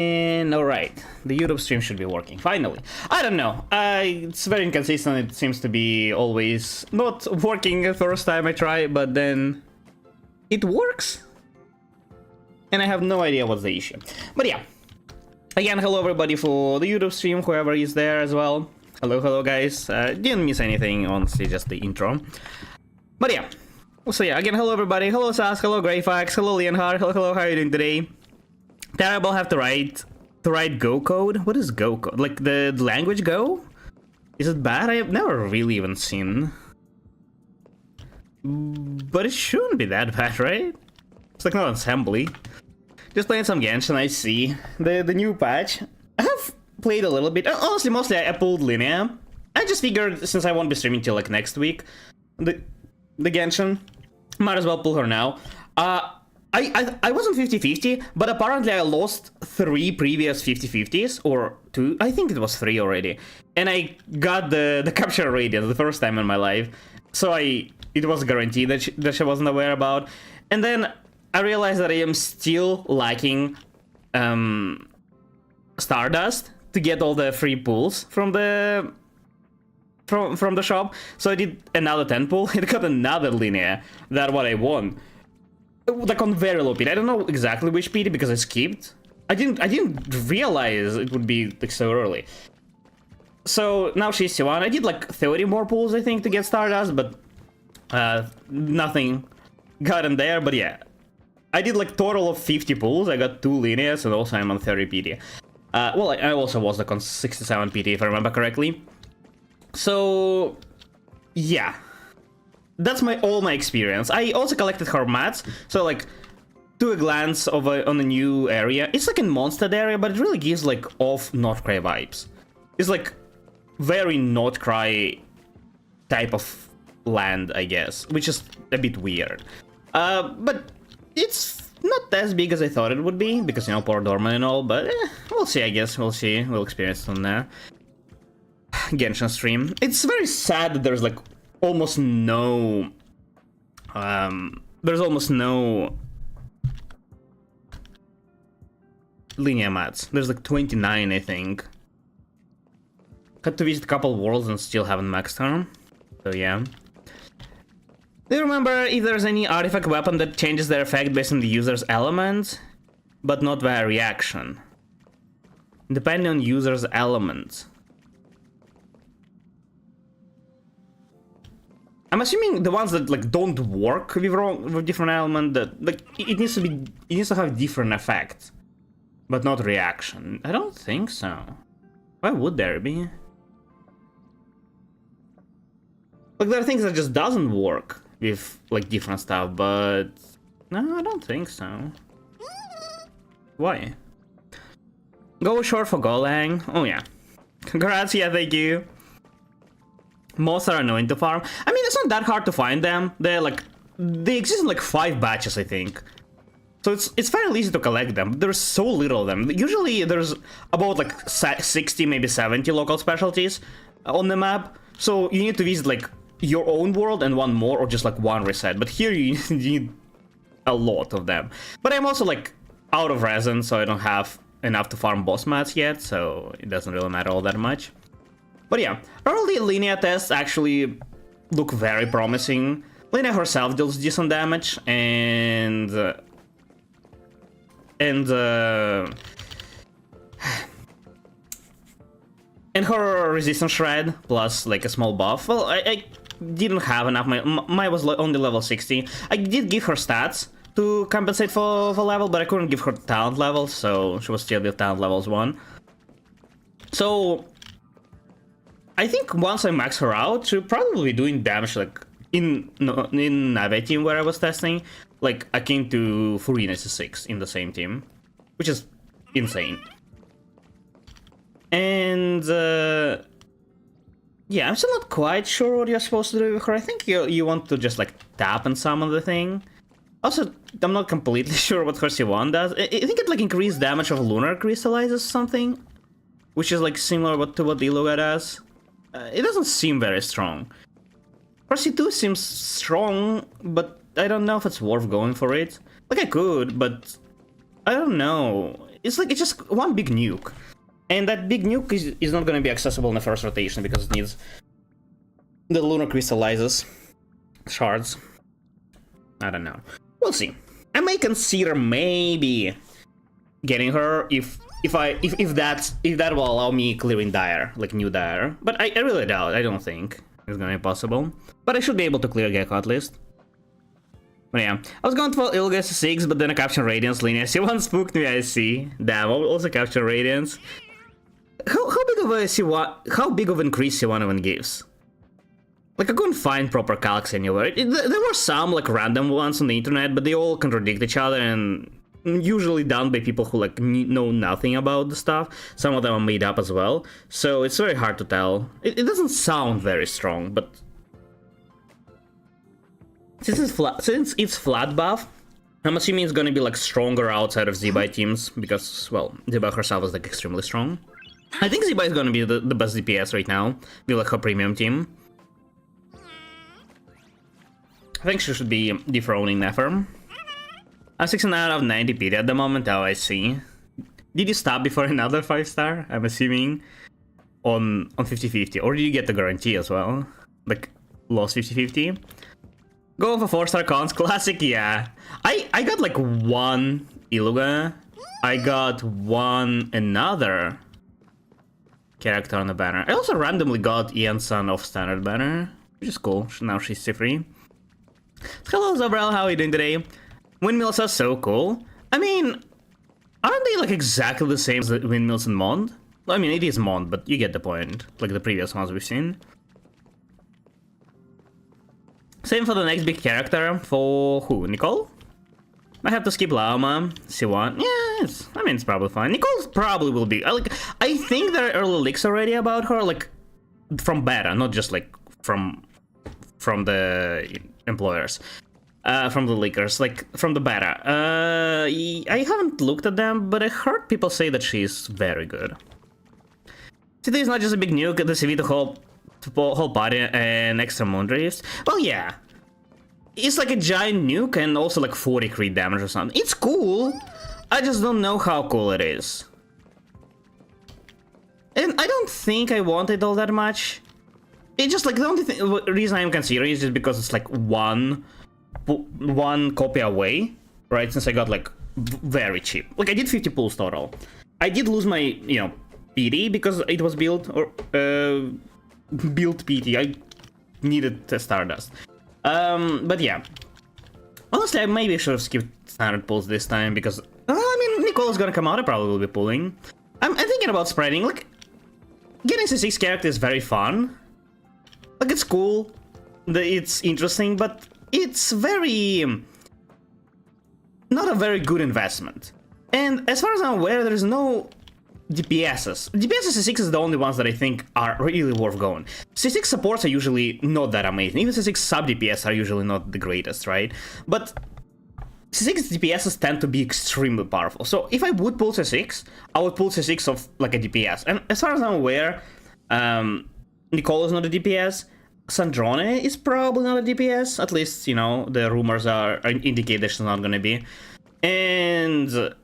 And alright, the YouTube stream should be working, finally. I don't know, it's very inconsistent, it seems to be always not working the first time I try, but then it works. And I have no idea what's the issue. But yeah, again, hello everybody for the YouTube stream, whoever is there as well. Hello guys, didn't miss anything, honestly, just the intro. But yeah, so yeah, again, hello everybody, hello Sas, hello Greyfax, hello Leonhard, hello, how are you doing today? Terrible, have to write Go code. What is Go code? Like the language Go? Is it bad? I have never really even seen. But it shouldn't be that bad, right? It's like not assembly. Just playing some Genshin, I see. The new patch. I have played a little bit. Honestly, mostly I pulled linear. I just figured since I won't be streaming till like next week, the Genshin, might as well pull her now. I wasn't 50-50, but apparently I lost 3 previous 50-50s, or 2, I think it was 3 already. And I got the capture radius the first time in my life, so it was guaranteed that she wasn't aware about. And then I realized that I am still lacking Stardust to get all the free pulls from the shop, so I did another 10 pull. It got another linear than what I won. Like on very low PD. I don't know exactly which PD because I skipped. I didn't realize it would be like so early. So now she's C1. I did like 30 more pulls I think to get Stardust, but nothing got in there. But yeah, I did like total of 50 pulls. I got 2 linears and also I'm on 30 PD. Well, I also was like on 67 PD if I remember correctly. So yeah. That's all my experience. I also collected her mats, so like, to a glance on a new area. It's like in Mondstadt area, but it really gives like off Nordcry vibes. It's like very Nordcry type of land, I guess, which is a bit weird. But it's not as big as I thought it would be, because, you know, Port Dorman and all, but we'll see, I guess, we'll see, we'll experience it on there. Genshin stream. It's very sad that there's like almost no there's almost no linear mats. There's like 29, I think. Had to visit a couple worlds and still haven't maxed them, so yeah. Do you remember if there's any artifact weapon that changes their effect based on the user's element, but not via reaction? Depending on user's element. I'm assuming the ones that like don't work with different element, that like it needs to have different effects, but not reaction. I don't think so. Why would there be? Like there are things that just doesn't work with like different stuff, but no, I don't think so. Why? Go short for Golang. Oh yeah. Congrats, yeah, thank you. Most are annoying to farm. I mean, it's not that hard to find them. They exist in like 5 batches, I think. So it's fairly easy to collect them. There's so little of them. Usually there's about like 60, maybe 70 local specialties on the map. So you need to visit like your own world and one more, or just like one reset. But here you need a lot of them. But I'm also like out of resin, so I don't have enough to farm boss mats yet, so it doesn't really matter all that much. But yeah, early linear tests actually look very promising. Linear herself deals decent damage, and her resistance shred plus like a small buff. Well, I didn't have enough. Mine was only level 60. I did give her stats to compensate for level, but I couldn't give her talent level, so she was still with talent levels 1. So I think once I max her out, she'll probably be doing damage like in Nave team where I was testing, like akin to Furina 6 in the same team, which is insane. And yeah, I'm still not quite sure what you're supposed to do with her. I think you want to just like tap and summon the thing. Also, I'm not completely sure what her C1 does. I think it like increased damage of lunar crystallizes something, which is like similar to what Iluga does. It doesn't seem very strong. Her C2 seems strong, but I don't know if it's worth going for it. Like I could, but I don't know. it's just one big nuke. And that big nuke is not gonna be accessible in the first rotation because it needs the lunar crystallizes shards. I don't know. We'll see. I may consider maybe getting her if that will allow me clearing Dire, like new Dire. But I really doubt. I don't think it's gonna be possible. But I should be able to clear Gecko at least. But yeah, I was going to Ilga S6, but then I captured Radiance linear. C1 spooked me, I see. Damn, I will also capture Radiance. How big of a C1? How big of an increase C1 even gives? Like I couldn't find proper calcs anywhere. There were some like random ones on the internet, but they all contradict each other and usually done by people who like know nothing about the stuff. Some of them are made up as well, so it's very hard to tell. It doesn't sound very strong, but since it's flat buff, I'm assuming it's gonna be like stronger outside of Zebai teams because, well, Zebai herself is like extremely strong. I think Zebai is gonna be the best DPS right now, be like her premium team. I think she should be dethroning Nefer. I'm 69 out of 90 PD at the moment. Oh, I see. Did you stop before another 5-star? I'm assuming on 50-50, or did you get the guarantee as well? Like lost 50-50. Going for 4-star cons, classic, yeah. I got like one Iluga. I got one another character on the banner. I also randomly got Ian Sun off standard banner, which is cool. Now she's C3. Hello Zabrel, how are you doing today? Windmills are so cool. I mean, aren't they like exactly the same as the windmills in Mond? I mean, it is Mond, but you get the point. Like the previous ones we've seen. Same for the next big character. For who? Nicole? I have to skip Laoma. C1. Yeah, I mean, it's probably fine. Nicole probably will be. I think there are early leaks already about her, like from beta, not just like from the employers. From the leakers, like from the beta. I haven't looked at them, but I heard people say that she's very good. Today is not just a big nuke, the CV, the whole body and extra moon drifts. Well, yeah. It's like a giant nuke and also like 40 crit damage or something. It's cool. I just don't know how cool it is. And I don't think I want it all that much. It's just like the only reason I'm considering is just because it's like one copy away, right? Since I got like very cheap. Like I did 50 pulls total. I did lose my, PD because it was built or built PT. I needed the Stardust. But yeah. Honestly, I maybe should have skipped standard pulls this time because I mean, Nicole is gonna come out. I probably will be pulling. I'm thinking about spreading. Like getting C6 character is very fun. Like it's cool. It's interesting, but it's very not a very good investment. And as far as I'm aware, there's no DPSs. DPS C6 is the only ones that I think are really worth going. C6 supports are usually not that amazing. Even C6 sub DPS are usually not the greatest, right? But C6 DPSs tend to be extremely powerful. So if I would pull C6, I would pull C6 of like a DPS. And as far as I'm aware, Nicole is not a DPS. Sandrone is probably not a DPS. At least, the rumors indicate that she's not gonna be. And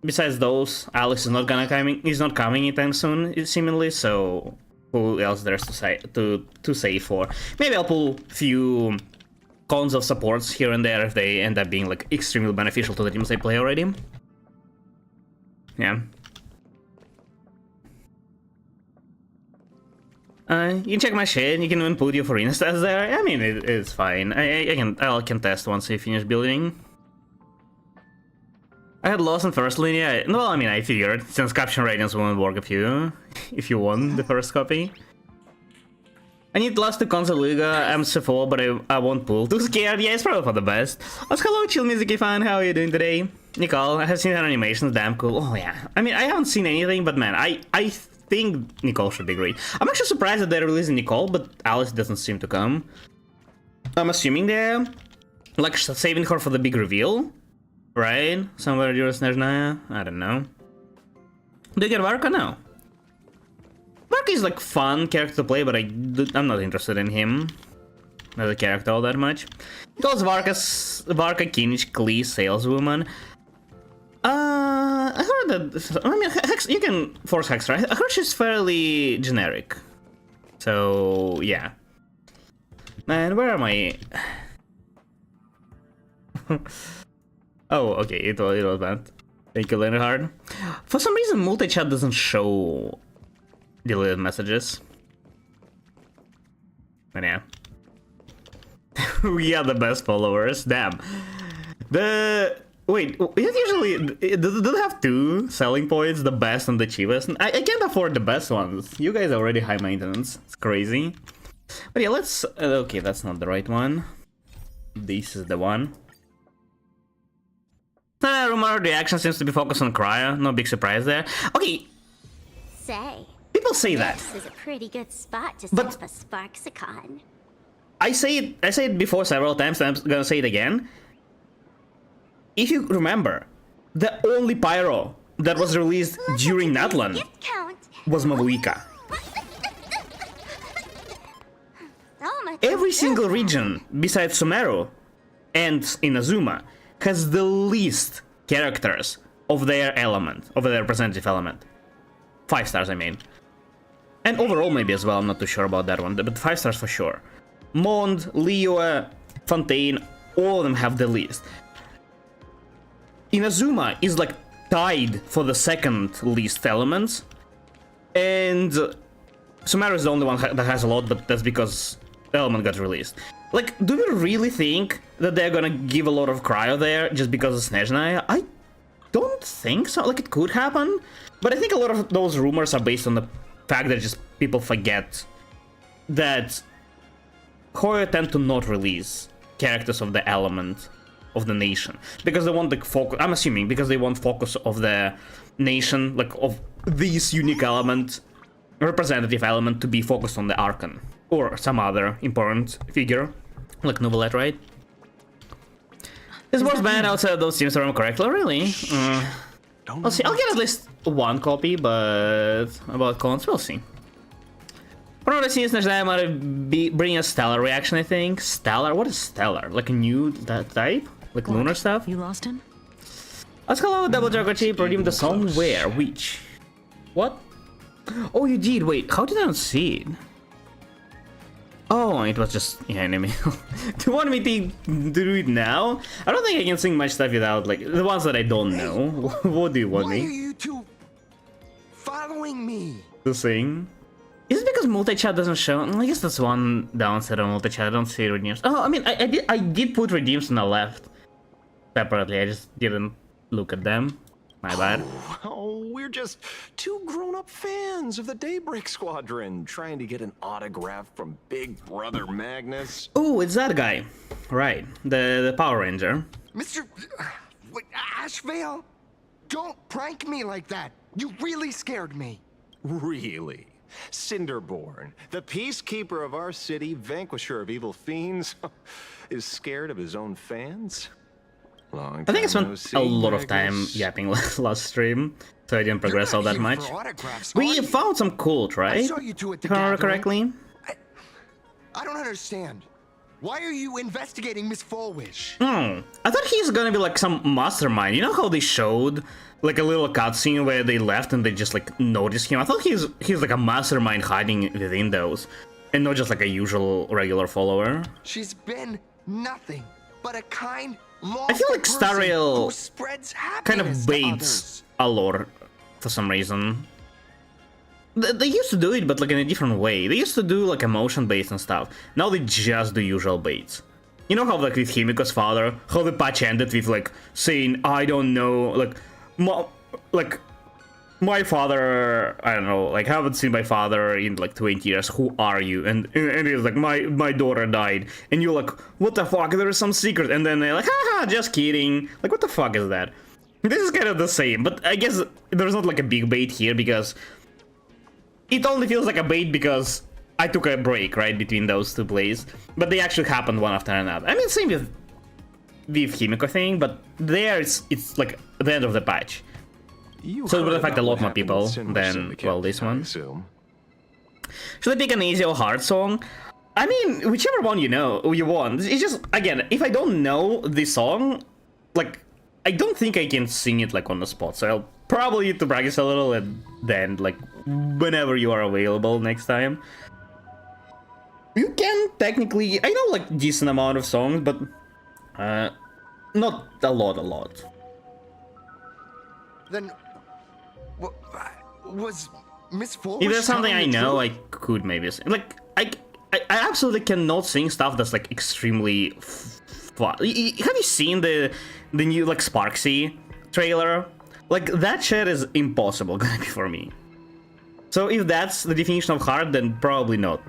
besides those, Alex is not coming anytime soon, seemingly. So who else there's to say for? Maybe I'll pull few cons of supports here and there if they end up being like extremely beneficial to the teams they play already. Yeah. You can check my shit. You can even put your for stats there. I mean, it's fine. I can test once I finish building. I had lost in first linear. Well, I mean, I figured since caption radiance won't work if you won the first copy. I need last 2 console Liga. I'm C4, but I won't pull. Too scared. Yeah, it's probably for the best. Hello, Chill Music fan. How are you doing today? Nicole, I have seen her animations. Damn cool. Oh yeah. I mean, I haven't seen anything, but man, I think Nicole should be great. I'm actually surprised that they're releasing Nicole, but Alice doesn't seem to come. I'm assuming they're like saving her for the big reveal, right? Somewhere during Snezhnaya? I don't know. Do you get Varka? No. Varka is like fun character to play, but I'm not interested in him as a character all that much. Because Varka Kinich Klee saleswoman. I heard not that. I mean, Hex, you can force Hex, right? Hirsch is fairly generic. So, yeah. Man, where am I? Oh, okay, it was bad. Thank you, Leonard. For some reason, multi-chat doesn't show deleted messages. But yeah. We are the best followers. Damn. Wait, does it have two selling points, the best and the cheapest? I can't afford the best ones. You guys are already high maintenance. It's crazy. But yeah, let's... okay, that's not the right one. This is the one. Rumor reaction seems to be focused on Cryo. No big surprise there. Okay. Say. People say that. This is a pretty good spot to set up a Sparksicon. I say it before several times, and I'm gonna say it again. If you remember, the only pyro that was released during Natlan was Mavuika. Every single region besides Sumeru and Inazuma has the least characters of their element, of their representative element. 5 stars, I mean. And overall maybe as well, I'm not too sure about that one, but 5 stars for sure. Mond, Liyue, Fontaine, all of them have the least. Inazuma is like tied for the second least elements, and Sumeru is the only one that has a lot, but that's because the element got released. Like, do we really think that they're gonna give a lot of Cryo there just because of Snezhnaya? I don't think so. Like, it could happen, but I think a lot of those rumors are based on the fact that just people forget that Hoyo tend to not release characters of the element of the nation because they want the focus. I'm assuming because they want focus of the nation, like of this unique element, representative element, to be focused on the Archon or some other important figure, like Novelette, right? This was banned outside of those teams, if I'm correct. Oh, really? I'll see. I'll get at least one copy, but about clones, we'll see. One of the scenes Snezhnaya might bring a stellar reaction, I think. Stellar? What is stellar? Like a new type? Like lunar stuff? You lost him? Let's hello, Double Jugger Cheap. Redeem the song. Where? Which? What? Oh, you did. Wait, how did I not see it? Oh, it was just enemy. Do you want me to do it now? I don't think I can sing much stuff without, like, the ones that I don't know. What do you want me? Why are you two following me? To sing? Is it because multi-chat doesn't show? I guess that's one downside of multi-chat. I don't see redeems. Oh, I mean, I did put redeems on the left separately. I just didn't look at them. My bad. Oh, we're just two grown-up fans of the Daybreak Squadron trying to get an autograph from Big Brother Magnus. Oh, it's that guy. Right. The Power Ranger. Mr. Ashvale? Don't prank me like that. You really scared me. Really? Cinderborn, the peacekeeper of our city, vanquisher of evil fiends, is scared of his own fans? I think I spent a lot of time yapping last stream, so I didn't progress all that much. We found some cult, right? I saw you two at the If I remember gathering. correctly. I don't understand. Why are you investigating Miss Fulwish? I thought he's gonna be like some mastermind. You know how they showed like a little cutscene where they left and they just like noticed him? I thought he's like a mastermind hiding within those, and not just like a usual regular follower. She's been nothing but a kind, I feel like Stariel spreads kind of happiness to baits others. a lore for some reason. They used to do it, but like in a different way. They used to do like emotion baits and stuff. Now they just do usual baits. You know how like with Himiko's father, how the patch ended with like saying, I don't know, like my father, I don't know, like haven't seen my father in like 20 years, who are you? And he's like, my daughter died. And you're like, what the fuck, there is some secret. And then they're like, haha, just kidding. Like, what the fuck is that? This is kind of the same, but I guess there's not like a big bait here because it only feels like a bait because I took a break, right, between those two plays. But they actually happened one after another. I mean, same with Himiko thing, but there it's like the end of the patch. So it would affect a lot more people than, well, this one. Should I pick an easy or hard song? I mean, whichever one you want. It's just, again, if I don't know the song, like, I don't think I can sing it like on the spot, so I'll probably need to practice a little, and then like whenever you are available next time. You can technically, I know like decent amount of songs, but not a lot. Then, was Miss Full? If there's something I know, I could maybe sing. Like I absolutely cannot sing stuff that's like extremely fun. Have you seen the new like Sparksy trailer? Like that shit is impossible gonna be for me. So if that's the definition of hard, then probably not.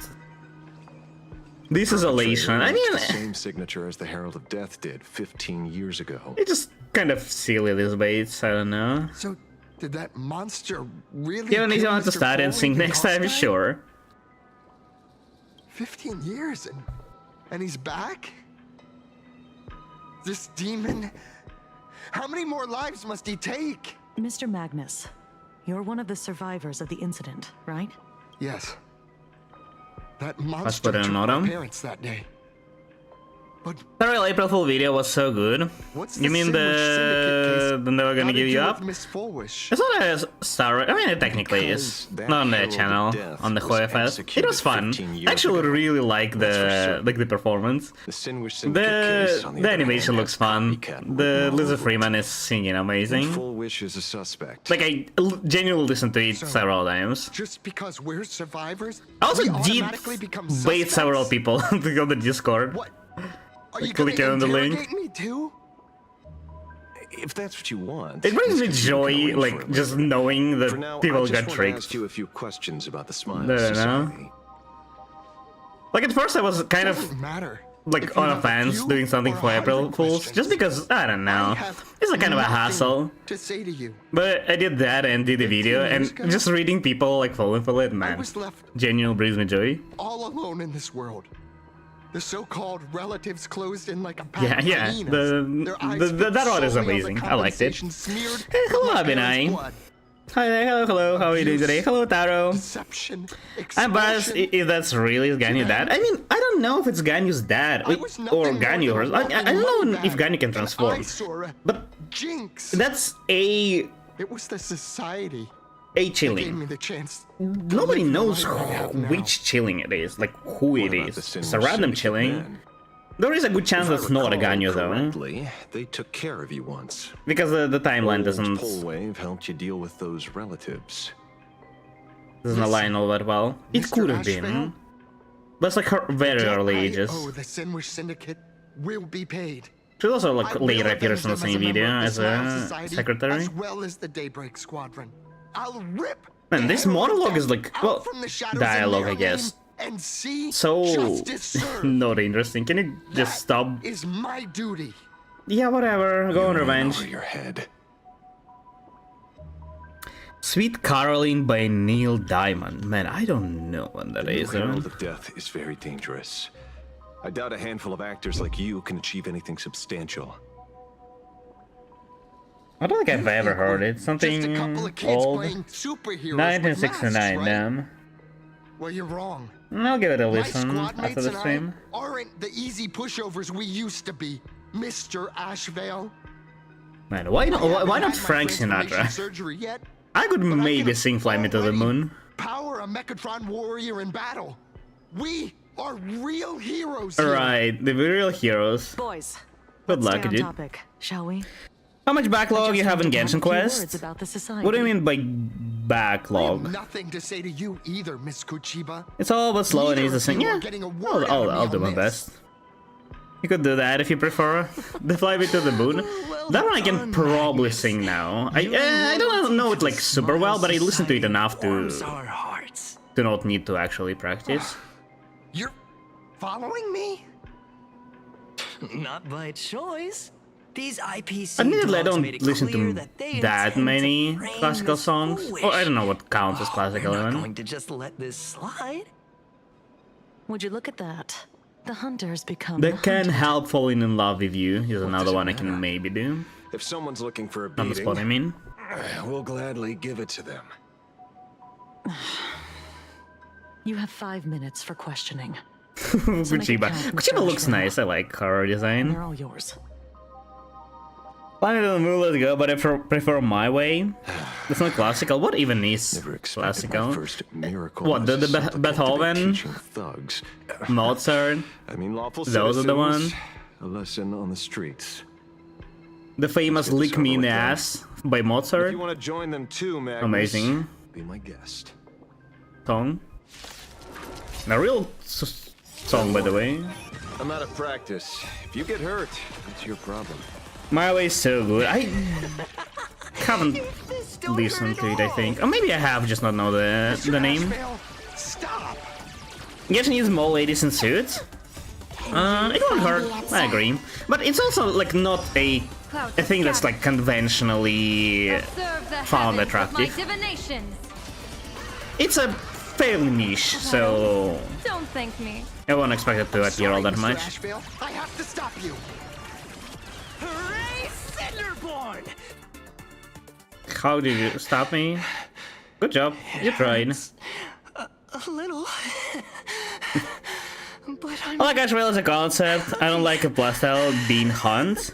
This is elation. I mean, the same signature as the Herald of Death did 15 years ago. It's just kind of silly, these baits. I don't know. So, did that monster really? Yeah, and if you kill want to Mr. start and Foley sing in next time, Honkai? sure. 15 years and he's back? This demon? How many more lives must he take? Mr. Magnus, you're one of the survivors of the incident, right? Yes. That put monster in took an my autumn. parents that day. But The real April Fool video was so good. what's You mean Sandwich Syndicate case the never gonna got to give you do up? with Miss Fullwish? It's not a star. I mean, it technically is. Because that Not on the Herald of channel, Death on the was Hoya Fest. It executed was fun. 15 years I actually ago. really like That's for the certain. performance. The Sinwish Syndicate case, on The other animation hand, looks has fun. copycat The written all Lizard over it. Freeman is singing amazing. Full Wish is a suspect. Like I genuinely listened to it So- several times. Just because we're survivors, I also we did automatically become bait several suspects? people to go to Discord. What? Are Like, you gonna click on the link. interrogate me too? If that's what you want. It brings this me could be joy, going for like it just later. knowing that For now, people I just got want to tricked. ask you a few questions about the Smile I don't know. Society. Like at first I was kind of Doesn't matter. like If you on a have fence few doing something or for April 100 Fools, questions, just because I don't I know. have It's a kind of a nothing hassle. to say to you. But I did that and did the video, 15 and years ago? just reading people like falling for it, I man, was left genuinely brings me joy. all alone in this world. The so-called relatives closed in like a pack Yeah, of yeah, hyenas. the- Their eyes the- fixed that one is solely on the amazing. I liked it. compensation smeared Hey, hello, with my Abinai. parents' blood. Hi there, hello, how are you doing today? Hello, Taro. Deception, I'm biased explosion. if that's really Ganyu's dad. I mean, I don't know if it's Ganyu's dad I was nothing or more than Ganyu. a I walking don't know money if bag, Ganyu can an transform. eyesore, a But jinx. that's a It was the society that gave chilling. me the chance. Nobody live the knows life I have now. which chilling it is, like who What it about is. the It's Sinwish a random Syndicate chilling. men? There is a good chance If I that's not a recall Ganyu though, correctly, they took care of you once. because the timeline Old doesn't Polwave helped you deal with those relatives. align all that well. It Mr. could have been, Ashvale, but it's like her very debt early I ages. owe the Sinwish Syndicate will be paid. She also I like will later avenge appears in the them as same a member video of the as Smile a Society, secretary. as well as the Daybreak Squadron. I'll rip. Man, the this Herald of monologue Death is like, out well, from the shadows in dialogue, their I guess. lane And see So justice served. not interesting. Can you just That stop? is my duty. Yeah, whatever. Go on You in revenge. over your head. Sweet Caroline by Neil Diamond. Man, I don't know what that The new is. Herald of Death is very dangerous. I doubt a handful of actors like you can achieve anything substantial. I don't think I've ever heard it. Something Just a couple of kids old. playing superheroes 1969, with masks, right? damn. Well, you're wrong. I'll give it a My listen squad after mates the and stream. I aren't the easy pushovers we used to be, Mr. Ashvale. Man, why not? I haven't Why not had my Frank transformation Sinatra? Surgery yet, I could but I maybe can sing "Fly Me to the already Moon." Power a Mechatron warrior in battle. We are real heroes here. Right, the real heroes. Boys, Good let's luck, stay on dude. topic, shall we? How much backlog you Just have in want to Genshin have a few Quest? words about the society. What do you mean by I have backlog? nothing to say to you either, Miss Kuchiba. It's all about slow and Neither easy to of sing. you are Yeah, getting a word out I'll of me do on my this. best. You could do that if you prefer. The Fly Me to the Moon. Well That one I can done, probably Magnus. sing now. You I don't know it like super well, but I listened to it enough warms to our hearts. not need to actually practice. You're following me? Not by choice. These IPC Admittedly, I dogs don't made it listen clear to that they that intend many to frame classical this songs. foolish. Or I don't know what counts as classical We're not even. going to just let this slide. Would you look at that? The hunters become They the Can't hunted. Help Falling in Love with You is another does it one I matter? can maybe do. If someone's looking for a On the beating, spot, I mean. we'll gladly give it to them. You have 5 minutes for questioning. Kuchiba. count, Mr. Kuchiba looks Ashvale. nice. I like her design. They're all yours. Planet of the Moon, let's go, but I prefer My Way. It's not classical. What even is Never expected classical? my first miracle. What, the as a supplicant to be Beethoven? teaching thugs. Mozart? I mean, lawful Those are the citizens, ones? A lesson on the streets. The famous Let's get this Lick Me in over the with then. Ass by If Mozart? you want to join them too, Magnus, Amazing. be my guest. Song. A real song, by the way. I'm out of practice. If you get hurt, it's your problem. My Way is so good. I haven't listened to it, I think. Or maybe I have, just not know the name. Ashvale, stop! Guess needs more ladies in suits. It won't hurt, I agree. But it's also like not a thing that's like conventionally found attractive. It's a fairly niche, so Don't thank me. I won't expect it to appear all that Mr. much. Ashvale, I have to stop you. Hooray, Cinderborn! How did you stop me? Good job, you tried. A little. But I'm I like Ashvale as a concept. I don't like a playstyle being Hunt.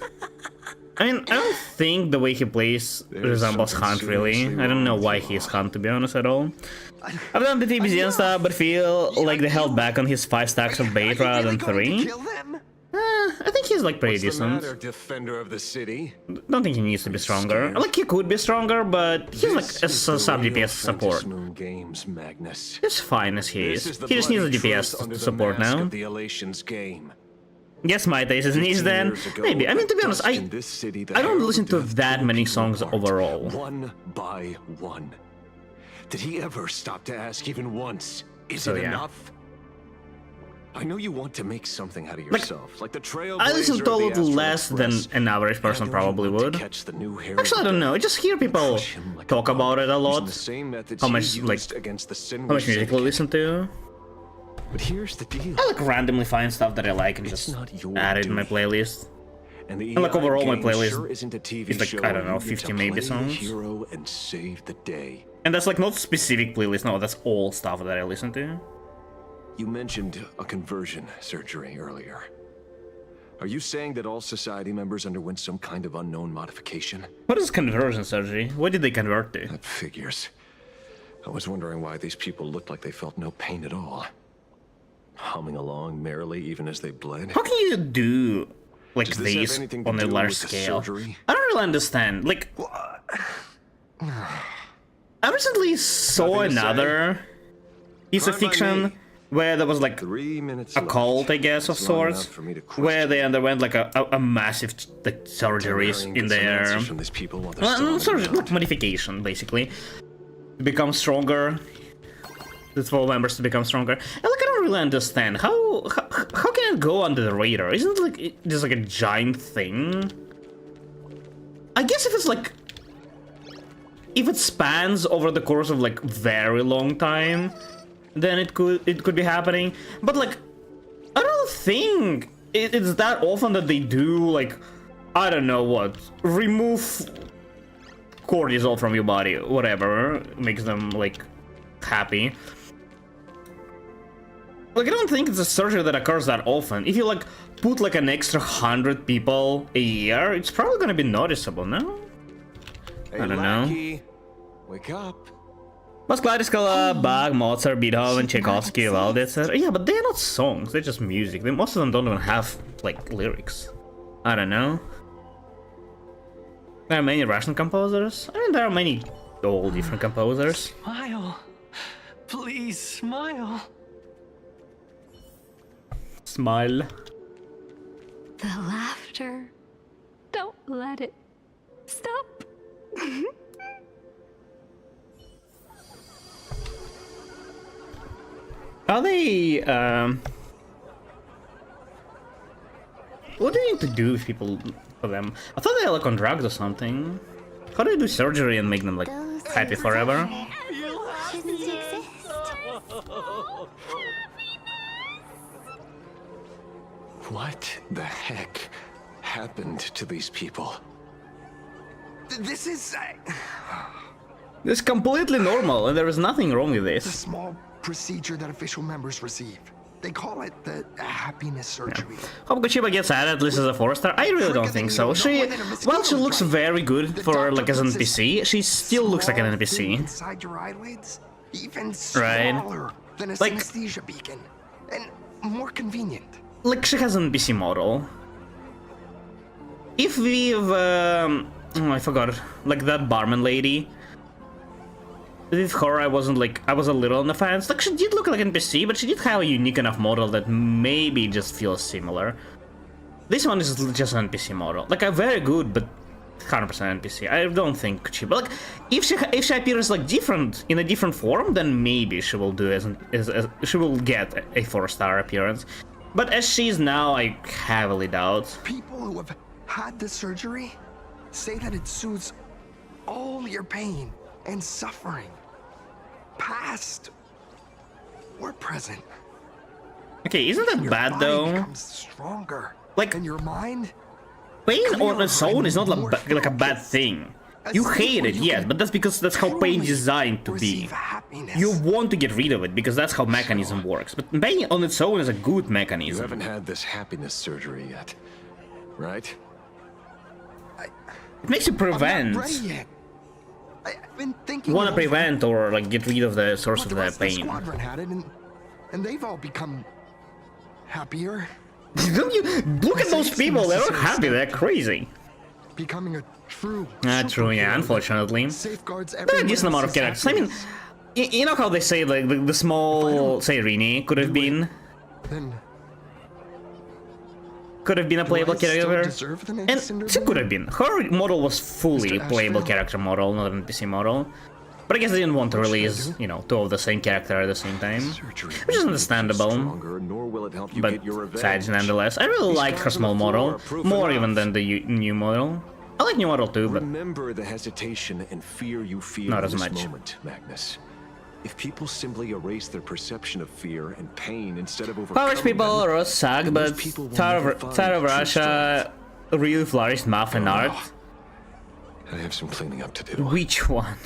I mean, I don't think the way he plays resembles something Hunt really. seriously I don't know wrong why with he's you. Hunt, to be honest, at all. I've done the TBZ and stuff, but feel like they held back on his 5 stacks of bait Are you rather really than going to 3. kill them? I think he's like pretty What's the decent. matter, defender of the city? Don't think he needs to be stronger. Like he could be stronger, but he's like a sub DPS support. Moon games, Magnus. He's fine as he This is. the He just needs a bloody DPS truth under to the support mask now. of the Elations game. Guess my taste is niche 15 then. years ago, Maybe. I mean, to be the honest, dust I in this city that don't heralded listen to death that pulled many people songs apart, overall. One by one. Did he ever stop to ask even once, is So, it yeah. enough? I know you want to make something out of Like, yourself, like the trailblazer I listen to a of the little Astral less than Express. an average person And I know you probably want to would. catch the new herald Actually, I of don't death. know. I just hear people Crush him like talk a about it a using lot. the same methods How he much, like, used against the how much music we listen to. But here's the deal. I like randomly find stuff that I like and It's just not your add it in my duty. playlist. And the And, like, EI overall, my game playlist sure isn't a TV is, like, show I don't know, where you get 50 to maybe play the songs. hero and save the day. And that's like not specific playlist, no, that's all stuff that I listen to. You mentioned a conversion surgery earlier. Are you saying that all society members underwent some kind of unknown modification? What is conversion surgery? What did they convert to? That figures. I was wondering why these people looked like they felt no pain at all. Humming along merrily even as they bled. How can you do like Does this have these anything to on a do large with the scale? surgery? I don't really understand. Like, I recently saw Nothing to say? another piece of Fine by fiction me. where there was like 3 minutes a left. cult, I guess, of It's long enough sorts, for me to where they question. underwent like a massive like surgeries Hurrying in get some their answers from these people while they're well, still no, on the surgery, ground. like modification basically to become stronger. The 12 members to become stronger. And like I don't really understand how can it go under the radar? Isn't it like just like a giant thing? I guess if it's like if it spans over the course of like very long time, then it could be happening. But like I don't think it's that often that they do like I don't know what remove cortisol from your body, whatever makes them like happy. Like I don't think it's a surgery that occurs that often. If you like put like an extra 100 people a year, it's probably gonna be noticeable, no? Hey, I don't know. lackey, wake up. Muscladiskala, Bach, Mozart, Beethoven, Tchaikovsky, Vivaldi, etc. Yeah, but they're not songs, they're just music. Most of them don't even have, like, lyrics. I don't know. There are many Russian composers. I mean, there are many all different composers. Smile. Please smile. Smile. The laughter. Don't let it stop. Are they, what do you need to do with people for them? I thought they were like on drugs or something. How do you do surgery and make them like happy forever? Shouldn't exist. What the heck happened to these people? This is This is completely normal and there is nothing wrong with a this. small procedure that official members receive. They call it the happiness surgery. Hope Kochiba gets added at least as a 4-star. I really don't think so. She, while she looks very good for like as an NPC, she still looks like an NPC. Inside your eyelids, even smaller than a synesthesia beacon, and more convenient. Like she has an NPC model. If we've, oh, I forgot, like that barman lady. With her, I was a little on the fence. Like, she did look like an NPC, but she did have a unique enough model that maybe just feels similar. This one is just an NPC model. Like, a very good, but 100% NPC. I don't think she... But, like, if she appears, like, different, in a different form, then maybe she will do as she will get a 4-star appearance. But as she is now, I heavily doubt. People who have had the surgery say that it soothes all your pain and suffering. Past or present. Okay, isn't that bad though? Becomes stronger. Like, and your mind, pain on its own is not like a bad thing. You hate it, yes, but that's because that's how pain is designed to be. You want to get rid of it because that's how mechanism works. But pain on its own is a good mechanism. You haven't had this happiness surgery yet, right? It makes you prevent. I'm not ready yet. I've been thinking. You want to prevent or like get rid of the source of the pain. The squadron had it, and they've all become happier. Don't you look at those people? They're not happy. They're crazy. Becoming a true. True, yeah. Unfortunately, there are a decent amount of characters. I mean, you know how they say like the small, say, Rini could have been. Then could have been a playable character, and she could have been. Her model was fully playable character model, not an NPC model. But I guess they didn't want to release, you know, two of the same character at the same time, which is understandable. But sad nonetheless. I really like her small model, more even than the new model. I like new model too, but remember the hesitation and fear you feel not in as this much. moment, Magnus. If people simply erase their perception of fear and pain instead of overcoming Polish people them, are suck, but Tsar of Russia really flourished math and art. I have some cleaning up to do. Which one?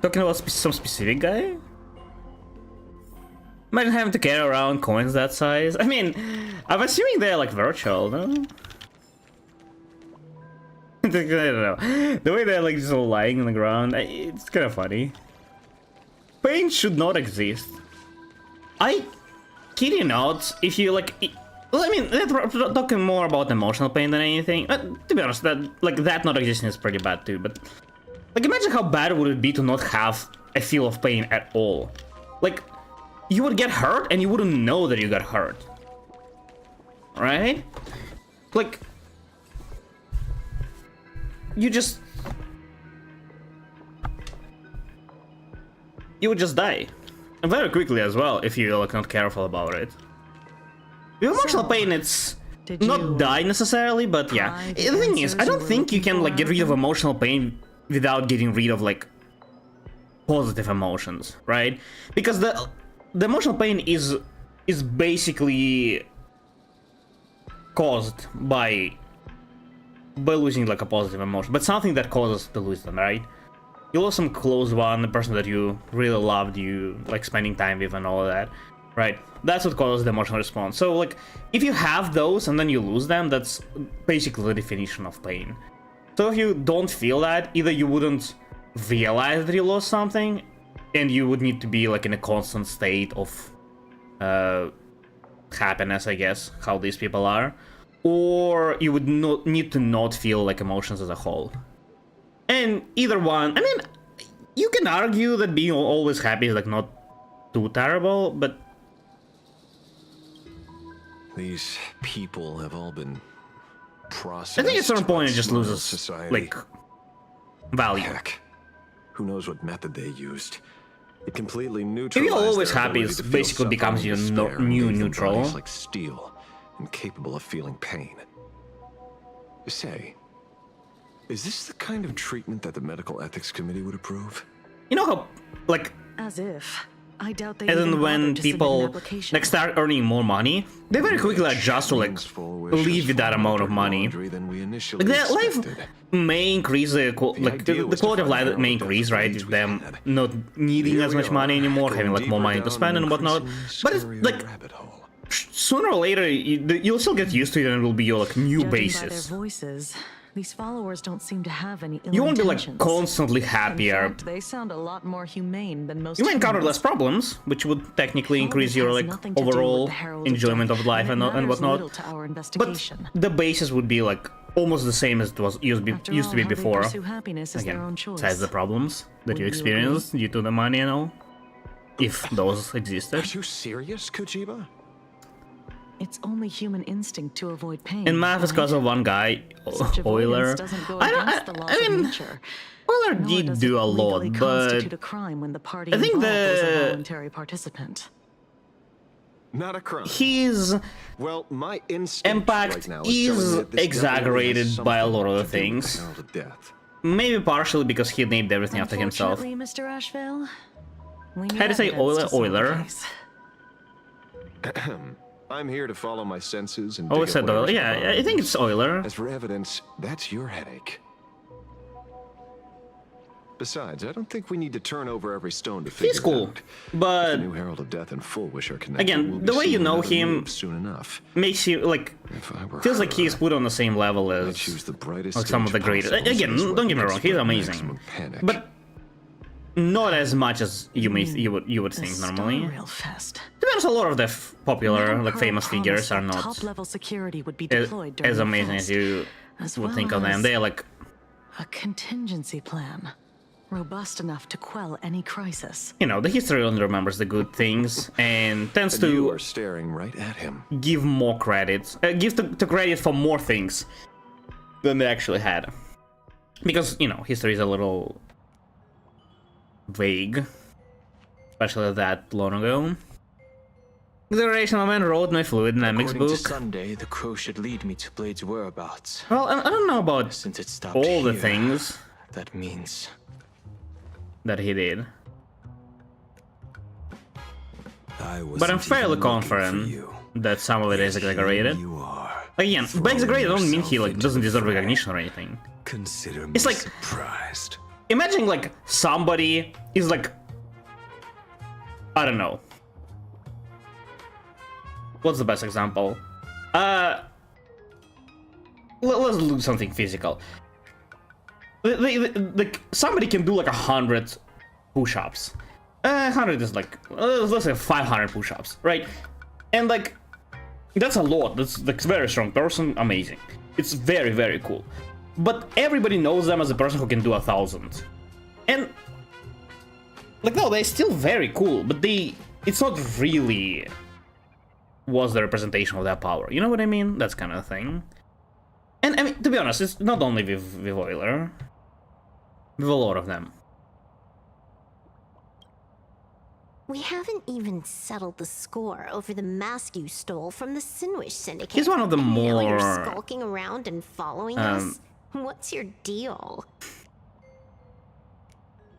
Talking about some specific guy? Imagine having to carry around coins that size. I mean, I'm assuming they're like virtual, no? I don't know. The way they're like just all lying on the ground, it's kind of funny. Pain should not exist. I kid you not, if you like... Well, I mean, we're talking more about emotional pain than anything. To be honest, that not existing is pretty bad too, but... Like, imagine how bad would it be to not have a feel of pain at all. Like, you would get hurt and you wouldn't know that you got hurt. Right? Like... You just... You would just die. And very quickly as well, if you're like not careful about it. With emotional pain, it's not die necessarily, but yeah. The thing is, I don't think you can like get rid of emotional pain without getting rid of like positive emotions, right? Because the emotional pain is basically caused by losing like a positive emotion, but something that causes to lose them, right? You lost some close one, the person that you really loved, you like spending time with and all of that, right? That's what causes the emotional response. So like, if you have those and then you lose them, that's basically the definition of pain. So if you don't feel that, either you wouldn't realize that you lost something, and you would need to be like in a constant state of happiness, I guess, how these people are, or you would need to not feel like emotions as a whole. And either one, I mean, you can argue that being always happy is like not too terrible, but these people have all been processed. I think at a certain point it just loses society. like value. Heck, who knows what method they used? It completely If neutralized. you're always their happy, ability it to feel basically becomes suffering your and despair and new gave them neutral. bodies like steel, incapable of feeling pain. Say, is this the kind of treatment that the medical ethics committee would approve? You know how, like, As if. I doubt they and even then when bothered to submit an people application. like start earning more money, they very quickly adjust to like leave with that amount of money. Like their life may increase the the quality of life may increase, right? With them not needing as much money anymore, having like more money to spend and whatnot. But it's like sooner or later you'll still get used to it, and it will be your like new Judging by basis. their voices, these followers don't seem to have any ill You won't be like intentions. constantly In happier. fact, they sound a lot more humane than most You may encounter humans. less problems, which would technically All increase this your has like nothing to do with overall the Herald enjoyment Death, of life and it matters whatnot. little to our But investigation. the basis would be like almost the same as it was used to After be all, how they before. pursue happiness is their own Again, choice. besides the problems that you Wouldn't you agree? experience due to the money and all, if those existed. Are you serious, Kojiba? It's only human instinct to avoid pain. In math, it's right? because of one guy, Such Euler. avoidance doesn't go I against the don't. laws I of mean, nature. Euler Nor did does do it a lot, legally but constitute a crime when the party I think involved is a the- voluntary participant. Not a crime. his Well, my instinct impact right now is telling me is that this exaggerated definitely has by a something lot of to the do with the things. Herald of Death. Maybe partially because he named everything after himself. Unfortunately, Mr. Asheville, we need How to say evidence to solve the Euler? case. I'm here to follow my senses and Oh, dig it up said Euler. whatever's Yeah, behind I think me. it's Euler. As for evidence, that's your headache. Besides, I don't think we need to turn over every stone to figure He's cool, it out. The but new Herald of Death and Full Wish are connected. again, We'll be the way you seeing know another him move soon enough. makes you like If I were feels like her, he's put on the same level I'd as choose the brightest like some of stage the greatest. possible, so Again, this don't way get me we can wrong, he's spread amazing, maximum panic. but not as much as you would think The normally. Star Rail Fest. To be honest, a lot of the popular Madam like Pearl famous figures promised are that not top-level security would be as, deployed during as the amazing fest, as you as would well think of them. as They're like a contingency plan, robust enough to quell any crisis. the history only remembers the good things and tends And you to are staring right at him. give more credit, give to credit for more things than they actually had. Because, history is a little vague, especially that long ago. The Rational Man wrote my Fluid Dynamics According book. to Sunday, the crow should lead me to Blade's whereabouts. Well, I don't know about Since it stopped all the here, things that means that he did, But I'm fairly confident that some of it is exaggerated. Again, by exaggerated, I don't mean he doesn't deserve recognition or anything. Consider me It's like- surprised. Imagine like somebody is like, I don't know. What's the best example? Let's do something physical. Like somebody can do like 100 push-ups. 100 is like, let's say 500 push-ups, right? And like, that's a lot. That's like a very strong person, amazing. It's very, very cool. But everybody knows them as a person who can do 1,000. And like, no, they're still very cool, but it's not really was the representation of that power. You know what I mean? That's kind of thing. And I mean, to be honest, it's not only with Euler. With a lot of them. We haven't even settled the score over the mask you stole from the Sinwish Syndicate. He's one of the and now you're more, skulking around and following us? What's your deal?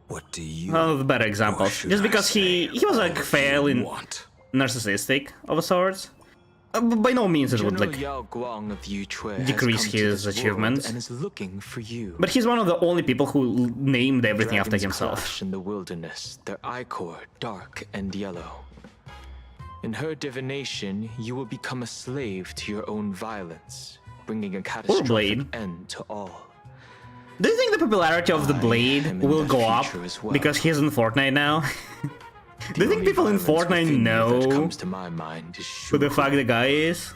What do you One of the better examples. should Just I because he was like fairly want? narcissistic of sorts. By no means it would General like. Yao Guang of Yue has decrease come to his this world achievements. and is looking for you. But he's one of the only people who named everything after Dragons himself. clash in the wilderness, their ichor dark and yellow. In her divination, you will become a slave to your own violence, bringing a catastrophic Blade. end to all. Do you think the popularity of the Blade am in will that go up future as well. because he's in Fortnite now? Do you think only people in violence Fortnite within you that know comes to my mind is who the fuck the guy is?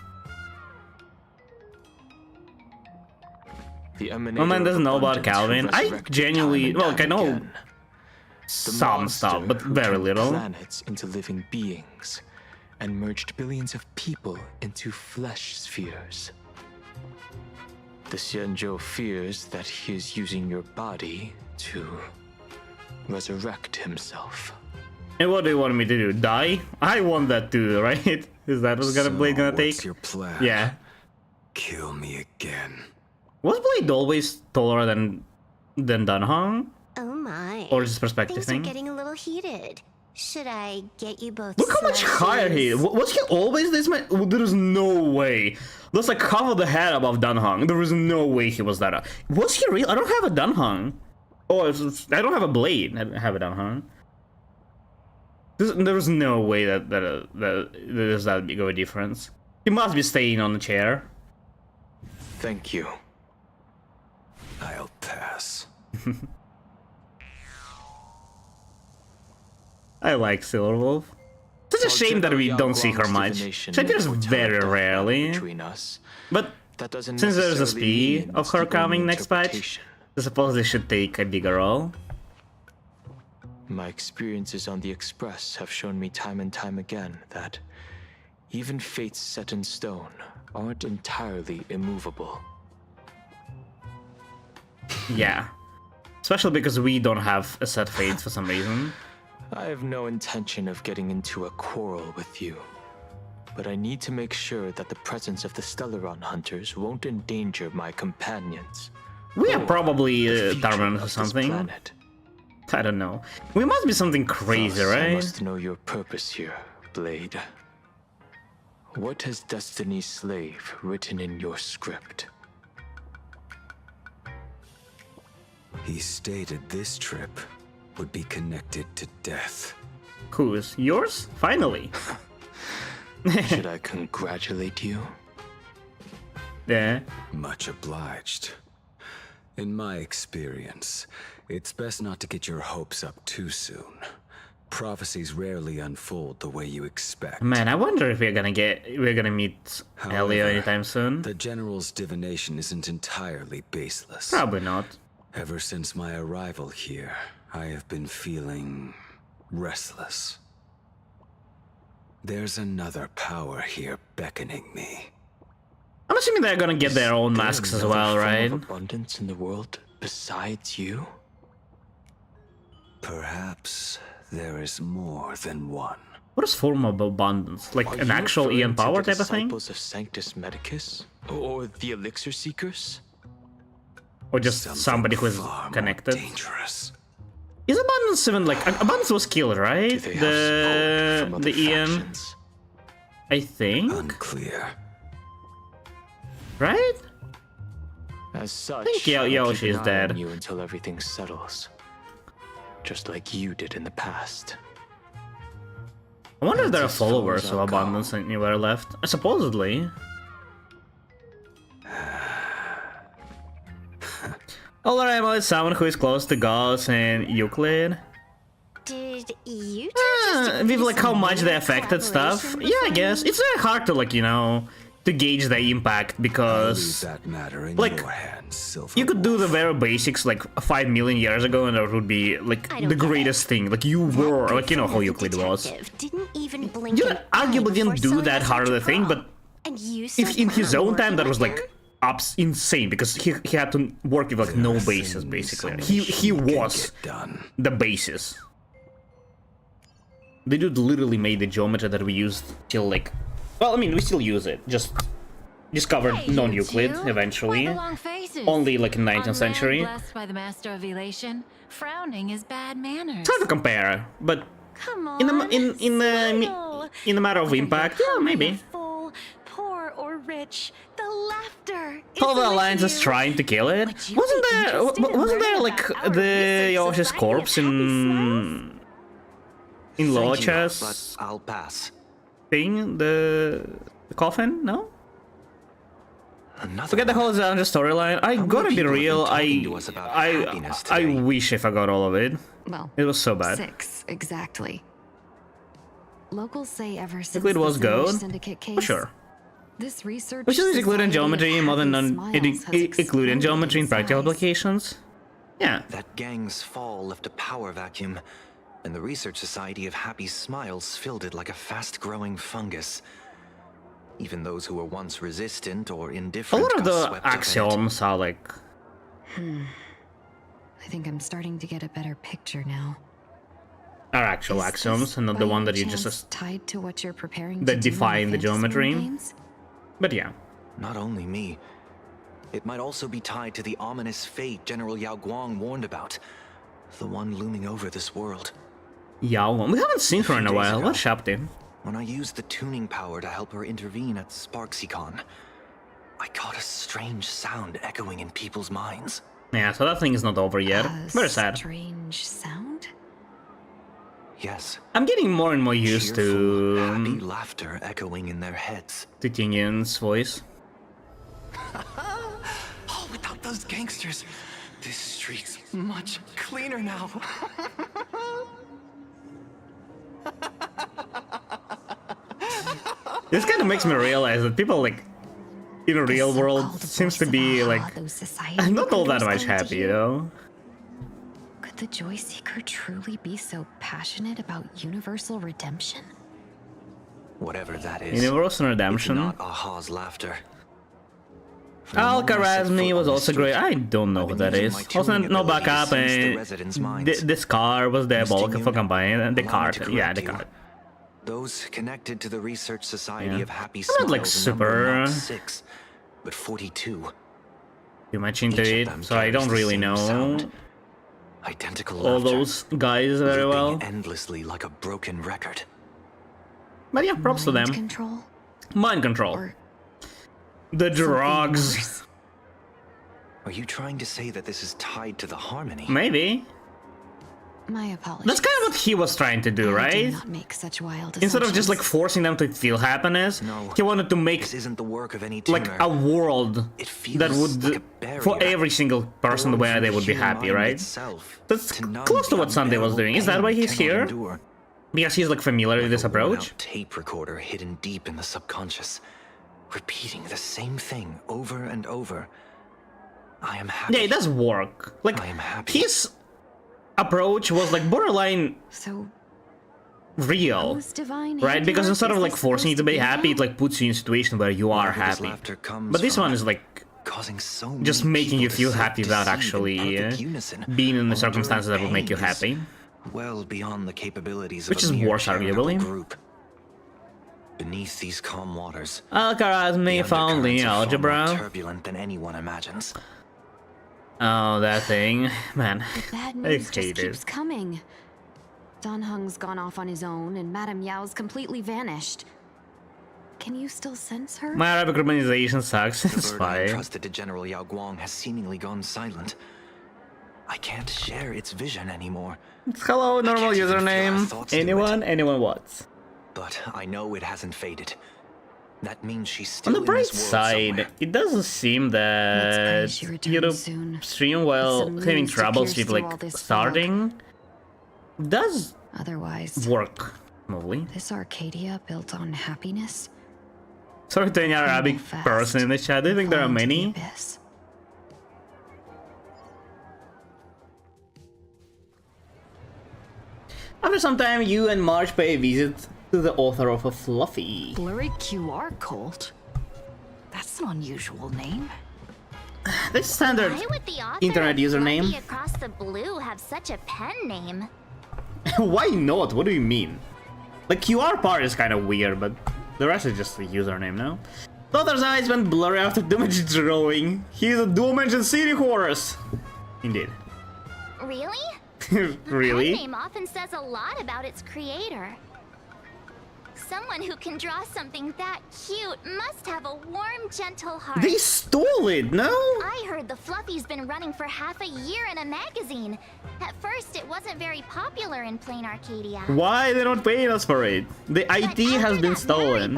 The My man doesn't know about Calvin. I genuinely, well, like, I know some stuff, but very little. Planets into living beings, and merged billions of people into flesh spheres. The Xianzhou fears that he is using your body to resurrect himself. And what do you want me to do? Die? I want that too, right? Is that what's Blade gonna take? What's your plan? Yeah. Kill me again. Was Blade always taller than Dunhong? Oh my. Or is this perspective Things thing? are getting a little heated. Should I get you both? Look how much higher he is. Was he always this man? There is no way. That's like half of the head above Dunhung. There is no way he was that. Was he real? I don't have a Dunhung. Oh, I don't have a blade. I have a Dunhung. There is no way that there's that big of a difference. He must be staying on the chair. Thank you. I'll pass. I like Silverwolf. Such a shame that we don't see her much. She appears very rarely. But since there's a spy of her coming next patch, I suppose they should take a bigger role. My experiences on the Express have shown me time and time again that even fates set in stone aren't entirely immovable. Yeah. Especially because we don't have a set fate for some reason. I have no intention of getting into a quarrel with you, but I need to make sure that the presence of the Stellaron hunters won't endanger my companions. We are probably Darman or something. Planet. I don't know. We must be something crazy, Thus, right? I must know your purpose here, Blade. What has Destiny's Slave written in your script? He stated this trip would be connected to death. Whose? Yours? Finally. Should I congratulate you? Yeah. Much obliged. In my experience, it's best not to get your hopes up too soon. Prophecies rarely unfold the way you expect. Man, I wonder if we're gonna meet Elio anytime soon. The General's divination isn't entirely baseless. Probably not. Ever since my arrival here, I have been feeling restless. There's another power here beckoning me. I'm assuming they're gonna get their own masks as well, right? Abundance in the world besides you? Perhaps there is more than one. What is form of abundance? Like an actual Ian power type of thing? Disciples of Sanctus Medicus? Or the Elixir Seekers? Or just somebody who is far more connected? Dangerous. Is Abundance even like Abundance was killed, right? Do they have support from other The Ian, factions? I think, Unclear. right? As such, think I'll Yoshi keep is an eye dead. on you until everything settles. Just like you did in the past. I wonder if there are That's as far followers as of I'll go. Abundance anywhere left. Supposedly. Oloremo is someone who is close to Gauss and Euclid. Did you two just With like how some much they weird affected stuff. collaboration Yeah, I before guess. me? It's very hard to, like, you know, to gauge the impact Leave because that matter in like, your hands, Silver you could do the Wolf. very basics like 5 million years ago and that would be like I don't the get it. greatest thing. Like you That were, like, you know how good Euclid was. detective didn't even blink You an eye arguably before didn't do selling that us hard of out a to thing, prom. but And you if said in his you were own time that working was with like her? insane because he had to work with like no There are basis things basically. only He can was get done. the basis. The dude literally made the geometry that we used till like, well, I mean we still use it, just discovered Hey, you non-Euclid two. eventually. Why the long faces? Only like in 19th On land century. blessed by the master of elation, frowning is bad manners. It's hard to compare, but Come on, in the smile. in the matter of Whether you're impact, yeah, hungry or maybe. Full, poor or rich, the laughter. All the is with Alliance is you. trying to kill it. Would you Wasn't be there interested in wasn't there learning like about our the research Yoshi's society of corpse happy in Thank you, Locha's but I'll pass. thing? The coffin? No? Another Forget the one. whole Xandra storyline. I How many gotta be people have been real. talking to us about happiness I today? wish I forgot all of it. Well, It was so bad. 6, exactly. Locals say ever since Euclid the was Silver good. Syndicate case, For sure. this research Which is Euclidean society geometry of more than happy smiles has Euclidean exploded geometry in practical size. applications. Yeah. That gang's fall left a power vacuum, and the Research Society of Happy Smiles filled it like a fast-growing fungus. Even those who were once resistant or A indifferent lot of got the swept up in it. axioms are like I think I'm starting to get a better picture now. are actual Is axioms this and not by the one any that you chance just tied to what you're preparing that to do in define the fantasy geometry. campaigns? But yeah. Not only me. It might also be tied to the ominous fate General Yao Guang warned about. The one looming over this world. Yeah, we haven't seen her in a while. What's she up to? When I used the tuning power to help her intervene at SparksyCon, I caught a strange sound echoing in people's minds. Yeah, so that thing is not over yet. Very sad. Strange sound? Yes. I'm getting more and more used to happy laughter echoing in their heads. To Tinian's voice. Oh, without those gangsters, this street's much cleaner now. This kind of makes me realize that people like in the real world seems to be like not all that much happy, you know? Could the Joy Seeker truly be so passionate about universal redemption? Whatever that is. Universal redemption. Not Aha's laughter. Alcarazmi was also great. I don't know who that is. Also, no backup, and this car was diabolical for combining, and the card, yeah, the card. Those connected to the Research Society of Happy I'm Smiles not like super not 6, but 42. too much into it, so I don't really know Identical all laughter, those guys very well. endlessly like a broken record. But yeah, props to them. Control? Mind control. The drugs. Are you trying to say that this is tied to the harmony? Maybe. My apologies. That's kind of what he was trying to do, I right? do not make such wild Instead of just like forcing them to feel happiness, he wanted to make this isn't the work of any like a world that would, for every single person where they would be happy, right? That's close to what Sunday was doing. Is that why he's here? Because he's like familiar with this approach? Tape recorder hidden deep in the subconscious, repeating the same thing over and over. I am happy. Yeah, it does work. Like, his approach was like borderline real, right? Because instead of like forcing you to be happy, it like puts you in a situation where you are happy. But this one is like just making you feel happy without actually being in the circumstances that will make you happy. Well beyond the capabilities which of is worse, arguably. Group. Beneath these calm waters, Alcarazmi found linear algebra. More turbulent than anyone imagines. Oh, that thing, man. The bad I news just hate it. keeps coming. Dan Heng's gone off on his own, and Madame Yao's completely vanished. Can you still sense her? My Arabic romanization sucks. It's The bird I fine. entrusted to General Yao Guang has seemingly gone silent. I can't share its vision anymore. Hello, normal username. Anyone what? But I know it hasn't faded. That means she's On still the in bright this world side, somewhere. it doesn't seem that she returns YouTube soon. stream while Some having news to troubles pierce with through all like this starting does Otherwise, work smoothly. this Arcadia built on happiness? Sorry to any Arabic fast person in the chat. Do you think there are fall into the many? abyss. After some time, you and Marge pay a visit to the author of a Fluffy. Blurry QR cult? That's an unusual name. This standard Why would the author internet of username. Fluffy Across the Blue have such a pen name? Why not? What do you mean? The QR part is kind of weird, but the rest is just the username, no? The author's eyes went blurry after Dimension drawing. He's a dual-mentioned city horse. Indeed. Really? Really? Pen name often says a lot about its creator. Someone who can draw something that cute must have a warm, gentle heart. They stole it, no? I heard the Fluffy's been running for half a year in a magazine. At first, it wasn't very popular in Planarcadia. Why are they not paying us for it? The IP has been stolen.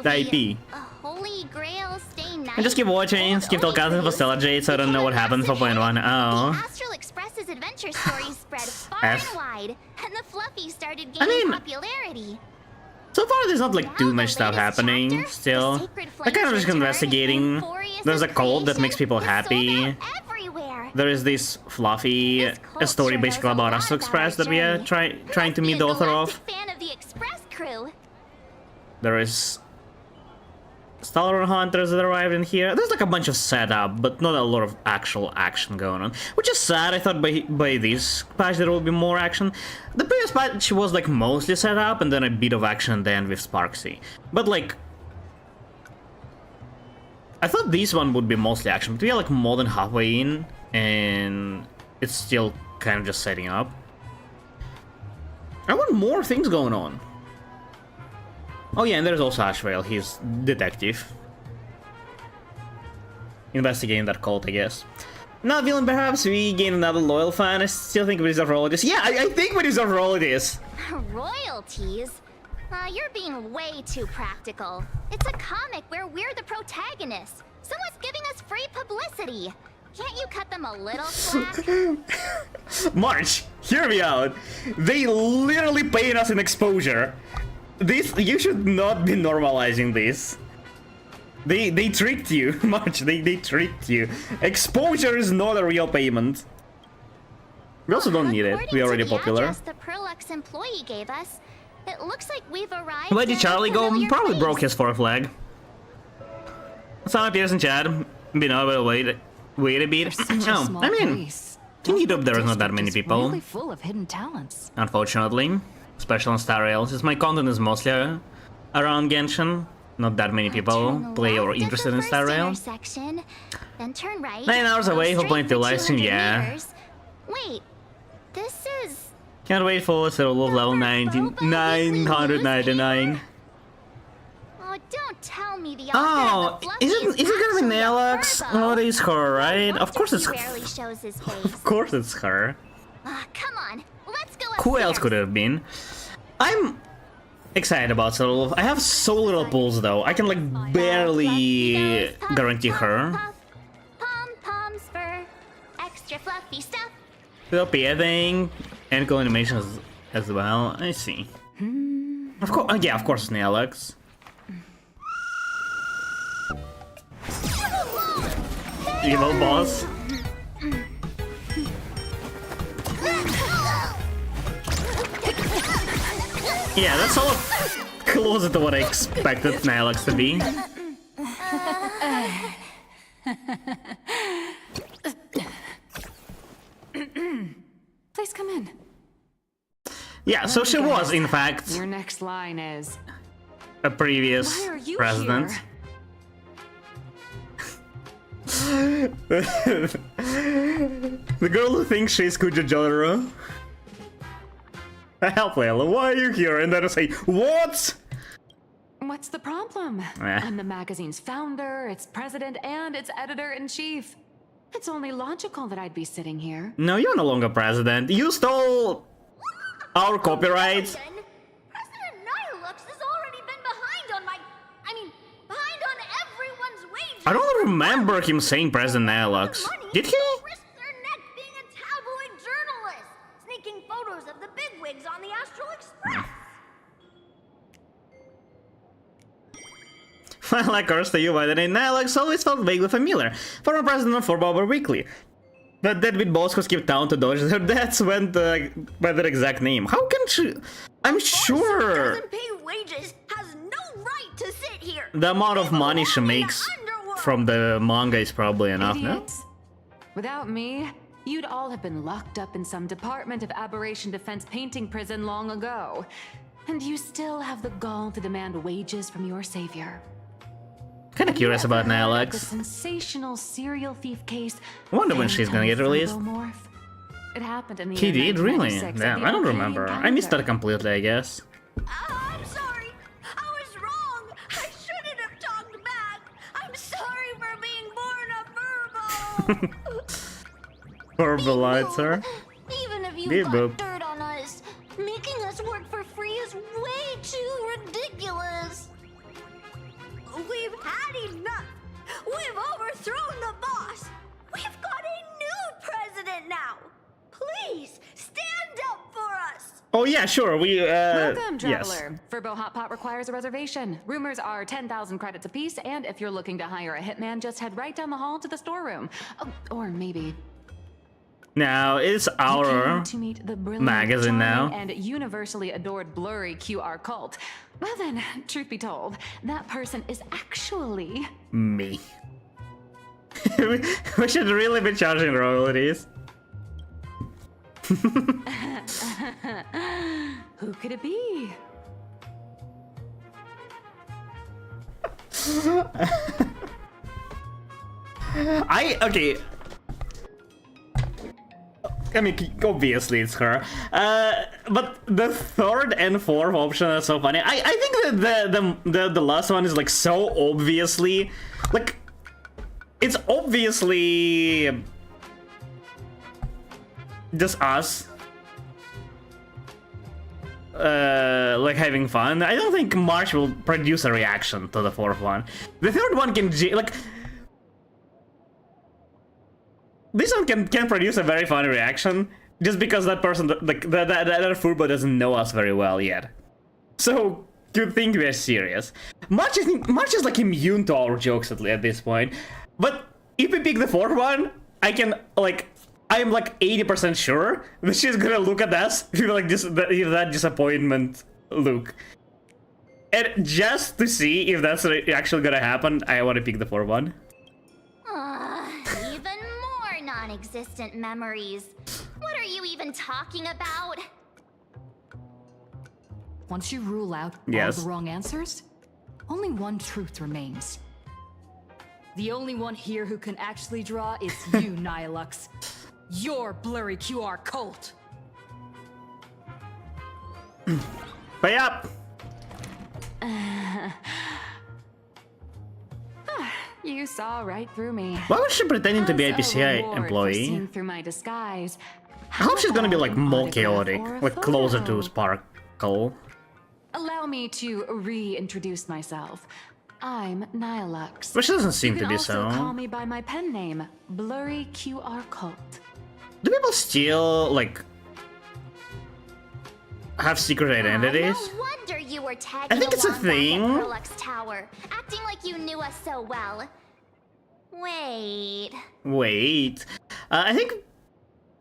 The IP. A Holy Grail Stay Night. I just keep watching, skip till Cousin for Stellar Jade, so I don't know what happened for point one. The Oh. Astral Express's adventure stories spread far F. and wide, and the Fluffy started I gaining mean- popularity. So far, there's not like too much stuff happening still. I'm kind of just investigating. There's a cult that makes people happy. There is this Fluffy a story basically about Astral Express that we are trying to meet the author of. Fan of the Express crew. There is Stellar Hunters that arrived in here. There's like a bunch of setup, but not a lot of actual action going on, which is sad. I thought by this patch there will be more action. The previous patch was like mostly set up and then a bit of action and then with Sparksy. But like, I thought this one would be mostly action, but we are like more than halfway in and it's still kind of just setting up. I want more things going on. Oh yeah, and there's also Ashvale, he's detective. Investigating that cult, I guess. Not villain, perhaps we gain another loyal fan. I still think we deserve all of this. Yeah, I think we deserve all of this. Royalties? You're being way too practical. It's a comic where we're the protagonists. Someone's giving us free publicity. Can't you cut them a little slack? March, hear me out. They literally paid us in exposure. You should not be normalizing this. They tricked you, March. They tricked you. Exposure is not a real payment. We also don't need it. We're already popular. The Perlux employee gave us. It looks like we've arrived. Where did Charlie go? Probably broke his fourth leg. Some appears in chat. Been over. Wait a bit. Oh, I mean, in YouTube there is not that many people. Really full of hidden talents. Unfortunately, especially on Star Rail, since my content is mostly around Genshin. Not that many people play or interested in Star Rail. Then turn right. 9 hours away for playing the live stream, yeah. Wait, this is. Can't wait for level 999. Oh, don't tell me the Is it gonna be Nelox? Oh, it is her, right? Of course it's. Barely shows his face. Of course it's her. Come on, let's go. Who else could it have been? I'm excited about Soul. I have so little pulls though. I can like barely guarantee her. Pom-poms for extra fluffy stuff. The PA thing and cool animations as well. I see. Of course, yeah, of course, it's Nelox. Evil boss. Yeah, that's all closer to what I expected Nelox to be. Please come in. Yeah, so she was, in fact, Your next line is a previous Why are you president. here? The girl who thinks she's Kujajoro. Help, Layla, why are you here? And then I say, what? What's the problem? I'm the magazine's founder, its president, and its editor-in-chief. It's only logical that I'd be sitting here. No, you're no longer president. You stole our copyright. President Nihilux has already been behind on behind on everyone's wages. I don't remember him saying President Nihilux. Did he? Risk their neck being a tabloid journalist, sneaking photos of the bigwigs on the Astral Express. Well, I cursed to you by the name Nihilux always felt vaguely familiar. Former president of Bobber Weekly. But deadbeat boss who skipped town to dodge their deaths went by their exact name. How can she? I'm sure. Doesn't pay wages has no right to sit here. The amount of money she makes from the manga is probably enough, Idiots. No? Without me, you'd all have been locked up in some Department of Aberration Defense painting prison long ago. And you still have the gall to demand wages from your savior. Kinda curious about The Nihilux. sensational serial thief case. I wonder when she's gonna get released. It happened in the He year did, really? 1996 Damn, at the I don't Arcadian remember. I Calendar. missed that completely, I guess. I'm sorry. I was wrong. I shouldn't have talked back. I'm sorry for being born a Virgo. Verbalizer. Even if you Beep got boop. dirt on us, making us work for free is way too ridiculous. We've had enough. We've overthrown the boss. We've got a new president now. Please stand up for us. Oh yeah, sure. We Welcome, yes. traveler. Furbo Hot Pot requires a reservation. Rumors are 10,000 credits apiece, and if you're looking to hire a hitman, just head right down the hall to the storeroom. Oh, or maybe Now it's our to meet the brilliant, magazine now. charming, and universally adored blurry QR cult. Well then, truth be told, that person is actually Me. We should really be charging royalties. Who could it be? Okay. I mean, obviously it's her. but the third and fourth option are so funny. I think that the last one is like so obviously, like, it's obviously just us like having fun. I don't think March will produce a reaction to the fourth one. The third one can like, this one can produce a very funny reaction just because that person, like that other Furbo doesn't know us very well yet. So you think we're serious. March is like immune to our jokes at this point. But if we pick the fourth one, I'm like 80% sure that she's gonna look at us with like that disappointment look. And just to see if that's actually gonna happen, I want to pick the fourth one. Even more non-existent memories. What are you even talking about? Once you rule out all the wrong answers, only one truth remains. The only one here who can actually draw is you, Nihilux. Your blurry QR cult. Pay up! You saw right through me. Why was she pretending to be a PCI employee? Seeing through my disguise. I hope she's gonna be like more chaotic, like closer to Sparkle. Allow me to reintroduce myself. I'm Nihilux. But she doesn't seem to be so. You can also so. call me by my pen name, Blurry QR Cult. Do people still like have secret identities? No wonder you were tagging I think it's a along thing. back at Perlux Tower, acting like you knew us so well. Wait. I think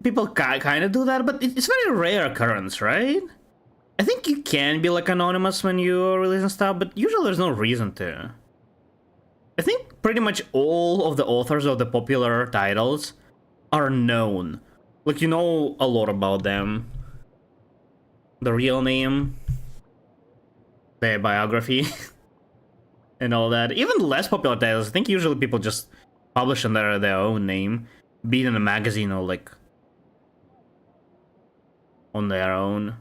people kind of do that, but it's very rare occurrence, right? I think you can be like anonymous when you're releasing stuff, but usually there's no reason to. I think pretty much all of the authors of the popular titles are known. Like, you know a lot about them. The real name, their biography, and all that. Even less popular titles, I think usually people just publish under their own name, be it in a magazine or like on their own.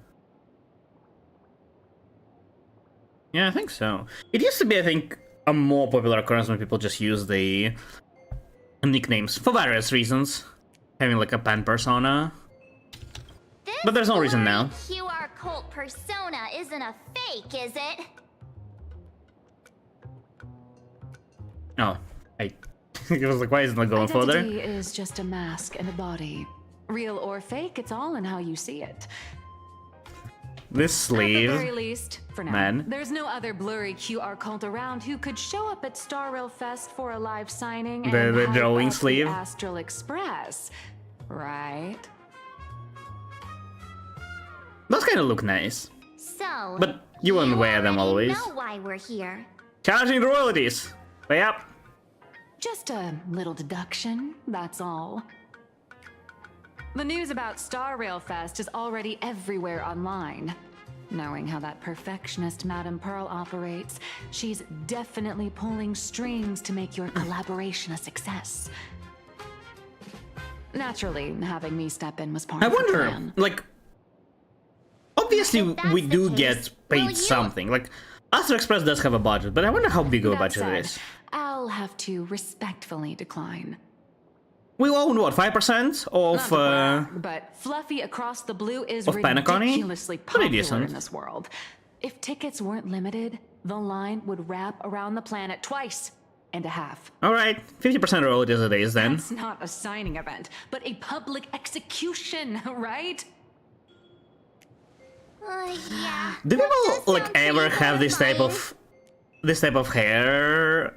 Yeah, I think so. It used to be, I think, a more popular occurrence when people just use the nicknames for various reasons. Having like a pen persona. But there's no reason now. QR cult persona isn't a fake, is it? Oh, I was like, why isn't it going further? Identity is just a mask and a body. Real or fake, it's all in how you see it. This sleeve, At the very least, for now, man. There's no other blurry QR cult around who could show up at Star Rail Fest for a live signing The and hype drawing up sleeve? the Astral Express, right? Those kind of look nice. So, But you wouldn't wear them always. know why we're here. Charging the royalties. Pay up. Just a little deduction, that's all. The news about Star Rail Fest is already everywhere online. Knowing how that perfectionist Madame Pearl operates, she's definitely pulling strings to make your collaboration a success. Naturally, having me step in was part I of the wonder, plan. like, obviously we do get paid something. Like, Astro Express does have a budget, but I wonder how big of a That budget said, it is. I'll have to respectfully decline. We own what, 5% of Not to brag, but Fluffy Across the Blue is of Planarcadia? ridiculously Pretty popular decent. in this world. If tickets weren't limited, the line would wrap around the planet twice and a half. Alright, 50% royalties it is then. That's not a signing event, but a public execution, right? Yeah. Do people like ever have this type of hair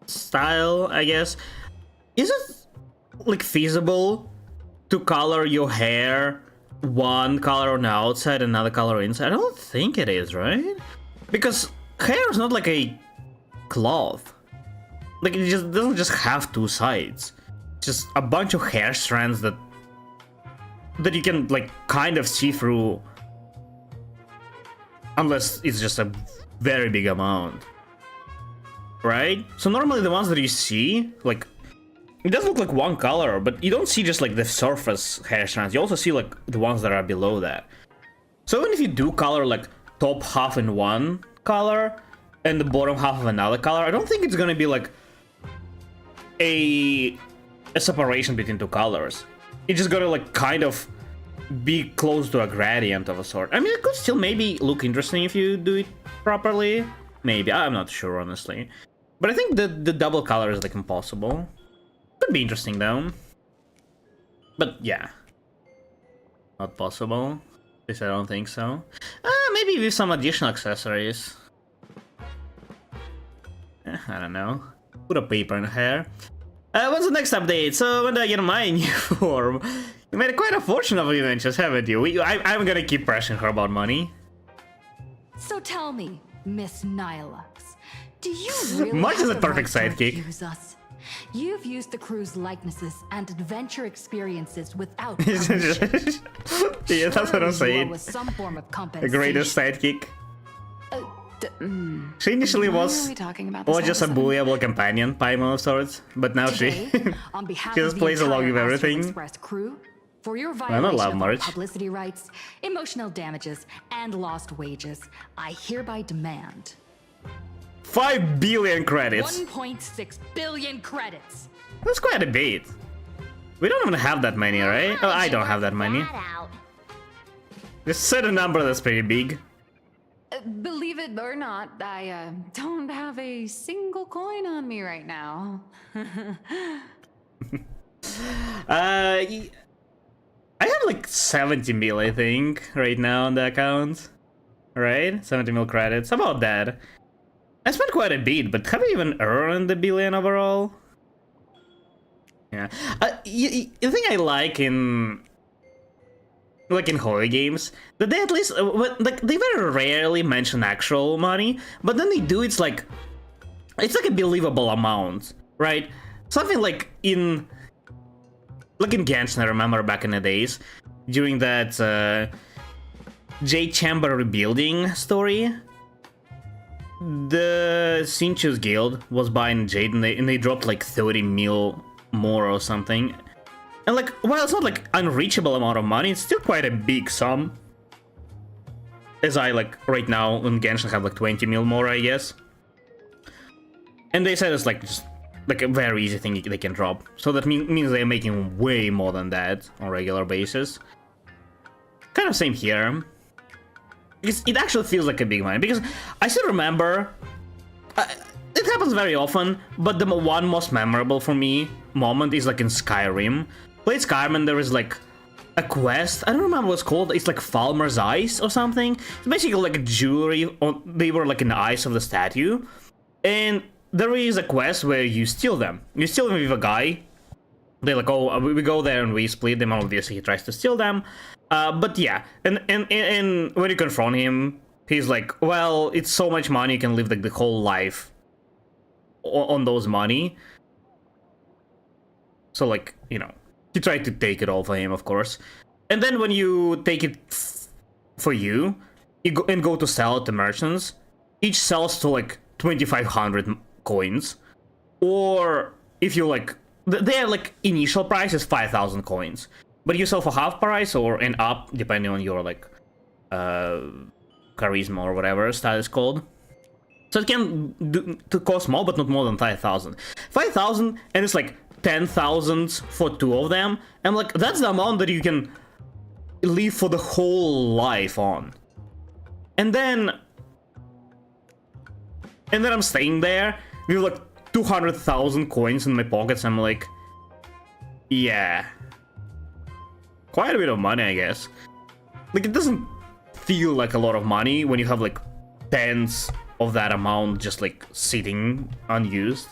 style, I guess? Is it like feasible to color your hair one color on the outside, another color inside? I don't think it is, right? Because hair is not like a cloth. Like, it just doesn't just have two sides. It's just a bunch of hair strands that you can like kind of see through, unless it's just a very big amount, right? So normally the ones that you see, like it does look like one color, but you don't see just like the surface hair strands. You also see like the ones that are below that. So even if you do color like top half in one color and the bottom half of another color, I don't think it's gonna be like a separation between two colors. It's just gonna like kind of be close to a gradient of a sort. I mean, it could still maybe look interesting if you do it properly. Maybe, I'm not sure honestly. But I think the double color is like impossible. Could be interesting though. But yeah. Not possible. At least I don't think so. Maybe with some additional accessories. I don't know. Put a paper in hair. What's the next update? So when do I get my new form? You made quite a fortune of adventures, haven't you? I'm gonna keep pressuring her about money. So tell me, Miss Nihilux, do you really March is have a the perfect right to sidekick. accuse us? You've used the crew's likenesses and adventure experiences without Yeah, that's what I'm Surely you saying. owe us some form of The compensation. greatest sidekick. She initially Why was are we talking about this just a episode? bullyable companion, Paimon of sorts, but now Today, she on behalf she of just the plays along entire with Astral everything. Express crew, for your I don't violation love of our March. publicity rights, emotional damages, and lost wages, I hereby demand 5 billion credits. 1.6 billion credits. That's quite a bit. We don't even have that many, right? Oh, I don't have that many. Just set a number that's pretty big. Believe it or not, I don't have a single coin on me right now. I have like 70 mil, I think, right now on the account. Right? 70 mil credits, about that. I spent quite a bit, but have I even earned the billion overall? Yeah. The thing I like in horror games, that they at least like they very rarely mention actual money, but then they do. It's like a believable amount, right? Something like in Genshin, I remember back in the days during that Jade Chamber rebuilding story. The Sinchu's guild was buying Jade and they dropped like 30 mil more or something. And like, while it's not like unreachable amount of money, it's still quite a big sum. As I like right now in Genshin have like 20 mil more, I guess. And they said it's like just like a very easy thing they can drop. So that means they're making way more than that on a regular basis. Kind of same here. Because it actually feels like a big money. Because I still remember, it happens very often, but the one most memorable for me moment is like in Skyrim. Played Skyrim and there is like a quest. I don't remember what it's called. It's like Falmer's Eyes or something. It's basically like a jewelry. They were like in the eyes of the statue. And there is a quest where you steal them. You steal them with a guy. They're like, oh, we go there and we split them. Obviously, he tries to steal them. But yeah, and when you confront him, he's like, well, it's so much money, you can live like the whole life on those money. So like, you know, you try to take it all for him, of course. And then when you take it for you go to sell it to merchants, each sells to like 2,500 coins. Or if you like, their like initial price is 5,000 coins. But you sell for half price or an up, depending on your like charisma or whatever style is called. So it can cost more, but not more than 5,000. 5,000, and it's like 10,000 for two of them. And like that's the amount that you can live for the whole life on. And then I'm staying there with like 200,000 coins in my pockets. I'm like, yeah. Quite a bit of money, I guess. Like, it doesn't feel like a lot of money when you have like tens of that amount just like sitting unused.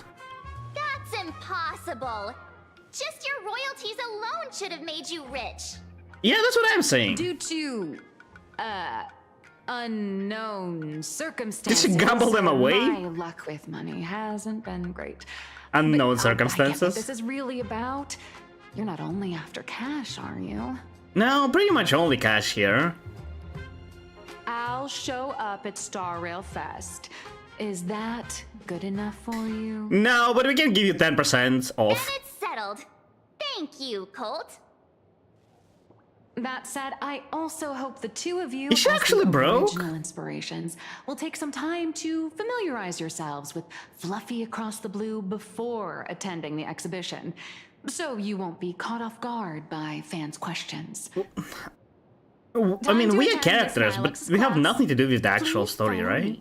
That's impossible. Just your royalties alone should have made you rich. Yeah, that's what I'm saying. Due to, unknown circumstances. Did she gamble them away? My luck with money hasn't been great. Unknown But circumstances? I get what this is really about. You're not only after cash, are you? No, pretty much only cash here. I'll show up at Star Rail Fest. Is that good enough for you? No, but we can give you 10% off. And it's settled. Thank you, Colt. That said, I also hope the two of you, Is she as actually the broke? original inspirations, will take some time to familiarize yourselves with Fluffy Across the Blue before attending the exhibition, so you won't be caught off guard by fans' questions. I mean, we are characters, but we have nothing to do with the actual story, right?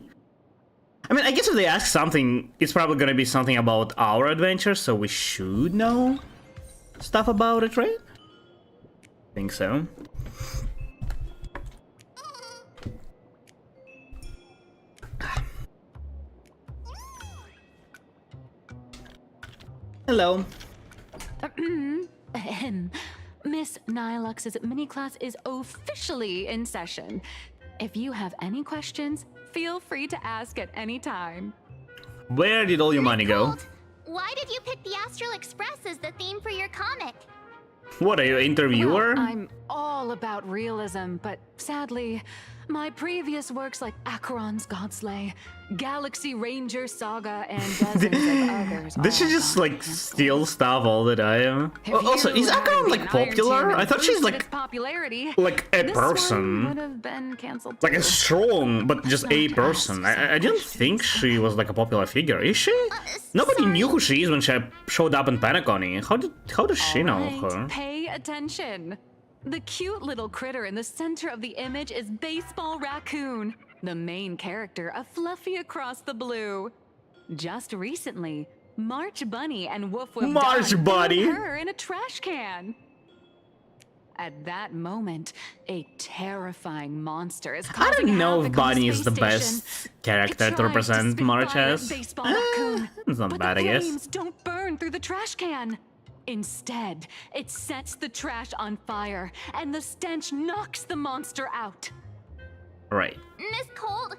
I mean, I guess if they ask something, it's probably gonna be something about our adventure, so we should know stuff about it, right? Think so. Hello. Miss Nilux's mini class is officially in session. If you have any questions, feel free to ask at any time. Where did all your money go? Why did you pick the Astral Express as the theme for your comic? What, are you an interviewer? Well, I'm all about realism, but sadly, my previous works like Acheron's Godslay, Galaxy Ranger Saga, and dozens of others. Did she just like steal stuff all the time? Also, is Acheron like popular? I thought she's like a person, would have been canceled like too. a strong, but just a person. I didn't think she was like a popular figure. Is she? Nobody knew who she is when she showed up in Planarcadia. How does she know her? Pay attention. The cute little critter in the center of the image is Baseball Raccoon, the main character of Fluffy Across the Blue. Just recently, March Bunny and Woof Woof Bunny threw her in a trash can. At that moment, a terrifing monster is I causing don't know if havoc on Bunny the is the space best station. character It to represent tried March spit as. Baseball Raccoon, It's not but bad, the I guess. flames don't burn through the trash can. Instead, it sets the trash on fire, and the stench knocks the monster out. Right. Miss Colt,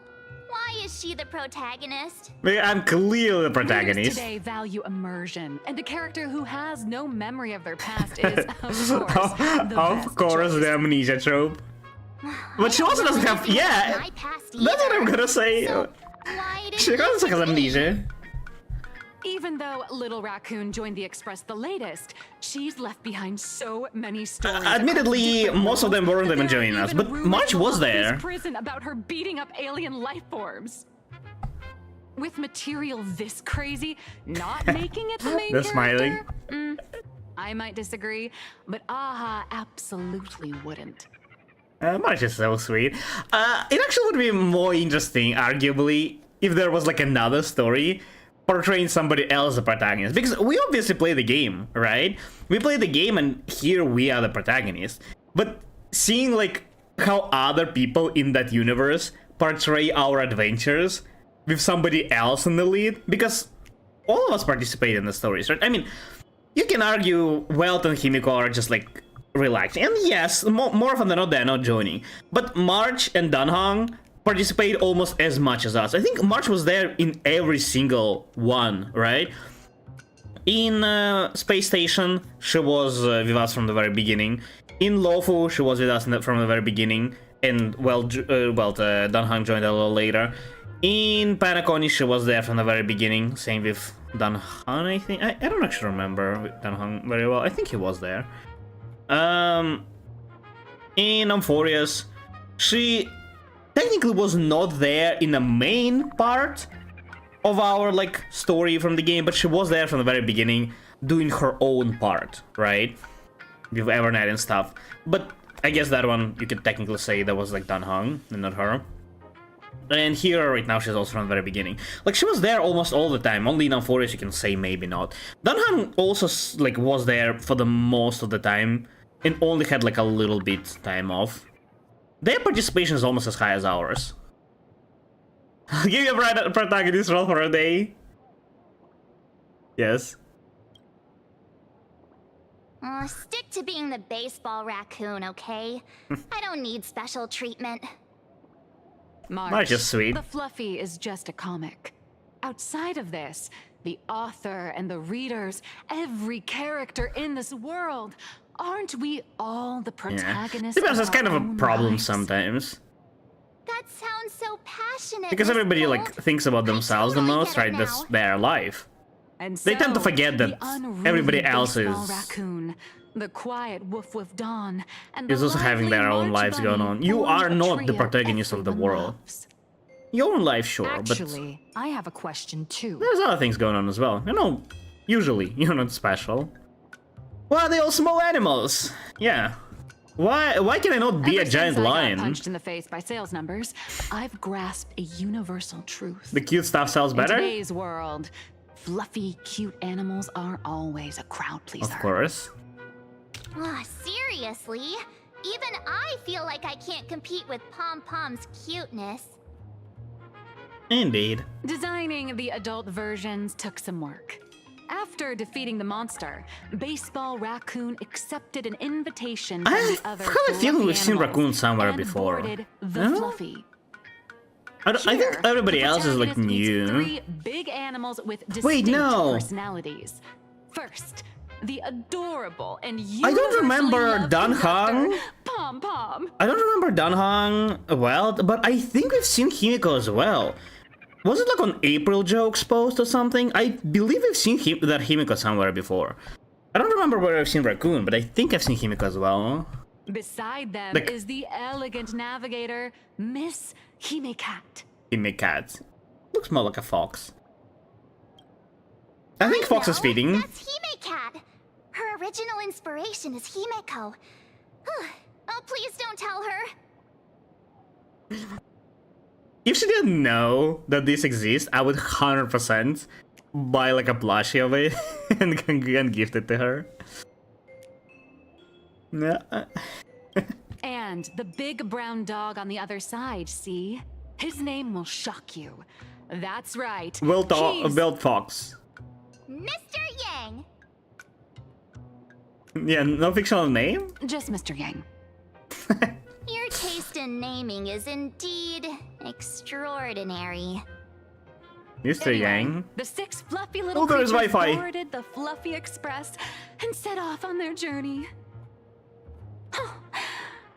why is she the protagonist? I'm clearly the Readers protagonist. today value immersion, and a character who has no memory of their past is, of course, the Of best course, choice. the amnesia trope. But she also doesn't have. Yeah, My past that's what I'm gonna say. Why did She also has amnesia. Even though Little Raccoon joined the Express the latest, she's left behind so many stories. Admittedly, most of them weren't even joining us, but March was there. Prison about her beating up alien life forms. With material this crazy, not making it the main They're character? smiling. I might disagree, but Aha absolutely wouldn't. March is so sweet. It actually would be more interesting, arguably, if there was like another story portraying somebody else as the protagonist. Because we obviously play the game, right? We play the game and here we are the protagonist. But seeing like how other people in that universe portray our adventures with somebody else in the lead, because all of us participate in the stories, right? I mean, you can argue Welt and Himiko are just like relaxing. And yes, more often than not, they're not joining. But March and Dunhong participate almost as much as us. I think March was there in every single one, right? In Space Station, she was with us from the very beginning. In Lofu, she was with us from the very beginning. And, Dunhong joined a little later. In Panaconi, she was there from the very beginning. Same with Dunhong, I think. I don't actually remember Dunhong very well. I think he was there. In Amphorius, she technically was not there in the main part of our like story from the game, but she was there from the very beginning doing her own part, right? With Evernight and stuff. But I guess that one you could technically say that was like Dunhong and not her. And here right now she's also from the very beginning. Like she was there almost all the time. Only in Amphorius you can say maybe not. Dunhong also like was there for the most of the time and only had like a little bit time off. Their participation is almost as high as ours. I'll give you a protagonist role for a day. Yes. Stick to being the baseball raccoon, okay? I don't need special treatment. March is sweet. The Fluffy is just a comic. Outside of this, the author and the readers, every character in this world, aren't we all the protagonists? To be honest, that's kind of a our own problem lives? sometimes. That sounds so passionate. Because Miss everybody Colt. like thinks about themselves the totally most, get it right? That's now. their life. And They tend to forget that everybody else is raccoon, the quiet woof woof dawn, and is also having their own lives going on. You are not the protagonist of the world. Your own life, sure, Actually, I have a question too. but there's other things going on as well. You know, usually you're not special. Why are they all small animals? Yeah. Why can I not be a giant lion? Punched in the face by sales numbers, I've grasped a universal truth. The cute stuff sells better? In today's world, fluffy, cute animals are always a crowd pleaser. Of course. Seriously? Even I feel like I can't compete with Pom Pom's cuteness. Indeed. Designing the adult versions took some work. After defeating the monster, Baseball Raccoon accepted an invitation from the other I have a feeling we've seen Raccoon somewhere before. The Fluffy. I think everybody else is like new. 3 big animals with distinct personalities. First, the adorable and I don't remember Danhang. Pom Pom. I don't remember Danhang well, but I think we've seen Himiko as well. Was it like on April Jokes post or something? I believe I've seen that Himiko somewhere before. I don't remember where I've seen Raccoon, but I think I've seen Himiko as well. Beside them Like, is the elegant navigator, Miss Himecat. Himecat. Looks more like a fox. I think Fox is feeding. That's Himecat. Her original inspiration is Himeko. Oh, please don't tell her. If she didn't know that this exists, I would 100% buy like a plushie of it and gift it to her. Yeah. And the big brown dog on the other side, see? His name will shock you. That's right. Wild Fox. Mr. Yang. Yeah, no fictional name? Just Mr. Yang. Your taste in naming is indeed extraordinary. Mr. Yang. The 6 fluffy little creatures Wi-Fi. boarded the Fluffy Express and set off on their journey.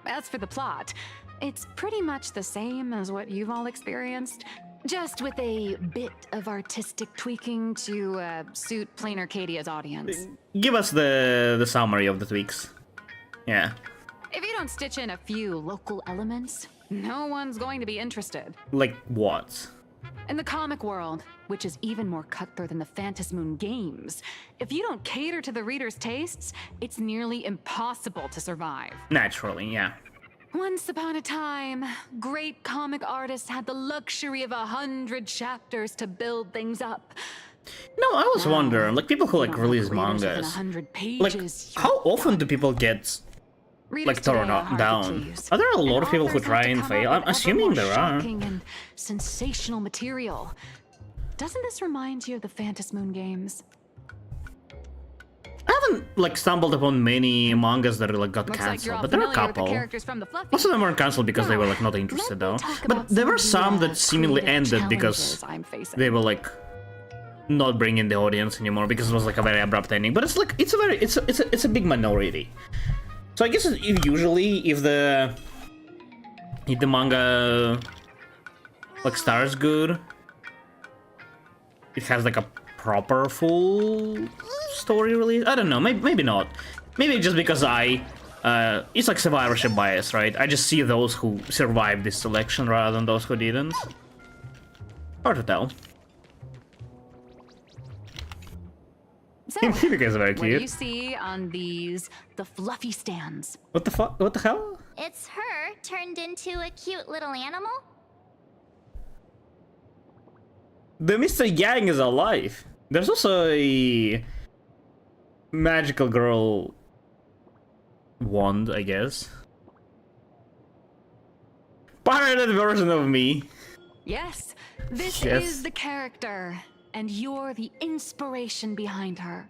As for the plot, it's pretty much the same as what you've all experienced, just with a bit of artistic tweaking to suit Planarcadia's audience. Give us the summary of the tweaks. Yeah. If you don't stitch in a few local elements, no one's going to be interested. Like what? In the comic world, which is even more cutthroat than the Phantasmoon games, if you don't cater to the reader's tastes, it's nearly impossible to survive. Naturally, yeah. Once upon a time, great comic artists had the luxury of 100 chapters to build things up. No, I was wondering, like people who like release mangas, like how often do people get like torn down? Are there a lot of people who try and fail? I'm assuming there are. Shocking and sensational material. Doesn't this remind you of the Phantasmoon games? I haven't like stumbled upon many mangas that like got cancelled, but there are a couple. Most of them weren't cancelled because they were like not interested though. But there were some that seemingly ended because they were like not bringing the audience anymore because it was like a very abrupt ending. But it's like it's a big minority. So I guess usually if the manga like starts good, it has like a proper full story release. I don't know, maybe not. Maybe just because it's like survivorship bias, right? I just see those who survived this selection rather than those who didn't. Hard to tell. So, You guys are very what cute. do you see on the fluffy stands? What the fuck? What the hell? It's her turned into a cute little animal? The Mr. Yang is alive. There's also a magical girl wand, I guess. Pirated version of me. Yes, this Yes. is the character, and you're the inspiration behind her.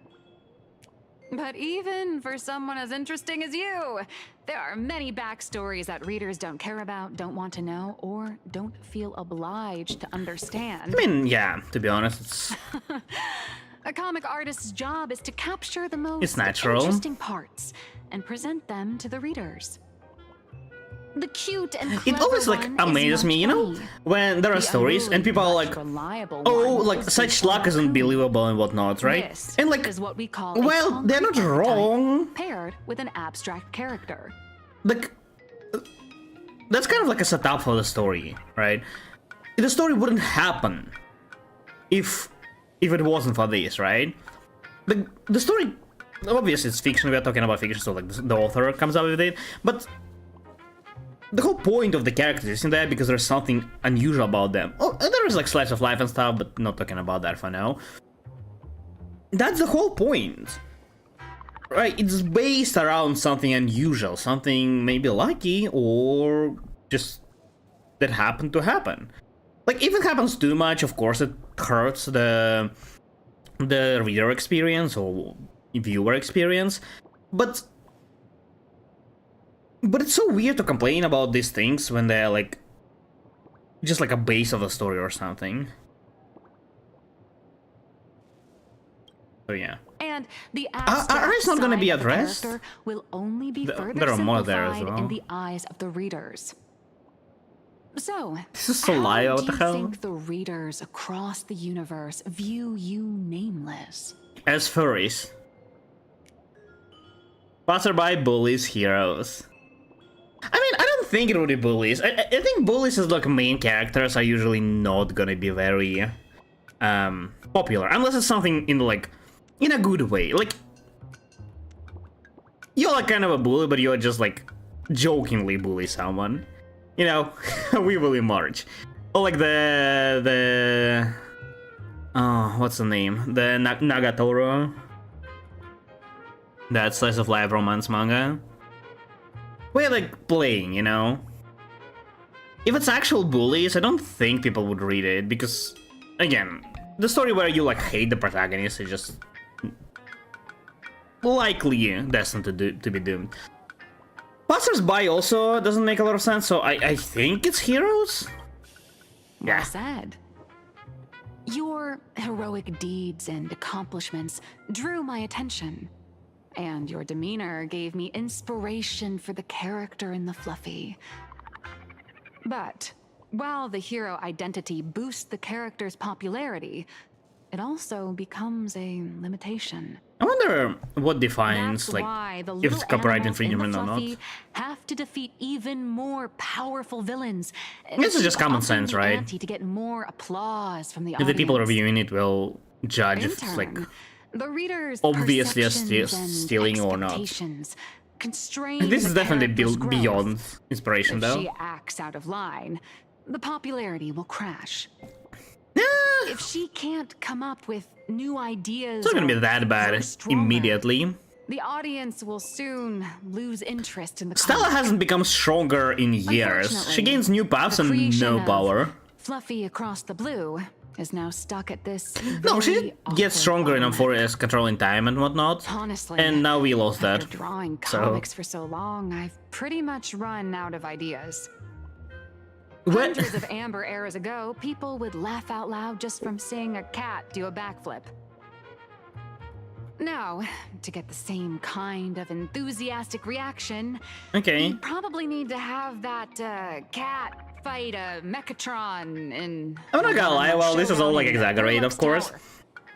But even for someone as interesting as you, there are many backstories that readers don't care about, don't want to know, or don't feel obliged to understand. I mean, yeah, to be honest, it's... A comic artist's job is to capture the most It's natural. interesting parts and present them to the readers. The cute and it clever always like one is amazes me, you know, March Bunny. when there are The stories and people are unruly, like, much reliable oh, one like is such the luck is raccoon. unbelievable and whatnot, right? This And like, is what we call a well, they're not concrete archetype wrong. paired with an abstract character. Like, that's kind of like a setup for the story, right? The story wouldn't happen if it wasn't for this, right? The story, obviously it's fiction, we're talking about fiction, so like the author comes up with it, but the whole point of the characters is in there because there's something unusual about them. Oh, there is like slice of life and stuff, but not talking about that for now. That's the whole point. Right, it's based around something unusual, something maybe lucky or just that happened to happen. Like if it happens too much, of course it hurts the reader experience or viewer experience, but it's so weird to complain about these things when they're like just like a base of a story or something. So yeah. And the are it's not gonna be addressed? will only be further there are more there as simplified well. in the eyes of the readers. So, This is so live, what how the do you hell? think the readers across the universe view you nameless? As furries. Passerby, bullies, heroes. I mean, I don't think it would be bullies. I think bullies as like main characters are usually not gonna be very popular. Unless it's something in like, in a good way. Like, you're like kind of a bully, but you're just like jokingly bully someone. You know, we bully March. Or like the oh, what's the name? The Nagatoro. That slice of life romance manga. We're like playing, you know. If it's actual bullies, I don't think people would read it because, again, the story where you like hate the protagonist is just likely destined to be doomed. Passers-by also doesn't make a lot of sense, so I think it's heroes? Well said. Your heroic deeds and accomplishments drew my attention, and your demeanor gave me inspiration for the character in the Fluffy. But while the hero identity boosts the character's popularity, it also becomes a limitation. I wonder what defines, That's like, why the if little it's copyright animals in the infringement or not. Fluffy have to defeat even more powerful villains. This is just Keep common upping sense, the right? ante to get more applause from the If the audience. people reviewing it will judge if it's In like turn, the reader's obviously perceptions and stealing or not. expectations constrain This is the definitely character's growth. beyond inspiration, If though. she acts out of line, the popularity will crash. If she can't come up with new ideas, It's not gonna be or that bad grow stronger, immediately. the audience will soon lose interest in the Stella comic. hasn't become stronger in years. She Unfortunately, gains new buffs the and creation no of power. Fluffy across the blue is now stuck at this. No, she very did awkward get stronger enough for bottleneck. controlling time and whatnot. Honestly, And now we lost after that. drawing So comics for so long, I've pretty much run out of ideas. What? Hundreds of amber eras ago, people would laugh out loud just from seeing a cat do a backflip. Now, to get the same kind of enthusiastic reaction, Okay. you probably need to have that cat fight a Mechatron and. I'm not gonna lie, well, this is all like exaggerated, of course.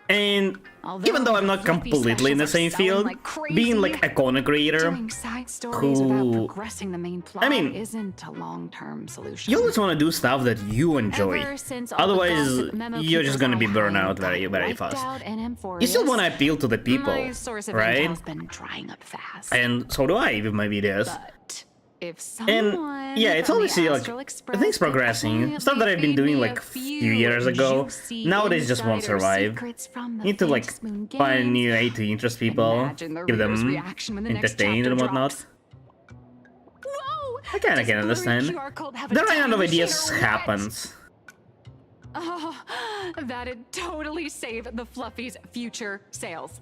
And even though I'm not completely in the same field, being like a content creator Doing side stories without who, progressing the main plot I mean, isn't a long-term solution. you always want to do stuff that you enjoy. Ever since all the Otherwise, gossip memo you're just keepers gonna be I burned hired out very, got very wiped fast. out in You still Emporius, want to appeal to the people, my source of right? intel's been drying up fast. And so do I with my videos. But if someone And yeah, it's from the obviously like Astral Express things could progressing. Stuff that I've been feed doing me like a a few years ago, juicy nowadays just won't insider survive. secrets from the Need to like Phantasm Moon find a games, new way to interest people, imagine the keep reader's them reaction when the next entertained chapter and whatnot. drops. Whoa! I kinda Does can blurry understand. QR code have a The random time ideas machine or what? happens. Oh, that'd totally save the Fluffy's future sales.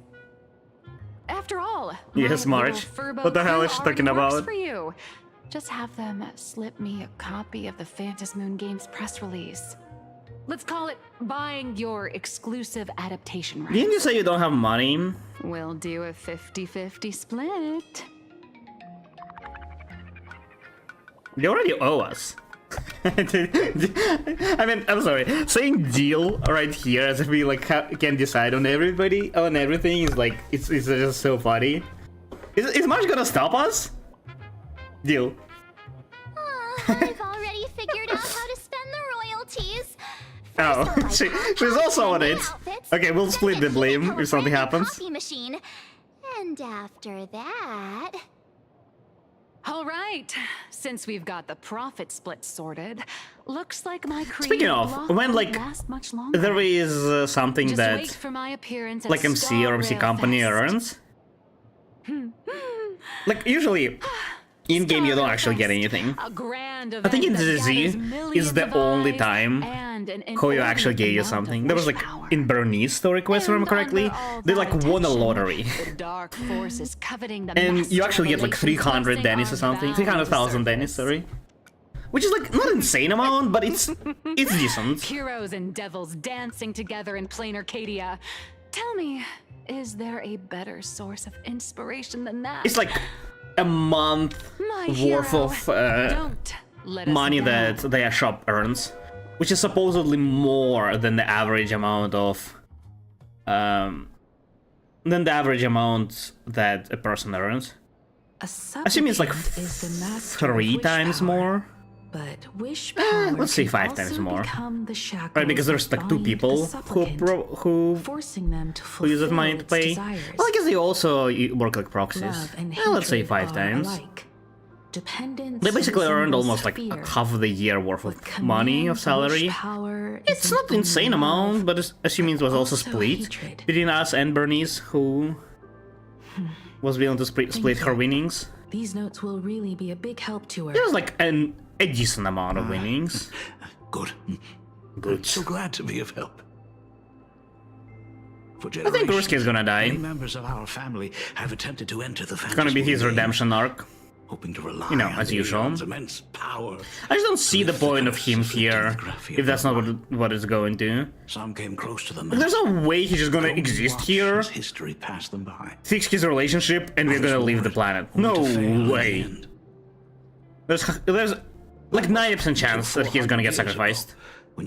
After all, Yes, my Marge. little Furbo What the hell crew is she already talking works about? For you. Just have them slip me a copy of the Phantasm Moon Games press release. Let's call it buying your exclusive adaptation rights. Didn't you say you don't have money? We'll do a 50-50 split. They already owe us. I mean, I'm sorry. Saying deal right here as if we like can decide on everybody, on everything is like it's just so funny. Is Marge gonna stop us? Deal. I've already figured out how to spend the royalties. Oh, she's also on it. Okay, we'll split the blame if something happens. Coffee machine. And after that... All right, since we've got the profit split sorted, looks like my Speaking of, when like there is something Just that wait for my appearance like MC or MC Company earns, like usually in game you don't actually get anything. I think in ZZ is the only time Koyo actually gave you something. There was like in Bernice story quest, if I remember correctly, they like won a lottery. And you actually get like 300 Dennis or something, 300,000 Dennis, sorry. Which is like not an insane amount, but it's decent. Heroes and devils dancing together in Planarcadia. Tell me, is there a better source of inspiration than that? It's like a month worth of money that their shop earns, which is supposedly more than the average amount of that a person earns. Assuming it's like 3 times more. But wish power let's say can 5 also times more. become the shackles Right, because there's like 2 that people bind the who forcing them to who use that money to fulfill pay. its desires. Well, I guess they also work like proxies. Love and Let's say hatred 5 are times. alike. Dependence They basically is a earned single almost like sphere. half of the year worth of What money of commands salary. wish power It's is not an insane love, amount, but assuming it was also also split hatred. between us and Bernice, who was willing to split her winnings. These notes will really be a big help to her. There was like a decent amount of winnings. Good. Good. So glad to be of help. For I think Gursky is gonna die. many members of our family have attempted to enter the It's gonna be his redemption arc. hoping to rely You know, on as the usual. Aeon's immense power. I just don't see the point of him here if that's not what it's going to. Some came close to the There's no way he's just gonna Only exist once here, has history passed them by. fix his relationship, and we're gonna leave the planet. No way. There's like 90% chance that he's gonna get sacrificed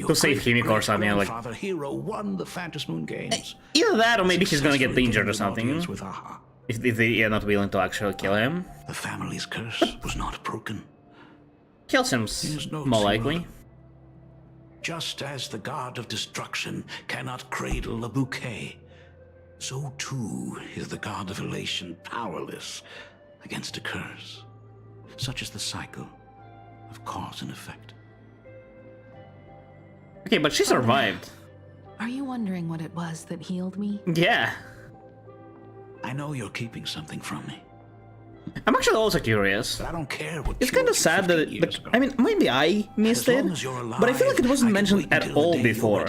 to save Himiko or something. Like Father Hero won the Phantom Moon Games. either that or maybe he's gonna get injured or something. With Aha. If they are not willing to actually kill him. The family's curse was not broken. Kill seems more likely. Just as the god of destruction cannot cradle a bouquet, so too is the god of elation powerless against a curse. Such is the cycle of cause and effect. Okay, but she survived. Are you wondering what it was that healed me? Yeah. I know you're keeping something from me. I'm actually also curious. But I don't care what It's kind of sad that I mean, maybe I missed it, but I feel like it wasn't mentioned at all before.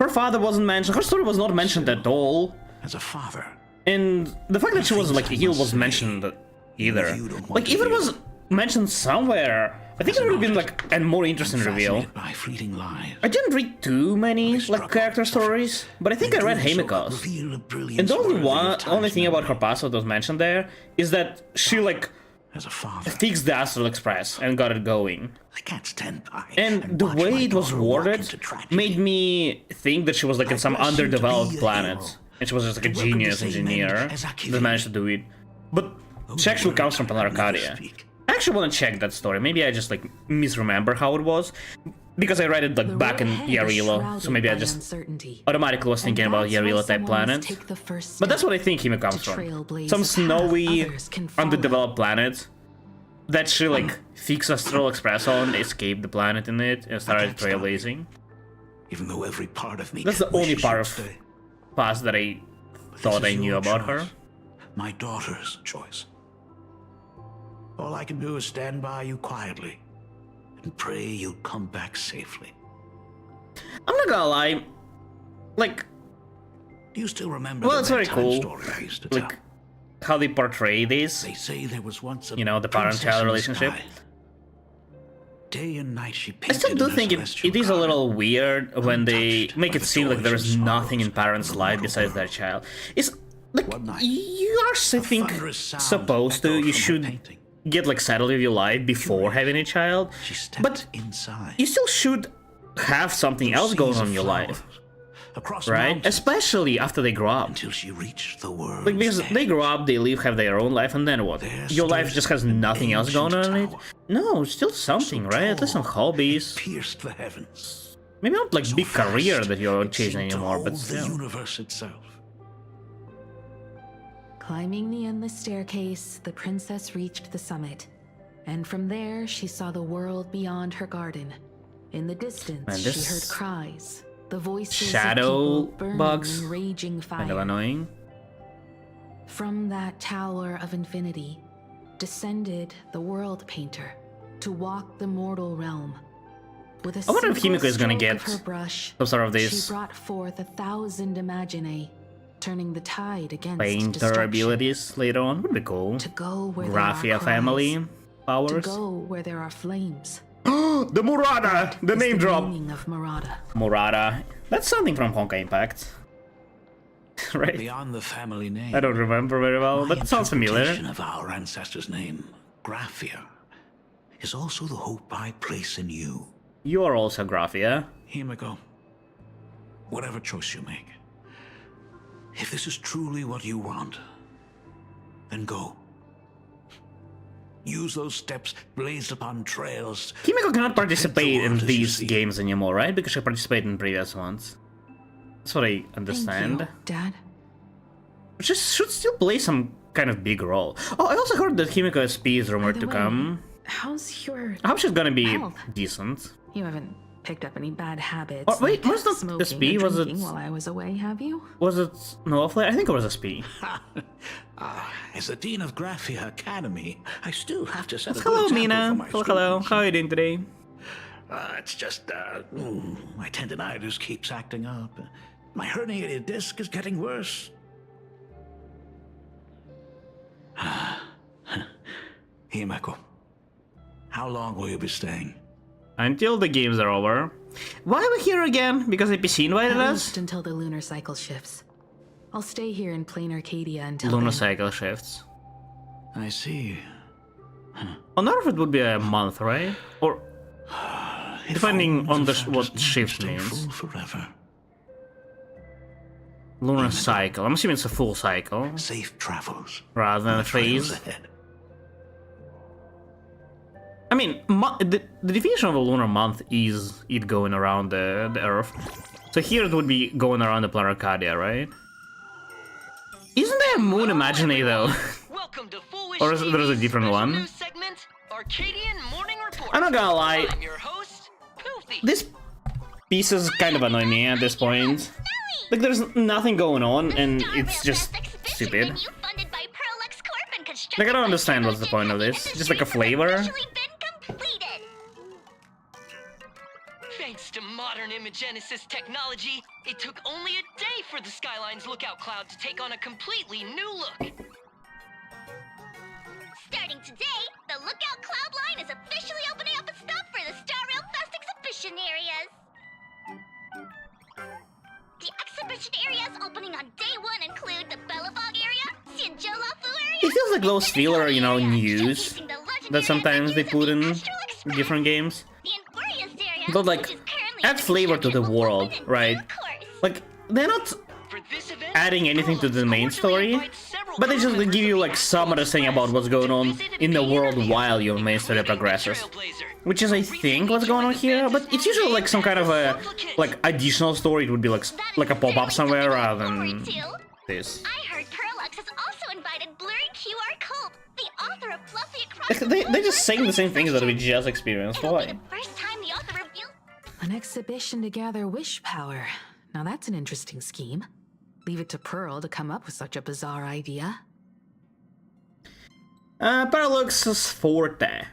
Her father wasn't mentioned, her story was not mentioned at all. As a father. And the fact that she was like healed was mentioned either. Like, if it was mentioned somewhere, I think it would have been like a more interesting reveal. By fleeting lives. I didn't read too many like character stories, but I think I read Himiko's. And the only thing about her past that was mentioned there is that she like fixed the Astral Express and got it going. I can't stand by. And the way it was worded made me think that she was like in some underdeveloped planet, and she was just like a genius engineer that managed to do it. But she actually comes from Planarcadia. I actually want to check that story. Maybe I just like misremember how it was, because I read it like back in Yarilo, so maybe I just automatically was thinking about Yarilo type planet. But that's what I think Hime comes from. Some snowy, underdeveloped planet that she like fixed Astral Express on, escaped the planet in it, and started trailblazing. Even though every part of me that's the only part of past that I thought I knew about her. My daughter's choice. All I can do is stand by you quietly and pray you'll come back safely. I'm not gonna lie, like, do you still remember? Well, it's very cool, like how they portray this. They say there was once a, you know, the parent-child relationship. Day and night she I still do think it is a little weird when they make it seem like there is nothing in parents' life besides their child. It's like you are, I think, supposed to. You should get like settled with your life before having a child, but inside. you still should have something else going on in your life, right? Especially after they grow up. Until she reached the world. Like, because they grow up, they live, have their own life, and then what? Your life just has nothing else going on in it? No, still something, right? At least some hobbies. Pierced the heavens. Maybe not like big career that you're chasing anymore, but The still. universe itself. Climbing the endless staircase, the princess reached the summit. And from there, she saw the world beyond her garden. In the distance, Man, she this heard cries, the voices shadow of people burning bugs in raging fire. kind of annoying. From that tower of infinity, descended the world painter to walk the mortal realm. With a I wonder if single Himiko is gonna stroke get of her brush, some sort of she this brought forth 1,000 imaginae, turning the tide against painter destruction. abilities later on. Would be cool. To go where there are Graphia cries, family to powers. go where there are flames. The Murata! The Is name the drop! meaning of Murata. Murata. That's something from Honkai Impact. Right? Beyond the family name. I don't remember very well, but it sounds familiar. interpretation of our ancestor's name, Graphia, is also the hope I place in you. You are also Graphia. Himiko, whatever choice you make, if this is truly what you want, then go. Use those steps blazed upon trails. Himiko cannot participate in world as you these see it. games anymore, right? Because she participated in previous ones. That's what I understand. Thank you, Dad. She should still play some kind of big role. Oh, I also heard that Himiko SP is rumored to way, come. How's your I hope she's gonna be health? decent. You haven't picked up any bad habits. Oh, wait, like was that smoking SP? or Was it- drinking while I was away, have you? Was it Nova Flare? I think it was SP. As the Dean of Graphia Academy, I still have to set a Hello, good example Mina. for my Hello, hello. students. How are you doing today? It's just, my tendinitis keeps acting up. My herniated disc is getting worse. Himeko, how long will you be staying? Until the games are over. Why are we here again? Because APC invited At us? least until the lunar cycle shifts. I'll stay here in Planarcadia until Lunar then. cycle shifts. I see. On Earth it would be a month, right? Or depending on the what shift Stay means. full forever. Lunar cycle. I'm assuming it's a full cycle Safe travels. rather than a Trails phase. ahead. I mean, the definition of a lunar month is it going around the Earth. So here it would be going around the Planarcadia, right? Isn't there a moon imaginary though? Welcome to Foolish Or is there's a TV's different special one? news segment, Arcadian Morning Report. I'm not gonna lie, I'm your host, Poofy. this pieces kind of annoy me at this point. Like there's nothing going on and it's just stupid. Like I don't understand what's the point of this. Just like a flavor? Thanks to modern imagenesis technology, it took only a day for the Skyline's lookout cloud to take on a completely new look. Starting today, the Lookout Cloud line is officially opening up a stop for the Star Rail Fest exhibition areas. The exhibition areas opening on day one include the Bellafog area, Sinjolafu area. It feels like those filler, you know, news that sometimes they put in different games. But like, add flavor to the world, right? Like, they're not adding anything to the main story, but they just give you like some other thing about what's going on in the world while your main story progresses. Which is, I think, what's going on here, but it's usually like some kind of a, like, additional story. It would be like a pop-up somewhere rather than this. I heard Perlux has also invited Blurry QR Culp, the author of Fluffy Across the They're just saying the same things that we just experienced. Why? First time the author revealed. An exhibition to gather wish power. Now that's an interesting scheme. Leave it to Pearl to come up with such a bizarre idea. Paralux's forte.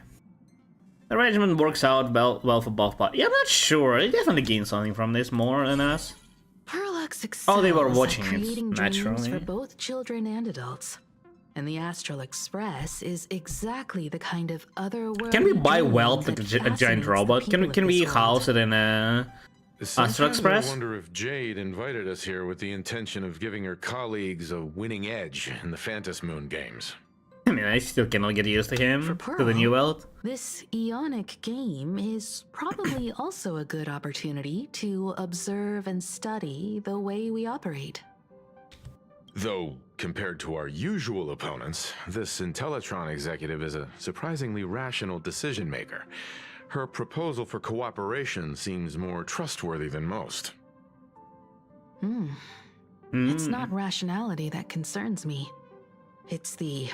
The regiment works out well for both parties. Yeah, I'm not sure. They definitely gain something from this more than us. Perlux excels Oh, they were at watching it, creating dreams naturally. for both children and adults. And the Astral Express is exactly the kind of otherworldly Can we buy dream wealth like that a giant fascinates the robot? people Can we of this house world. it in a Astral Sometimes Express? I wonder if Jade invited us here with the intention of giving her colleagues a winning edge in the Phantasmoon games. I mean, I still cannot get used to him, to the new world. This Ionic game is probably also a good opportunity to observe and study the way we operate. Though, compared to our usual opponents, this Intellitron executive is a surprisingly rational decision maker. Her proposal for cooperation seems more trustworthy than most. It's not rationality that concerns me. It's the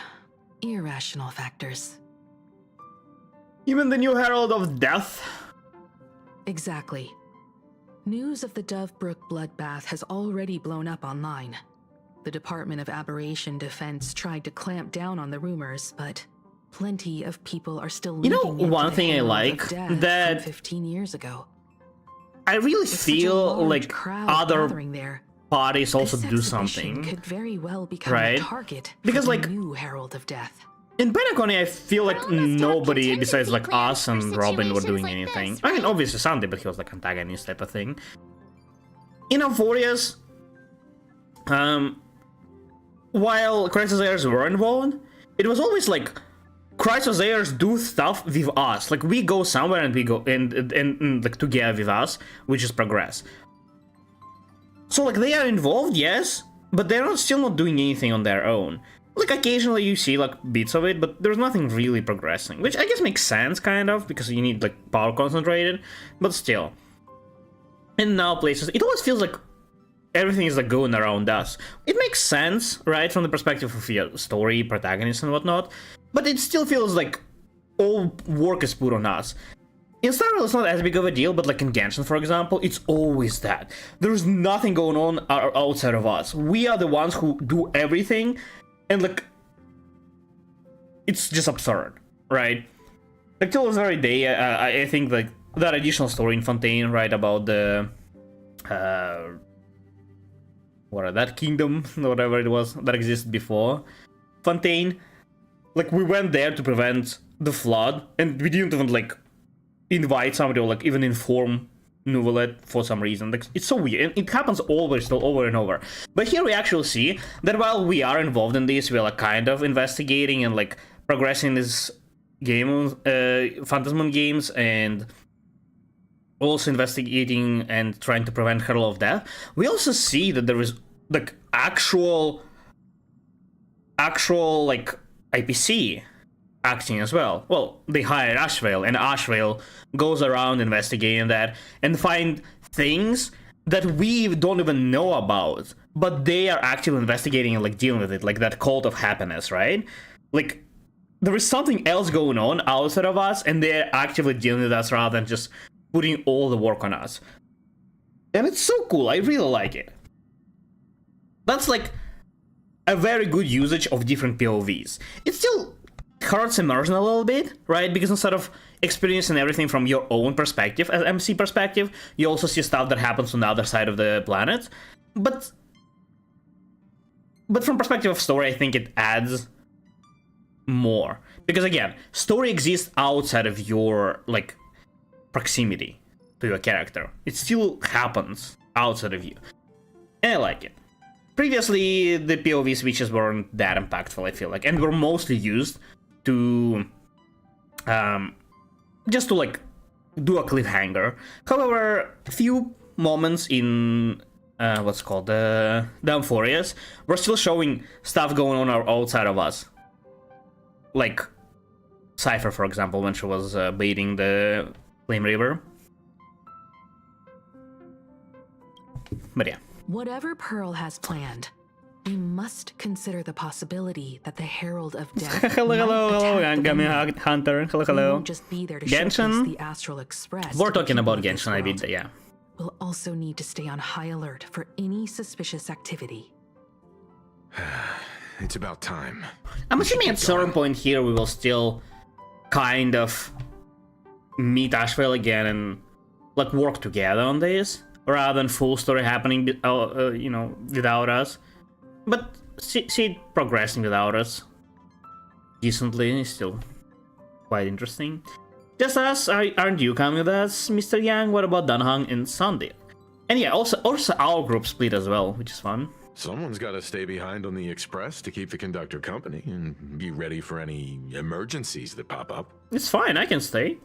irrational factors. Even the new Herald of Death? Exactly. News of the Dovebrook bloodbath has already blown up online. The Department of Aberration Defense tried to clamp down on the rumors, but plenty of people are still linking it one to thing the I Herald like of Death that from 15 years ago. I really With such a feel large like crowd other gathering there, parties also this do exhibition something, could very well become right? a target Because for the like new Herald of Death. in Planarcadia, I feel like nobody besides like us and Robin were doing anything. I mean, obviously Sandy, but he was like antagonist type of thing. In Euphoria's, while Crisis Heirs were involved, it was always like Crisis Heirs do stuff with us. Like we go somewhere and we go and like together with us, we just progress. So like they are involved, yes, but they're not, still not doing anything on their own. Like occasionally you see like bits of it, but there's nothing really progressing, which I guess makes sense kind of because you need like power concentrated, but still. And now places, it always feels like everything is like going around us. It makes sense, right, from the perspective of your story, protagonists and whatnot, but it still feels like all work is put on us. In Star Wars, it's not as big of a deal, but like in Genshin, for example, it's always that. There's nothing going on outside of us. We are the ones who do everything, and like, it's just absurd, right? Like till this very day, I think like that additional story in Fontaine, right, about the that kingdom, whatever it was that existed before Fontaine. Like we went there to prevent the flood, and we didn't even like invite somebody or like even inform Nuvalet for some reason. Like it's so weird. It happens always, still over and over. But here we actually see that while we are involved in this, we're like kind of investigating and like progressing this game, Phantasm games, and also investigating and trying to prevent Herald of Death. We also see that there is like actual like IPC acting as well. Well, they hired Ashvale, and Ashvale goes around investigating that and find things that we don't even know about, but they are actively investigating and like dealing with it, like that cult of happiness, right? Like there is something else going on outside of us, and they're actively dealing with us rather than just putting all the work on us. And it's so cool. I really like it. That's like a very good usage of different POVs. It still hurts immersion a little bit, right? Because instead of experiencing everything from your own perspective, as MC perspective, you also see stuff that happens on the other side of the planet. But from perspective of story, I think it adds more. Because again, story exists outside of your like proximity to your character. It still happens outside of you. And I like it. Previously, the POV switches weren't that impactful, I feel like, and were mostly used to just to like do a cliffhanger. However, a few moments in what's called the Euphorias were still showing stuff going on outside of us, like Cypher, for example, when she was baiting the Flame River. But yeah. Whatever Pearl has planned, we must consider the possibility that the Herald of Death hello, Gami Hunter. Hello. Won't just be there to Genshin. showcase the Astral Express. We're to the talking people about of this Genshin, I world. mean, yeah. We'll also need to stay on high alert for any suspicious activity. It's about time. I'm assuming at certain point here we will still kind of meet Ashvale again and like work together on this, rather than full story happening, you know, without us. But see it progressing without us decently is still quite interesting. Just us, aren't you coming with us, Mr. Yang? What about Danhang and Sunday? And yeah, also our group split as well, which is fun. Someone's got to stay behind on the express to keep the conductor company and be ready for any emergencies that pop up. It's fine, I can stay.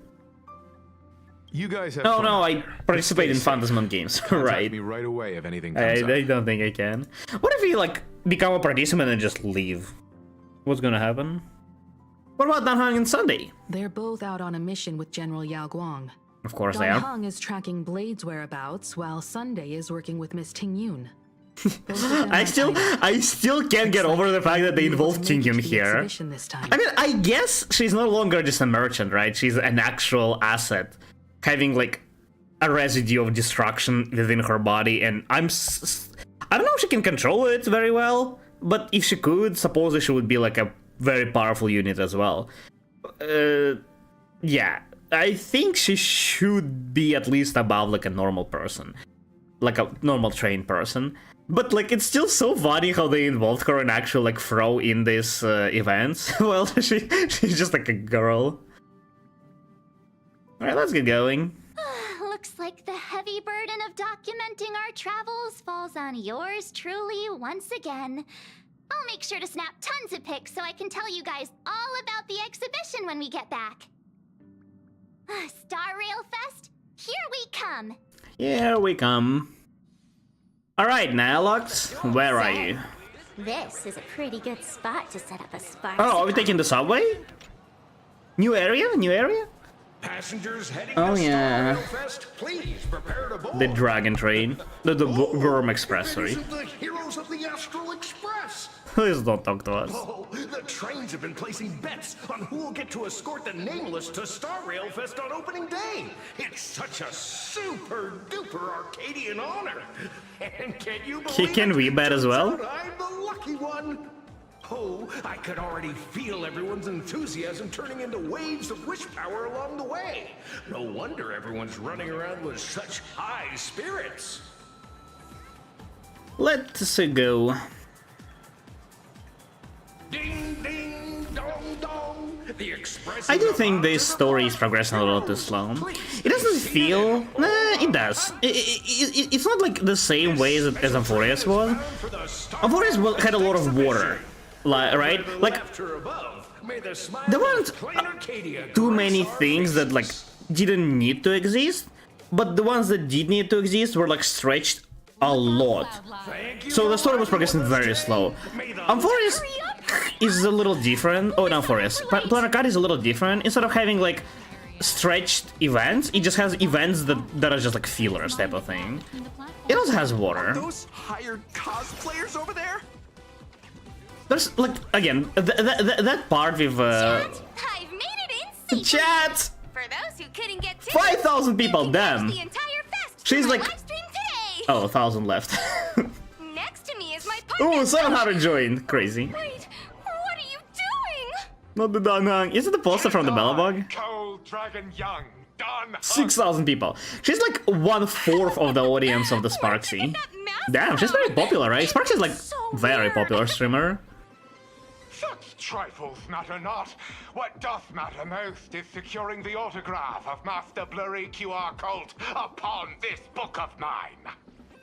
You guys have No, fun. no, I participate in Phantasm games, right? Me right away if anything comes up. I don't think I can. What if you, like, become a participant and just leave? What's gonna happen? What about Dan Heng and Sunday? They're both out on a mission with General Yao Guang. Of course they Dan are. Heng is tracking Blade's whereabouts, while Sunday is working with Miss Ting Yun. I still can't get over the fact that they involved Kingdom here. I mean, I guess she's no longer just a merchant, right? She's an actual asset, having like a residue of destruction within her body, and I don't know if she can control it very well, but if she could, supposedly she would be like a very powerful unit as well. Yeah, I think she should be at least above like a normal person, like a normal trained person. But like, it's still so funny how they involved her and actually like throw in these events. Well, she's just like a girl. All right, let's get going. Looks like the heavy burden of documenting our travels falls on yours truly once again. I'll make sure to snap tons of pics so I can tell you guys all about the exhibition when we get back. Star Rail Fest, here we come. Here we come. All right, Nilox, where are you? This is a pretty good spot to set up a spark. Oh, are we taking the subway? New area? New area? Passengers heading Oh to yeah. Star Rail Fest, please prepare to board. The Dragon Train. The Worm Express, sorry. The heroes of the Astral Express. Please don't talk to us. Oh, the trains have been placing bets on who will get to escort the Nameless to Star Rail Fest on opening day. It's such a super duper Arcadian honor. And can you believe Can we bet as well? I'm the lucky one. Oh, I could already feel everyone's enthusiasm turning into waves of wish power along the way. No wonder everyone's running around with such high spirits. Let's go. Ding ding dong dong. The express. I do think this story is progressing a little too slow. It doesn't feel... it does. It's not like the same way as Amphorius was. Amphorius had a lot of water, right? Like, there weren't too many things that like didn't need to exist, but the ones that did need to exist were like stretched a lot. So the story was progressing very slow. Amphorius is a little different. Oh, not Amphorius. Planarcadia is a little different. Instead of having like stretched events, it just has events that are just like fillers type of thing. It also has water. Those hired cosplayers over there? There's like, again, that part with Chat, I've made it in secret. Chat! For those who couldn't get tickets, 5,000 people, damn. the entire fest She's for my like, live stream today. oh, 1,000 left. Next to me is my partner. Ooh, 700 joined. Crazy. Wait, what are you doing? Not the Dan Heng. Is it the poster from the Bellabog? Cold Dragon Young, Don 6,000 people. She's like 1/4 of the audience of the Sparksy. Damn, she's very popular, right? Sparksy's like very popular streamer. Such trifles matter not. What doth matter most is securing the autograph of Master Blurry QR Cult upon this book of mine.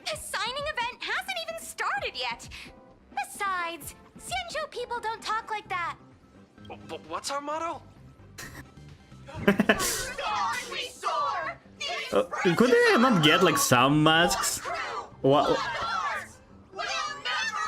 The signing event hasn't even started yet. Besides, Xianzhou people don't talk like that. What's our motto? We soar! Could they not get like some masks? What?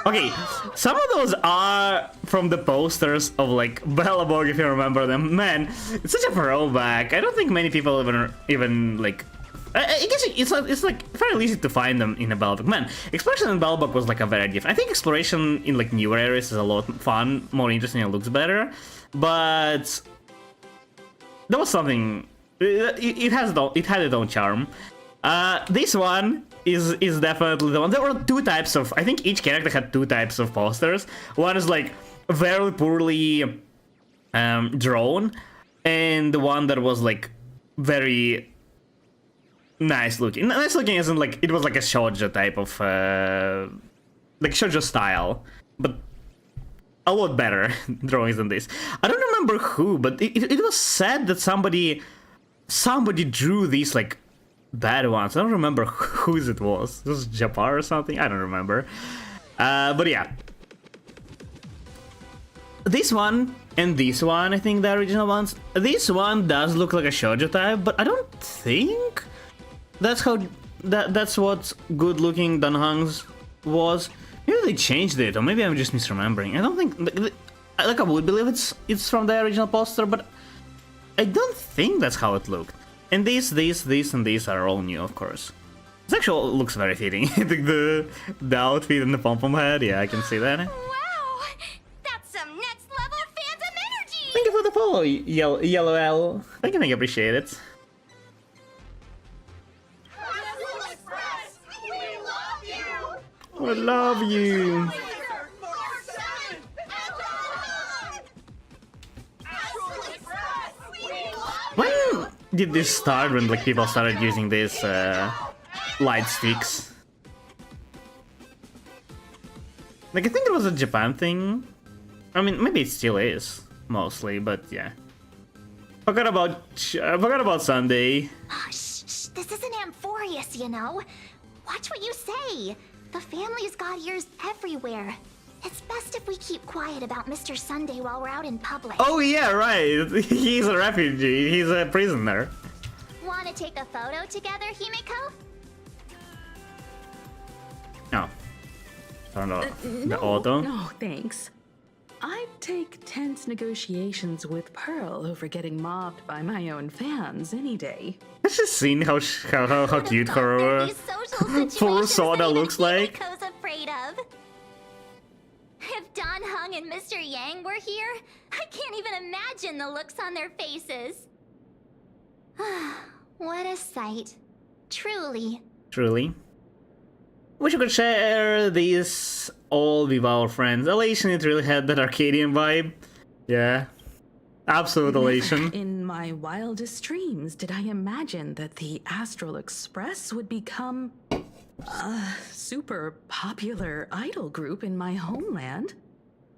Okay, some of those are from the posters of like Bellabog, if you remember them. Man, it's such a throwback. I don't think many people even like. I guess it's like fairly easy to find them in a Bellabog. Man, exploration in Bellabog was like a very different. I think exploration in like newer areas is a lot fun, more interesting, and looks better. But there was something. It had its own charm. This one is definitely the one. There were two types of. I think each character had two types of posters. One is like very poorly drawn, and the one that was like very nice looking. Nice looking isn't like it was like a shoujo type of like shoujo style, but a lot better drawings than this. I don't remember who, but it was said that somebody drew these like bad ones. I don't remember whose it was. It was Japar or something? I don't remember. But yeah. This one and this one, I think the original ones. This one does look like a shoujo type, but I don't think that's how that's what good looking Danhang's was. Maybe they changed it, or maybe I'm just misremembering. I don't think like I would believe it's from the original poster, but I don't think that's how it looked. And this, and these are all new, of course. This actually looks very fitting. the outfit and the pom-pom head, yeah, I can see that. Wow! That's some next level phantom energy! Thank you for the follow, Yellow L. Thank you, I appreciate it. I love you! When did this start? When like people started using these light sticks? Like I think it was a Japan thing. I mean, maybe it still is mostly, but yeah. Forgot about Sunday. Oh, shh, this isn't Amphorius, you know. Watch what you say. The family's got ears everywhere. It's best if we keep quiet about Mr. Sunday while we're out in public. Oh yeah, right. He's a refugee. He's a prisoner. Want to take a photo together, Himiko? No. Turn off the auto. No, thanks. I'd take tense negotiations with Pearl over getting mobbed by my own fans any day. I've just seen how cute her full soda looks like. Himiko's afraid of. If Don Hung and Mr. Yang were here, I can't even imagine the looks on their faces. What a sight. Truly. Truly. Wish we could share these all with our friends. Elation, it really had that Arcadian vibe. Yeah. Absolute elation. In my wildest dreams, did I imagine that the Astral Express would become a super popular idol group in my homeland?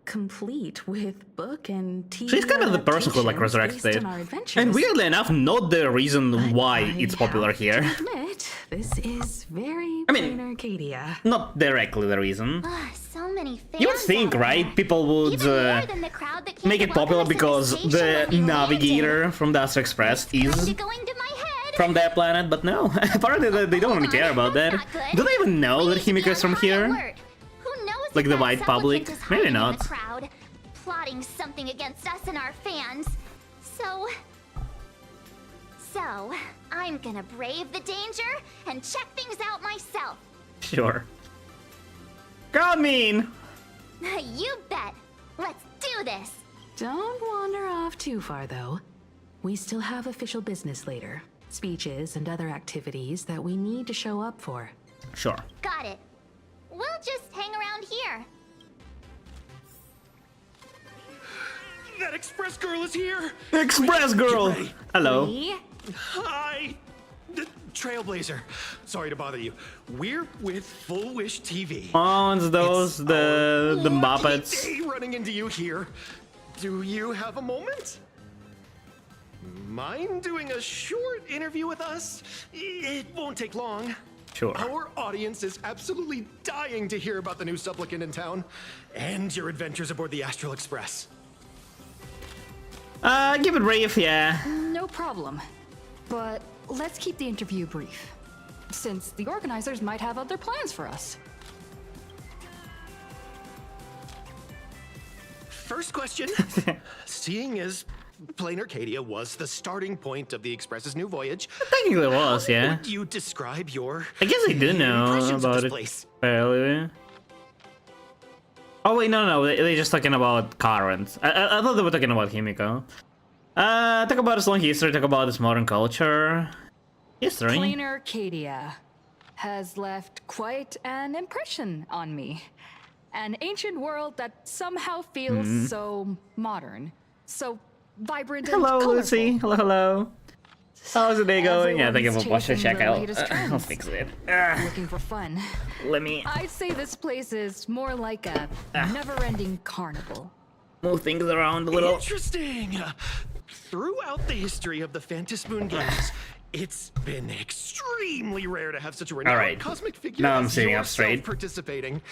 Complete with book and TV. She's kind of the person who like resurrected it. And weirdly enough, not the reason why it's popular here. Admit, this is very Planarcadia. Not directly the reason. So many fans. You would think, right? People would make it popular because the navigator from the Astral Express is from their planet, but no. Apparently they don't really care about that. Do they even know that Himiko is from here? Like the wide public? Maybe not. Crowd, plotting something against us and our fans. So I'm gonna brave the danger and check things out myself. Sure. God mean! You bet. Let's do this. Don't wander off too far, though. We still have official business later. Speeches and other activities that we need to show up for. Sure. Got it. We'll just hang around here. That Express girl is here! Express girl! Hello. Hi! The Trailblazer. Sorry to bother you. We're with Full Wish TV. Oh, it's those, the Muppets. Day running into you here. Do you have a moment? Mind doing a short interview with us? It won't take long. Sure. Our audience is absolutely dying to hear about the new supplicant in town and your adventures aboard the Astral Express. Give it brief, yeah. No problem. But let's keep the interview brief, since the organizers might have other plans for us. First question. Seeing as Planarcadia was the starting point of the Express's new voyage, Technically it was, yeah. would you describe your I guess I do know impressions of about this it place? fairly. Oh wait, no, they're just talking about current. I thought they were talking about Himiko. Talk about its long history, talk about its modern culture. History. Planarcadia has left quite an impression on me. An ancient world that somehow feels so modern, so vibrant and Hello, colorful. Lucy. Hello. How's the day going? Yeah, I think I'm gonna watch the Everyone's check out. chasing the latest I'll trends. fix it. Looking for fun. Let me I'd say this place is more like a never-ending carnival. move things around a little. Interesting. Throughout the history of the Phantom Moon games, it's been extremely rare to have such a renowned Alright. cosmic figure Now I'm as sitting up yourself straight. participating.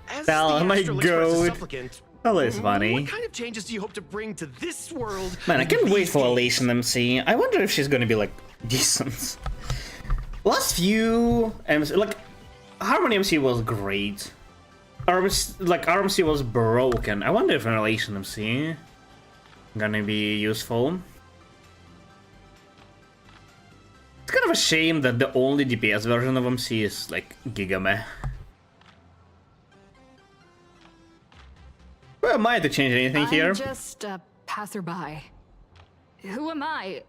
As Oh the my Astral Express god. supplicant, That is funny. what kind of changes do you hope to bring to this world? Man, I with can't wait these for games? Elation MC. I wonder if she's gonna be like decent. Last few MC, like Harmony MC was great. RMC was broken. I wonder if an Elation MC gonna be useful. It's kind of a shame that the only DPS version of MC is like Gigameh. Who am I to change anything here? I'm just a passerby. Who am I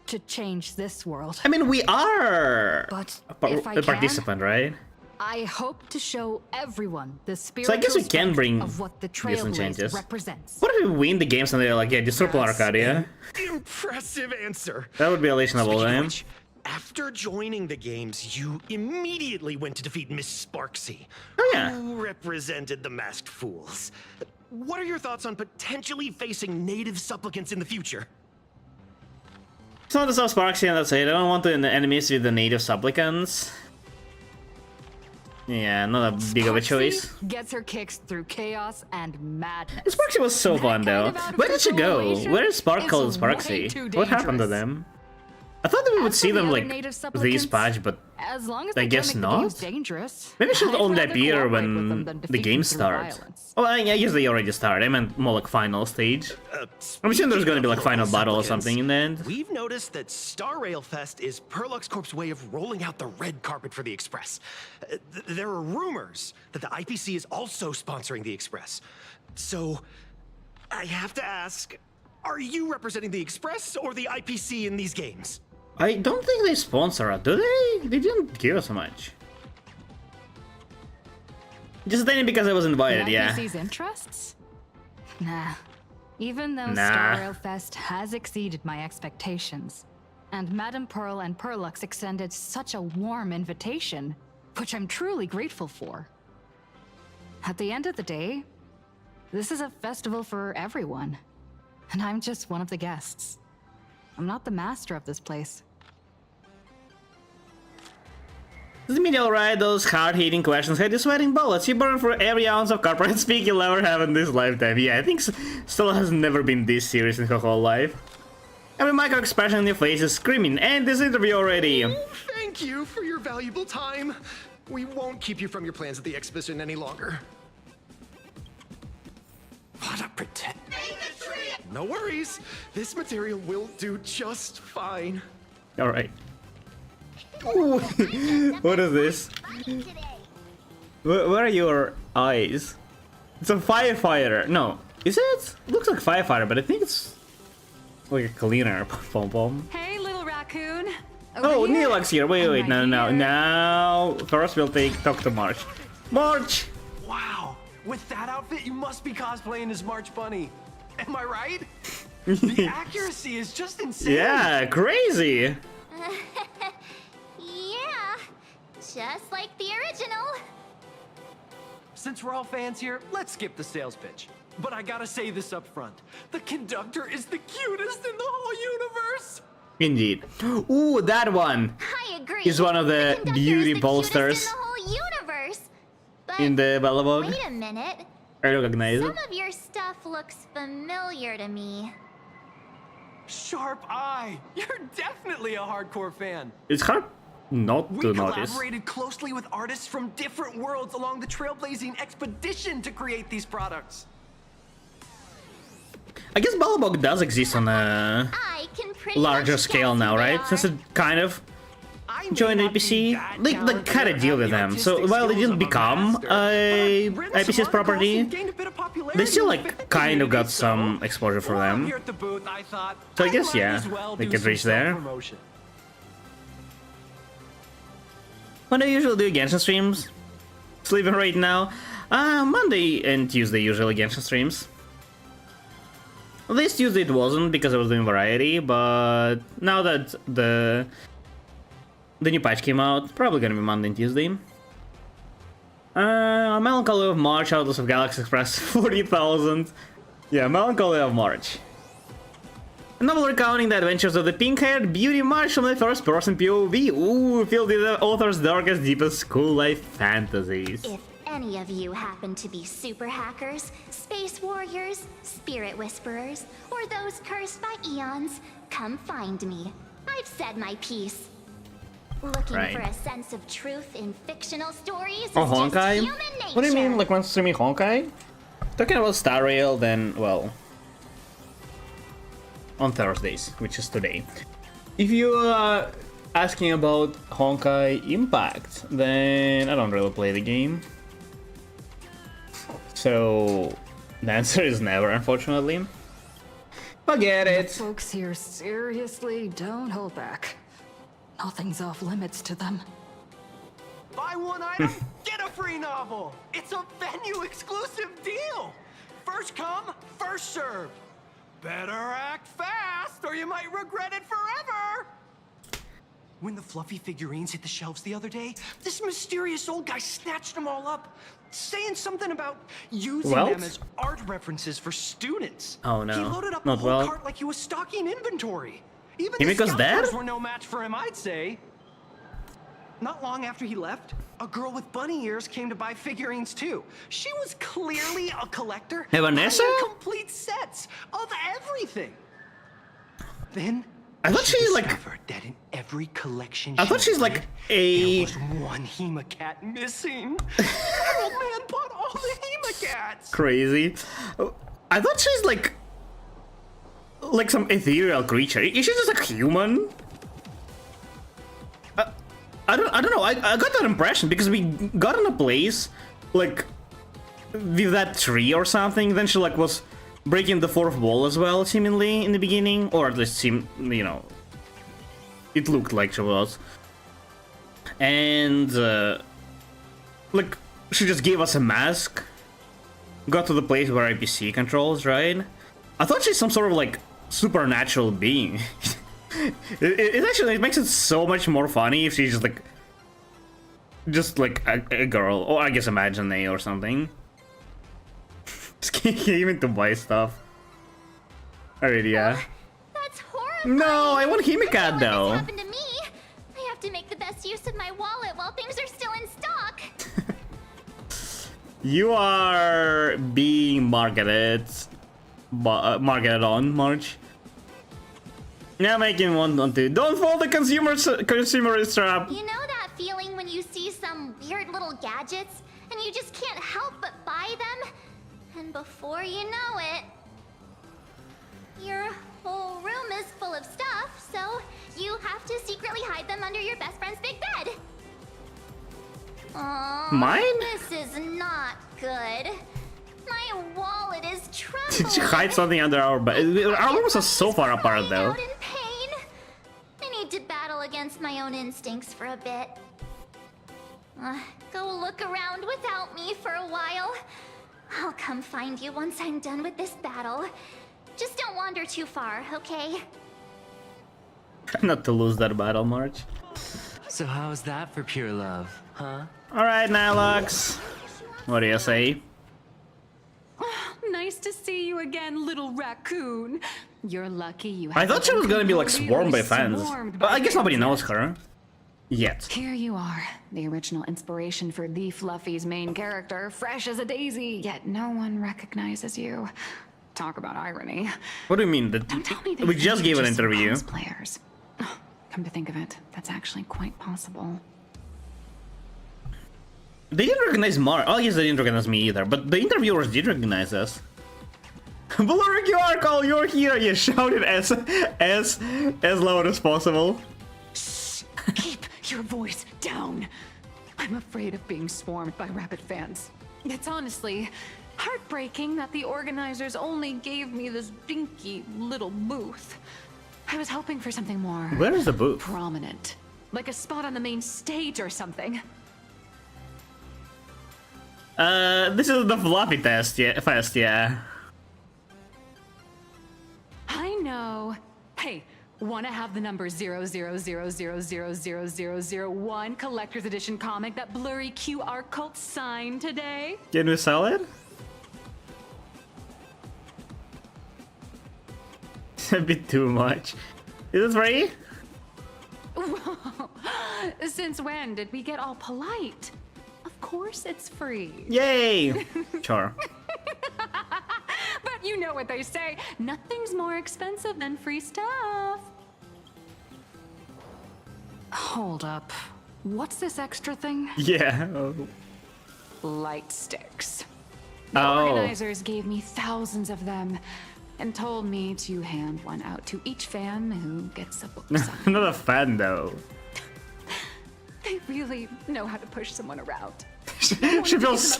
to change this world? I mean, we are But a, if I a participant, right? I hope to show everyone the So I guess we spiritual can strength bring of what the decent Trailblaze changes. represents. What if we win the games and they're like, yeah, destroy Planarcadia? Impressive answer. That would be Elation of all Speaking of time. which, after joining the games, you immediately went to defeat Miss Sparksy, who represented the Masked Fools. What are your thoughts on potentially facing native supplicants in the future? It's not the South Sparksy and that's it. I don't want the enemies with the native supplicants. Yeah, not a big of a choice. Gets her kicks through chaos and madness. Sparksy was so fun though. Where did she go? Where is Sparkle and Sparksy? What happened to them? I thought that we would see them like this patch, but As long as I they guess don't make the games not. dangerous. Maybe it should I'd only rather appear cooperate with them when than the defeat game them through starts. violence. Oh, I guess they already started. I meant more like final stage. I'm assuming there's gonna be like final battle or something in the end. We've noticed that Star Rail Fest is Perlux Corp's way of rolling out the red carpet for the Express. There are rumors that the IPC is also sponsoring the Express. So, I have to ask, are you representing the Express or the IPC in these games? I don't think they sponsor us, do they? They didn't give us much. Just then because I was invited, The yeah. IPC's interests? Nah. Even though Nah. Star Rail Fest has exceeded my expectations, and Madame Pearl and Perlux extended such a warm invitation, which I'm truly grateful for. At the end of the day, this is a festival for everyone, and I'm just one of the guests. I'm not the master of this place. Does it mean alright? Those hard-hitting questions had you sweating bullets. You burn for every ounce of corporate speak you'll ever have in this lifetime. Yeah, I think Stella has never been this serious in her whole life. Every micro expression in your face is screaming, end this interview already. Thank you for your valuable time. We won't keep you from your plans at the exhibition any longer. What a pretend. No worries. This material will do just fine. Alright. What is this? Where are your eyes? It's a firefighter. No, is it? It looks like firefighter, but I think it's like a cleaner. Pom pom. Hey, little raccoon. Oh, Neelix here. Wait, no. Now, first we'll talk to March. March! Wow, with that outfit, you must be cosplaying as March Bunny. Am I right? The accuracy is just insane. Yeah, crazy. Yeah, just like the original. Since we're all fans here, let's skip the sales pitch. But I gotta say this up front. The conductor is the cutest in the whole universe. Indeed. Ooh, that one I agree. is one of the beauty posters In the whole universe. But in the Balabog. wait a minute. I recognize Some it. of your stuff looks familiar to me. Sharp eye. You're definitely a hardcore fan. It's hard not We to notice. collaborated closely with artists from different worlds along the trailblazing expedition to create these products. I guess Balabog does exist on a I can pretty larger much scale guess now, who they right? are. Since it kind of joined APC, they kind of deal with them. So while they didn't become a APC's property, they still like kind of got some exposure for them. Here at the booth, I thought So I guess might yeah, as well they do could some reach there. self-promotion. When do you usually do Genshin streams? Sleeping right now. Monday and Tuesday usually Genshin streams. This Tuesday it wasn't because I was doing variety, but now that the new patch came out, probably gonna be Monday and Tuesday. Melancholy of March, Outlaws of Galaxy Express, 40,000. Yeah, Melancholy of March. A novel recounting the adventures of the pink-haired beauty March from the first-person POV. Ooh, filled with the author's darkest, deepest school life fantasies. If any of you happen to be super hackers, space warriors, spirit whisperers, or those cursed by eons, come find me. I've said my piece. Looking for a sense of truth in fictional stories is just Honkai? human nature. What do you mean, like when streaming Honkai? Talking about Star Rail, then, well, on Thursdays, which is today. If you are asking about Honkai Impact, then I don't really play the game. So, the answer is never, unfortunately. Forget it. The folks here seriously don't hold back. Nothing's off limits to them. Buy one item, get a free novel. It's a venue exclusive deal. First come, first served. Better act fast or you might regret it forever. When the fluffy figurines hit the shelves the other day, this mysterious old guy snatched them all up, saying something about using them as art references for students. Oh no, he loaded up not the whole well. cart like he was stocking inventory. Even Himiko's the dead? scouters were no match for him, I'd say. Not long after he left, a girl with bunny ears came to buy figurines too. She was clearly a collector. Hey, Vanessa? buying complete sets of everything. Then I thought she like. discovered that in every collection I thought she's like a. there was one Hemacat missing. That old man bought all the Hemacats. Crazy. I thought she's like some ethereal creature. Is she just like human? I don't know. I got that impression because we got in a place like with that tree or something. Then she like was breaking the fourth wall as well, seemingly in the beginning, or at least seemed, you know, it looked like she was. And like she just gave us a mask. Got to the place where IPC controls, right? I thought she's some sort of like supernatural being. It actually makes it so much more funny if she's just like a girl, or I guess Imagine or something. Just came in to buy stuff. Alright, yeah. That's horrifying. No, I want Hemicat though. This happened to me. I have to make the best use of my wallet while things are still in stock. You are being marketed on, March. Yeah, making one on two. Don't fall the consumerist trap. You know that feeling when you see some weird little gadgets and you just can't help but buy them? And before you know it, your whole room is full of stuff, so you have to secretly hide them under your best friend's big bed. Aww, Mine? This is not good. My wallet is trembling. Did you hide something under our bed? Our rooms are so far apart though. Out in pain. I need to battle against my own instincts for a bit. Go look around without me for a while. I'll come find you once I'm done with this battle. Just don't wander too far, okay? Try not to lose that battle, March. So how's that for pure love, huh? Alright, Nylux. What do you say? Nice to see you again, little raccoon. You're lucky you I thought she was gonna be like swarmed by fans. But I guess nobody knows her. Yet. Here you are, the original inspiration for the Fluffy's main character, fresh as a daisy, yet no one recognizes you. Talk about irony. What do you mean? We just gave an interview. Cosplayers. Come to think of it, that's actually quite possible. They didn't recognize Mark. Oh, yes, they didn't recognize me either. But the interviewers did recognize us. Blurry QR call, you're here. You shouted as loud as possible. Shh, keep your voice down. I'm afraid of being swarmed by rabid fans. It's honestly heartbreaking that the organizers only gave me this dinky little booth. I was hoping for something more. Where is the booth? Prominent, like a spot on the main stage or something. This is the floppy test, yeah. I know. Hey, wanna have the number 000000001 collector's edition comic that blurry QR cult signed today? Can we sell it? It's a bit too much. Is it free? Since when did we get all polite? Of course it's free. Yay! Sure. But you know what they say, nothing's more expensive than free stuff. Hold up. What's this extra thing? Yeah. Light sticks. The Oh. organizers gave me thousands of them and told me to hand one out to each fan who gets a book signed. I'm not a fan though. They really know how to push someone around. She feels.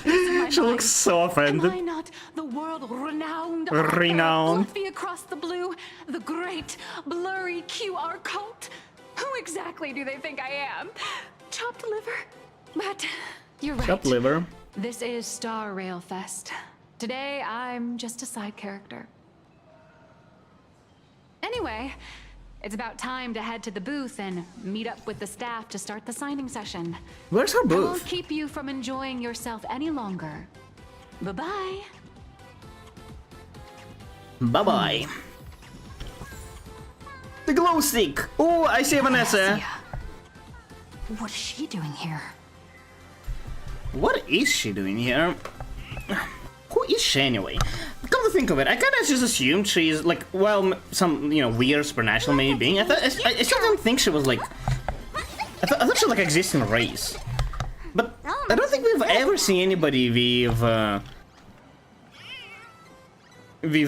She looks so Am offended. I not the world-renowned Renowned. Fluffy across the blue, the great blurry QR cult? Who exactly do they think I am? Chopped liver? But you're right. Chopped liver. This is Star Rail Fest. Today, I'm just a side character. Anyway, it's about time to head to the booth and meet up with the staff to start the signing session. Where's her I won't booth? keep you from enjoying yourself any longer. Bye-bye. Bye bye. The glow stick. Oh, I see Vanessa. What is she doing here? What is she doing here? Who is she anyway? Come to think of it, I kinda just assumed she's like, well, some, you know, weird supernatural maybe being. I still didn't think she was like. I thought she was like existing race. But I don't think we've ever seen anybody with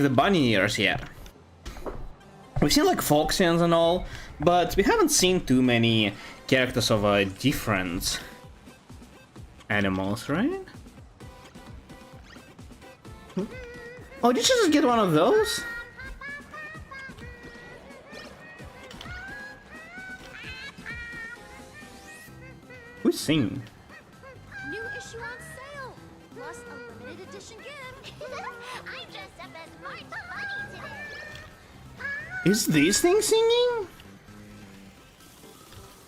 the bunny ears yet. We've seen like Foxians and all, but we haven't seen too many characters of different animals, right? Oh, did you just get one of those? Who's singing? New issue on sale, plus a limited edition gift. I'm dressed up as Martha Bunny today. Is this thing singing?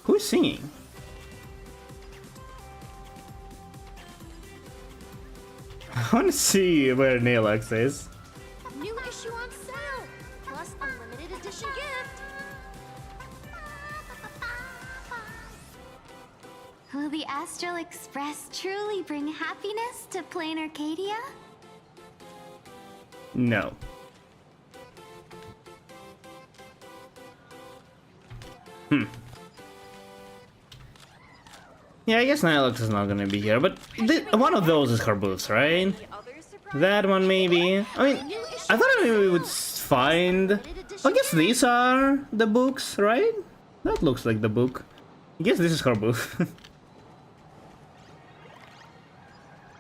Who's singing? I wanna see where Neelix is. New issue on sale, plus a limited edition gift. Will the Astral Express truly bring happiness to Planarcadia? No. Yeah, I guess Nihilux is not gonna be here, but one of those is her booths, right? That one maybe. I mean, I thought maybe we would find. I guess these are the books, right? That looks like the book. I guess this is her booth.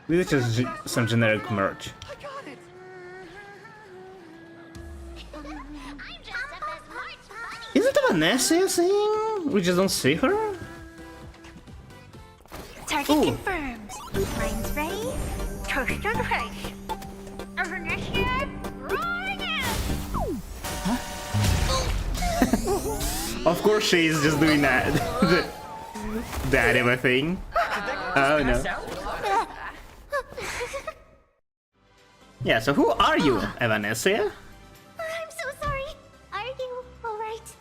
This is just some generic merch. Is it a Vanessa thing? We just don't see her? Target Ooh. confirmed. Brains ready? Toast on face. Initiate rolling out. Of course she's just doing that. the anime thing. Oh no. Yeah, so who are you, Vanessa? I'm so sorry. Are you alright?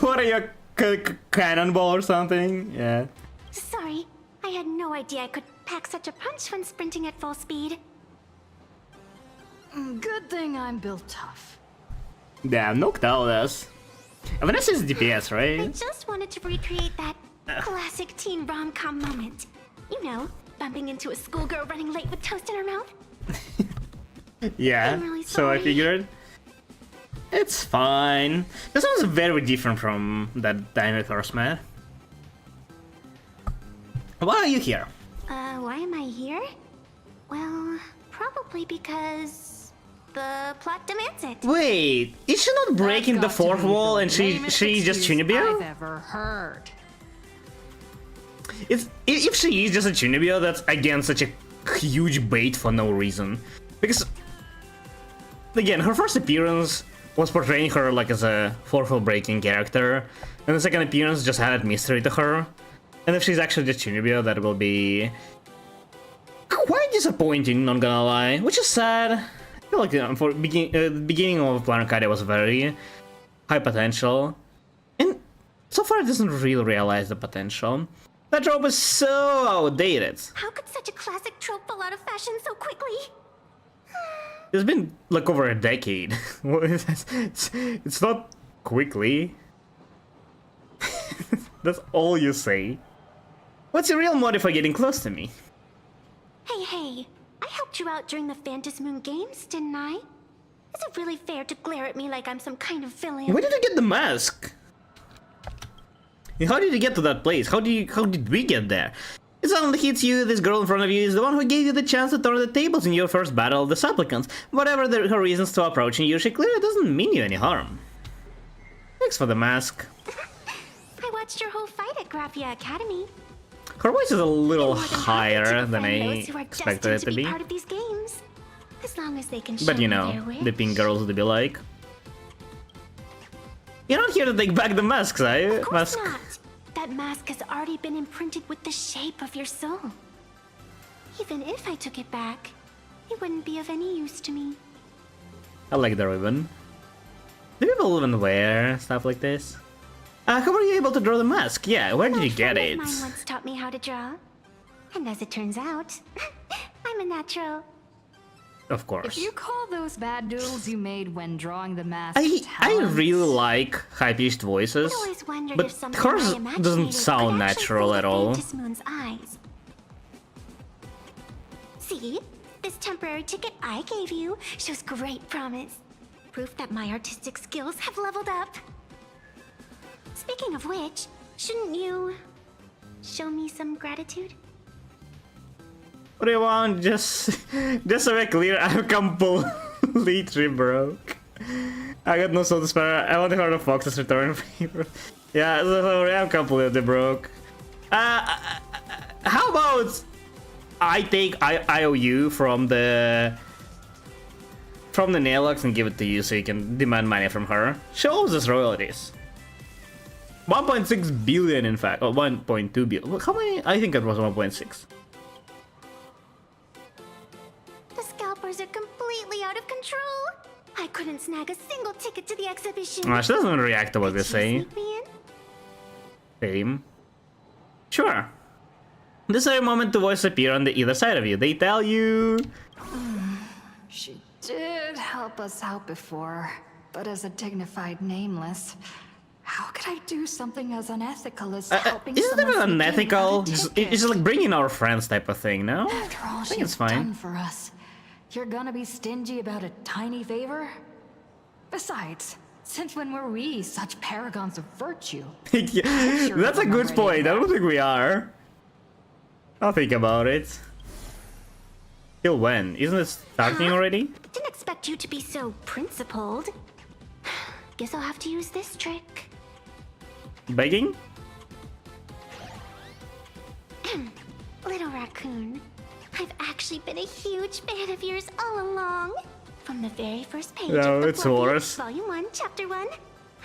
What are you, cannonball or something? Yeah. Sorry. I had no idea I could pack such a punch when sprinting at full speed. Good thing I'm built tough. Damn, knocked out us. Vanessa is DPS, I right? just wanted to recreate that classic teen rom-com moment. You know, bumping into a schoolgirl running late with toast in her mouth. Yeah, I'm really so I sorry. figured. It's fine. This one's very different from that Dynamic Horseman. Why are you here? Why am I here? Well, probably because the plot demands it. Wait, is she not breaking the fourth wall and she just I've Chunibyo? ever heard. If she is just a Chunibyo, that's again such a huge bait for no reason. Because again, her first appearance was portraying her like as a fourth wall breaking character, and the second appearance just added mystery to her. And if she's actually just Chunibyo, that will be quite disappointing, not gonna lie. Which is sad. I feel like for the beginning of Planarcadia was very high potential, and so far it doesn't really realize the potential. That trope is so outdated. How could such a classic trope fall out of fashion so quickly? It's been like over a decade. It's not quickly. That's all you say. What's your real motive for getting close to me? Hey, I helped you out during the Phantasmoon Games, didn't I? Is it really fair to glare at me like I'm some kind of villain? Where did you get the mask? How did you get to that place? How did we get there? It suddenly hits you, this girl in front of you is the one who gave you the chance to turn the tables in your first battle of the supplicants. Whatever her reasons to approaching you, she clearly doesn't mean you any harm. Thanks for the mask. I watched your whole fight at Graphia Academy. Her voice is a little higher than I expected it to be. Part of these games, as long as they can show But you know, the pink girls would be like, you're not here to take back the masks, are you? Of course not. That mask has already been imprinted with the shape of your soul. Even if I took it back, it wouldn't be of any use to me. I like the ribbon. Do people even wear stuff like this? How were you able to draw the mask? Yeah, where did you get it? Mine once taught me how to draw. And as it turns out, I'm a natural. Of course. If you call those bad doodles you made when drawing the mask I really like high-pitched voices, but hers doesn't sound natural at all. Moon's eyes. See? This temporary ticket I gave you shows great promise. Proof that my artistic skills have leveled up. Speaking of which, shouldn't you show me some gratitude? What do you want? Just so we're clear, I'm completely broke. I got no soul to spare. I want to hear the Fox's return favor. Yeah, sorry, I'm completely broke. How about I take IOU from the Nailux and give it to you so you can demand money from her? Show us royalties. 1.6 billion in fact, or 1.2 billion. How many? I think it was 1.6. The scalpers are completely out of control. I couldn't snag a single ticket to the exhibition. She doesn't react to what they say. Same. Sure. This is a moment to voice appear on the either side of you. They tell you. She did help us out before, but as a dignified nameless, how could I do something as unethical as helping Isn't someone it unethical? ticket? It's like bringing our friends type of thing, no? After all I think she's it's fine. done for us, you're gonna be stingy about a tiny favor? Besides, since when were we such paragons of virtue? Yeah, that's a good point. I don't think we are. I'll think about it. Till when? Isn't it starting already? Didn't expect you to be so principled. Guess I'll have to use this trick. Begging? Little raccoon, I've actually been a huge fan of yours all along. From the very first page No, of the it's Fluffy, worse. Volume 1, Chapter 1,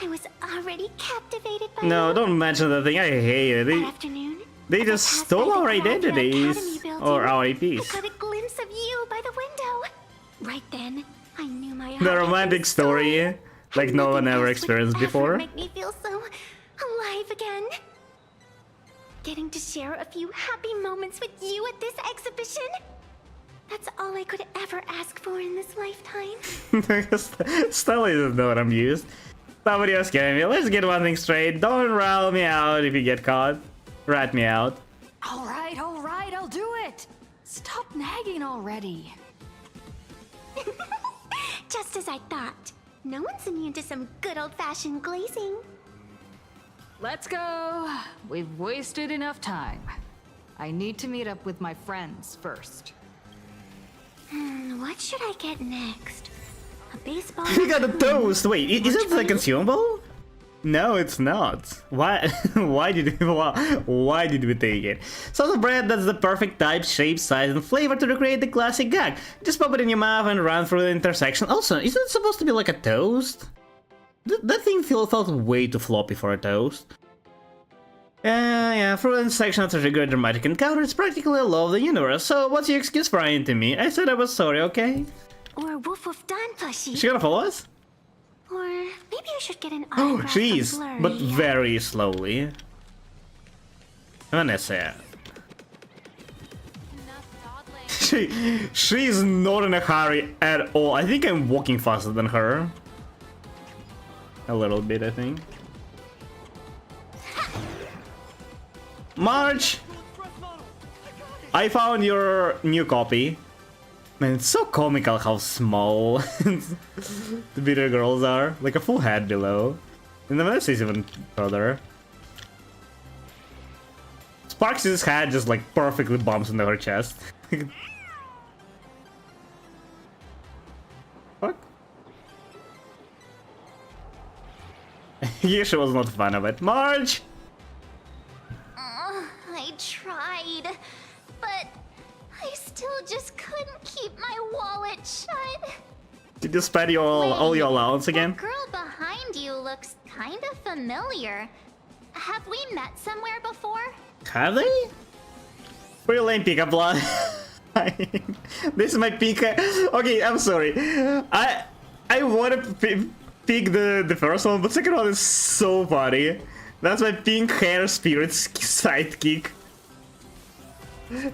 I was already captivated by No, you. don't mention that thing. I hate it. That afternoon, They just stole our identities. Or our I IPs. got a glimpse of you by the window. Right then, I knew my heart The had romantic been story like no one ever experienced before. make me feel so alive again. Getting to share a few happy moments with you at this exhibition. That's all I could ever ask for in this lifetime. Stelly doesn't know what I'm used. Somebody else getting me. Let's get one thing straight. Don't rile me out if you get caught. Rat me out. All right, I'll do it. Stop nagging already. Just as I thought. No one's immune to some good old-fashioned glazing. Let's go. We've wasted enough time. I need to meet up with my friends first. What should I get next? A baseball? We got a toast. Wait, is it a consumable? No, it's not. Why? Why did we take it? Slice of bread that's the perfect type, shape, size, and flavor to recreate the classic gag. Just pop it in your mouth and run through the intersection. Also, isn't it supposed to be like a toast? That thing felt way too floppy for a toast. Yeah, through the intersection after a good dramatic encounter, it's practically a law of the universe. So what's your excuse for lying to me? I said I was sorry, okay? Or Woof Woof Dawn plushie. Is she gonna follow us? Or maybe I should get an Oh, autograph jeez, from Blurry. but very slowly. Vanessa. She's not in a hurry at all. I think I'm walking faster than her. A little bit, I think. March! I found your new copy. Man, it's so comical how small the bitter girls are. Like a full head below. And the Vanessa is even further. Sparks' head just like perfectly bumps into her chest. Fuck. Yeah, she was not a fan of it. Marge! I tried, but I still just couldn't keep my wallet shut. Did you spend all your allowance again? The girl behind you looks kind of familiar. Have we met somewhere before? Have they? Pretty lame pickup line. This is my pick. Okay, I'm sorry. I want to pick the first one, but second one is so funny. That's my pink hair spirit sidekick.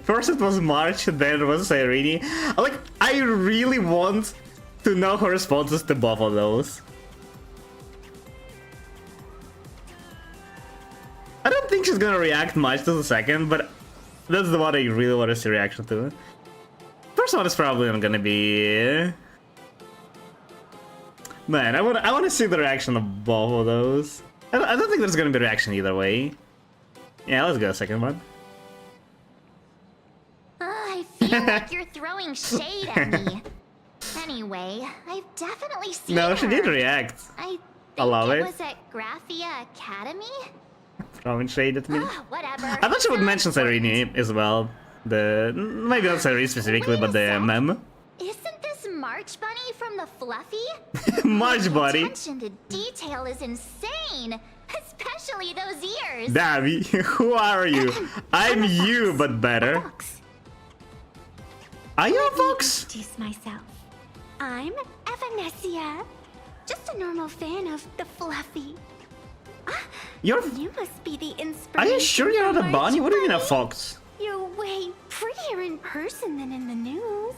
First it was March, then it was Irene. Like, I really want to know her responses to both of those. I don't think she's gonna react much to the second, but that's the one I really want to see reaction to. First one is probably not gonna be... Man, I want to see the reaction of both of those. I don't think there's gonna be a reaction either way. Yeah, let's go second one. I feel like you're throwing shade at me. Anyway, I've definitely seen No, she her. did react. I love think it. it was at Graphia Academy? Throwing shade at me. Whatever. I thought she would mention Irene as well. Maybe not Irene specifically, but the mem. Isn't this March Bunny from the Fluffy? March Bunny. Attention to detail is insane, especially those ears. Damn, who are you? I'm you, but better. Are you a fox? Introduce myself. I'm Evanessia, just a normal fan of the Fluffy. You must be the Are inspiration. you sure you're not a for bunny? March What do you mean a Bunny. fox? You're way prettier in person than in the news.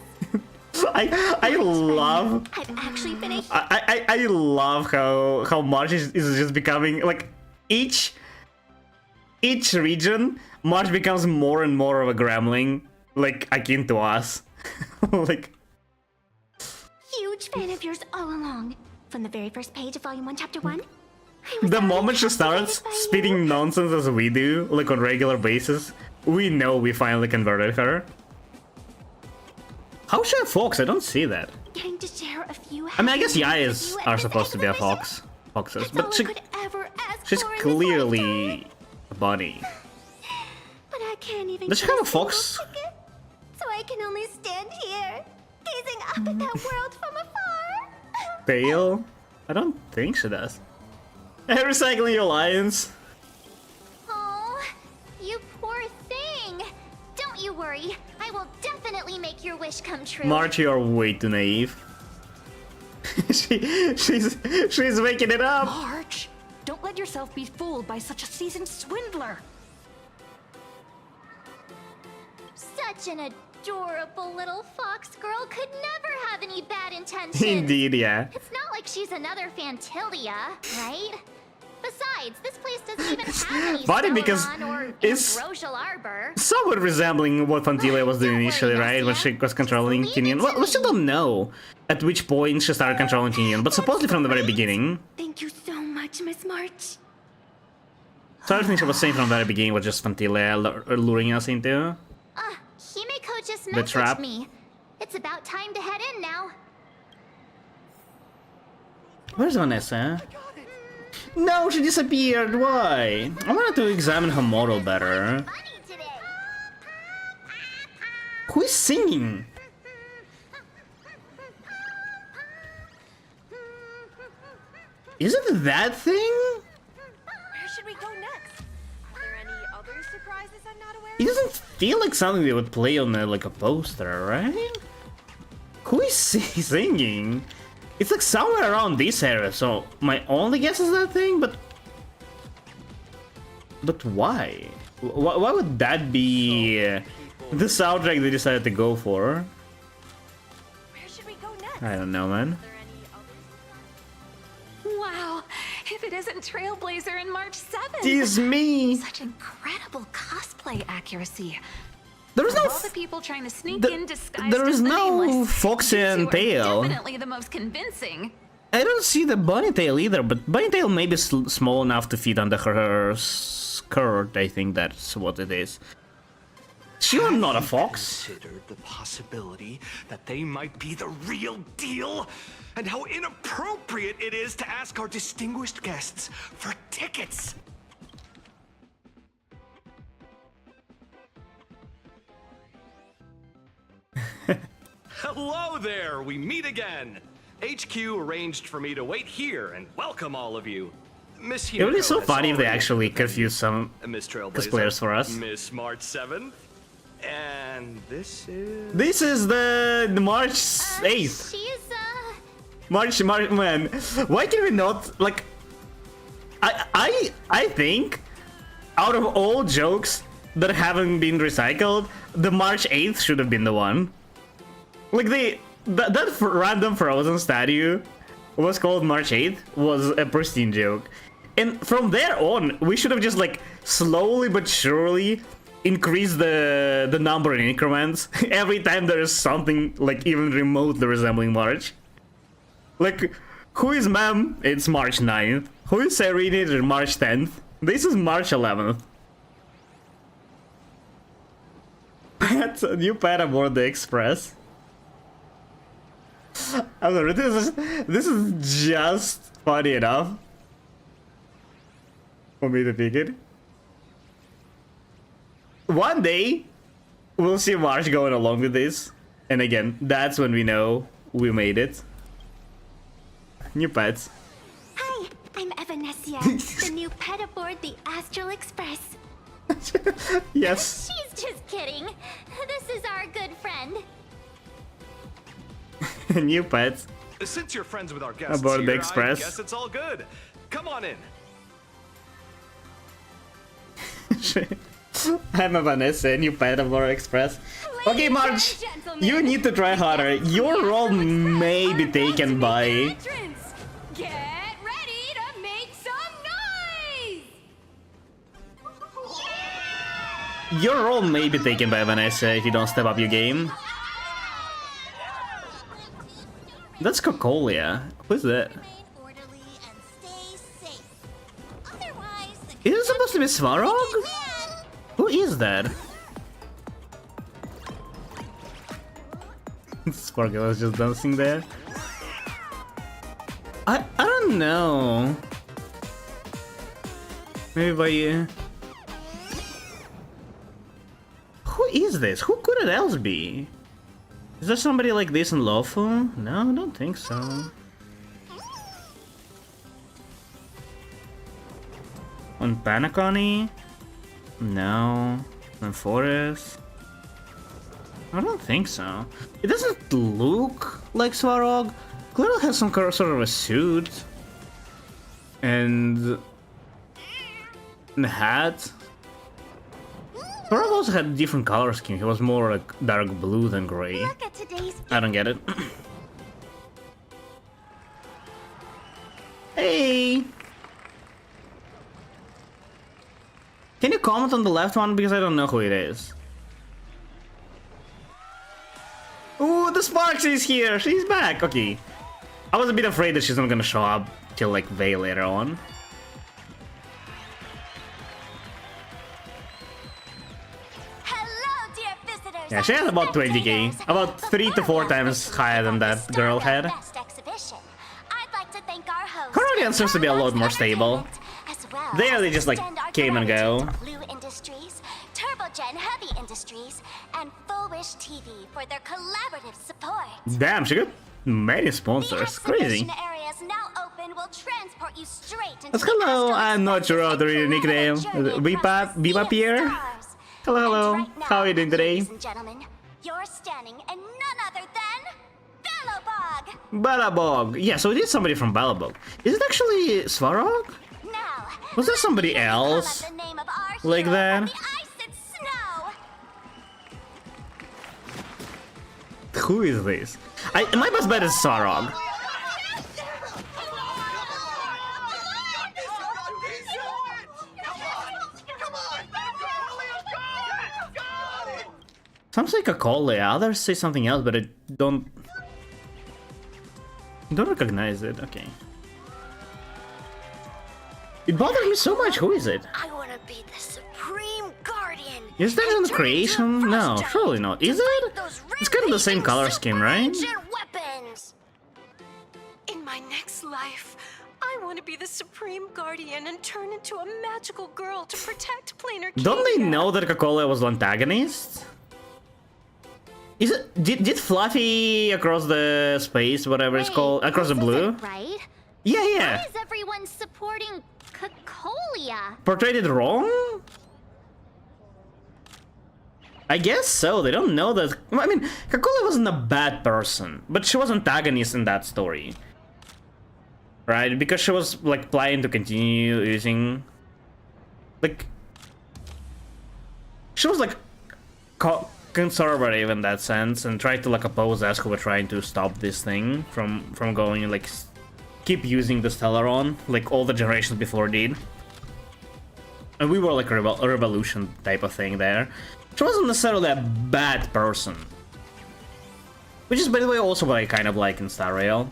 I love I've actually been a I love how March is just becoming like each region March becomes more and more of a gremlin, like akin to us. Like huge fan of yours all along. From the very first page of Volume 1, Chapter 1. the moment she starts spitting nonsense as we do, like on regular basis, we know we finally converted her. How is she a fox? I don't see that. Getting to share a few I mean, I guess Yayas are supposed to be a foxes, but she's clearly a bunny. But I can't even Does she get have a single fox? ticket, so I can only stand here, gazing up at that world from afar. Tail? I don't think she does. Hey, recycling your lions. Oh, you poor thing. Don't you worry. I will definitely make your wish come true. March, you're way too naive. she's making it up. March, don't let yourself be fooled by such a seasoned swindler. Such an adorable little fox girl could never have any bad intentions. Indeed, yeah. It's not like she's another Fantilia, right? Besides, this place doesn't even have any Funny because Celadon or it's ambrosial arbor. somewhat resembling what Fantilia was doing initially, right? When she was controlling Tinian. Well, we still don't know at which point she started controlling Tinian, but supposedly from the very beginning. Thank you so much, Miss March. So everything she was saying from the very beginning was just Fantilia luring us into Himeko just the trap. messaged me. It's about time to head in now. Where's Vanessa? No, she disappeared. Why? I wanted to examine her model better. Who is singing? Is it that thing? Where should we go next? Are there any other surprises I'm not aware of? It doesn't feel like something they would play on like a poster, right? Who is singing? It's like somewhere around this area, so my only guess is that thing, but... But why? Why would that be the soundtrack they decided to go for? Where should we go next? I don't know, man. Wow, if it isn't Trailblazer and March 7th. Tease me. Such incredible cosplay accuracy. There is no all the people trying to sneak in disguised there is as the no Nameless, Fox you and two are Tail. Definitely the most convincing. I don't see the bunny tail either, but bunny tail may be small enough to fit under her skirt. I think that's what it is. You're not a fox. Considered the possibility that they might be the real deal, and how inappropriate it is to ask our distinguished guests for tickets. Hello there, we meet again. HQ arranged for me to wait here and welcome all of you. Miss It would be so Himiko has funny if they already actually confuse some Miss Trailblazer, cosplayers for us. Miss March 7th, and this is... This is the March 8th. March, man. Why can we not, like... I think, out of all jokes that haven't been recycled, the March 8th should have been the one. Like, that random Frozen statue was called March 8th was a pristine joke. And from there on, we should have just, like, slowly but surely increased the number in increments every time there is something, like, even remotely resembling March. Like, who is Ma'am? It's March 9th. Who is Serene? It's March 10th. This is March 11th. That's a new pet aboard the Express. I'm sorry, this is just funny enough for me to pick it. One day, we'll see March going along with this. And again, that's when we know we made it. New pets. Hi, I'm Evanessia, the new pet aboard the Astral Express. Yes. She's just kidding. This is our good friend. New pets. Since you're friends with our guests Aboard the here, Express. I guess it's all good. Come on in. I'm a Vanessa, new pet aboard Express. Okay, March, you need to try harder. Your role may be taken by... Get ready to make some noise! Your role may be taken by Vanessa if you don't step up your game. That's Cocolia. Who's that? Is it supposed to be Svarog? Who is that? Sparkle was just dancing there. I don't know. Maybe by you. Who is this? Who could it else be? Is there somebody like this in Lawful? No, I don't think so. On Panaconi? No. On Forest? I don't think so. It doesn't look like Svarog. Clearly has some sort of a suit. And a hat. Svarog also had a different color scheme. He was more like dark blue than gray. I don't get it. Hey! Can you comment on the left one? Because I don't know who it is. Ooh, the Sparks is here! She's back! Okay. I was a bit afraid that she's not gonna show up till like way later on. Hello, dear visitors. Yeah, she has about 20k. About 3 to 4 times higher than that girl had. Best exhibition. I'd like to thank our host. Her audience seems to be a lot more stable. There they just like came and go. Blue Industries, TurboGen Heavy Industries, and Full Wish TV for their collaborative support. Damn, she got many sponsors. Crazy. Exhibition areas now open will transport you straight into Let's hello, I'm not sure how to read your nickname. Bipa Pierre? Hello, hello. How are you doing today? Ladies and gentlemen, you're standing in none other than Balabog. Balabog. Yeah, so it is somebody from Balabog. Is it actually Svarog? Was there somebody else? The name of like that. Who is this? My best bet is Sarog. Some say Kakole, others say something else, but I don't recognize it. Okay. It bothers me so much. Who is it? I want to be the supreme guardian. Is that in the creation? No, surely not. Is it? It's kind of the same color scheme, right? Weapons. In my next life, I want to be the supreme guardian and turn into a magical girl to protect Planarcadia. Don't they know that Kakole was the antagonist? Is it? Did Fluffy across the space, whatever it's called, across the blue? Right? Yeah. Why is everyone supporting Kakolia? Portrayed it wrong? I guess so. They don't know that. I mean, Kakole wasn't a bad person, but she was antagonist in that story, right? Because she was like planning to continue using, like, she was like conservative in that sense and tried to like oppose us who were trying to stop this thing from going and like keep using the Stellaron like all the generations before did. And we were like a revolution type of thing there. She wasn't necessarily a bad person, which is by the way also what I kind of like in Star Rail.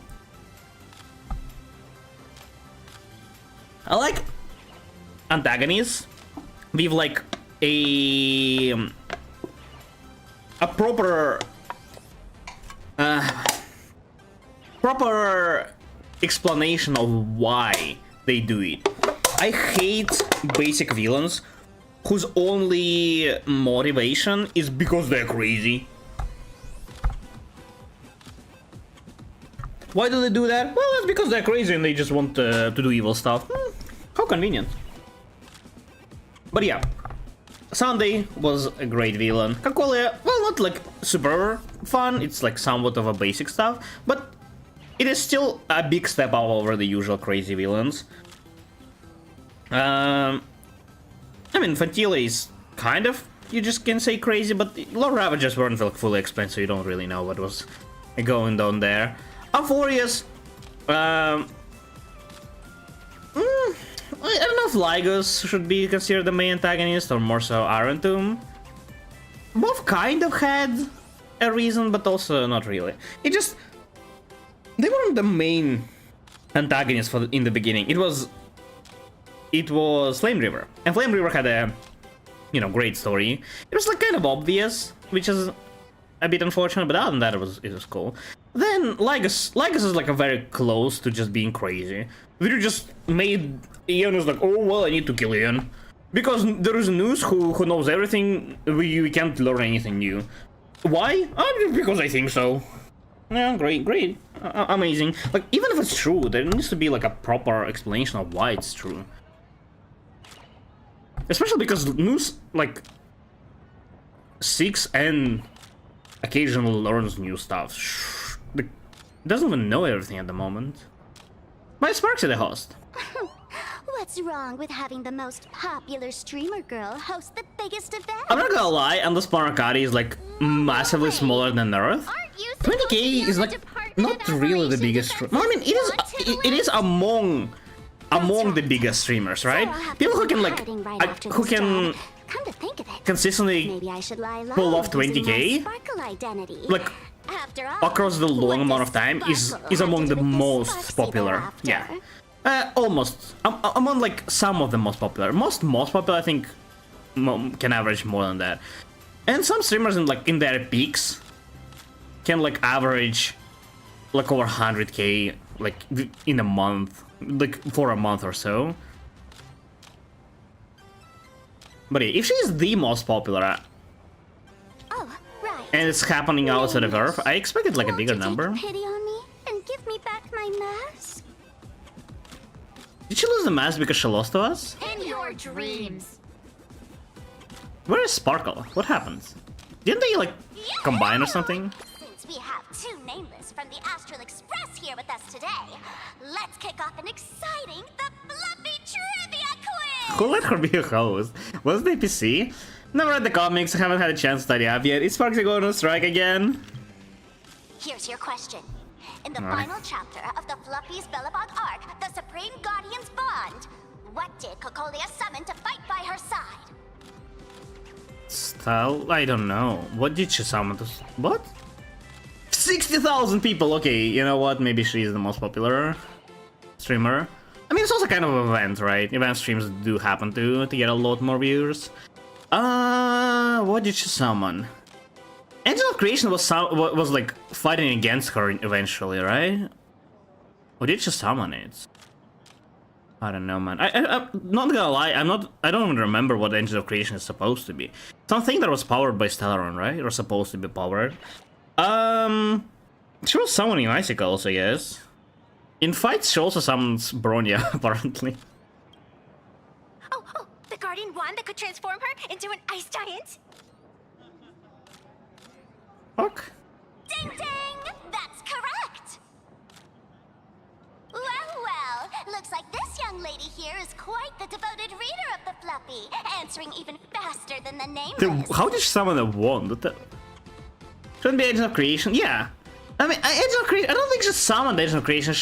I like antagonists with like a proper explanation of why they do it. I hate basic villains whose only motivation is because they're crazy. Why do they do that? Well, that's because they're crazy and they just want to do evil stuff. How convenient. But yeah, Sunday was a great villain. Kakole, well, not like super fun, it's like somewhat of a basic stuff, but it is still a big step up over the usual crazy villains. I mean, Fantile is kind of, you just can say crazy, but Lord Ravagers weren't like fully explained, so you don't really know what was going on there. Euphorius, I don't know if Lygus should be considered the main antagonist or more so Arentum. Both kind of had a reason, but also not really. It just, they weren't the main antagonist in the beginning. It was Flame River, and Flame River had a, you know, great story. It was like kind of obvious, which is a bit unfortunate, but other than that, it was cool. Then Lygus is like a very close to just being crazy. We just made Ian was like, oh well, I need to kill Ian because there is news who knows everything. We can't learn anything new. Why? Because I think so. Yeah, great, amazing. Like even if it's true, there needs to be like a proper explanation of why it's true. Especially because news like seeks and occasionally learns new stuff. Doesn't even know everything at the moment. But Sparksy the host. What's wrong with having the most popular streamer girl host the biggest event? I'm not gonna lie, and the Planarcadia is like massively smaller than Earth. 20k is like not really the biggest. Well, I mean, it is among the biggest streamers, right? People who can like consistently pull off 20k like across the long amount of time is among the most popular. Yeah, almost among like some of the most popular. Most popular I think can average more than that, and some streamers in their peaks can like average like over 100k like in a month, like for a month or so. But yeah, if she's the most popular and it's happening outside of Earth, I expected like a bigger number. Pity on me and give me back my mask. Did she lose the mask because she lost to us? In your dreams. Where is Sparkle? What happens? Didn't they like combine or something? Since we have two nameless from the Astral Express here with us today, let's kick off an exciting The Fluffy Trivia Quiz! Who let her be a host? Was the APC? Never read the comics, haven't had a chance to study up yet. Is Sparksy going on strike again? Here's your question. In the final chapter of the Fluffy's Bellabog arc, the Supreme Guardian's Bond, what did Cocolia summon to fight by her side? Style? I don't know. What did she summon to... What? 60,000 people! Okay, you know what? Maybe she's the most popular streamer. I mean, it's also kind of an event, right? Event streams do happen to get a lot more viewers. What did she summon? Angel of Creation was like fighting against her eventually, right? Or did she summon it? I don't know, man. I'm not gonna lie, I don't even remember what Angel of Creation is supposed to be. Something that was powered by Stellaron, right? Or supposed to be powered. She was summoning icicles, I guess. In fights, she also summons Bronya, apparently. Oh, the Guardian wand that could transform her into an ice giant? Fuck. Ding ding! That's correct! Well, looks like this young lady here is quite the devoted reader of the Fluffy, answering even faster than the Nameless. How did she summon a wand? Shouldn't be Angel of Creation? Yeah. I mean, Angel of Creation, I don't think she summoned Angel of Creation.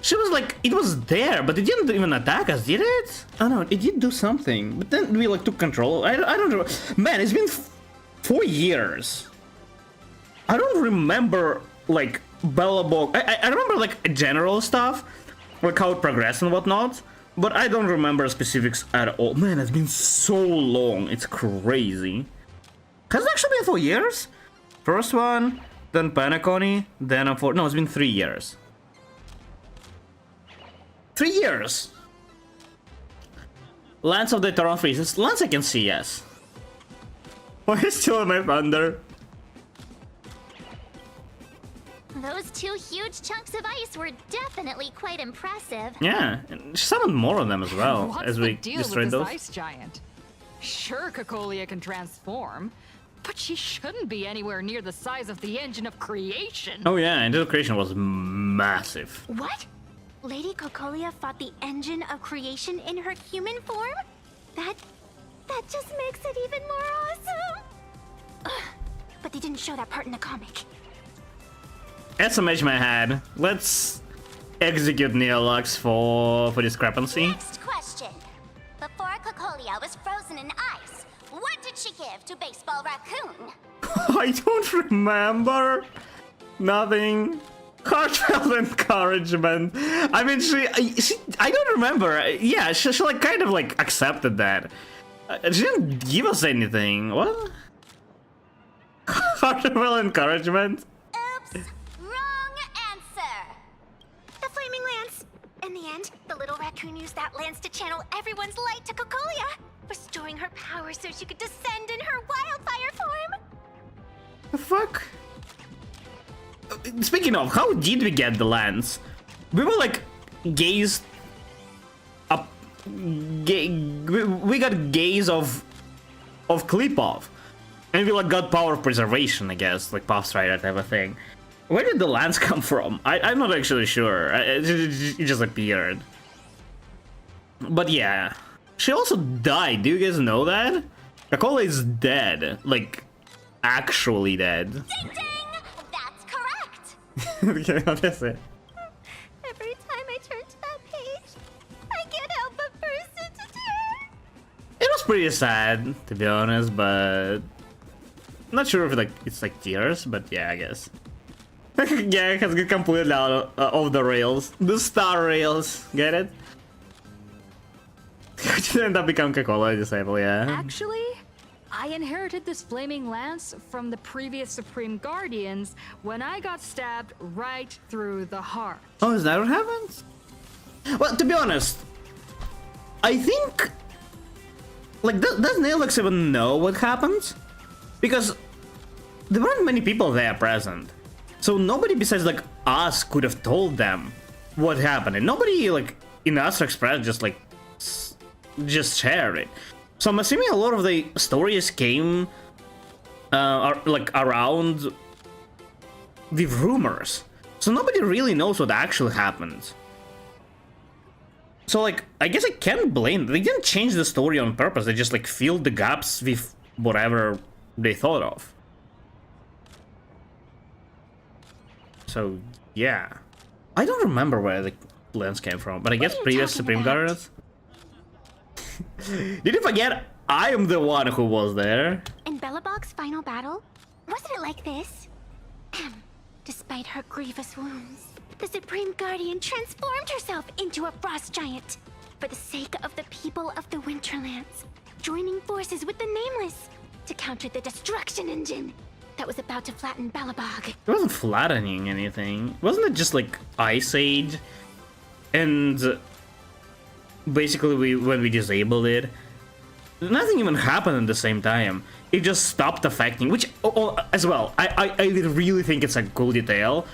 She was like, it was there, but it didn't even attack us, did it? I don't know, it did do something. But then we like took control. I don't know. Man, it's been 4 years. I don't remember like Bellabog. I remember like general stuff, like how it progressed and whatnot, but I don't remember specifics at all. Man, it's been so long. It's crazy. Has it actually been 4 years? First one, then Planarcadia, then a 4. No, it's been 3 years. 3 years. Lance of the Eternal Freezes. Lance I can see, yes. Why is still in my thunder? Those 2 huge chunks of ice were definitely quite impressive. Yeah, and she summoned more of them as well. What's as the we deal destroyed with those. this ice giant? Sure, Cocolia can transform, but she shouldn't be anywhere near the size of the engine of creation. Oh yeah, Engine of Creation was massive. What? Lady Cocolia fought the engine of creation in her human form? That just makes it even more awesome! Ugh, but they didn't show that part in the comic. That's a match my head. Let's execute Neolux for discrepancy. Next question. Before Cocolia was frozen in ice, what did she give to Baseball Raccoon? I don't remember. Nothing. Heartfelt encouragement. I mean, she I don't remember. Yeah, she like kind of like accepted that. She didn't give us anything. What? Heartfelt encouragement? Oops. Wrong answer. The Flaming Lance. In the end, the little raccoon used that lance to channel everyone's light to Cocolia, restoring her power so she could descend in her wildfire form. The fuck? Speaking of, how did we get the lance? We were like gaze up. We got gaze of Klipov, and we like got power of preservation, I guess, like Path Strider type of thing. Where did the lance come from? I'm not actually sure. It just appeared. But yeah, she also died. Do you guys know that? Cocolia is dead, like actually dead. Ding ding! That's correct. Okay, that's it. Every time I turn to that page, I can't help but burst into tears. It was pretty sad, to be honest, but not sure if it's like tears, but yeah, I guess. Yeah, it has got completely out of the rails. The star rails, get it? You did end up becoming Cocolia disciple, yeah. Actually, I inherited this flaming lance from the previous Supreme Guardians when I got stabbed right through the heart. Oh, is that what happens? Well, to be honest, I think... Like, does Neolux even know what happens? Because there weren't many people there present. So nobody besides, like, us could have told them what happened. And nobody, like, in Astro Express just shared it. So I'm assuming a lot of the stories came, like, around with rumors. So nobody really knows what actually happened. So like, I guess I can't blame them. They didn't change the story on purpose. They just like filled the gaps with whatever they thought of. So yeah, I don't remember where the lens came from, but I guess previous Supreme Guardians. Did you forget? I am the one who was there. In Belobog's final battle, wasn't it like this? Despite her grievous wounds, the Supreme Guardian transformed herself into a frost giant for the sake of the people of the Winterlands, joining forces with the Nameless to counter the destruction engine that was about to flatten Belobog. It wasn't flattening anything. Wasn't it just like Ice Age? And basically when we disabled it, nothing even happened at the same time. It just stopped affecting, which as well, I really think it's a cool detail.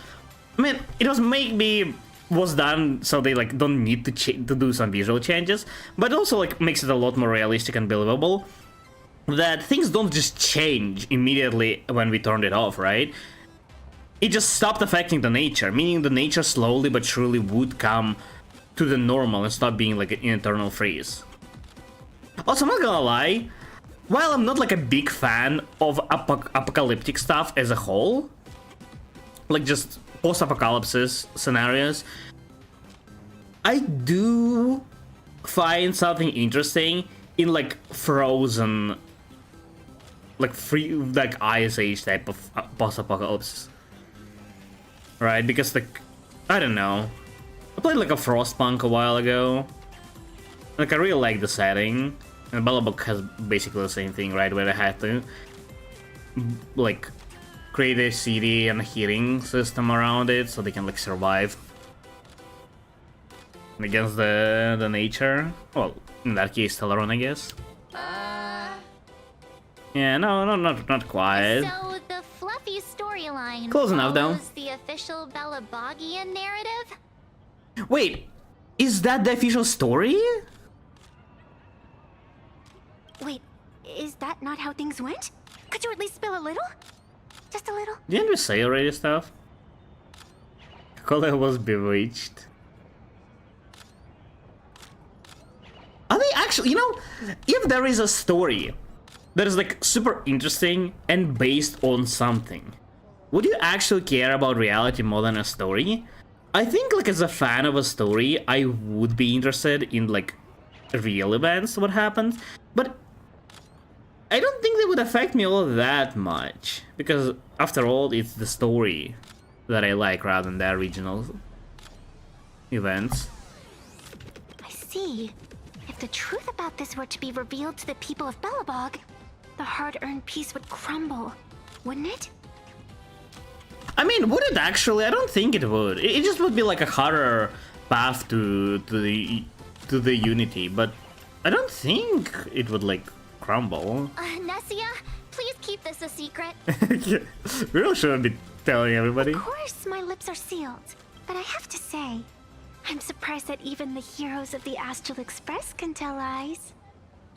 I mean, it was done so they like don't need to do some visual changes, but also like makes it a lot more realistic and believable. That things don't just change immediately when we turned it off, right? It just stopped affecting the nature, meaning the nature slowly but surely would come to the normal and stop being like an eternal freeze. Also, I'm not gonna lie, while I'm not like a big fan of apocalyptic stuff as a whole, like just post-apocalypse scenarios, I do find something interesting in like frozen, like Ice Age type of post-apocalypse, right? Because like, I don't know, I played like a Frostpunk a while ago. Like I really like the setting, and Belobog has basically the same thing, right? Where they had to like create a city and a healing system around it so they can like survive against the nature. Well, in that case, Teleron, I guess. Yeah, no, not quite. So the fluffy storyline Close enough, though. follows the official Belobogian narrative? Wait, is that the official story? Wait, is that not how things went? Could you at least spill a little? Just a little? Didn't we say already stuff? Kola was bewitched. Are they actually, you know, if there is a story that is like super interesting and based on something, would you actually care about reality more than a story? I think like as a fan of a story, I would be interested in like real events, what happens, but I don't think they would affect me all that much, because after all, it's the story that I like rather than the original events. I see. If the truth about this were to be revealed to the people of Belobog, the hard-earned peace would crumble, wouldn't it? I mean, would it actually? I don't think it would. It just would be like a harder path to the unity, but I don't think it would like crumble. Nessia, please keep this a secret. We really shouldn't be telling everybody. Of course, my lips are sealed, but I have to say, I'm surprised that even the heroes of the Astral Express can tell lies.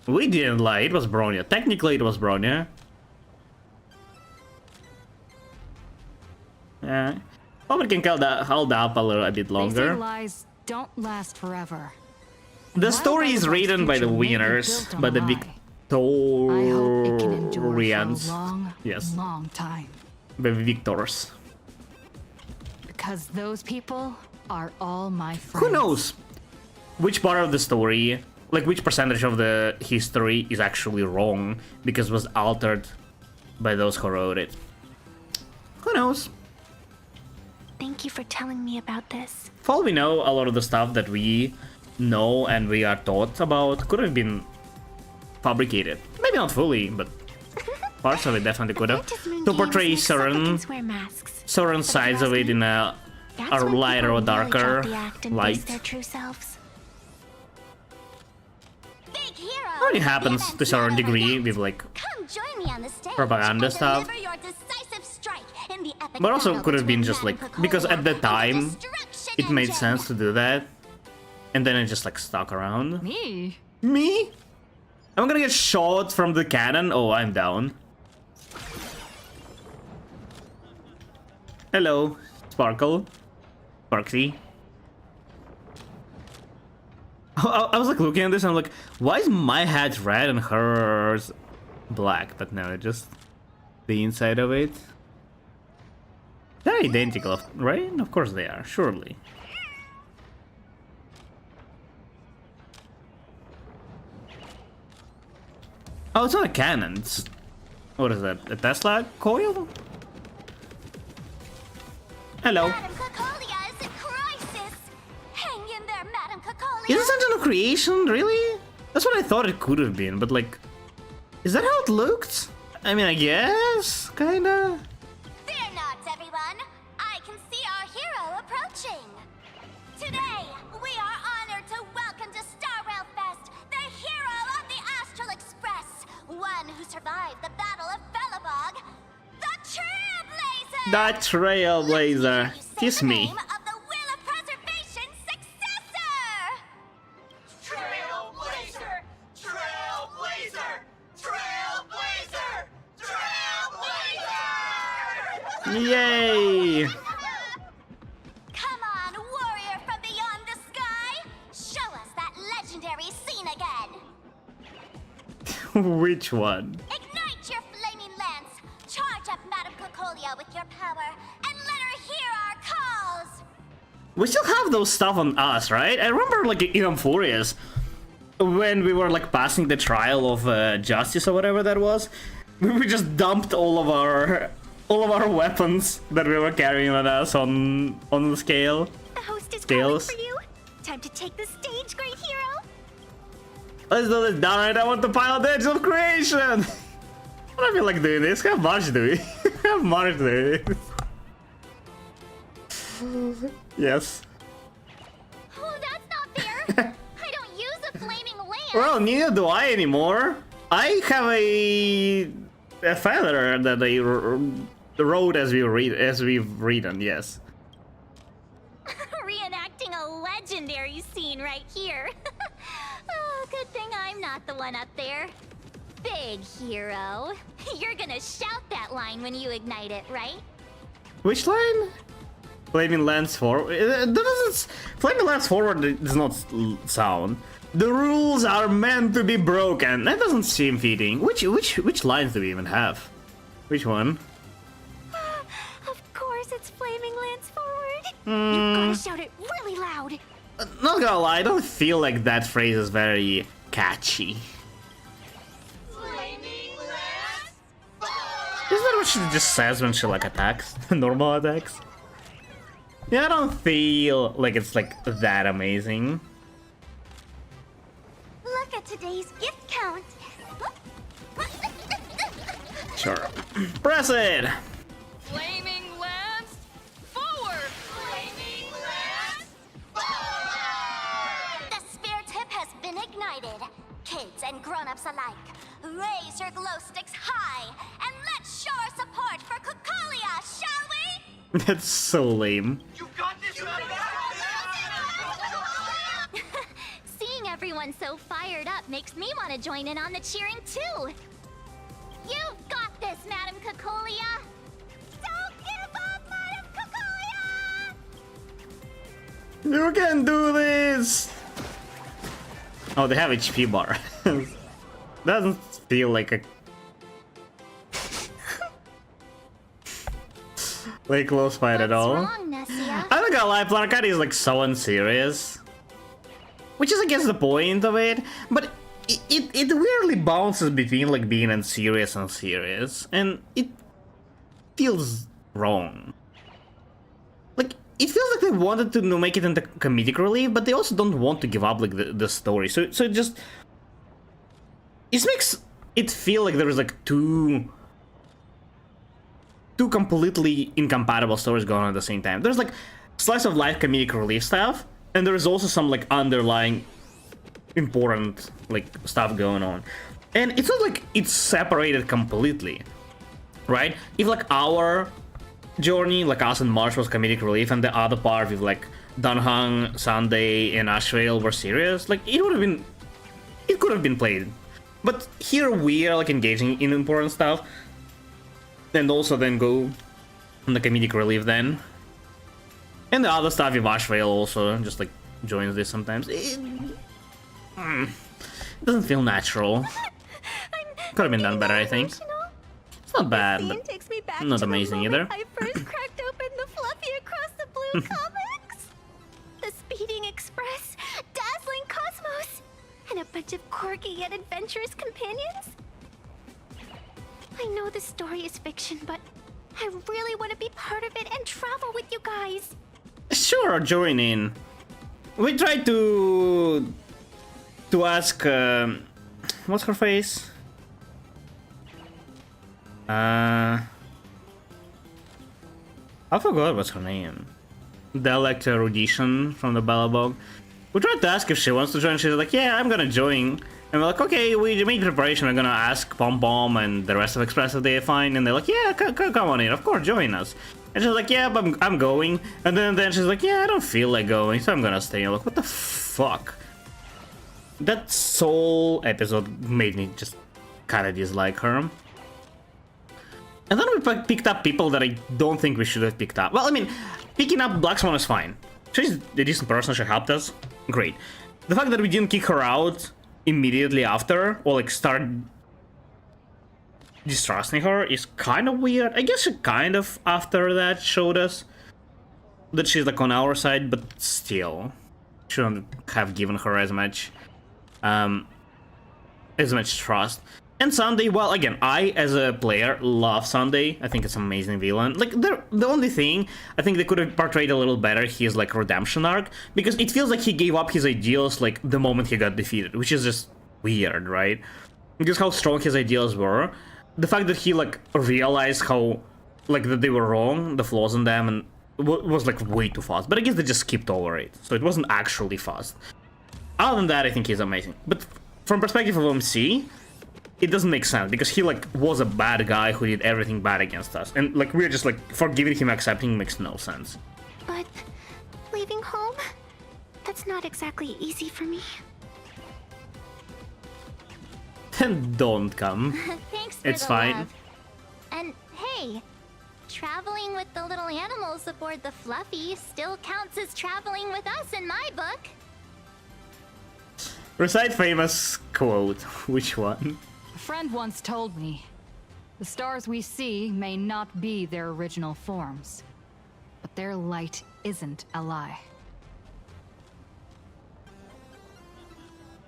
We didn't lie, it was Bronya. Technically, it was Bronya. Yeah. Hope we can hold up a bit They longer. say lies don't last forever. The story is written by the winners, by the Victorians. Yes. Long time. By the victors. Because those people are all my friends. Who knows which part of the story, like which percentage of the history is actually wrong because it was altered by those who wrote it. Who knows? Thank you for telling me about this. For all we know, a lot of the stuff that we know and we are taught about could have been fabricated. Maybe not fully, but parts of it definitely could have. To portray certain sides of it in a lighter or darker light. Their true selves. Big hero, Already happens to a certain degree with like come join me on the stage propaganda and stuff. deliver your decisive strike in the epic But also battle could have been between just like, Madame because at the Cocolia time and the destruction it made engine. sense to do that, and then it just like stuck around. Me? Me? I'm gonna get shot from the cannon? Oh, I'm down. Hello, Sparkle. Sparksy. I was like looking at this and I'm like, why is my hat red and hers black? But no, just the inside of it. They're identical, right? Of course they are, surely. Oh, it's not a cannon. It's, what is that? A Tesla coil? Hello. Madam Cacolia is in crisis. Hang in there, Madam Cacolia. Is this engine of creation, really? That's what I thought it could have been, but like, is that how it looked? I mean, I guess, kinda. Fear not, everyone. I can see our hero approaching. Today, we are honored to welcome to Star Rail Fest the hero of the Astral Express, one who survived the Battle of Belobog, the Trailblazer. That Trailblazer. Kiss me. Of the Will of Preservation successor. Trailblazer! Trailblazer! Trailblazer! Trailblazer! Yay! Come on, warrior from beyond the sky! Show us that legendary scene again! Which one? Ignite your flaming lance! Charge up Madam Cacolia with your power, and let her hear our calls! We still have those stuff on us, right? I remember like in Amphorius, when we were like passing the trial of justice or whatever that was, we just dumped all of our weapons that we were carrying on us on the scale. The host is Scales. calling for you. Time to take the stage, great hero! Let's do this, darn it, I want to pilot the edge of creation! I don't feel like doing this. How much do we? How much do we? Yes. Oh, that's not fair! I don't use a flaming lance! Well, neither do I anymore. I have a feather that I wrote as we've written. Yes. Reenacting a legendary scene right here. Oh, good thing I'm not the one up there. Big hero. You're gonna shout that line when you ignite it, right? Which line? Flaming lance forward. Flaming lance forward does not sound. The rules are meant to be broken. That doesn't seem fitting. Which lines do we even have? Which one? Of course, it's flaming lance forward. You gotta shout it really loud. Not gonna lie, I don't feel like that phrase is very catchy. Isn't that what she just says when she like attacks? Normal attacks? Yeah, I don't feel like it's like that amazing. Look at today's gift count. Sure. Press it! Flaming lance forward! Flaming lance forward! The spirit tip has been ignited. Kids and grown-ups alike, raise your glow sticks high and let's show our support for Cacolia, shall we? That's so lame. You got this, Seeing everyone so fired up makes me want to join in on the cheering too. You've got this, Madam Cacolia. Don't give up, Madam Cacolia! You can do this! Oh, they have HP bar. Doesn't feel like a... like close fight at all. Wrong, Nessia? I'm not gonna lie, Planarcadia is like so unserious. Which is I guess the point of it, but it weirdly bounces between like being unserious and serious, and it feels wrong. Like, it feels like they wanted to make it into comedic relief, but they also don't want to give up like the story, so it just... It makes it feel like there is like two completely incompatible stories going on at the same time. There's like slice of life comedic relief stuff, and there's also some like underlying important like stuff going on. And it's not like it's separated completely, right? If like our journey, like us and March, was comedic relief, and the other part with like Dunhung, Sunday, and Ashrail were serious, like it could have been played. But here we are like engaging in important stuff, and also then go on the comedic relief then. And the other stuff with Ashrail also just like joins this sometimes. It doesn't feel natural. Could have been done better, I think. It's not bad, but takes me back not to amazing the either. moment I first cracked open the Fluffy Across the Blue comics. The Speeding Express, Dazzling Cosmos, and a bunch of quirky yet adventurous companions. I know the story is fiction, but I really want to be part of it and travel with you guys. Sure, join in. We tried to ask what's her face? I forgot what's her name. The lecture audition from the Bellabog. We tried to ask if she wants to join. She's like, yeah, I'm gonna join. And we're like, okay, we made preparation. We're gonna ask Pom Pom and the rest of Express if they're fine. And they're like, yeah, come on in. Of course, join us. And she's like, yeah, but I'm going. And then she's like, yeah, I don't feel like going, so I'm gonna stay. I'm like, what the fuck? That sole episode made me just kind of dislike her. And then we picked up people that I don't think we should have picked up. Well, I mean, picking up Black Swan is fine. She's a decent person, she helped us. Great. The fact that we didn't kick her out immediately after, or like start distrusting her, is kind of weird. I guess she kind of, after that, showed us that she's like on our side, but still. Shouldn't have given her as much trust. And Sunday, well, again, I, as a player, love Sunday. I think it's an amazing villain. Like, the only thing I think they could have portrayed a little better his, like, redemption arc, because it feels like he gave up his ideals, like, the moment he got defeated, which is just weird, right? Because how strong his ideals were. The fact that he, like, realized how, like, that they were wrong, the flaws in them, and was, like, way too fast. But I guess they just skipped over it, so it wasn't actually fast. Other than that, I think he's amazing. But from perspective of MC, it doesn't make sense, because he, like, was a bad guy who did everything bad against us. And, like, we're just, like, forgiving him, accepting makes no sense. But leaving home? That's not exactly easy for me. Then don't come. Thanks for it's the fine. love. And hey, traveling with the little animals aboard the Fluffy still counts as traveling with us in my book. Recite famous quote. Which one? A friend once told me, the stars we see may not be their original forms, but their light isn't a lie.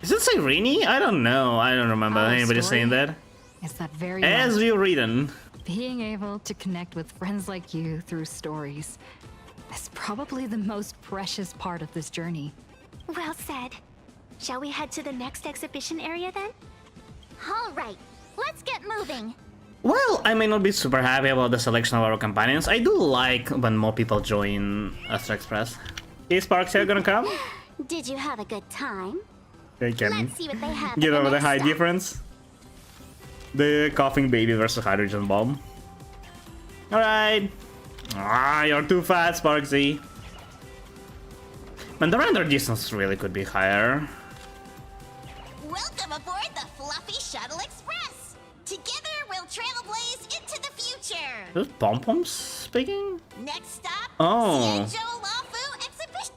Is it Irene? I don't know. I don't remember anybody saying that. It's that very As light. you reading. Being able to connect with friends like you through stories is probably the most precious part of this journey. Well said. Shall we head to the next exhibition area then? All right, let's get moving. Well, I may not be super happy about the selection of our companions. I do like when more people join Astra Express. Hey, Sparks, are you gonna come? Did you have a good time? I can Let's see what they have. get at over the next height stop. difference. The coughing baby versus hydrogen bomb. Alright. Ah, you're too fat, Sparksy. Man, the render distance really could be higher. Welcome aboard the Fluffy Shuttle Express. Together we'll trailblaze into the future. Is Pom Pom speaking? Next stop, Oh. Xianzhou Lafu Exhibition.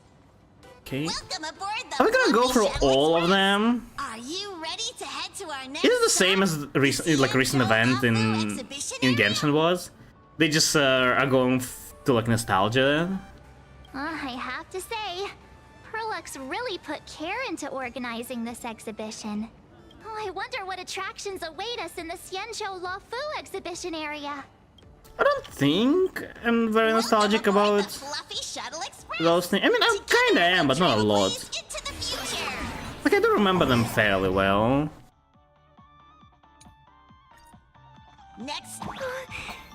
Okay. Welcome aboard the Are we gonna go Fluffy through Shuttle all Express. of them? Are you ready to head to our next Is it the same as recent event in Genshin was? They just are going to like nostalgia. I have to say, Perlux really put care into organizing this exhibition. Oh, I wonder what attractions await us in the Xianzhou Lafu exhibition area. I don't think I'm very nostalgic about those things. I mean, I kinda am, but not a lot. Like, I do remember them fairly well. Next,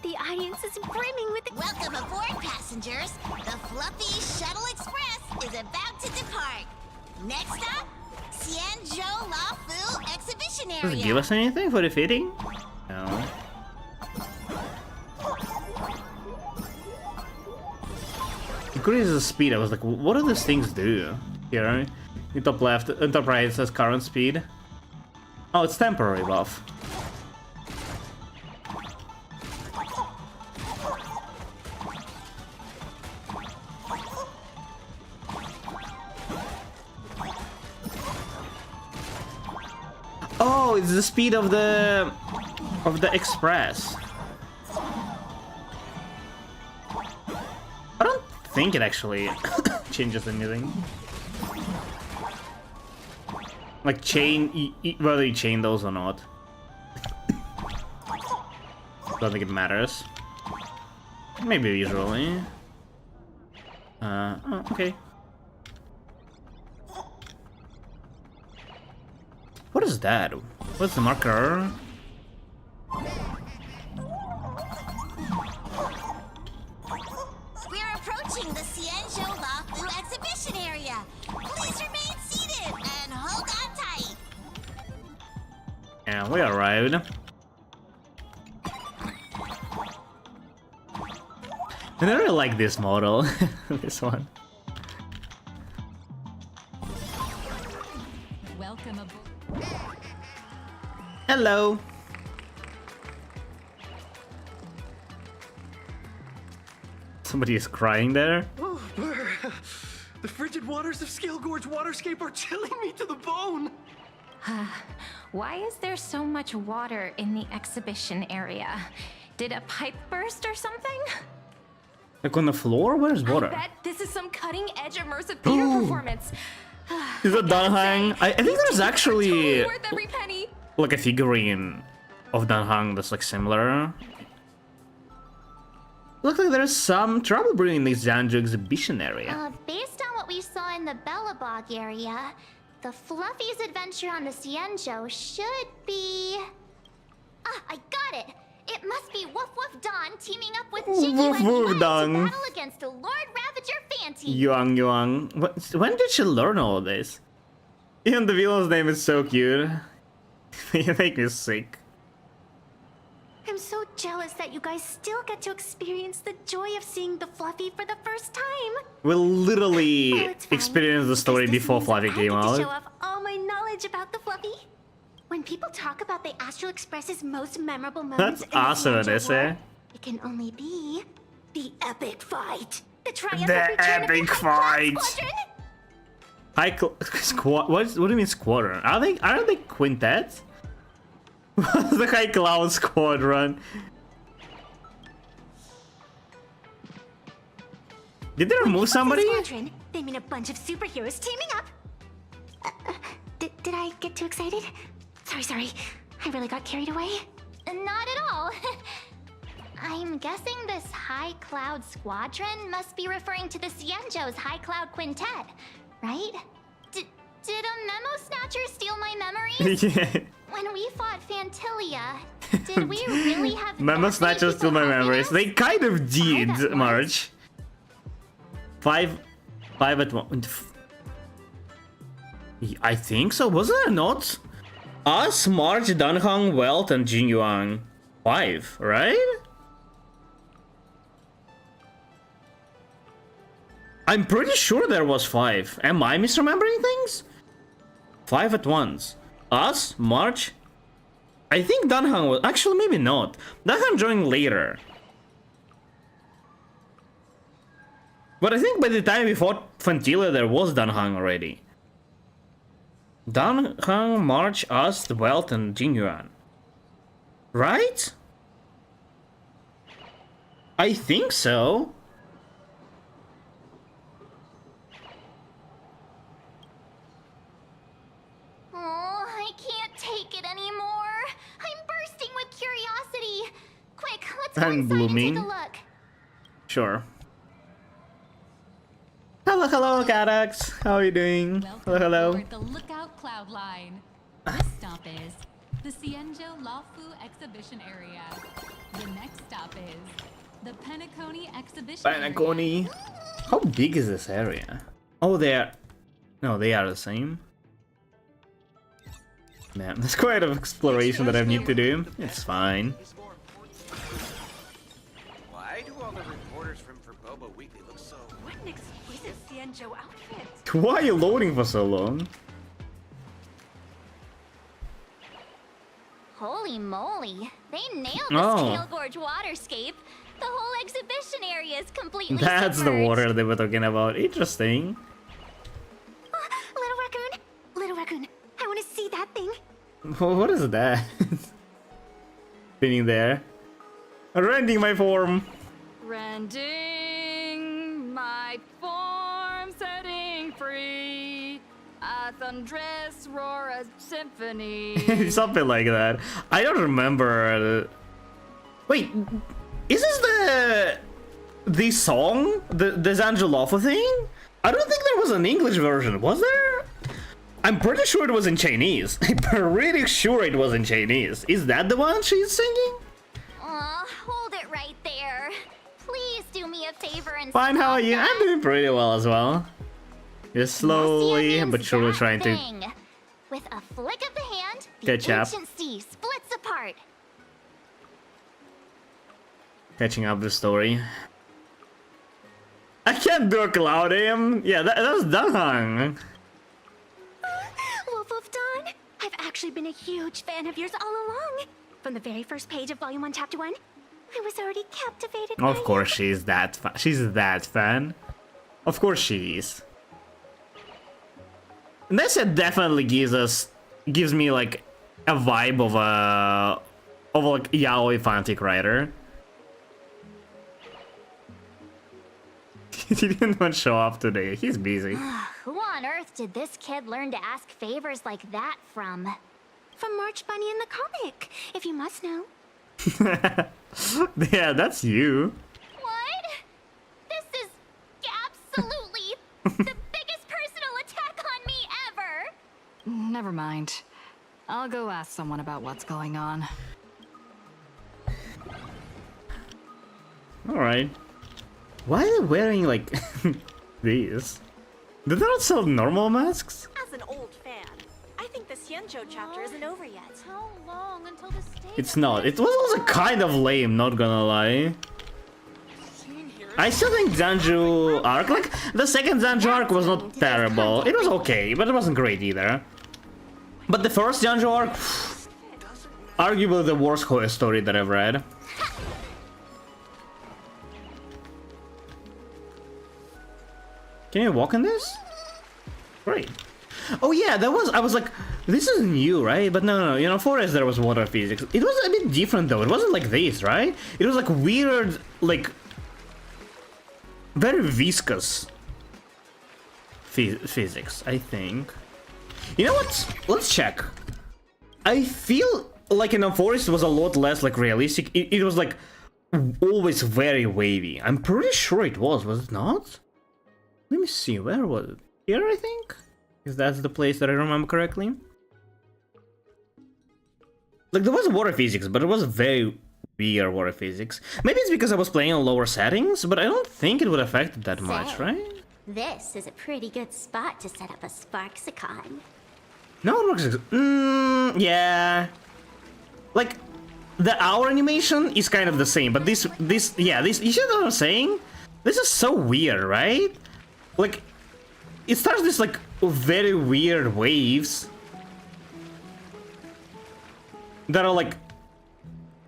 the audience is brimming with the... Welcome aboard, passengers. The Fluffy Shuttle Express is about to depart. Next up, Xianzhou Lafu exhibition Does area. it give us anything for defeating? No. Increases the speed. I was like, what do these things do? Here, in top left, in top right it says current speed. Oh, it's temporary buff. Oh, it's the speed of the express. I don't think it actually changes anything. Like chain, whether you chain those or not. Don't think it matters. Maybe visually. Oh, okay. What is that? What's the marker? We're approaching the Xianzhou Lafu exhibition area. Please remain seated and hold on tight. Yeah, we arrived. And I really like this model. This one. Welcome aboard. Hello. Somebody is crying there. Oh, Blur. The frigid waters of Scale Gorge Waterscape are chilling me to the bone. Why is there so much water in the exhibition area? Did a pipe burst or something? Like on the floor? Where's water? I bet this is some cutting-edge immersive theater performance. Is it Danhang? I think there's actually Worth every penny. like a figurine of Danhang that's like similar. Looks like there's some trouble brewing in this Zanju exhibition area. Based on what we saw in the Bellabog area, the Fluffy's adventure on the Xianzhou should be... Ah, I got it! It must be Woof Woof Don teaming up with Jiggy Woof and Woof Yuan Don. to battle against the Lord Ravager Fanti. Yuang. When did she learn all of this? Even the villain's name is so cute. You make me sick. I'm so jealous that you guys still get to experience the joy of seeing the Fluffy for the first time. We literally Well, it's fine. experienced the story before Fluffy I came get to show out. off all my knowledge about the Fluffy. When people talk about the Astral Express's most memorable moments That's in awesome, the Xianzhou Vanessa. War, it can only be the epic fight. The triumphant The return of epic the High fight. Cloud Squadron. Squad. What do you mean squadron? Aren't they quintet? What's the High Cloud Squadron? Did they remove somebody? Squadron, they mean a bunch of superheroes teaming up. Did I get too excited? Sorry. I really got carried away. Not at all. I'm guessing this High Cloud Squadron must be referring to the Xianzhou's High Cloud Quintet, right? Did a Memo Snatcher steal my memories? Yeah. When we fought Fantilia, did we really have Memo that many Snatchers people still my helping memories. us? They kind of did, that was. March. Five at one. I think so. Was it not? Us, March, Danhang, Welt, and Jin Yuang. 5, right? I'm pretty sure there was 5. Am I misremembering things? 5 at once. Us, March. I think Danhang was... Actually, maybe not. Danhang joined later. But I think by the time we fought Fantilia, there was Danhang already. Danhang, March, us, the Welt, and Jinyuan. Right? I think so. Oh, I can't take it anymore. I'm bursting with curiosity. Quick, let's go I'm inside blooming. and take a look. Sure. Hello, Cadax. How are you doing? Hello. Aboard the Lookout Cloud Line. This stop is the Xianzhou Lafu Exhibition Area. The next stop is the Penacony Exhibition Panaconi. How big is this area? Oh, they are... No, they are the same. Man, there's quite a bit of exploration that I need to do. It's fine. Why do all the reporters from Boba Weekly look so... What an exquisite Xianzhou outfit. Why are you loading for so long? Holy moly, they nailed the Oh. Scale Gorge waterscape. The whole exhibition area is completely That's the submerged. water they were talking about. Interesting. Little Raccoon, I want to see that thing. What is that? Spinning there. Rending my form. Rending my form, setting free. A thunderous roar, a symphony. Something like that. I don't remember. Wait, is this the song? The Zangiolofo thing? I don't think there was an English version, was there? I'm pretty sure it was in Chinese. I'm pretty sure it was in Chinese. Is that the one she's singing? Hold it right there. Please do me a favor and Fine, how are stop you? that. I'm doing pretty well as well. Just slowly but surely trying to Thing. With a flick of the hand, the catch up. ancient sea splits apart. Catching up the story. I can't do a cloud aim. Yeah, that's done. Wolf of Dawn, I've actually been a huge fan of yours all along. From the very first page of Volume 1, Chapter 1, I was already captivated by Of course she's that fan. Of course she is. And that set definitely gives me like a vibe of like yaoi fanfic writer. He didn't want to show up today. He's busy. Who on earth did this kid learn to ask favors like that from? From March Bunny in the comic, if you must know. Yeah, that's you. What? This is absolutely the biggest personal attack on me ever! Never mind. I'll go ask someone about what's going on. Alright. Why are they wearing like these? Did they not sell normal masks? As an old fan, I think the Xianzhou chapter isn't over yet. How long until the stage? It's not. It was also kind of lame, not gonna lie. I still think Zanju arc, like, the second Zanju arc was not terrible. It was okay, but it wasn't great either. But the first Zanju arc, arguably the worst horror story that I've read. Can you walk in this? Great. Oh yeah, I was like, this is new, right? But no, you know, Forest there was water physics. It was a bit different though, it wasn't like this, right? It was like weird, like, very viscous physics, I think. You know what? Let's check. I feel like in a Forest was a lot less like realistic. It was like always very wavy. I'm pretty sure it was it not? Let me see, where was it? Here, I think? Because that's the place that I remember correctly. Like, there was water physics, but it was very weird water physics. Maybe it's because I was playing on lower settings, but I don't think it would affect it that much, right? This is a pretty good spot to set up a Sparksicon. No, it works. Yeah. Like, the hour animation is kind of the same, but this, you see what I'm saying? This is so weird, right? Like, it starts this like very weird waves that are like,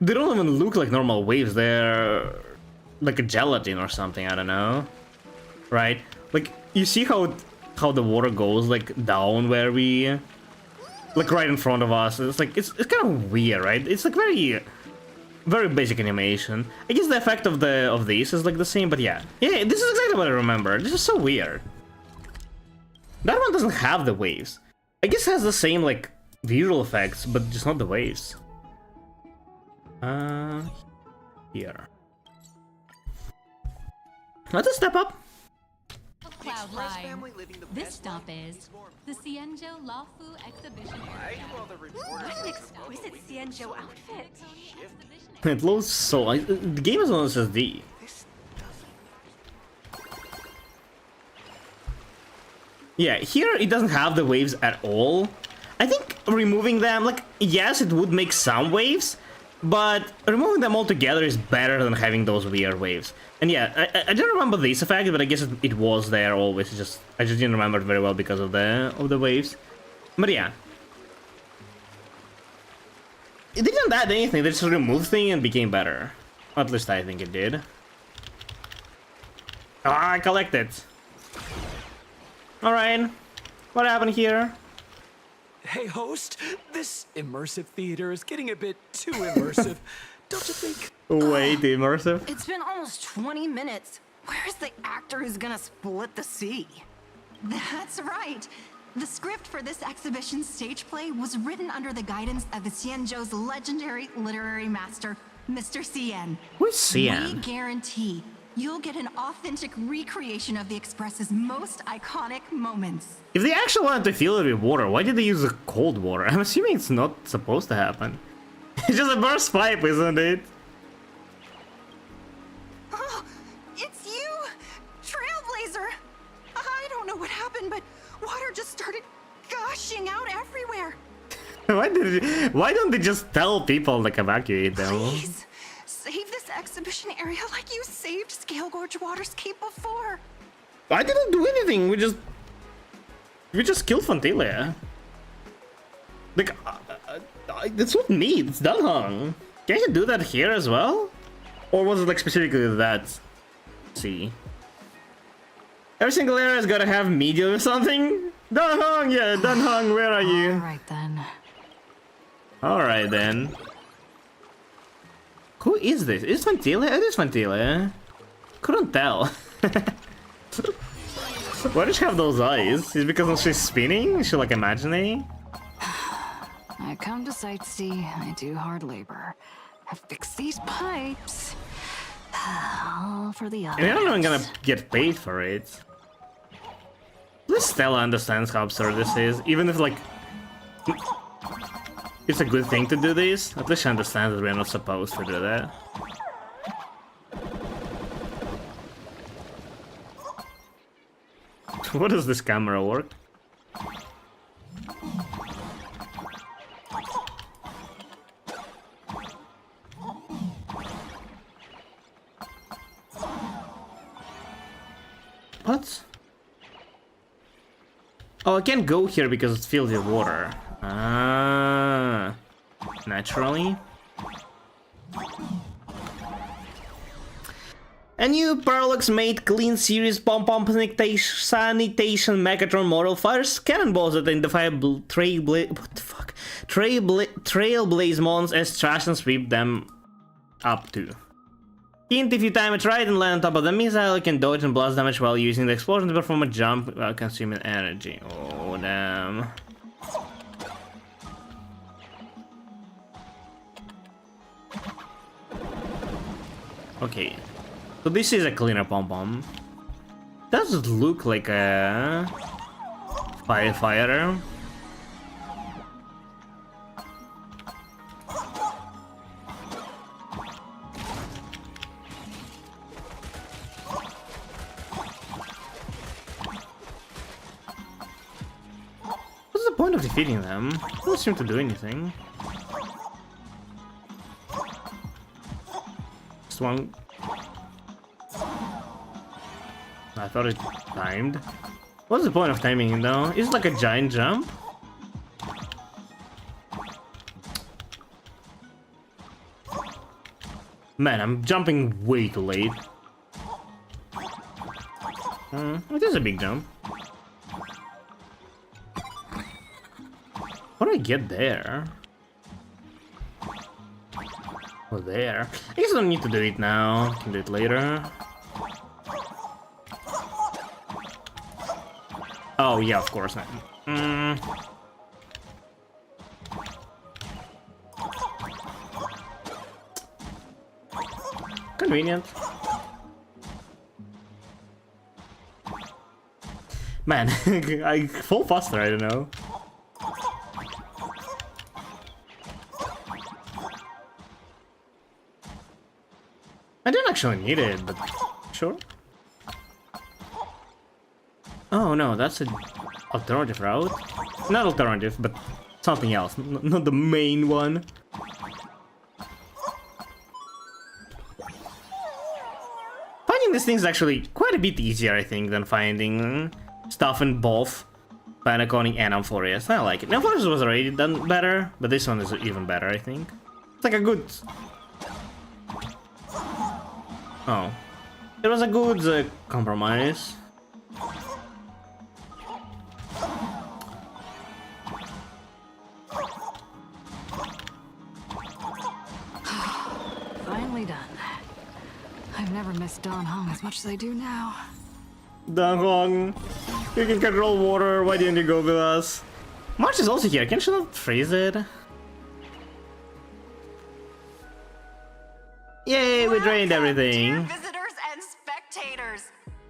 they don't even look like normal waves. They're like a gelatin or something. I don't know, right? Like, you see how the water goes like down where we, like right in front of us. It's like it's kind of weird, right? It's like very basic animation. I guess the effect of this is like the same, but yeah, this is exactly what I remember. This is so weird. That one doesn't have the waves. I guess it has the same like visual effects, but just not the waves. Here. Let's step up. Cloud Line. This stop is the Xianzhou Lafu Exhibition Area. What an exquisite Xianzhou outfit. It loads so... the game is on SSD. Yeah, here it doesn't have the waves at all. I think removing them, like, yes, it would make some waves, but removing them all together is better than having those weird waves. And yeah, I don't remember this effect, but I guess it was there always. I just didn't remember it very well because of the waves. But yeah, it didn't add anything. They just removed things and became better. At least I think it did. Ah, I collect it. All right, what happened here? Hey, host, this immersive theater is getting a bit too immersive. Don't you think? Way too immersive. It's been almost 20 minutes. Where's the actor who's gonna split the sea? That's right. The script for this exhibition stage play was written under the guidance of the Xianzhou's legendary literary master, Mr. Xian. Who's Xian? We guarantee you'll get an authentic recreation of the Express's most iconic moments. If they actually wanted to fill it with water, why did they use the cold water? I'm assuming it's not supposed to happen. It's just a burst pipe, isn't it? Oh, it's you, Trailblazer. I don't know what happened, but water just started gushing out everywhere. Why don't they just tell people like evacuate them? Please, save this exhibition area like you saved Scale Gorge Water's Keep before. I didn't do anything. We just killed Fantalia. Like, that's not me. It's Dunhong. Can't you do that here as well? Or was it like specifically that? Let's see. Every single area's gotta have medium or something. Dunhong, yeah, Dunhong, where are you? Alright then. Alright then. Who is this? Is Fantalia? It is Fantalia. Couldn't tell. Why does she have those eyes? Is it because she's spinning? Is she like imagining? I come to sightsee, I do hard labor. I fix these pipes. All for the others. And I'm not even gonna get paid for it. At least Stella understands how absurd this is, even if like it's a good thing to do this. At least she understands that we're not supposed to do that. What does this camera work? What? Oh, I can't go here because it's filled with water. Ah, naturally. A new Parallax-made clean series pom-pom sanitation Megatron model fires cannonballs that identify trailblaze mons as trash and sweep them up too. Hint, if you time it right and land on top of the missile, you can dodge and blast damage while using the explosion to perform a jump without consuming energy. Oh, damn. Okay. So this is a cleaner pom-pom. Does it look like a firefighter? What's the point of defeating them? They don't seem to do anything. Just one. I thought it timed. What's the point of timing it though? Is it like a giant jump? Man, I'm jumping way too late. It is a big jump. How do I get there? Oh, there. I guess I don't need to do it now. I can do it later. Oh, yeah, of course not. Convenient. Man, I fall faster, I don't know. I don't actually need it, but sure. Oh no, that's an alternative route. Not alternative, but something else. Not the main one. Finding these things is actually quite a bit easier, I think, than finding stuff in both Planarcadia and Amphorius. I like it. Amphorius was already done better, but this one is even better, I think. It's like a good... Oh. It was a good compromise. finally done. I've never missed Don Hong as much as I do now. Don Hong, you can control water, why didn't you go with us? March is also here, can she not freeze it? Yay, we drained everything. Visitors and spectators.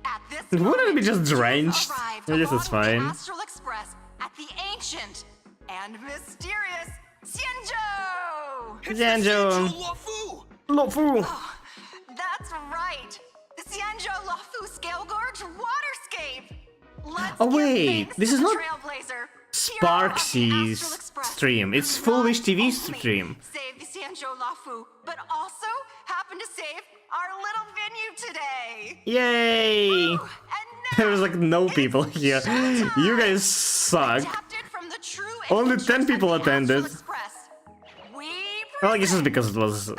At this Wouldn't it be just drenched? I guess it's fine. Astral Express at the ancient and mysterious Xianzhou! Xianzhou! Luofu! Oh, that's right! The Xianzhou Luofu Scale Gorge Waterscape! Let's Oh wait, this is not Trailblazer. Sparksy's stream, it's Full Wish TV stream. Save the Xianzhou Luofu, but also happen to save our little venue today! Yay! Ooh, There's like no people here. You guys suck. Only 10 people attended. Well, I guess it's because it was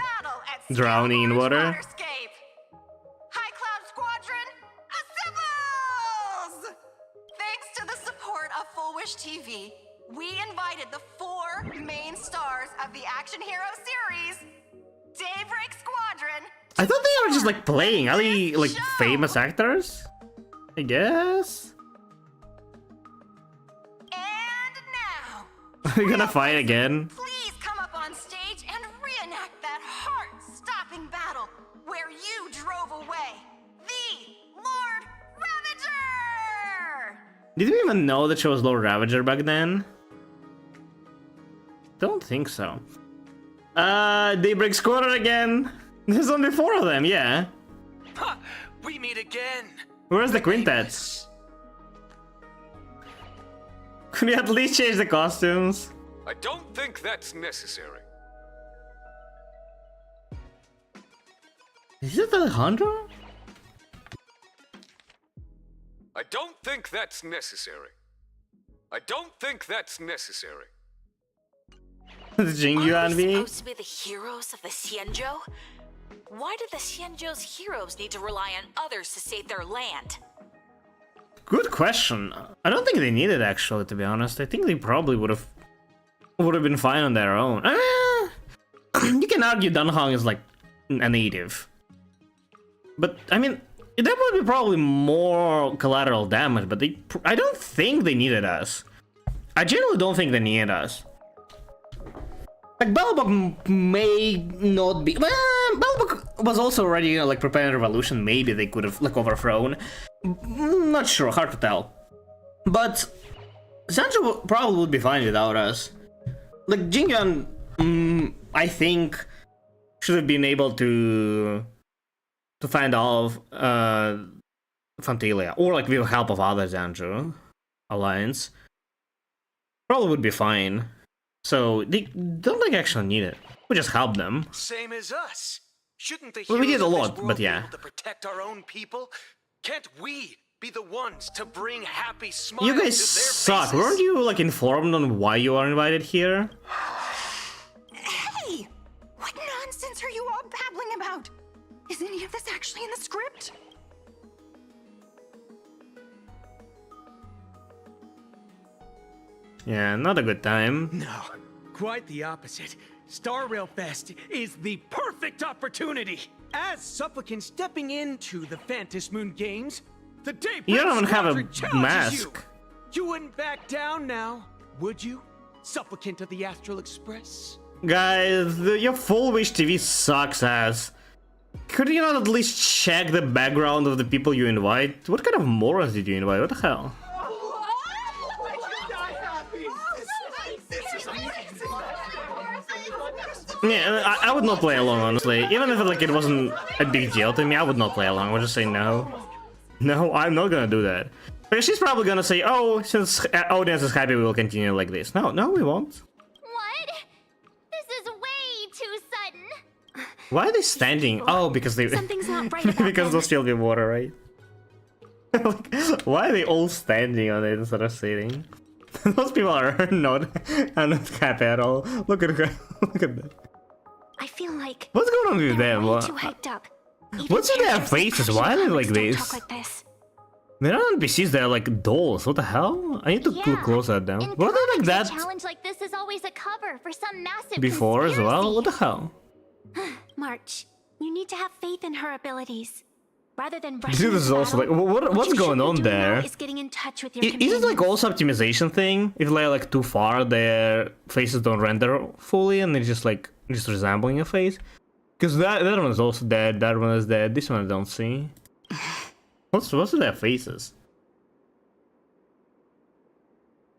drowning in water. High Cloud Squadron, assembles! Thanks to the support of Full Wish TV, we invited the 4 main stars of the action hero series, Daybreak Squadron. I thought they were just like playing. Are they like famous actors? I guess. And now, We're gonna fight again. please come up on stage and reenact that heart-stopping battle where you drove away the Lord Ravager! Did we even know that she was Lord Ravager back then? Don't think so. Daybreak Squadron again. There's only 4 of them, yeah. Ha! We meet again. Where's the quintet? Could we at least change the costumes? I don't think that's necessary. Is it Alejandro? I don't think that's necessary. I don't think that's necessary. Jingyuan V? Supposed to be the heroes of the Xianzhou? Why did the Xianzhou's heroes need to rely on others to save their land? Good question. I don't think they needed actually, to be honest. I think they probably would have been fine on their own. You can argue Dunhong is like a native. But I mean, that would be probably more collateral damage, but I don't think they needed us. I genuinely don't think they needed us. Like, Belbok may not be... Well, Belbok was also already, like, preparing a revolution. Maybe they could have, like, overthrown. Not sure, hard to tell. But Xianzhou probably would be fine without us. Like, Jingyuan, I think, should have been able to find off Fantalia. Or, like, with the help of other Xianzhou alliance. Probably would be fine. So they don't like actually need it. We just help them. Same as us. Shouldn't the Well, we did heroes a of this lot, world but be yeah. able to protect our own people? Can't we be the ones to bring happy smiles You guys to their suck. faces? Weren't you like informed on why you are invited here? Hey! What nonsense are you all babbling about? Is any of this actually in the script? Yeah, not a good time. No, quite the opposite. Star Rail Fest is the perfect opportunity. As Supplicant stepping into the Phantom Moon Games, the Daybreak You don't have Squadron a challenges mask. You wouldn't back down now, would you? Supplicant of the Astral Express? Guys, your Full Wish TV sucks ass. Could you not at least check the background of the people you invite? What kind of morons did you invite? What the hell? Yeah, I would not play along, honestly. Even if like it wasn't a big deal to me, I would not play along. I would just say no. No, I'm not gonna do that. Because she's probably gonna say, oh, since audience is happy, we will continue like this. No, we won't. What? This is way too sudden. Why are they standing? Oh, because they... Something's not right about because those still be water, right? Like, why are they all standing on it instead of sitting? Those people are not happy at all. Look at her. Look at that. I feel like What's going on with them? way too hyped up. What's in their faces? Why are they like this? Talk like this. They're not NPCs, they're like dolls. What the hell? I need to look closer at them. Were they like that A challenge like this is always a cover for some massive before as well? conspiracy. What the hell? March, You need to have faith in her abilities. Rather than This is also like, what's going on there? Is getting in touch with your Is it like also optimization thing? If they're like too far, their faces don't render fully, and it's just like resembling a face. Because that one is also dead. That one is dead. This one I don't see. What's with their faces?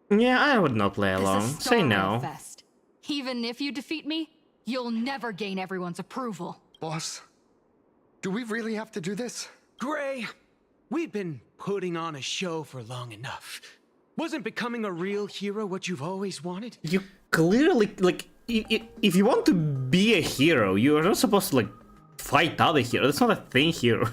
Yeah, I would not play along. Say no. Fest. Even if you defeat me, you'll never gain everyone's approval. Boss, do we really have to do this? Gray, we've been putting on a show for long enough. Wasn't becoming a real hero what you've always wanted? You clearly, like, if you want to be a hero, you're not supposed to, like, fight other heroes. That's not a thing heroes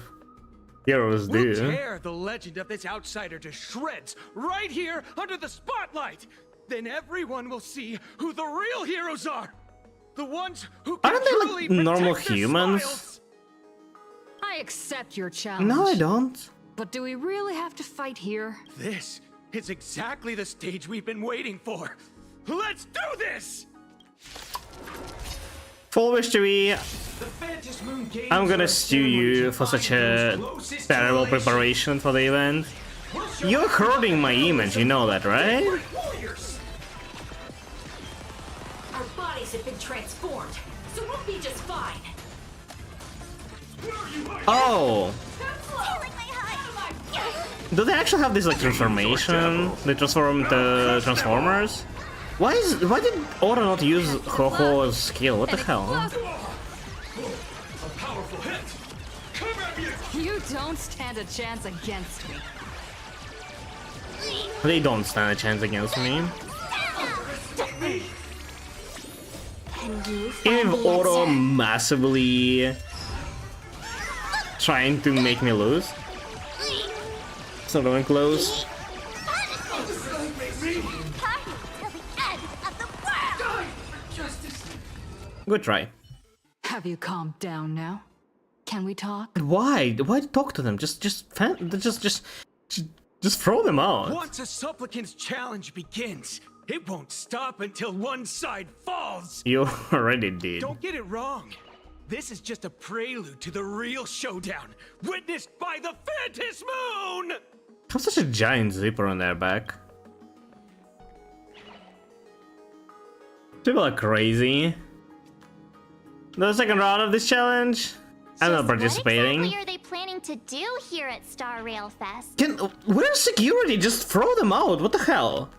do. We'll tear the legend of this outsider to shreds right here under the spotlight. Then everyone will see who the real heroes are. The ones who can Aren't they truly like normal protect their humans? smiles. I accept your challenge. No, I don't. But do we really have to fight here? This is exactly the stage we've been waiting for. Let's do this! Full victory. I'm gonna sue you for such a terrible preparation for the event. You're hurting my image, you know that, right? Our bodies have been transformed, so we'll be just fine. Oh. Do they actually have this like transformation? They transform into Transformers? Why did Aura not use Ho-Ho's skill? What the hell? You don't stand a chance against me. They don't stand a chance against me. Even if Oro massively trying to make me lose. So going close. Good try. Have you calmed down now? Can we talk? Why? Why talk to them? Just throw them out. Once a supplicant's challenge begins, it won't stop until one side falls. You already did. Don't get it wrong. This is just a prelude to the real showdown, witnessed by the Phantom Moon! Have such a giant zipper on their back. People are crazy. The second round of this challenge? I'm not participating. What exactly are they planning to do here at Star Rail Fest? Where's security? Just throw them out. What the hell?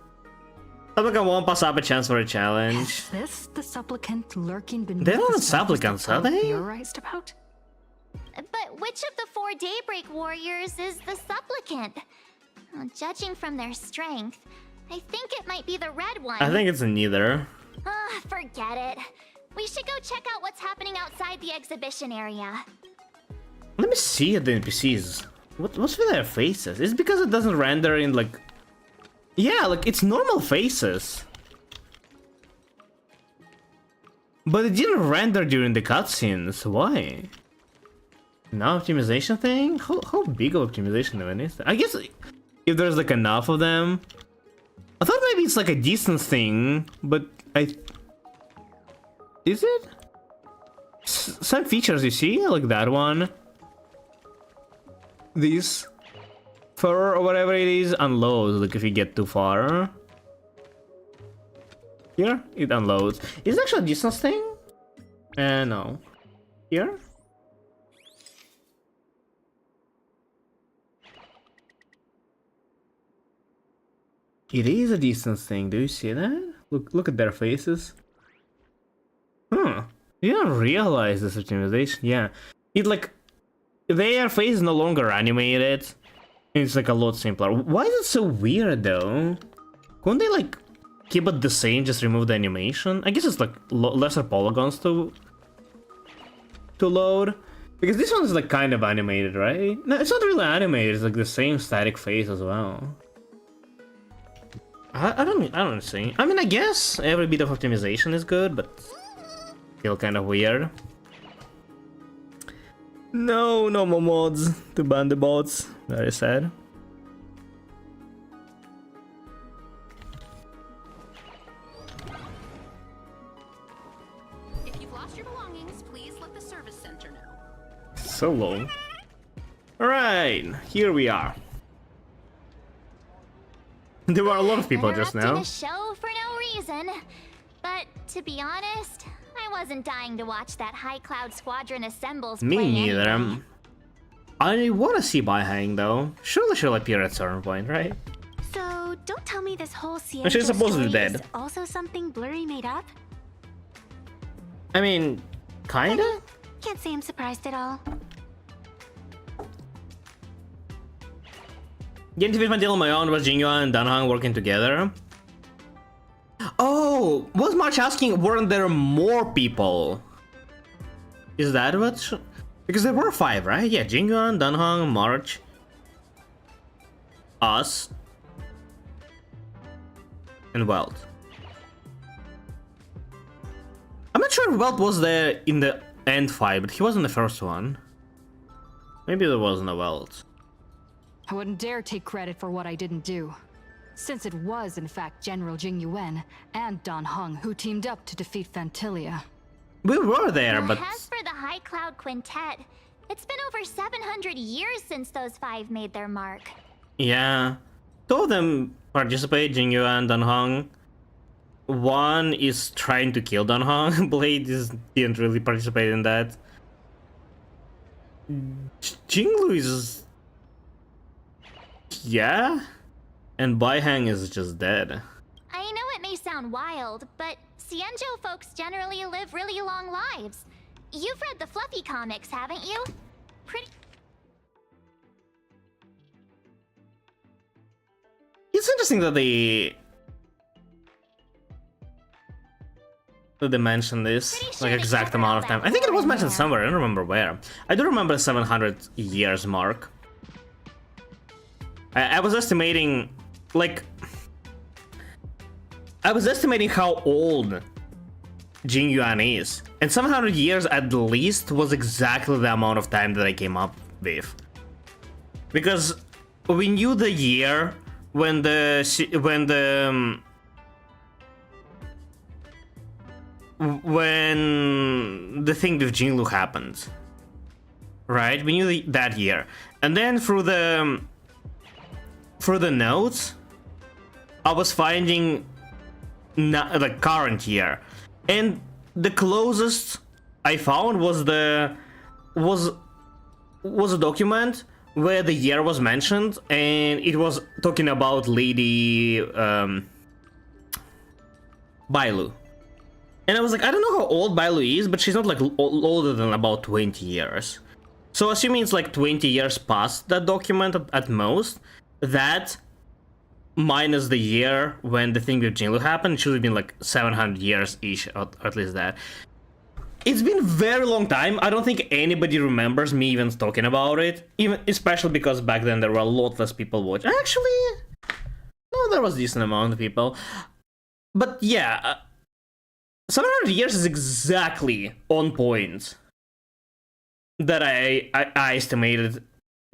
Supplicant won't pass up a chance for a challenge. Is this the supplicant lurking beneath They're not the supplicants, are they? Theorized about? But which of the 4 Daybreak Warriors is the supplicant? Well, judging from their strength, I think it might be the red one. I think it's neither. Forget it. We should go check out what's happening outside the exhibition area. Let me see at the NPCs. What's with their faces? Is it because it doesn't render in like... Yeah, like it's normal faces. But it didn't render during the cutscenes. Why? No optimization thing? How big of optimization even is that? I guess if there's like enough of them. I thought maybe it's like a distance thing, but is it? Some features you see, like that one. This fur or whatever it is unloads, like if you get too far. Here, it unloads. Is it actually a distance thing? No. Here? It is a distance thing, do you see that? Look at their faces. Huh. You don't realize this optimization, yeah. It like... Their face is no longer animated. It's like a lot simpler. Why is it so weird though? Couldn't they like keep it the same, just remove the animation? I guess it's like lesser polygons to load. Because this one is like kind of animated, right? No, it's not really animated, it's like the same static face as well. I don't see. I mean, I guess every bit of optimization is good, but still kind of weird. No more mods to ban the bots. Very sad. If you've lost your belongings, please let the service center know. so long. Alright, here we are. There were a lot of people just now. A show for no reason. But to be honest, I wasn't dying to watch that High Cloud Squadron assembles. Me play neither. anyway. I want to see Beihang though. Surely she'll appear at some point, right? So don't tell me this whole And she's supposedly dead. is also something Blurry made up. I mean, kinda? Can't say I'm surprised at all. Didn't even until my own was Jingyuan and Danhang working together. Oh, was March asking, weren't there more people? Is that what? Because there were 5, right? Yeah, Jingyuan, Danhang, March, us, and Welt. I'm not sure if Welt was there in the end fight, but he was in the first one. Maybe there wasn't a Welt. I wouldn't dare take credit for what I didn't do, since it was in fact General Jing Yuan and Dan Heng who teamed up to defeat Fantilia. We were there, but... As for the High Cloud Quintet, it's been over 700 years since those 5 made their mark. Yeah. 2 of them participate, Jingyuan, Danhang. One is trying to kill Danhang. Blade didn't really participate in that. Jinglu is... yeah? And Beihang is just dead. I know it may sound wild, but Xianzhou folks generally live really long lives. You've read the Fluffy comics, haven't you? Pretty... It's interesting that they mentioned this, like exact amount of time. I think it was mentioned somewhere, I don't remember where. I do remember the 700 years mark. I was estimating, like... I was estimating how old Jing Yuan is. And 700 years at least was exactly the amount of time that I came up with. Because we knew the year when the thing with Jinlu happened, right? We knew that year, and then through the notes, I was finding the current year, and the closest I found was a document where the year was mentioned, and it was talking about Lady Bailu. And I was like, I don't know how old Bailu is, but she's not like older than about 20 years. So assuming it's like 20 years past that document at most, that minus the year when the thing with Jinlu happened, it should have been like 700 years-ish, or at least that. It's been a very long time. I don't think anybody remembers me even talking about it, even especially because back then there were a lot less people watching. Actually, no, there was a decent amount of people. But yeah, 700 years is exactly on point that I estimated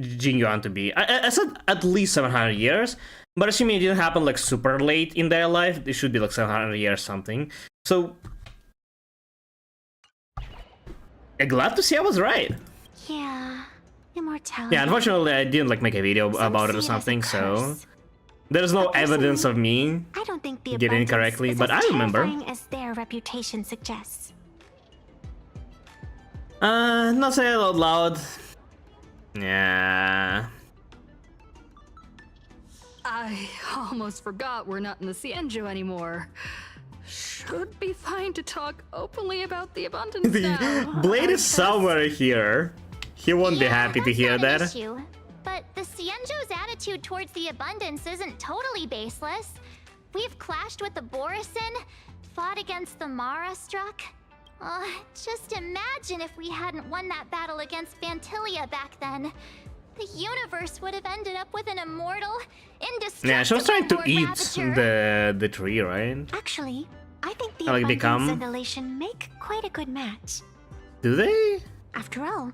Jing Yuan to be. I said at least 700 years, but assuming it didn't happen like super late in their life, it should be like 700 years something. So I'm glad to see I was right. Yeah, immortality. Yeah, unfortunately I didn't like make a video about it or something, so there's no evidence of me I don't think the getting it correctly, but I remember. As their reputation suggests. Not say it out loud. Yeah. I almost forgot we're not in the Xianzhou anymore. Should be fine to talk openly about the abundance now. Blade is somewhere here. He won't be happy to hear that. Issue. But the Xianzhou's attitude towards the abundance isn't totally baseless. We've clashed with the Borisin, fought against the Mara struck. Just imagine if we hadn't won that battle against Fantilia back then. The universe would have ended up with an immortal, indestructible Yeah, she was trying to eat Ravager. the tree, right? Actually, I think the Like abundance and elation make quite a good match. Do they? After all,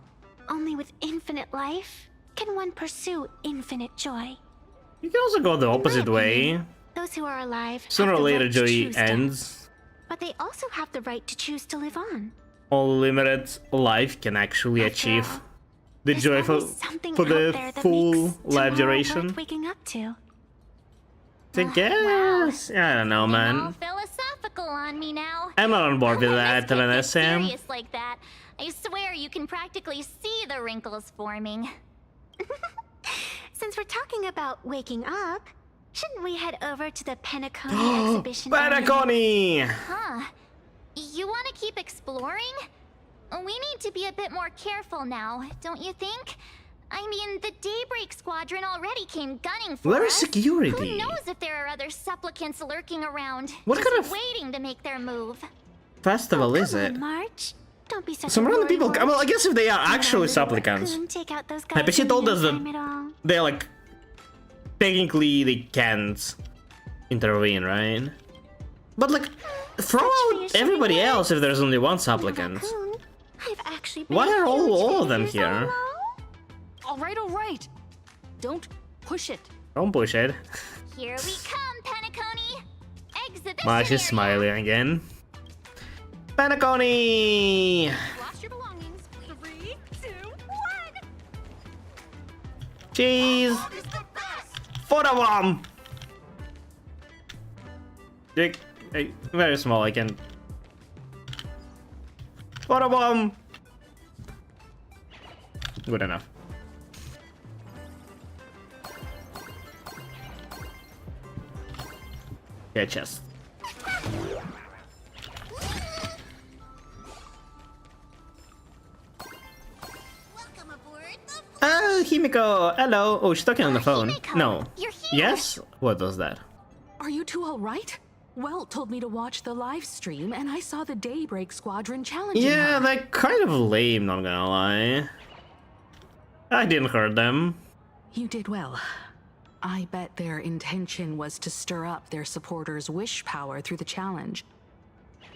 only with infinite life can one pursue infinite joy. You can also go the opposite way. Those who are alive Sooner have or the later, right to joy choose death, ends. but they also have the right to choose to live on. All limited life can actually achieve the joy for the full live duration. Waking up to. I guess. I don't know, All man. philosophical on me now. I'm not on board with Let's that, get this Sam. serious like that. I swear you can practically see the wrinkles forming. Since we're talking about waking up, shouldn't we head over to the Planarcadia exhibition? Planarcadia! Huh. You want to keep exploring? We need to be a bit more careful now, don't you think? I mean, the Daybreak Squadron already came gunning for Where is us. security? Who knows if there are other supplicants lurking around, What just kind of waiting to make their move. festival is it? March, don't be such Some a random people. worrywart. Well, I guess if they are actually supplicants. Take out those But guys she in told no us time at that all. they're like technically they can't intervene, right? But like, throw out everybody else if there's only one supplicant. I've actually been Why a are huge all of fan them for so here? long. All right. Don't push it. Don't push it. Here we come, Penacony. Exhibition Marsh is smiling again. Penacony! Lost your belongings. 3, 2, 1. Cheese! Photobomb! Dick, hey, very small, I can... Photobomb! Good enough. Yeah, chest. Oh, Himiko! Hello! Oh, she's talking on the phone. No. Yes? What was that? Are you two all right? Welt told me to watch the live stream, and I saw the Daybreak Squadron challenging Yeah, her. they're kind of lame, not gonna lie. I didn't hurt them. You did well. I bet their intention was to stir up their supporters' wish power through the challenge.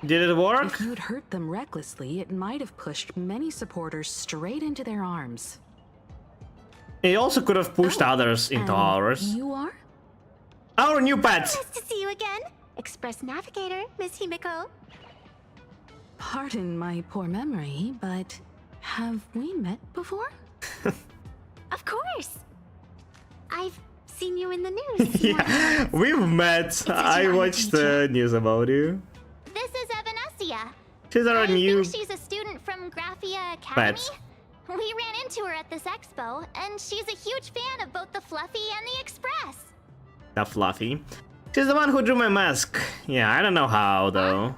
Did it work? If you'd hurt them recklessly, it might have pushed many supporters straight into their arms. It also could have pushed others into ours. You are? Our new pet! Nice to see you again. Express Navigator, Miss Himiko. Pardon my poor memory, but have we met before? Of course. I've seen you in the news. Yeah, we've met. I watched the news about you. This is Evanescia. She's our new She's a student from Graphia Academy. pet. We ran into her at this expo, and she's a huge fan of both the Fluffy and the Express. The Fluffy. She's the one who drew my mask. Yeah, I don't know how though.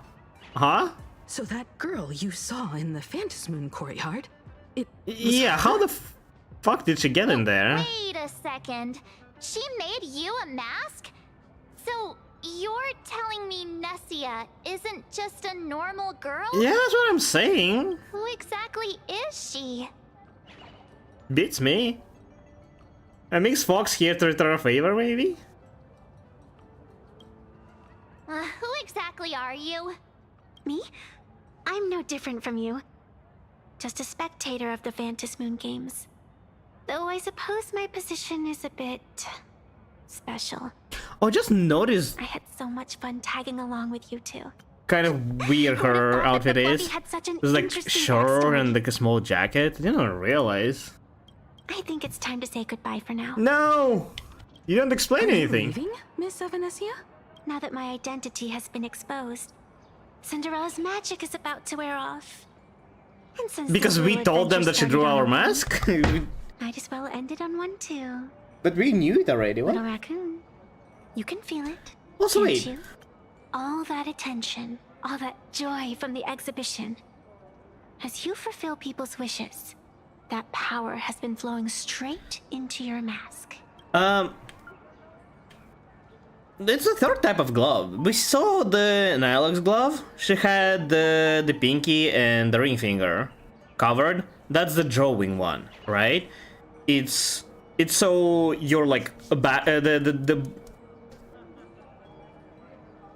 Huh? So that girl you saw in the Phantasmoon courtyard, it was Yeah, how the fuck did she get in there? Wait a second. She made you a mask? So you're telling me Nessia isn't just a normal girl? Yeah, that's what I'm saying. Who exactly is she? Beats me. And makes Fox here to return a favor, maybe? Who exactly are you? Me? I'm no different from you. Just a spectator of the Phantasmoon games. Though I suppose my position is a bit special. Oh, just notice I had so much fun tagging along with you two. kind of weird her outfit is. had such an There's like interesting shirt backstory. and like a small jacket. I didn't realize. I think it's time to say goodbye for now. No! You don't explain anything. leaving, Miss Evanescia? Now that my identity has been exposed, Cinderella's magic is about to wear off. And since Because this we little told them adventure that she drew started on our a whim, mask? might as well end it on one too. But we knew it already, what? Little raccoon, you can feel it. Also, can't wait. you? All that attention, all that joy from the exhibition. As you fulfill people's wishes, that power has been flowing straight into your mask. It's a third type of glove. We saw the Nihilux glove. She had the pinky and the ring finger covered. That's the drawing one, right? It's so you're like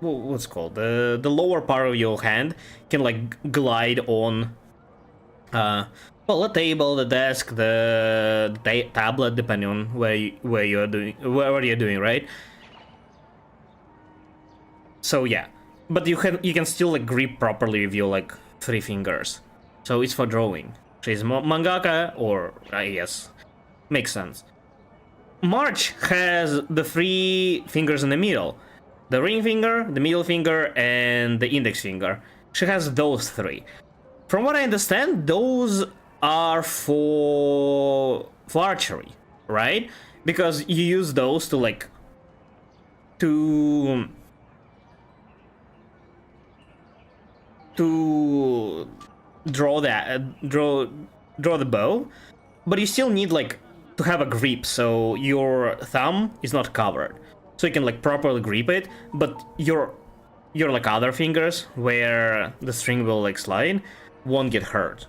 what's it called, the lower part of your hand can like glide on well, the table, the desk, the tablet, depending on where you're doing, right? So yeah, but you can still like grip properly with your like 3 fingers. So it's for drawing. She's mangaka, or I guess makes sense. March has the 3 fingers in the middle. The ring finger, the middle finger, and the index finger. She has those 3. From what I understand, those are for archery, right? Because you use those to like to draw the bow, but you still need like to have a grip, so your thumb is not covered, so you can like properly grip it, but your like other fingers where the string will like slide won't get hurt,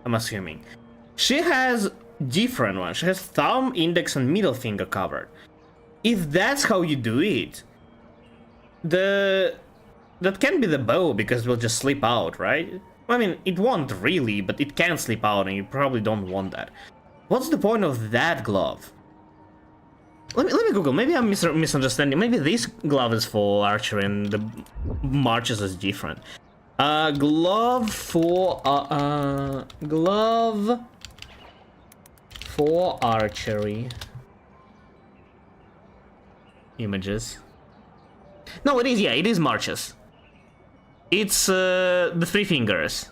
I'm assuming. She has different ones. She has thumb, index, and middle finger covered. If that's how you do it, that can be the bow, because it will just slip out, right? I mean, it won't really, but it can slip out, and you probably don't want that. What's the point of that glove? Let me Google. Maybe I'm misunderstanding. Maybe this glove is for archery and the marches is different. Glove for archery. Images. No, it is. Yeah, it is marches. It's the 3 fingers.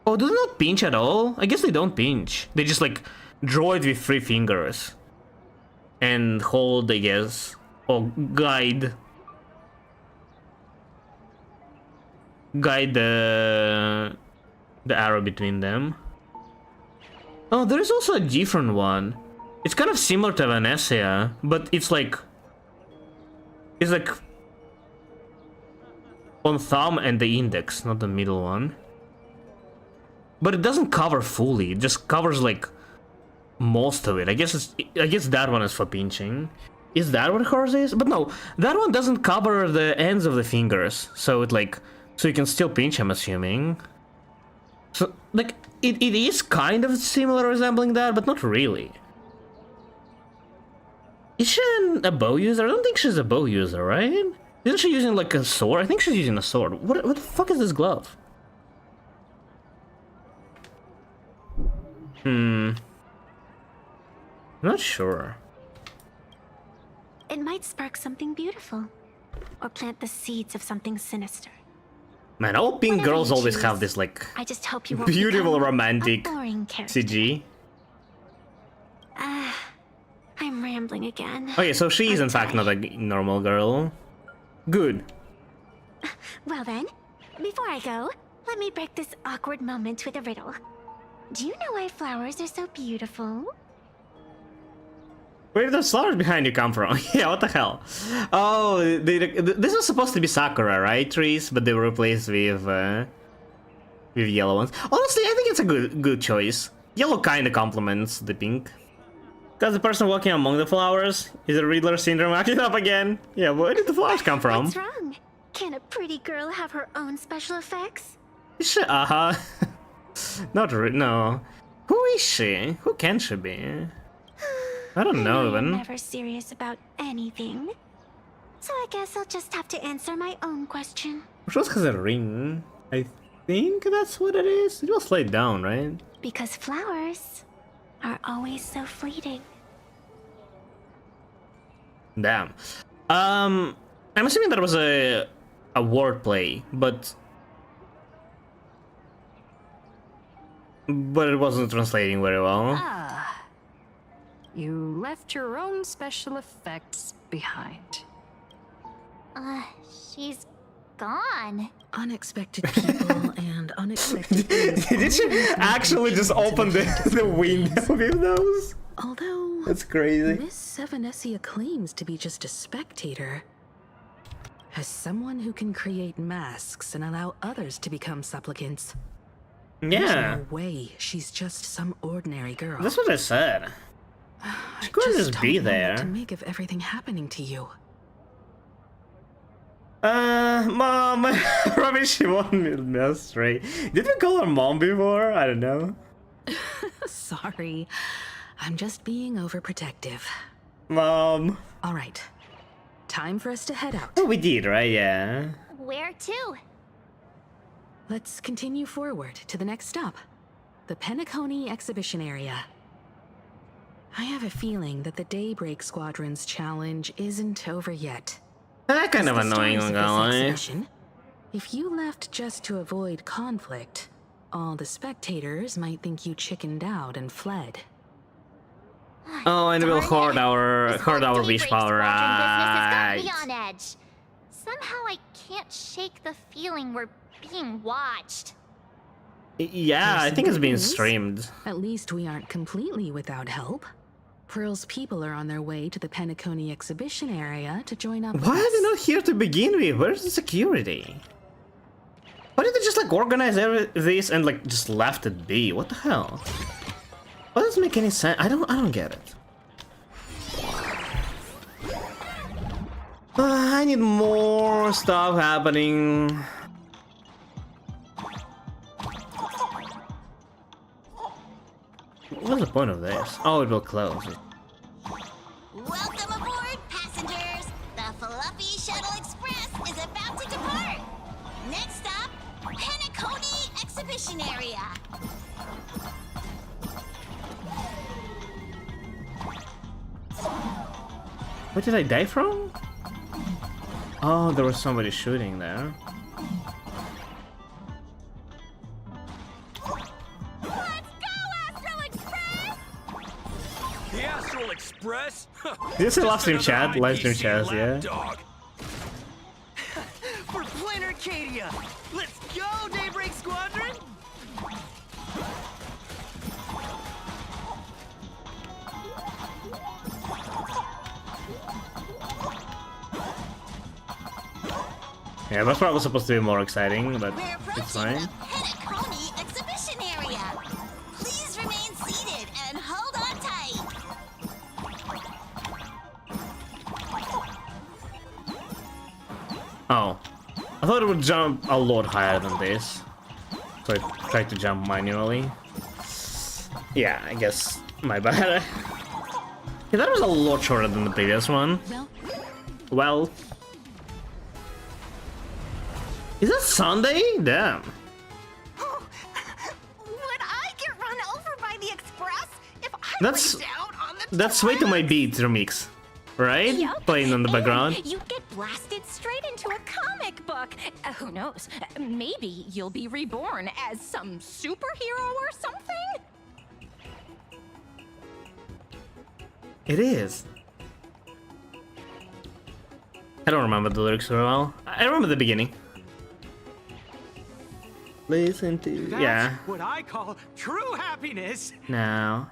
Oh, do they not pinch at all? I guess they don't pinch. They just like draw it with 3 fingers and hold, I guess, or guide the arrow between them. Oh, there is also a different one. It's kind of similar to Vanessa, but it's like on thumb and the index, not the middle one. But it doesn't cover fully. It just covers like most of it. I guess that one is for pinching. Is that what hers is? But no, that one doesn't cover the ends of the fingers, so you can still pinch, I'm assuming. So like it is kind of similar, resembling that, but not really. Is she a bow user? I don't think she's a bow user, right? Isn't she using like a sword? I think she's using a sword. What the fuck is this glove? Not sure. It might spark something beautiful, or plant the seeds of something sinister. Man, all pink girls always have this like I just hope you won't beautiful become romantic a boring character. CG. I'm rambling again. Okay, so she is in fact not a normal girl. Good. Well then, before I go, let me break this awkward moment with a riddle. Do you know why flowers are so beautiful? Where did those flowers behind you come from? Yeah, what the hell? Oh, this was supposed to be sakura, right? Trees, but they were replaced with yellow ones. Honestly, I think it's a good choice. Yellow kind of complements the pink. Does the person walking among the flowers? Is it Riddler syndrome acting up again? Yeah, where did the flowers come from? What's wrong? Can a pretty girl have her own special effects? No. Who is she? Who can she be? I don't know even. I'm never serious about anything. So I guess I'll just have to answer my own question. She also has a ring. I think that's what it is. It was laid down, right? Because flowers are always so fleeting. Damn. I'm assuming that was a wordplay, but it wasn't translating very well. Ah, you left your own special effects behind. She's gone. Unexpected people and unexpected things. Did she actually just open the window with those? Although that's crazy. Miss Sevenesia claims to be just a spectator. As someone who can create masks and allow others to become supplicants. Yeah. There's no way she's just some ordinary girl. That's what I said. She couldn't just be there. To make of everything happening to you. Mom, Robin, she won't me astray. Did we call her mom before? I don't know. Sorry, I'm just being overprotective. Mom. All right, time for us to head out. Oh, we did, right? Yeah. Where to? Let's continue forward to the next stop. The Penacony Exhibition Area. I have a feeling that the Daybreak Squadron's challenge isn't over yet. That kind of annoying, I'm gonna lie. If you left just to avoid conflict, all the spectators might think you chickened out and fled. Oh, and we'll hoard our beach power, right? Business has got me on edge. Somehow I can't shake the feeling we're being watched. Yeah, I think it's being streamed. At least we aren't completely without help. Pearl's people are on their way to the Penacony Exhibition Area to join up. Why are they not here to begin with? Where's the security? Why did they just like organize this and like just left it be? What the hell? What doesn't make any sense? I don't get it. I need more stuff happening. What's the point of this? Oh, it will close. Welcome aboard, passengers. The Fluffy Shuttle Express is about to depart. Next stop, Penacony Exhibition Area. What did I die from? Oh, there was somebody shooting there. The Astral Express? This is a live stream chat, yeah. For Planarcadia! Let's go, Daybreak Squadron! Yeah, that's probably supposed to be more exciting, but it's fine. Penacony Exhibition Area. Please remain seated and hold on tight. Oh, I thought it would jump a lot higher than this, so I tried to jump manually. Yeah, I guess my bad. Yeah, that was a lot shorter than the previous one. Well, is that Sunday? Damn. Would I get run over by the express if I That's went down on the that's way to my beats remix, right? Yup. Playing on the background. And you get blasted straight into a comic book. Who knows? Maybe you'll be reborn as some superhero or something? It is. I don't remember the lyrics very well. I remember the beginning. Listen to That's what I call true happiness. Now,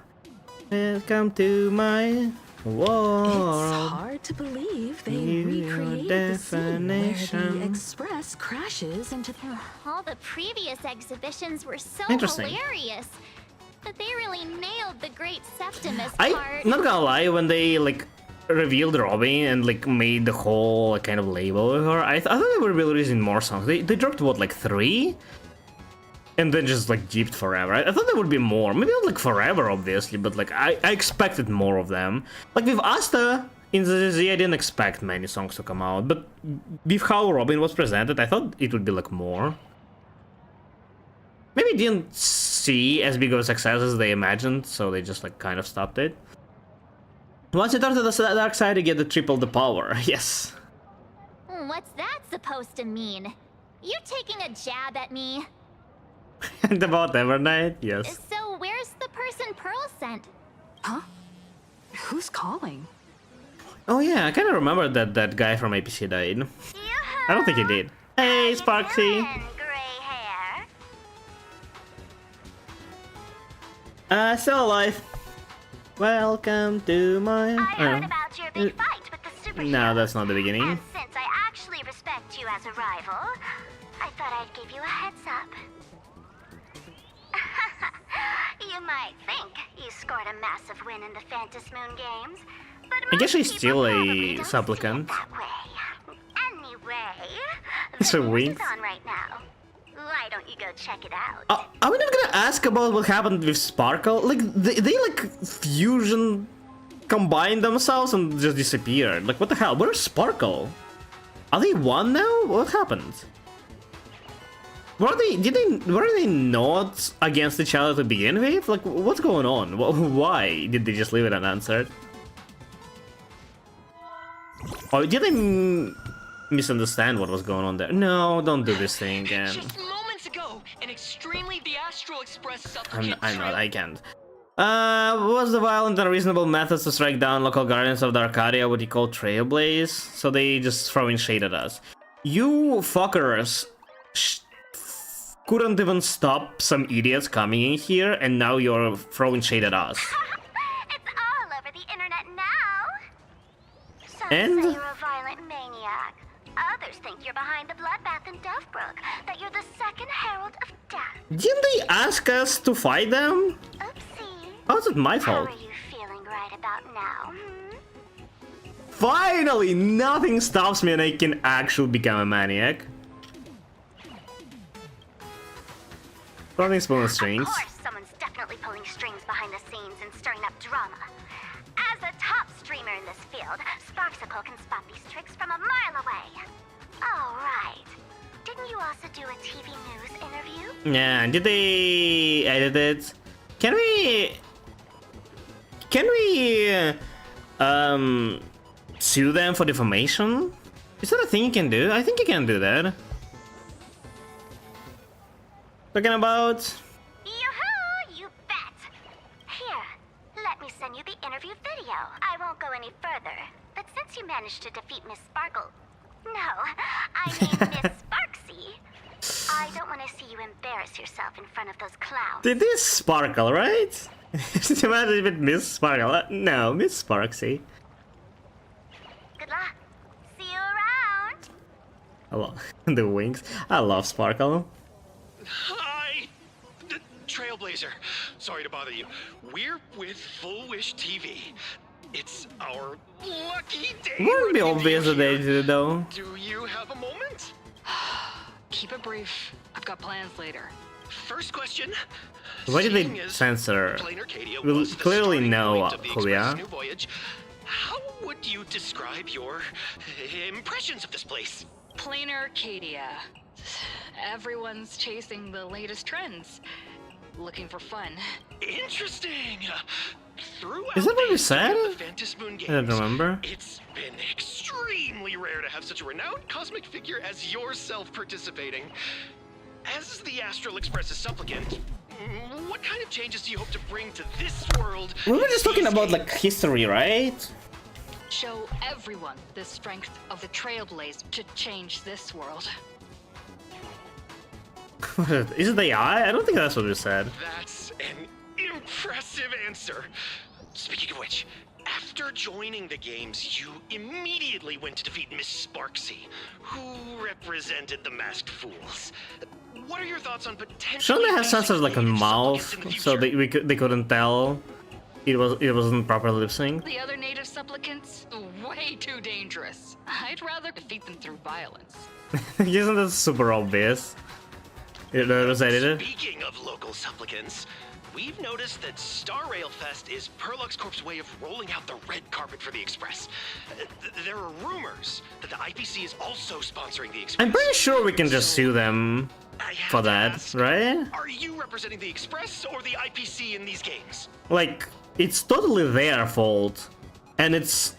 welcome to my world. It's hard to believe they recreated the scene where the express crashes into the... All the previous exhibitions were so Interesting. hilarious. But they really nailed the Great Septimus I'm part. not gonna lie, when they like revealed Robin and like made the whole like, kind of label with her, I thought they were releasing more songs. They dropped what, like 3? And then just like jeeped forever. I thought there would be more. Maybe not like forever, obviously, but like I expected more of them. Like with Asta in the ZZ, I didn't expect many songs to come out, but with how Robin was presented, I thought it would be like more. Maybe didn't see as big of a success as they imagined, so they just like kind of stopped it. Once you turn to the dark side, you get the triple the power. Yes. What's that supposed to mean? You taking a jab at me? And about Evernight, yes. So where's the person Pearl sent? Huh? Who's calling? Oh yeah, I kind of remember that that guy from APC died. I don't think he did. Hey, Sparksy. Still alive. Welcome to my... I heard about your big fight with the superhero. No, that's not the beginning. And since I actually respect you as a rival, I thought I'd give you a heads up. You might think you scored a massive win in the Phantom Moon games, but I guess she's still a supplicant. anyway, It's a wink. it's on right now. Why don't you go check it out? Are we not gonna ask about what happened with Sparkle? Like, they like fusion combined themselves and just disappeared. Like, what the hell? Where's Sparkle? Are they one now? What happened? Were they not against each other to begin with? Like, what's going on? Why did they just leave it unanswered? Or did I misunderstand what was going on there? No, don't do this thing again. Just moments ago, an extremely the Astral Express I'm not, I can't. Was the violent and reasonable methods to strike down local guardians of the Arcadia what you call Trailblaze? So they just throwing shade at us. You fuckers couldn't even stop some idiots coming in here, and now you're throwing shade at us. It's all over the internet now. Some And? say you're a violent maniac. Others think you're behind the bloodbath in Dovebrook, that you're the second herald of death. Didn't they ask us to fight them? Oopsie. How's it my fault? How are you feeling right about now? Finally, nothing stops me and I can actually become a maniac. Pulling small strings. Of course, someone's definitely pulling strings behind the scenes and stirring up drama. As a top streamer in this field, Sparksicle can spot these tricks from a mile away. Oh, right. Didn't you also do a TV news interview? Yeah, did they edit it? Can we sue them for defamation? Is that a thing you can do? I think you can do that. Talking about... Yoo-hoo! You bet! Here, let me send you the interview video. I won't go any further, but since you managed to defeat Miss Sparkle... No, I mean Miss Sparksy. I don't want to see you embarrass yourself in front of those clowns. Did this Sparkle, right? Imagine if it Miss Sparkle. No, Miss Sparksy. Good luck. See you around. I love the wings. I love Sparkle. Hi! Trailblazer. Sorry to bother you. We're with Full Wish TV. It's our lucky day. Wouldn't be obvious that they did it though. Do you have a moment? Keep it brief. I've got plans later. First question. Why did they censor? We'll clearly know who we are. New voyage. How would you describe your impressions of this place? Planarcadia. Everyone's chasing the latest trends. Looking for fun. Interesting. Is that what we said? I don't remember. It's been extremely rare to have such a renowned cosmic figure as yourself participating. As the Astral Express's supplicant, what kind of changes do you hope to bring to this world? We were just talking about like history, right? Show everyone the strength of the Trailblaze to change this world. Is it AI? I don't think that's what we said. That's an impressive answer. Speaking of which, after joining the games, you immediately went to defeat Miss Sparksy, who represented the Masked Fools. What are your thoughts on potential? Shouldn't they have sensors like on mouth so they couldn't tell it wasn't properly lip synced? The other native supplicants, way too dangerous. I'd rather defeat them through violence. Isn't that super obvious? It was edited. Speaking of local supplicants, we've noticed that Star Rail Fest is Perlux Corp's way of rolling out the red carpet for the Express. There are rumors that the IPC is also sponsoring the Express. I'm pretty sure we can just sue them for that, right? Are you representing the Express or the IPC in these games? Like, it's totally their fault, and it's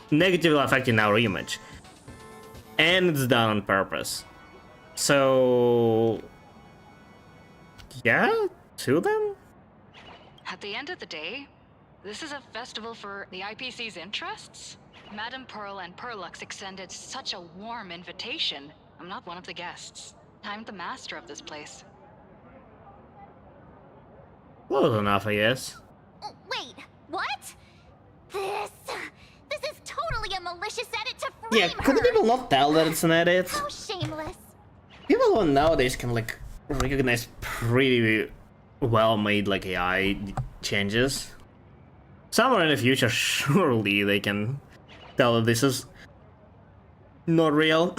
negatively affecting our image. And it's done on purpose. So... yeah? Sue them? At the end of the day, this is a festival for the IPC's interests. Madame Pearl and Perlux extended such a warm invitation. I'm not one of the guests. I'm the master of this place. Close enough, I guess. Wait, what? This is totally a malicious edit to frame Yeah, could the people not tell that it's an edit? How shameless. People who nowadays can like recognize pretty well-made like AI changes. Somewhere in the future, surely they can tell that this is not real.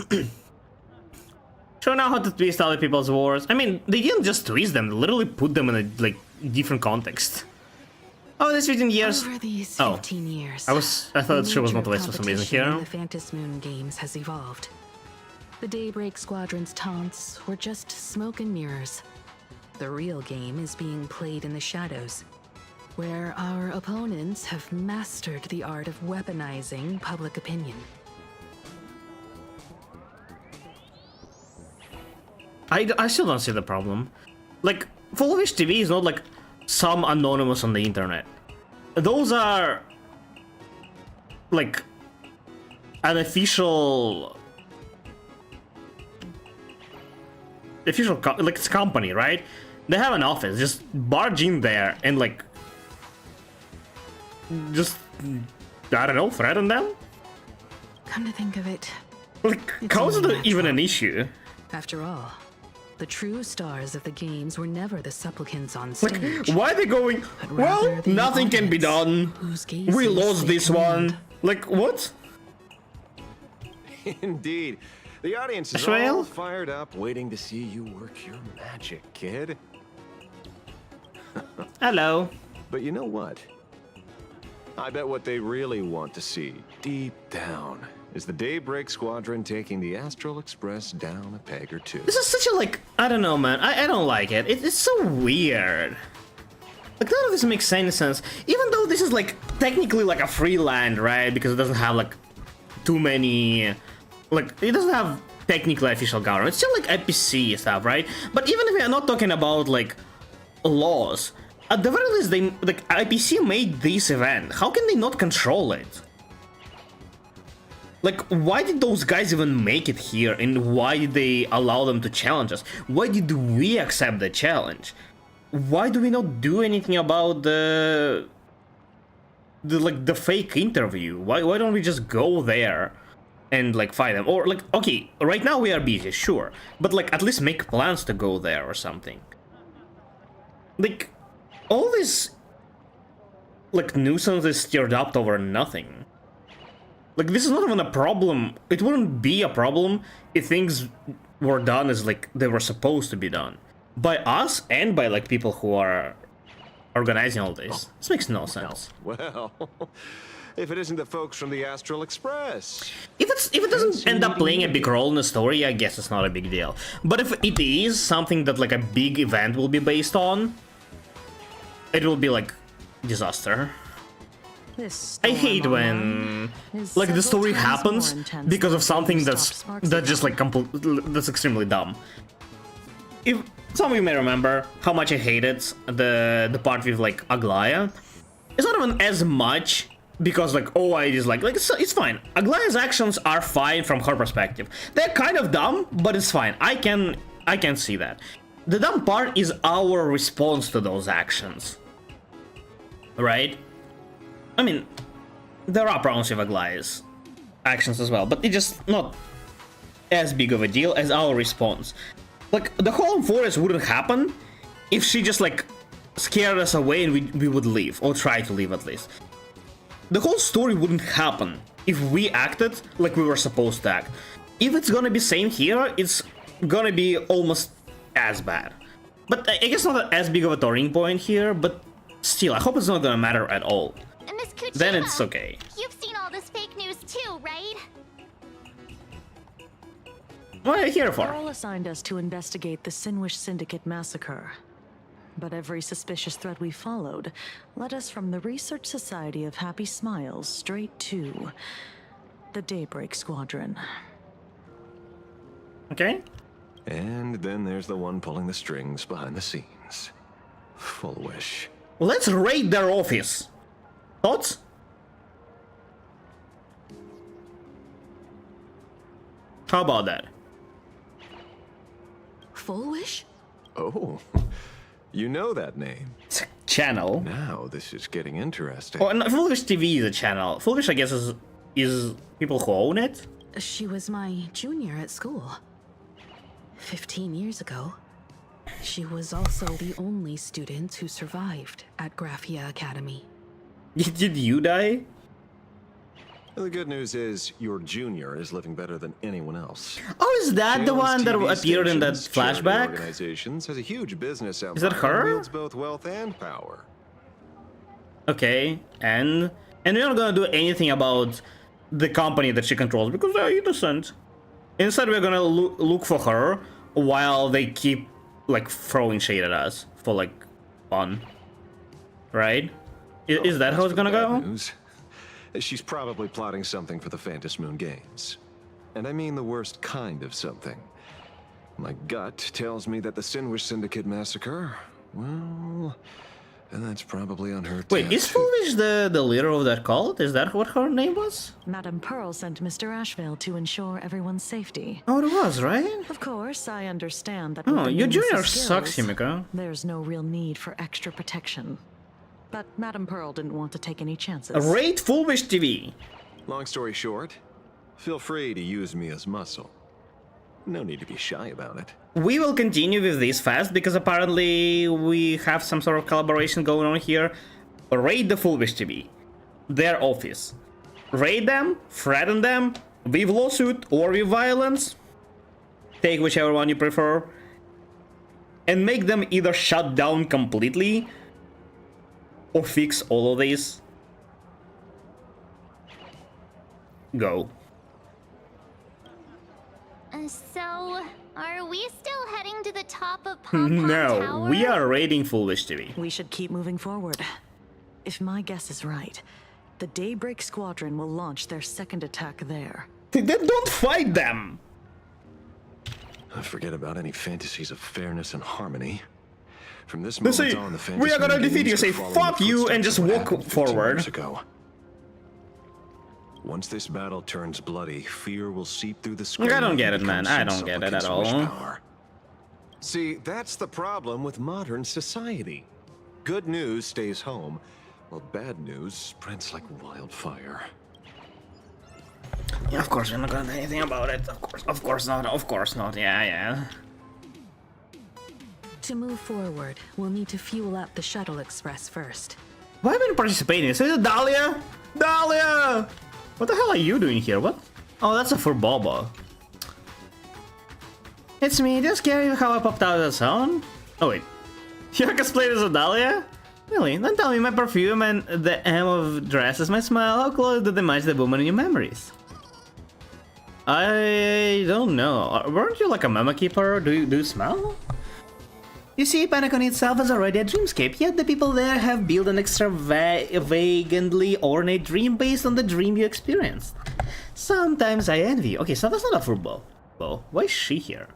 Show now how to twist other people's words. I mean, they didn't just twist them; they literally put them in a like different context. Oh, this 15 years. Over these 15 years, I thought she was not waste for some reason here. The Phantasmoon games has evolved. The Daybreak Squadron's taunts were just smoke and mirrors. The real game is being played in the shadows, where our opponents have mastered the art of weaponizing public opinion. I still don't see the problem. Like, Foolish TV is not like some anonymous on the internet. Those are like an official like it's company, right? They have an office. Just barge in there and like just I don't know, threaten them. Come to think of it, like how is it even an issue? After all, the true stars of the games were never the supplicants on stage. Like, why are they going, well, nothing can be done. We lost this one. Like, what? Indeed. The audience is all fired up, waiting to see you work your magic, kid. Hello. But you know what? I bet what they really want to see, deep down, is the Daybreak Squadron taking the Astral Express down a peg or two. This is such a, like, I don't know, man. I don't like it. It's so weird. Like, none of this makes any sense. Even though this is, like, technically, like, a free land, right? Because it doesn't have, like, too many... Like, it doesn't have technically official government. It's still, like, IPC stuff, right? But even if we are not talking about, like, laws, at the very least, they, like, IPC made this event. How can they not control it? Like, why did those guys even make it here, and why did they allow them to challenge us? Why did we accept the challenge? Why do we not do anything about the fake interview? Why don't we just go there and, like, fight them? Or, like, okay, right now we are busy, sure, but, like, at least make plans to go there or something. Like, all this, like, nuisance is stirred up over nothing. Like, this is not even a problem. It wouldn't be a problem if things were done as, like, they were supposed to be done. By us and by, like, people who are organizing all this. This makes no sense. Well, if it isn't the folks from the Astral Express. If it doesn't end up playing a big role in the story, I guess it's not a big deal. But if it is something that, like, a big event will be based on, it will be, like, disaster. I hate when, like, the story happens because of something that's just, like, that's extremely dumb. If some of you may remember how much I hated the part with, like, Aglaya, it's not even as much because, like, oh, I just like it's fine. Aglaya's actions are fine from her perspective. They're kind of dumb, but it's fine. I can see that. The dumb part is our response to those actions, right? I mean, there are problems with Aglaya's actions as well, but it's just not as big of a deal as our response. Like, the whole forest wouldn't happen if she just, like, scared us away and we would leave, or try to leave at least. The whole story wouldn't happen if we acted like we were supposed to act. If it's gonna be same here, it's gonna be almost as bad. But I guess not as big of a turning point here, but still, I hope it's not gonna matter at all. Miss Kuchima, then it's okay. You've seen all this fake news too, right? What are you here for? Earl assigned us to investigate the Sinwish Syndicate massacre. But every suspicious thread we followed led us from the Research Society of Happy Smiles straight to the Daybreak Squadron. Okay. And then there's the one pulling the strings behind the scenes. Foolish. Let's raid their office. Thoughts? How about that? Foolish? Oh, you know that name. It's a channel. Now this is getting interesting. Oh, no, Foolish TV is a channel. Foolish, I guess, is people who own it. She was my junior at school. 15 years ago. She was also the only student who survived at Graphia Academy. Did you die? The good news is your junior is living better than anyone else. Oh, is that the one that TV appeared in that stations, charity flashback? Organizations has a huge business empire. Is that her? Wields both wealth and power. Okay, and we're not gonna do anything about the company that she controls because they're innocent. Instead, we're gonna look for her while they keep like throwing shade at us for like fun, right? Is that how it's gonna go? News. She's probably plotting something for the Phantom Moon Games. And I mean the worst kind of something. My gut tells me that the Sinwish Syndicate massacre, well, and that's probably on her. Wait, is Fulvish the leader of that cult? Is that what her name was? Madame Pearl sent Mr. Ashvale to ensure everyone's safety. Oh, it was, right? Of course, I understand that. Oh, with your the junior Nemesis sucks, skills, Himiko. There's no real need for extra protection. But Madame Pearl didn't want to take any chances. Rate Fulvish TV. Long story short, feel free to use me as muscle. No need to be shy about it. We will continue with this fast because apparently we have some sort of collaboration going on here. Raid the Fulvish TV, their office. Raid them, threaten them, with lawsuit or with violence. Take whichever one you prefer. And make them either shut down completely or fix all of these. Go. So, are we still heading to the top of Pom Pom No, Tower? we are raiding Fulvish TV. We should keep moving forward. If my guess is right, the Daybreak Squadron will launch their second attack there. Then don't fight them! Forget about any fantasies of fairness and harmony. From this They moment say, on, the we are gonna Phantom defeat you, Games say are following fuck the you and footsteps just of what walk happened 15 forward. years ago. Once this battle turns bloody, fear will seep through the screen. I don't get it, and man. become I don't some get it at supplicant's all. wish power. See, that's the problem with modern society. Good news stays home, while bad news spreads like wildfire. Yeah, of course, we're not gonna do anything about it. Of course not. Yeah. To move forward, we'll need to fuel up the shuttle express first. Why have you been participating? Is it Dahlia? Dahlia! What the hell are you doing here? What? Oh, that's a for Boba. It's me, just scary how I popped out of the zone? Oh wait. You're cosplayed as a Dahlia? Really? Don't tell me my perfume and the M of dress is my smile. How close do they match the woman in your memories? I don't know. Weren't you like a mama keeper? Do you smell? You see, Pentagon itself is already a dreamscape, yet the people there have built an extravagantly ornate dream based on the dream you experienced. Sometimes I envy. Okay, so that's not a football. Well, why is she here?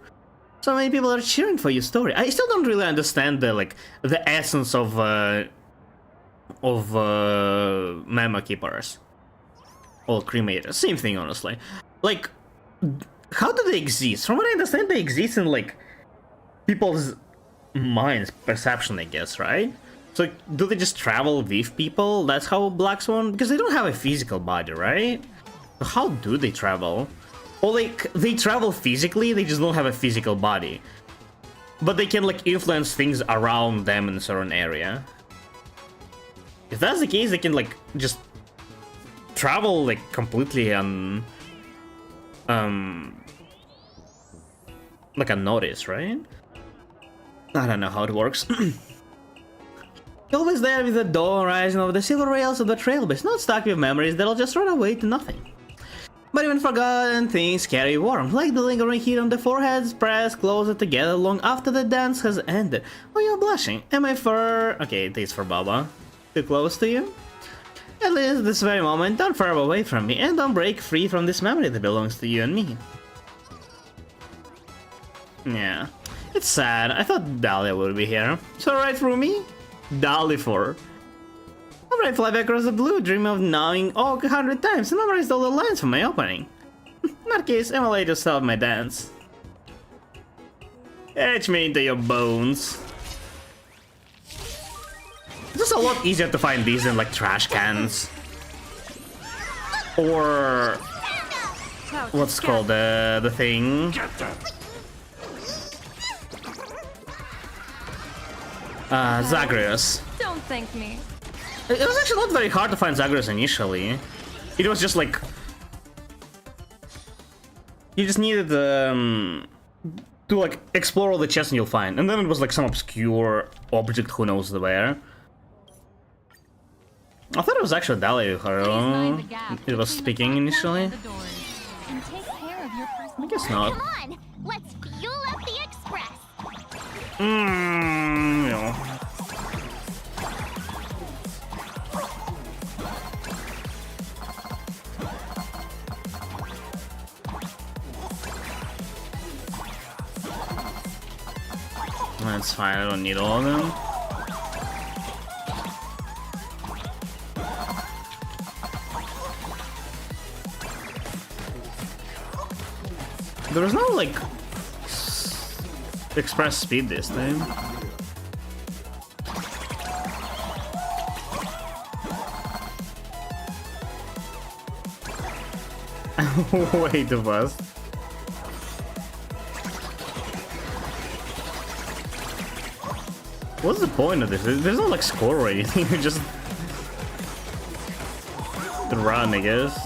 So many people are cheering for your story. I still don't really understand the essence of mama keepers or cremators. Same thing, honestly. Like, how do they exist? From what I understand, they exist in like people's minds, perception, I guess, right? So do they just travel with people? That's how Black Swan, because they don't have a physical body, right? So how do they travel? Or like they travel physically, they just don't have a physical body, but they can like influence things around them in a certain area. If that's the case, they can like just travel like completely like unnoticed, right? I don't know how it works. You're always there with the dawn rising over the silver rails of the trailbase, not stuck with memories that'll just run away to nothing. But even forgotten things carry warmth, like the lingering heat on the foreheads pressed closer together long after the dance has ended. Oh, you're blushing. Am I for... Okay, it is for Baba. Too close to you? At least this very moment, don't far away from me, and don't break free from this memory that belongs to you and me. Yeah. It's sad. I thought Dahlia would be here. So right through me? Dahlia for. Alright, fly back across the blue, dreaming of gnawing all 100 times and memorized all the lines from my opening. In that case, emulate yourself my dance. Etch me into your bones. It's just a lot easier to find these than like trash cans. Or... what's called the thing? Zagreus. Don't thank me. It was actually not very hard to find Zagreus initially. It was just like... you just needed to like explore all the chests and you'll find. And then it was like some obscure object who knows where. I thought it was actually Dahlia who it was speaking initially. And take care of your I guess not. Come on, let's fuel up the express. No. That's fine, I don't need all of them. There's no, like, express speed this time. Way too fast. What's the point of this? There's no, like, score or anything. You just run, I guess.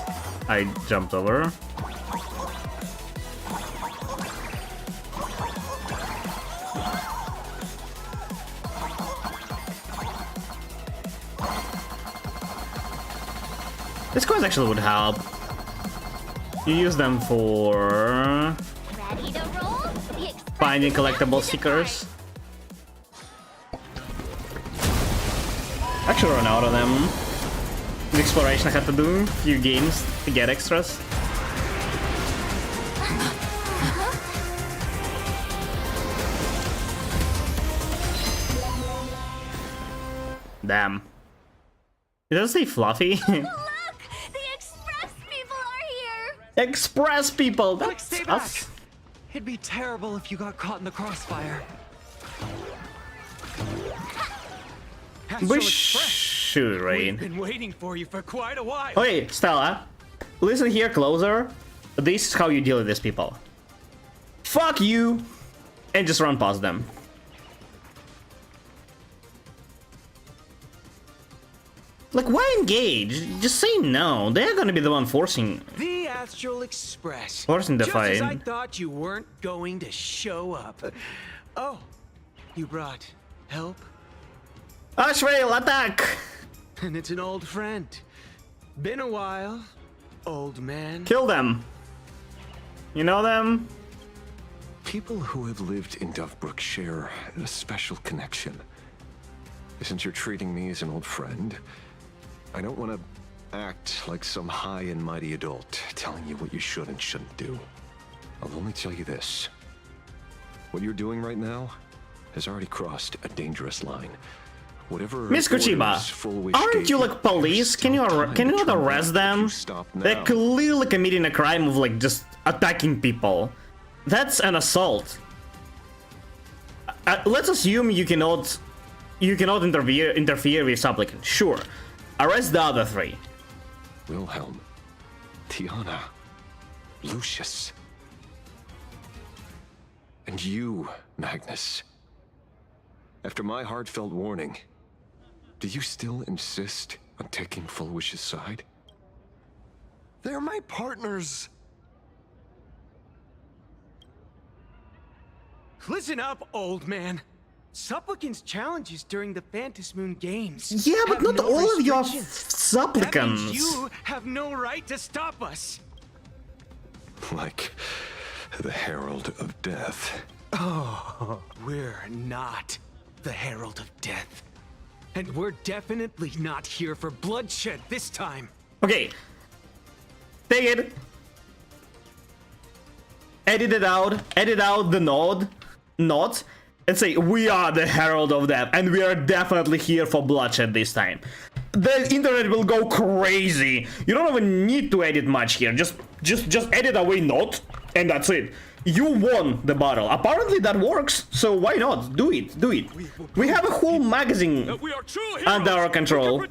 I jumped over. This coins actually would help. You use them for finding collectible stickers. Actually run out of them. The exploration I had to do, a few games to get extras. Damn. It doesn't say fluffy. Express people, that's us. It'd be terrible if you got caught in the crossfire. We should, right? We've been waiting for you for quite a while. Okay, Stella, listen here closer. This is how you deal with these people. Fuck you, and just run past them. Like, why engage? Just say no. They're gonna be the one forcing. The Astral Express. Forcing the Just fight. as I thought you weren't going to show up. Oh, you brought help? Ashrail, attack! And it's an old friend. Been a while, old man. Kill them. You know them? People who have lived in Dovebrook share a special connection. Since you're treating me as an old friend, I don't want to act like some high and mighty adult telling you what you should and shouldn't do. I'll only tell you this. What you're doing right now has already crossed a dangerous line. Whatever. Miss Kuchiba, aren't you like police? Can you not arrest them? They're clearly committing a crime of like just attacking people. That's an assault. Let's assume you cannot interfere with supplicant. Sure. Arrest the other three. Wilhelm, Tiana, Lucius, and you, Magnus. After my heartfelt warning, do you still insist on taking Fulwish's side? They're my partners. Listen up, old man. Supplicants' challenges during the Phantasmoon Games. Yeah, but not no all of you are supplicants. supplicants. That means you have no right to stop us. Like the Herald of Death. Oh, we're not the Herald of Death. And we're definitely not here for bloodshed this time. Okay. Take it. Edit it out. Edit out the nod. Not. And say, we are the Herald of Death, and we are definitely here for bloodshed this time. The internet will go crazy. You don't even need to edit much here. Just edit away not, and that's it. You won the battle. Apparently that works, so why not? Do it, do it. We have a whole magazine under our control.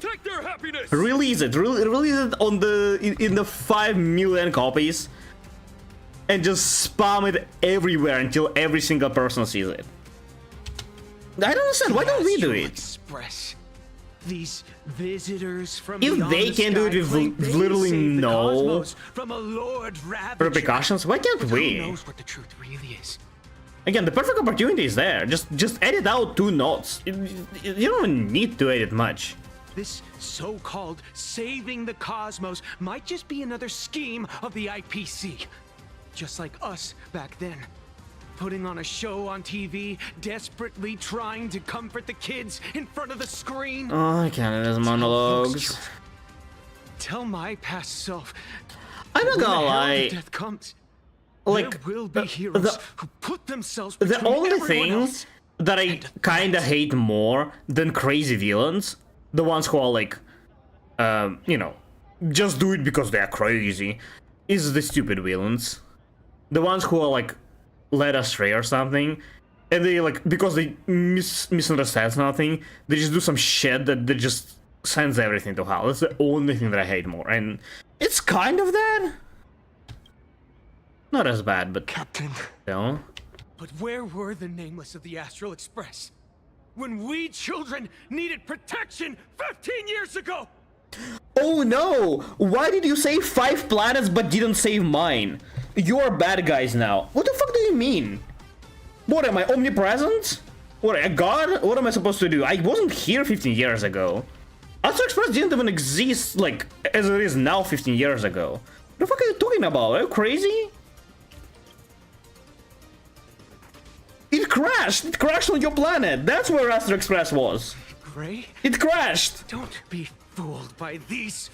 Release it, release it on in the 5 million copies, and just spam it everywhere until every single person sees it. I don't understand. Why don't we do it? Express. These visitors from If they can do it with literally no from a Lord repercussions, why can't we? Who knows what the truth really is? Again, the perfect opportunity is there. Just edit out 2 notes. You don't even need to edit much. This so-called saving the cosmos might just be another scheme of the IPC. just like us back then. Putting on a show on TV, desperately trying to comfort the kids in front of the screen. Oh, I can't. There's monologues. Tell my past self. I'm not gonna lie. Death comes, like, there will be heroes who put themselves between the only everyone thing else that I kinda hate more than crazy villains, the ones who are like, you know, just do it because they are crazy, is the stupid villains. The ones who are like led astray or something, and they like, because they misunderstand something, they just do some shit that just sends everything to hell. That's the only thing that I hate more, and it's kind of that. Not as bad, but Captain. No. But where were the nameless of the Astral Express when we children needed protection 15 years ago? Oh no! Why did you save 5 planets but didn't save mine? You're bad guys now. What the fuck do you mean? What, am I omnipresent? What, a god? What am I supposed to do? I wasn't here 15 years ago. Astral Express didn't even exist, like, as it is now 15 years ago. What the fuck are you talking about? Are you crazy? It crashed! It crashed on your planet! That's where Astral Express was! Gray? It crashed! Don't be fooled by these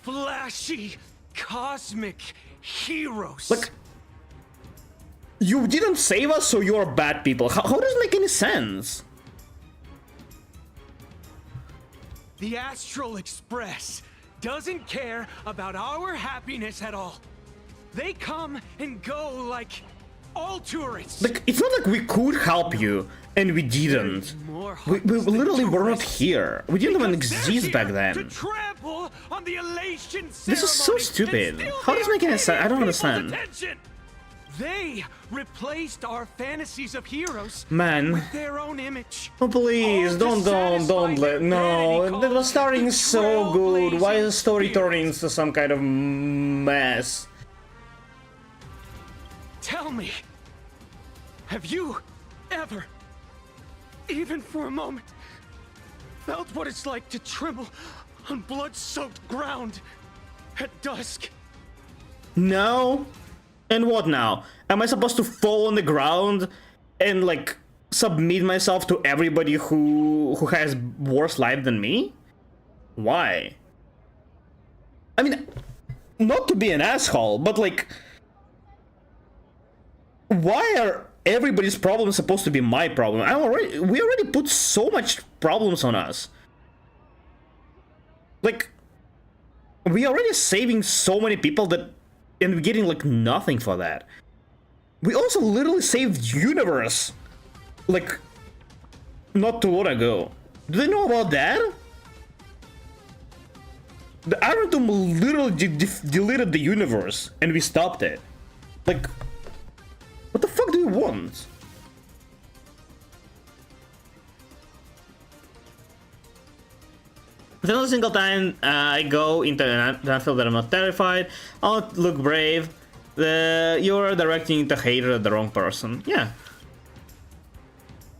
flashy, cosmic heroes. Like, you didn't save us, so you're bad people. How does it make any sense? The Astral Express doesn't care about our happiness at all. They come and go like all tourists. Like, it's not like we could help you, and we didn't. We literally were not here. We didn't even exist back then. On the elation This is so stupid. How does it make any sense? I don't understand. They replaced our fantasies of heroes with their own image. Oh please, don't let, no, the starting is so good. Why is the story turning into some kind of mess? Tell me, have you ever, even for a moment, felt what it's like to tremble on blood-soaked ground at dusk? No? And what now? Am I supposed to fall on the ground and like submit myself to everybody who has worse life than me? Why? I mean, not to be an asshole, but like, why are everybody's problems supposed to be my problem? We already put so much problems on us. Like, we already saving so many people that, and we're getting like nothing for that. We also literally saved universe, like, not too long ago. Do they know about that? The Iron Tomb literally deleted the universe, and we stopped it. Like, what the fuck do you want? But every single time I go into an battlefield that I'm not terrified, I'll look brave. You're directing the hatred at the wrong person. Yeah.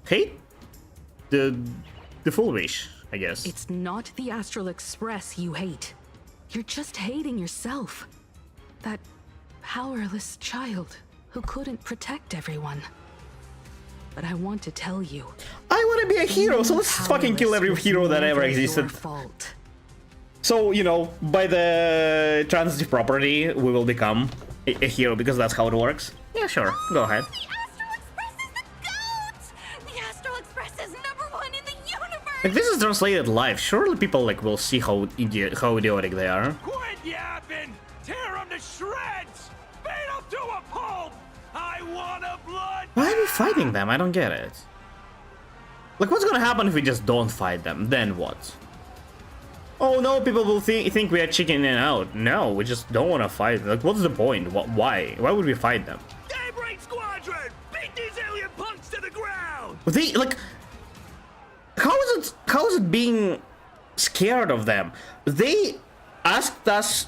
Hate? The foolish, I guess. It's not the Astral Express you hate. You're just hating yourself. That powerless child who couldn't protect everyone. But I want to tell you, I want to be a hero, so let's fucking kill every hero that ever existed. Fault. So, you know, by the transitive property, we will become a hero because that's how it works. Yeah, sure, go ahead. The Astral Express is #1 in the universe! Like, this is translated live. Surely people like will see how idiotic they are. Quit yapping! Tear them to shreds! Beat them to a pulp! I want a blood! Why are we fighting them? I don't get it. Like, what's gonna happen if we just don't fight them? Then what? Oh no, people will think we are chickening out. No, we just don't want to fight them. Like, what's the point? Why? Why would we fight them? Daybreak Squadron! Beat these alien punks to the ground! They, like... How is it being scared of them? They asked us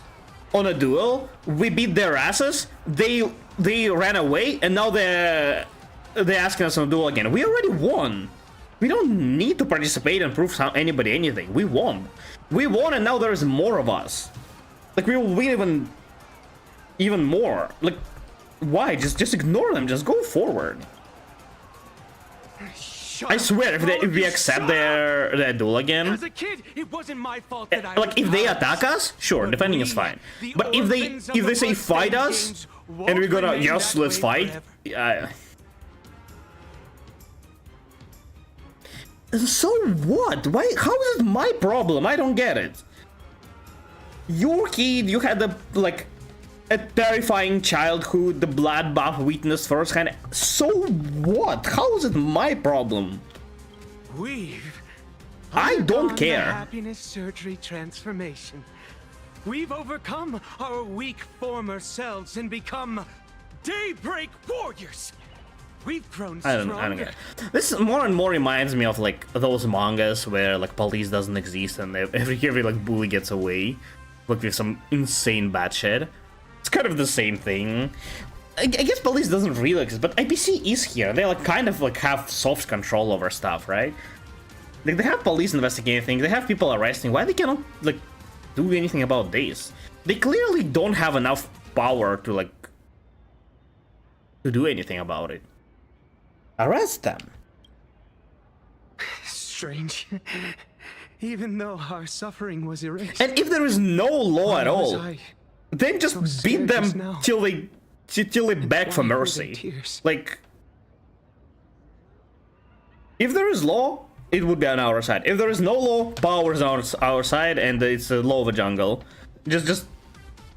on a duel, we beat their asses, they ran away, and now they're asking us on a duel again. We already won. We don't need to participate and prove anybody anything. We won. We won, and now there's more of us. Like, we will win even more. Like, Why? Just ignore them. Just go forward. I swear, if we accept their duel again, As a kid, it wasn't my fault that I like if they attack us, sure, defending is fine. But if they say fight us, and we gotta yes, let's fight. So what? Why? How is it my problem? I don't get it. Your kid, you had a terrifying childhood, the bloodbath witness firsthand. So what? How is it my problem? I don't care. The happiness surgery transformation. We've overcome our weak former selves and become daybreak warriors. We've grown stronger. I don't get it. This more and more reminds me of like those mangas where like police doesn't exist and every like bully gets away, like with some insane bad shit. It's kind of the same thing. I guess police doesn't really exist, but IPC is here. They like kind of like have soft control over stuff, right? Like they have police investigating things. They have people arresting. Why they cannot like do anything about this? They clearly don't have enough power to do anything about it. Arrest them. Strange. Even though our suffering was erased. And if there is no law at all, then just beat them till they beg for mercy. Like, if there is law, it would be on our side. If there is no law, power is on our side, and it's the law of the jungle. Just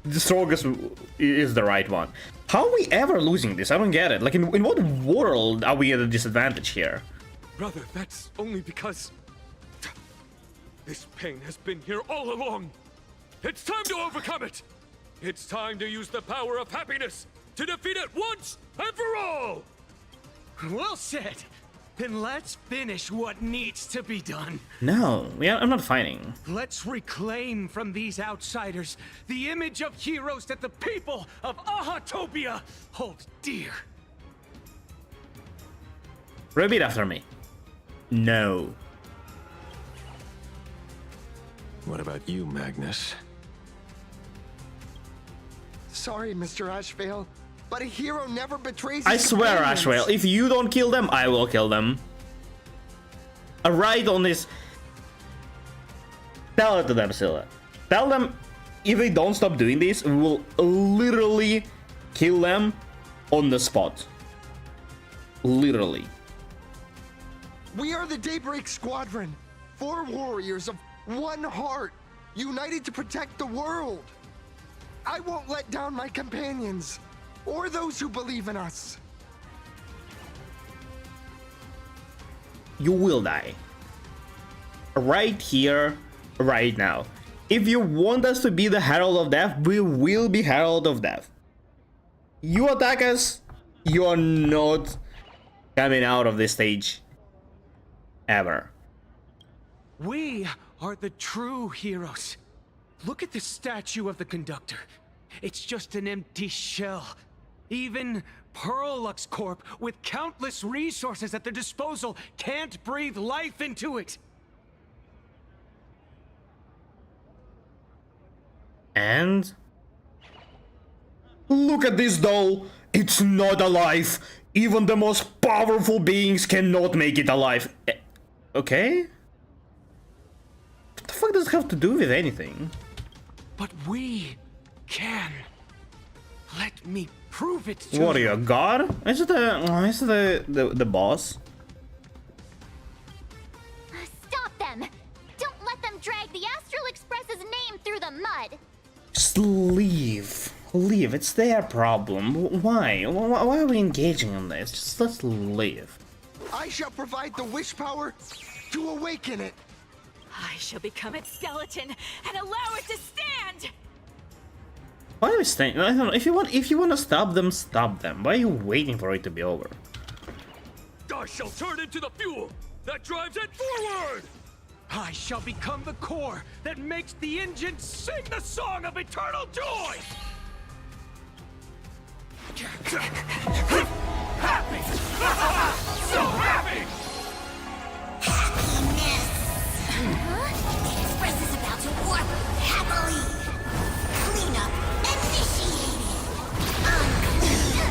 the strongest is the right one. How are we ever losing this? I don't get it. Like, in what world are we at a disadvantage here? Brother, that's only because this pain has been here all along. It's time to overcome it. It's time to use the power of happiness to defeat it once and for all. Well said. Then let's finish what needs to be done. No, I'm not fighting. Let's reclaim from these outsiders the image of heroes that the people of Ahatopia hold dear. Repeat after me. No. What about you, Magnus? Sorry, Mr. Ashvale, but a hero never betrays his I swear, companions. Ashwell, if you don't kill them, I will kill them. Right on this. Tell it to them, Scylla. Tell them if they don't stop doing this, we will literally kill them on the spot. Literally. We are the Daybreak Squadron, 4 warriors of one heart, united to protect the world. I won't let down my companions, or those who believe in us. You will die. Right here, right now. If you want us to be the Herald of Death, we will be Herald of Death. You attack us, you are not coming out of this stage. Ever. We are the true heroes. Look at the statue of the conductor. It's just an empty shell. Even Perlux Corp, with countless resources at their disposal, can't breathe life into it. And? Look at this doll! It's not alive! Even the most powerful beings cannot make it alive. Okay? What the fuck does it have to do with anything? But we can. Let me prove it to What are you, a god? Is it the boss? Stop them! Don't let them drag the Astral Express's name through the mud! Just leave. Leave. It's their problem. Why? Why are we engaging in this? Just let's leave. I shall provide the wish power to awaken it. I shall become its skeleton and allow it to stand! Why are we staying? I don't know. If you want to stop them, stop them. Why are you waiting for it to be over? I shall turn into the fuel that drives it forward! I shall become the core that makes the engine sing the song of eternal joy! Happy! So happy! Happiness! Huh? The Express is about to warp happily! Cleanup initiated! Unclear!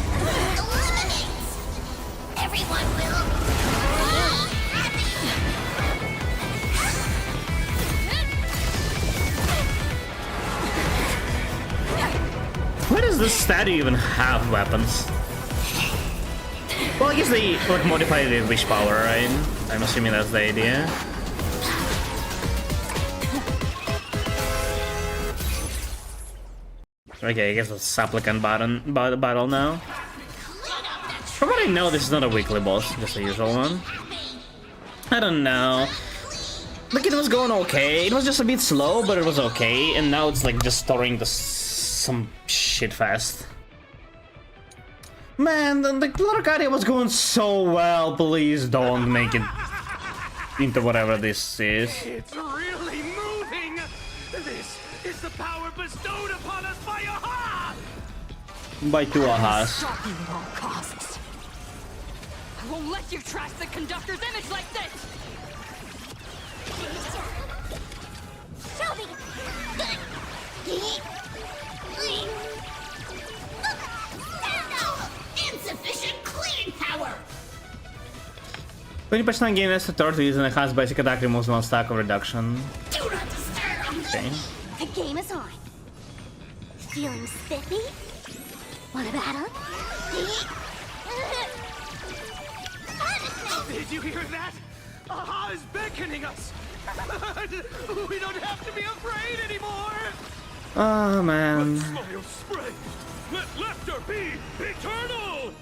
this statue even have weapons? Well, I guess they like modify the wish power, right? I'm assuming that's the idea. Okay, I guess it's supplicant battle now. From what I know, this is not a weekly boss, just a usual one. I don't know. Like, it was going okay. It was just a bit slow, but it was okay. And now it's like just storing some shit fast. Man, the Planarcadia was going so well. Please don't make it into whatever this is. It's really moving! This is the power bestowed upon us by Aha! By two Ahas. Stop you at all costs. I won't let you trash the conductor's image like this! Shelby! Insufficient cleaning power! 20% gain as authority is an enhanced basic attack removes one stack of reduction. Do not disturb! Okay. The game is on. Feeling spiffy? Want a battle? Did you hear that? Aha is beckoning us! We don't have to be afraid anymore! Oh man. Smile spray! Let laughter be eternal!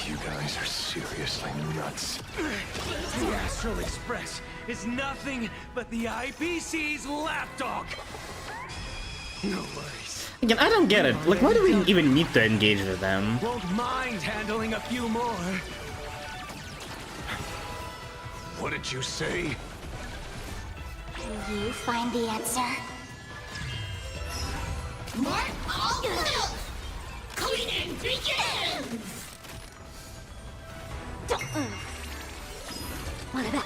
You guys are seriously nuts. The Astral Express is nothing but the IPC's lapdog! No worries. Again, I don't get it. Like, why do we even need to engage with them? Won't mind handling a few more. What did you say? Can you find the answer? Mark all filth! Cleaning begins! What about...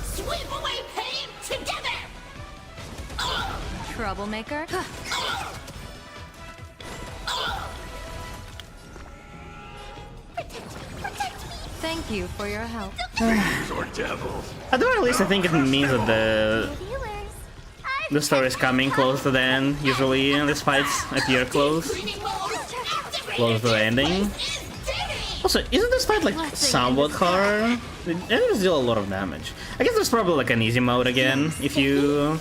Sweep away pain together! Troublemaker? Thank you for your help. Or devils. At the very least, I think it means that the story is coming close to the end. Usually, these fights appear close to the ending. Also, isn't this fight like somewhat hard? It does deal a lot of damage. I guess there's probably like an easy mode again if you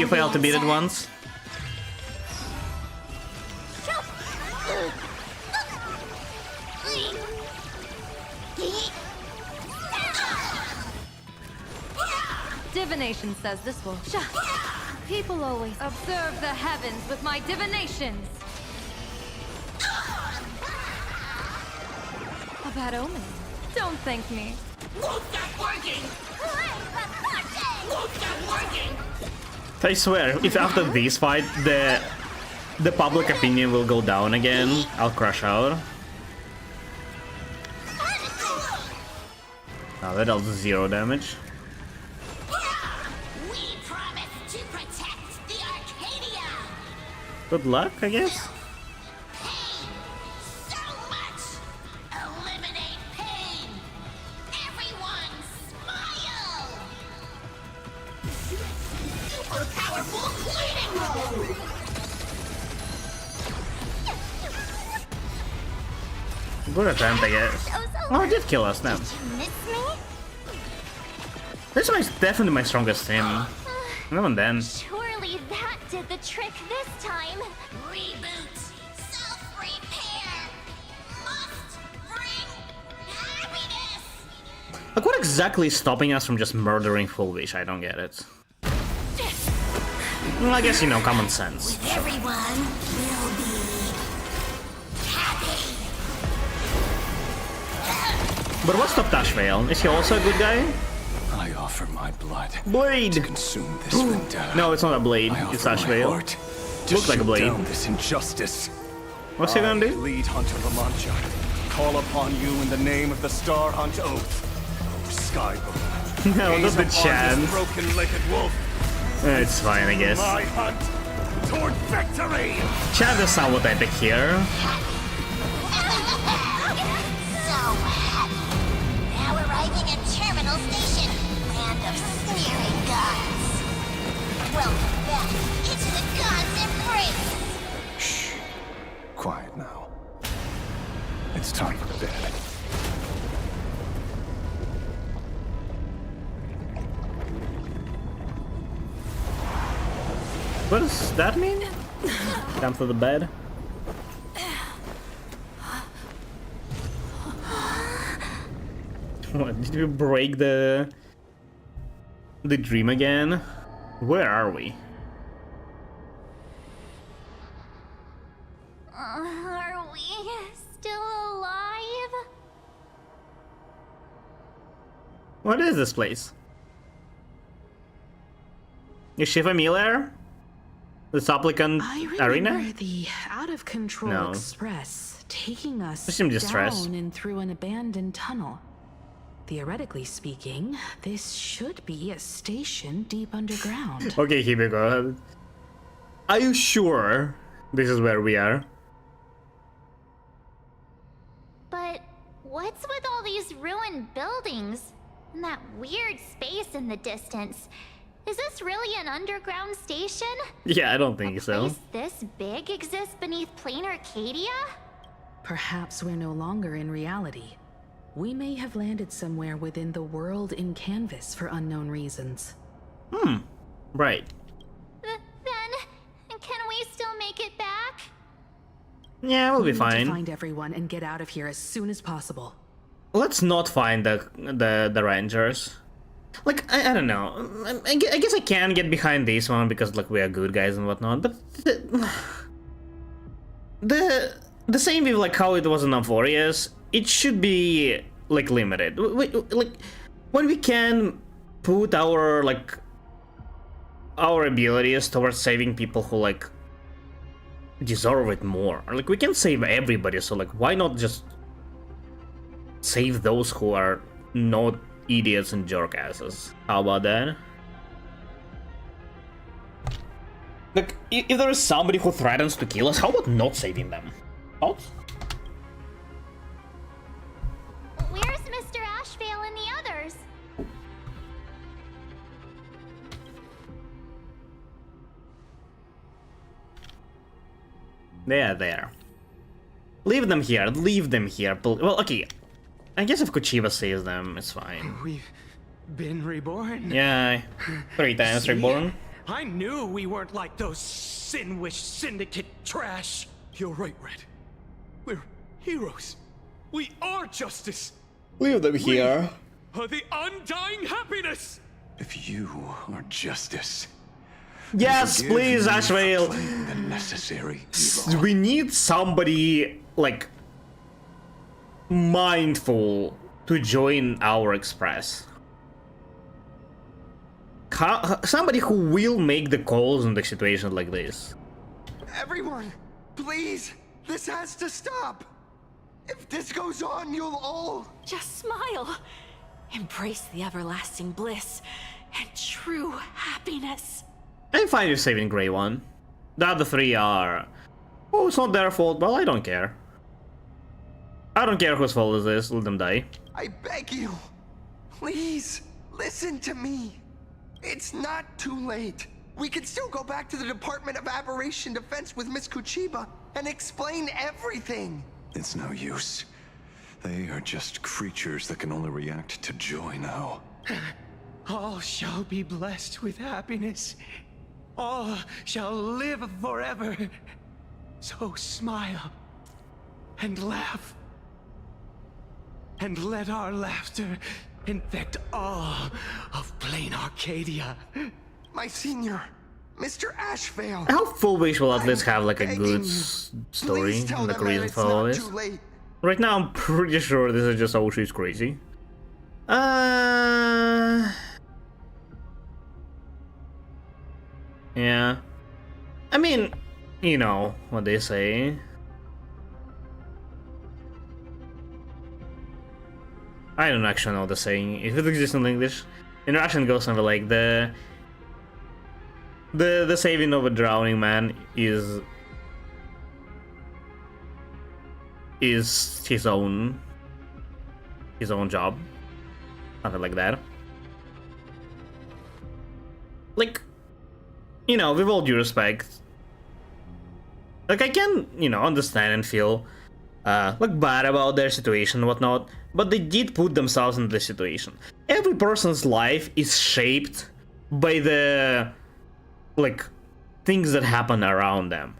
fail to beat it once. Divination says this will shut. People always observe the heavens with my divinations. A bad omen. Don't thank me. Won't stop working! Won't stop working! I swear, if after this fight the public opinion will go down again, I'll crash out. Oh, that does 0 damage. We promise to protect the Arcadia! Good luck, I guess. Good attempt, I guess. Oh, it did kill us now. This is definitely my strongest team. Even then. Surely that did the trick this time. Reboot. Self-repair. Must bring happiness. Like, what exactly is stopping us from just murdering Full Wish? I don't get it. Well, I guess, you know, common sense. Everyone will be happy. But what stopped Ashvale? Is he also a good guy? I offer my blood. Blade! To consume this vendetta. No, it's not a blade. It's Ashvale. Looks like a blade. Down this injustice. What's he gonna do? Lead Hunter Lamancha. Call upon you in the name of the Star Hunt Oath. O Skybow. No, not the chance. Broken-legged wolf. It's fine, I guess. My hunt. toward victory! Chat is somewhat epic here. So happy. Now arriving at Terminal Station, land of sneering gods. Welcome back into the gods' embrace. Shh. Quiet now. It's time for bed. What does that mean? Time for the bed. What, did we break the dream again? Where are we? Are we still alive? What is this place? Is she familiar? The supplicant arena? I remember the out-of-control No. express taking us Some distress. down and through an abandoned tunnel. Theoretically speaking, this should be a station deep underground. Okay, Hibiko. Are you sure this is where we are? But what's with all these ruined buildings? And that weird space in the distance? Is this really an underground station? Yeah, I don't think so. Place this big exists beneath Planarcadia? Perhaps we're no longer in reality. We may have landed somewhere within the world in canvas for unknown reasons. Right. Then, can we still make it back? Yeah, we'll be We need to fine. find everyone and get out of here as soon as possible. Let's not find the rangers. Like, I don't know. I guess I can get behind this one because like we are good guys and whatnot. But the same with like how it was in Amphorius, it should be like limited. Like when we can put our abilities towards saving people who like deserve it more. Like we can save everybody, so like why not just save those who are not idiots and jerkasses? How about that? Like, if there is somebody who threatens to kill us, how about not saving them? What? Where's Mr. Ashvale and the others? They are there. Leave them here, leave them here. Well, okay. I guess if Kuchiba saves them, it's fine. We've been reborn. Yeah, 3 times See? reborn. I knew we weren't like those Sinwish Syndicate trash. You're right, Red. We're heroes. We are justice. Leave them here. Are the undying happiness. If you are justice, Yes, forgive please, me for Ashvale. playing the necessary evil. We need somebody, like, mindful to join our express. Somebody who will make the calls in the situation like this. Everyone, please, this has to stop. If this goes on, you'll all... Just smile. Embrace the everlasting bliss and true happiness. I'm fine with saving Grey One. The other 3 are... Oh, it's not their fault. Well, I don't care. I don't care whose fault it is. Let them die. I beg you, please, listen to me. It's not too late. We can still go back to the Department of Aberration Defense with Miss Kuchiba and explain everything. It's no use. They are just creatures that can only react to joy now. All shall be blessed with happiness. All shall live forever. So smile and laugh. And let our laughter infect all of Planarcadia. My senior, Mr. Ashvale. How full wish will at least have like a good story, Please tell like them reason that it's for all not this. too late. Right now, I'm pretty sure this is just oh she's crazy. Yeah. I mean, you know what they say. I don't actually know the saying. If it exists in English, in Russian it goes something like The saving of a drowning man is his own job, something like that. Like, you know, with all due respect, like I can, you know, understand and feel like bad about their situation and whatnot, but they did put themselves in this situation. Every person's life is shaped by the like things that happen around them.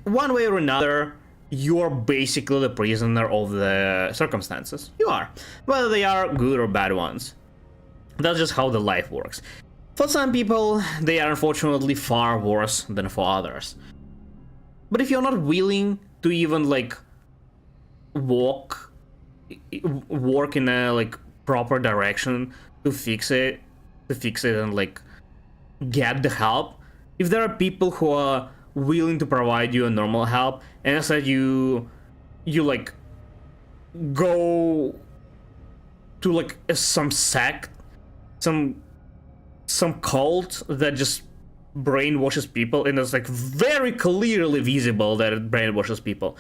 One way or another, you're basically the prisoner of the circumstances. You are, whether they are good or bad ones. That's just how the life works. For some people, they are unfortunately far worse than for others. But if you're not willing to even like work in a like proper direction to fix it and like get the help, if there are people who are willing to provide you a normal help, and instead you like go to like some sect, some cult that just brainwashes people, and it's like very clearly visible that it brainwashes people.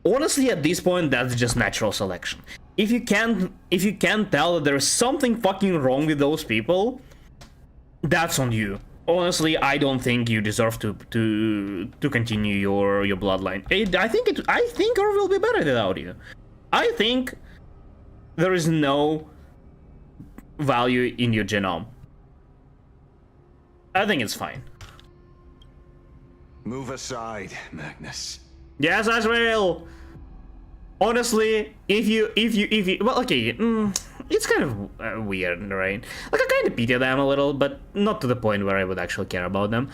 Honestly, at this point, that's just natural selection. If you can't tell that there is something fucking wrong with those people, that's on you. Honestly, I don't think you deserve to continue your bloodline. I think Earth will be better without you. I think there is no value in your genome. I think it's fine. Move aside, Magnus. Yes, Azrael. Honestly, if you well, okay, it's kind of weird, right? Like I kind of pity them a little, but not to the point where I would actually care about them.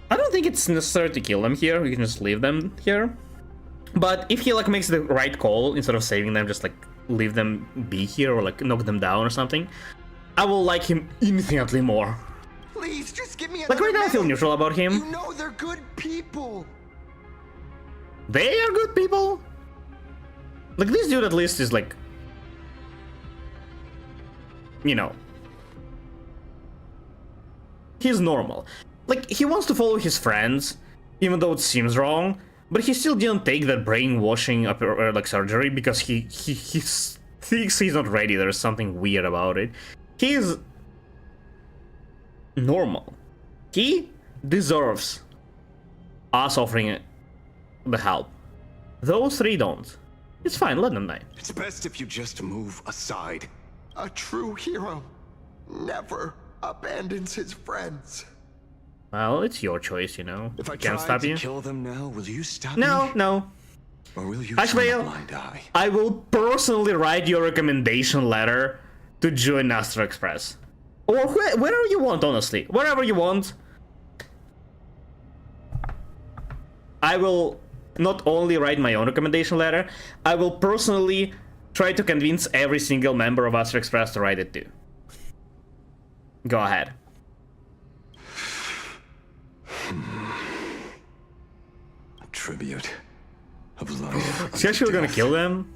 I don't think it's necessary to kill them here. We can just leave them here. But if he like makes the right call, instead of saving them, just like leave them be here or like knock them down or something, I will like him infinitely more. Please, just give me like right now I feel neutral about him. You know they're good people. They are good people? Like this dude at least is like, you know, he's normal. Like he wants to follow his friends, even though it seems wrong. But he still didn't take that brainwashing like surgery because he thinks he's not ready. There's something weird about it. He's normal. He deserves us offering the help. Those three don't. It's fine, let them die. It's best if you just move aside. A true hero never abandons his friends. Well, it's your choice, you know. If I can't stop you. Kill them now, will you stop No, me? no. Or will you Actually, turn a blind eye? I will personally write your recommendation letter to join Astro Express. Or wherever you want, honestly. Wherever you want. I will not only write my own recommendation letter, I will personally try to convince every single member of Astro Express to write it too. Go ahead. Tribute of life. Is he actually gonna kill them?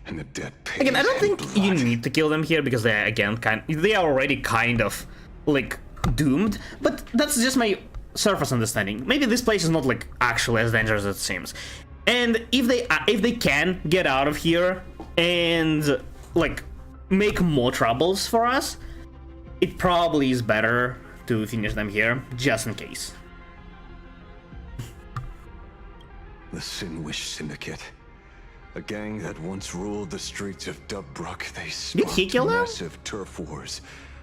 And the dead Again, I don't think you need to kill them here because they are already kind of like doomed. But that's just my surface understanding. Maybe this place is not like actually as dangerous as it seems. And if they can get out of here and like make more troubles for us, it probably is better to finish them here just in case. The Sinwish Syndicate. A gang that once ruled the streets of Dubbrook. They sparked massive turf wars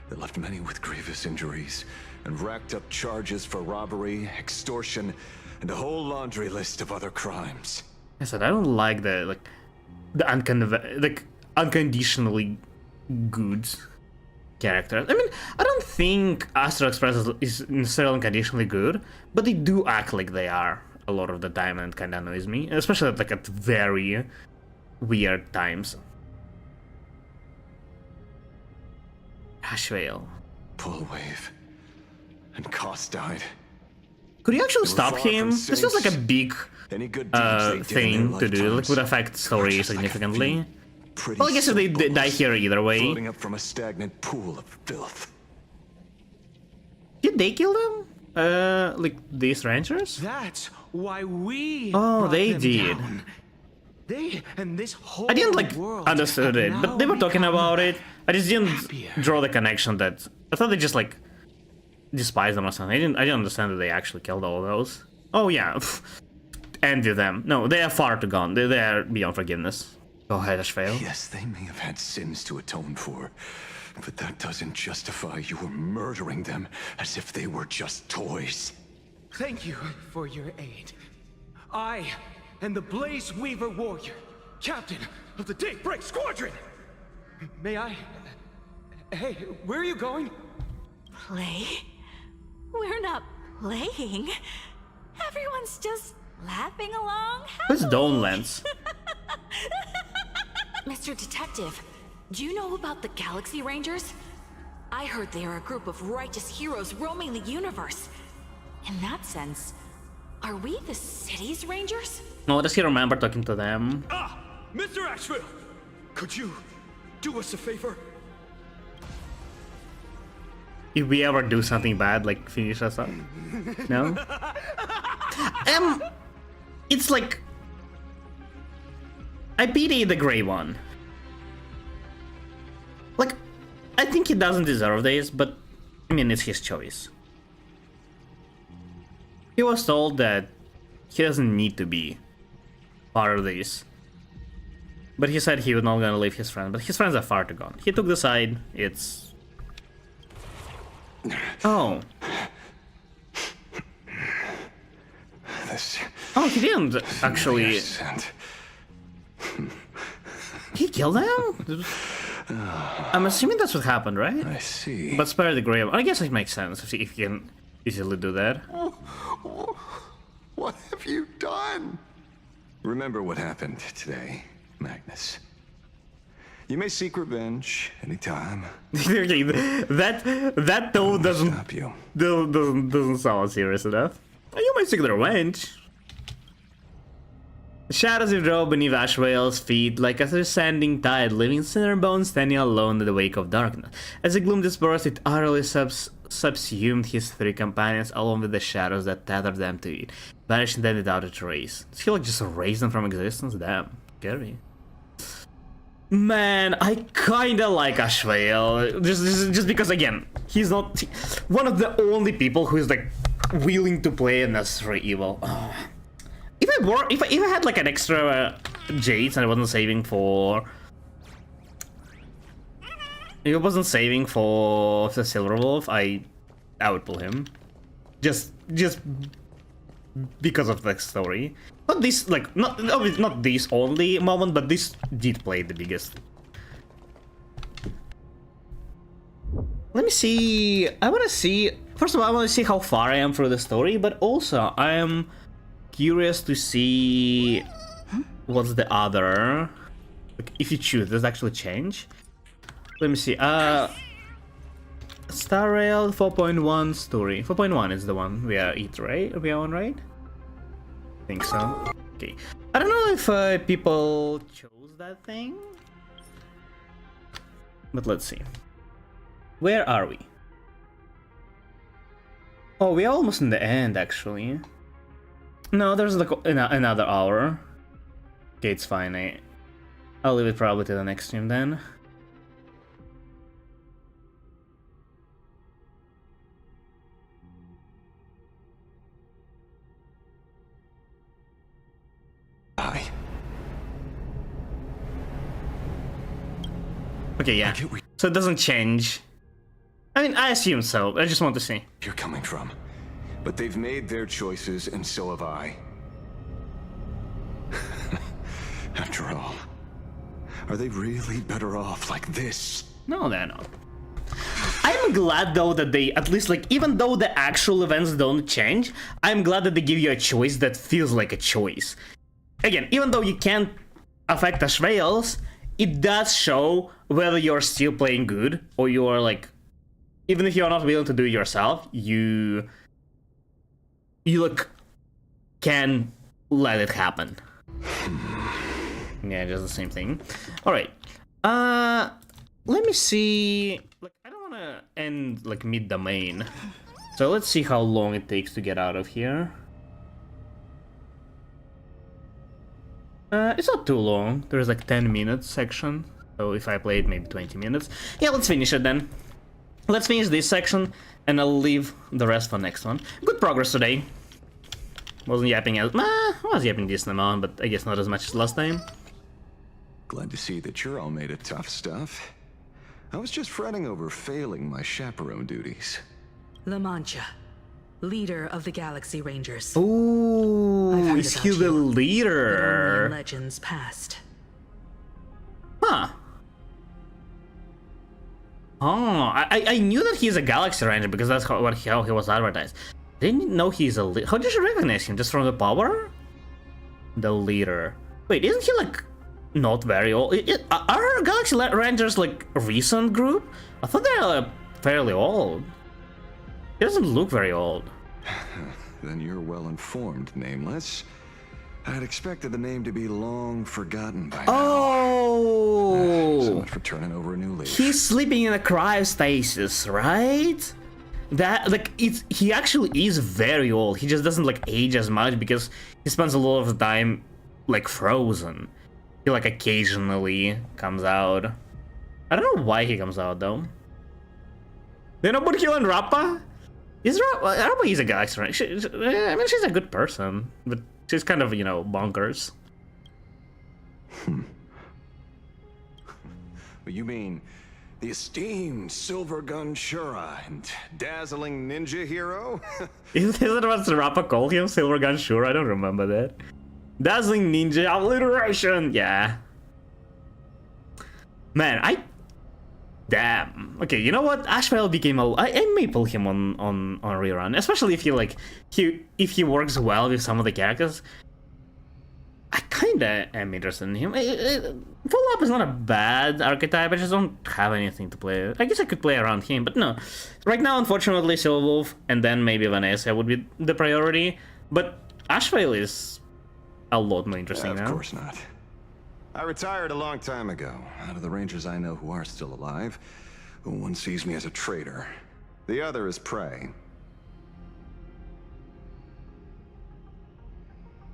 that left many with grievous injuries and racked up charges for robbery, extortion, and a whole laundry list of other crimes. I said I don't like the unconditionally good characters. I mean, I don't think Astro Express is necessarily unconditionally good, but they do act like they are a lot of the time, and it kind of annoys me, especially at very weird times. Ashvale. Pull wave. And Koss died. Could you actually stop him? This feels like a big thing to do. Like would affect story significantly. pretty Well, I guess if they die here either way. floating up from a stagnant pool of filth. Did they kill them? Like these rangers? That's why we. Oh, they them did. down. They and this whole I didn't like world understood it, have but they now were talking become about it. I just didn't happier. draw the connection that I thought they just like despised them or something. I didn't understand that they actually killed all of those. Oh yeah, envy them. No, they are far too gone. They are beyond forgiveness. Go ahead, Ashvale. Yes, they may have had sins to atone for, but that doesn't justify your murdering them as if they were just toys. Thank you for your aid. I am the Blaze Weaver Warrior, captain of the Daybreak Squadron. May I? Hey, where are you going? Play? We're not playing. Everyone's just laughing along. Who's Dawnlands? Mr. Detective, do you know about the Galaxy Rangers? I heard they are a group of righteous heroes roaming the universe. In that sense, are we the city's rangers? No, does he remember talking to them? Ah, Mr. Asheville, could you do us a favor? If we ever do something bad, like finish us up? No? It's like... I pity the gray one. Like, I think he doesn't deserve this, but I mean, it's his choice. He was told that he doesn't need to be part of this. But he said he was not gonna leave his friends, but his friends are far too gone. He took the side, it's... Oh. This... Oh, he didn't actually... He killed them? I'm assuming that's what happened, right? I see. But spare the grey. I guess it makes sense if you can easily do that. What have you done? Remember what happened today, Magnus. You may seek revenge anytime. Okay, that though doesn't sound serious enough. You might seek the revenge. The shadows withdraw beneath Ashvale's feet like a descending tide, leaving Cinderbone standing alone in the wake of darkness. As the gloom dispersed, it utterly subsumed his three companions along with the shadows that tethered them to it, vanishing then without a trace. Did he like just erase them from existence? Damn, scary. Man, I kinda like Ashvale, just because again, he's not one of the only people who is like willing to play a necessary evil. Oh. If I had like an extra Jades and I wasn't saving for... If I wasn't saving for the Silver Wolf, I would pull him. Just because of the story. Not this, like, not this only moment, but this did play the biggest. Let me see, first of all I want to see how far I am through the story, but also I am curious to see what's the other, like, if you choose, does it actually change? Let me see, Star Rail 4.1 story. 4.1 is the one we are on, right? I think so. Okay. I don't know if people chose that thing, but let's see. Where are we? Oh, we're almost in the end, actually. No, there's like another hour. Okay, it's fine. I'll leave it probably to the next stream then. Okay, yeah. So it doesn't change. I mean, I assume so. I just want to see. You're coming from. But they've made their choices, and so have I. After all, are they really better off like this? No, they're not. I'm glad though that they, at least like, even though the actual events don't change, I'm glad that they give you a choice that feels like a choice. Again, even though you can't affect Ashvale's, it does show whether you're still playing good, or you are like, even if you're not willing to do it yourself, you like can let it happen. Yeah, just the same thing. Alright. Let me see. Like, I don't wanna end like mid-domain. So let's see how long it takes to get out of here. It's not too long. There's like 10 minutes section. So if I play it, maybe 20 minutes. Yeah, let's finish it then. Let's finish this section, and I'll leave the rest for next one. Good progress today. Wasn't yapping as... I was yapping decent amount, but I guess not as much as last time. Glad to see that you're all made of tough stuff. I was just fretting over failing my chaperone duties. La Mancha, leader of the Galaxy Rangers. Ooh, is he the leader? But only in legends past. Huh. Oh, I knew that he's a Galaxy Ranger because that's how he was advertised. Didn't know he's a leader. How did you recognize him? Just from the power? The leader. Wait, isn't he like not very old? Are Galaxy Rangers like a recent group? I thought they're fairly old. He doesn't look very old. Then you're well informed, Nameless. I'd expected the name to be long forgotten by now. Oh! So much for turning over a new leaf. He's sleeping in a cryostasis, right? That, like, he actually is very old. He just doesn't, like, age as much because he spends a lot of time, like, frozen. He, like, occasionally comes out. I don't know why he comes out, though. You know about Hill and Rappa? Rappa is a Galaxy Ranger. I mean, she's a good person, but she's kind of, you know, bonkers. You mean the esteemed Silver Gun Shura and dazzling ninja hero? Is that what Rappa called him? Silver Gun Shura? I don't remember that. Dazzling ninja alliteration! Yeah. Man, damn. Okay, you know what? Ashvale became I may pull him on rerun, especially if he works well with some of the characters. I kinda am interested in him. Full Up is not a bad archetype, I just don't have anything to play. I guess I could play around him, but no. Right now, unfortunately, Silverwolf and then maybe Vanessa would be the priority, but Ashvale is a lot more interesting now. Of course not. I retired a long time ago. Out of the Rangers I know who are still alive, one sees me as a traitor. The other is prey.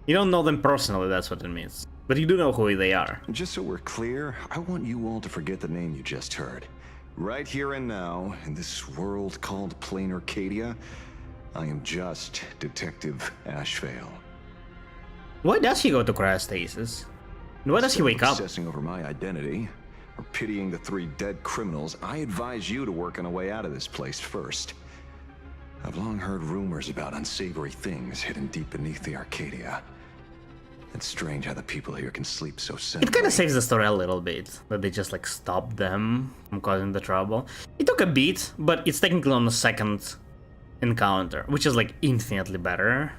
You don't know them personally, that's what it means. But you do know who they are. Just so we're clear, I want you all to forget the name you just heard. Right here and now, in this world called Planarcadia, I am just Detective Ashvale. Why does he go to cryostasis? And why does he wake up? Obsessing over my identity, or pitying the 3 dead criminals, I advise you to work on a way out of this place first. I've long heard rumors about unsavory things hidden deep beneath the Arcadia. It's strange how the people here can sleep so soundly. It kind of saves the story a little bit, that they just like stopped them from causing the trouble. It took a beat, but it's technically on the second encounter, which is like infinitely better.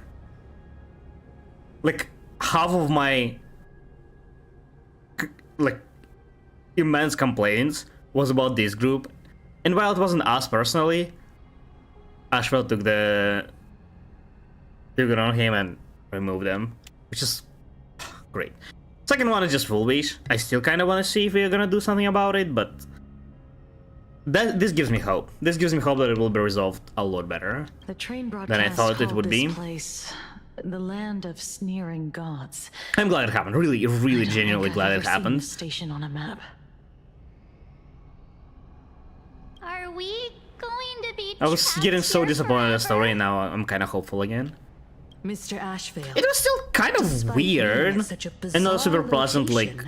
Like half of my like immense complaints was about this group, and while it wasn't us personally, Ashvale took it on him and removed them, which is great. Second one is just full beach. I still kind of want to see if we're gonna do something about it, but this gives me hope. This gives me hope that it will be resolved a lot better The train than I thought it would be. Place the land of sneering gods. I'm glad it happened. Really, really genuinely glad it happened. Station on a map. Are we going to be I was getting so disappointed in the story, and now I'm kind of hopeful again. Mr. Ashvale. It was still kind of weird and not super pleasant, like,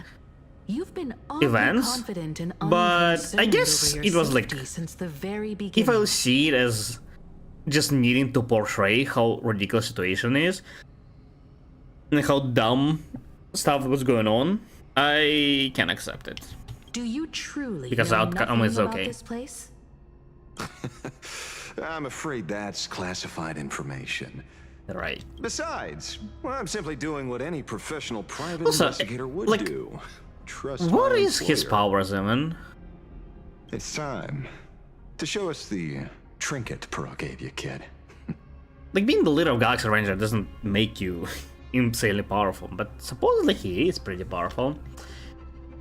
You've been events, but I guess it was like, since the very beginning. if I see it as just needing to portray how ridiculous the situation is and how dumb stuff was going on, I can accept it. Do you truly because know outcome nothing is about okay. This place? I'm afraid that's classified information. Right. Besides, well, I'm simply doing what any professional private Also, investigator would like, do. Trust what my is his employer. power, Zeman? It's time to show us the trinket Pearl gave you, kid. Like, being the leader of Galaxy Ranger doesn't make you insanely powerful, but supposedly he is pretty powerful.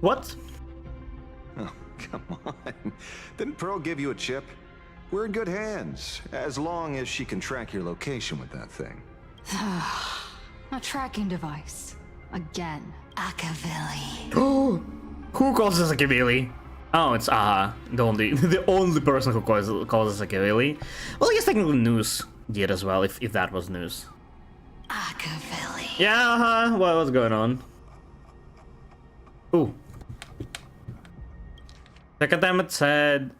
What? Oh, come on. Didn't Pearl give you a chip? We're in good hands, as long as she can track your location with that thing. A tracking device. Again. Akavili. Oh, who calls this Akavili? Oh, it's Aha, the only person who calls this Akavili. Well, I guess technically News did as well, if that was news. Akavili. Yeah, Aha, what's going on? Ooh. Second time it said...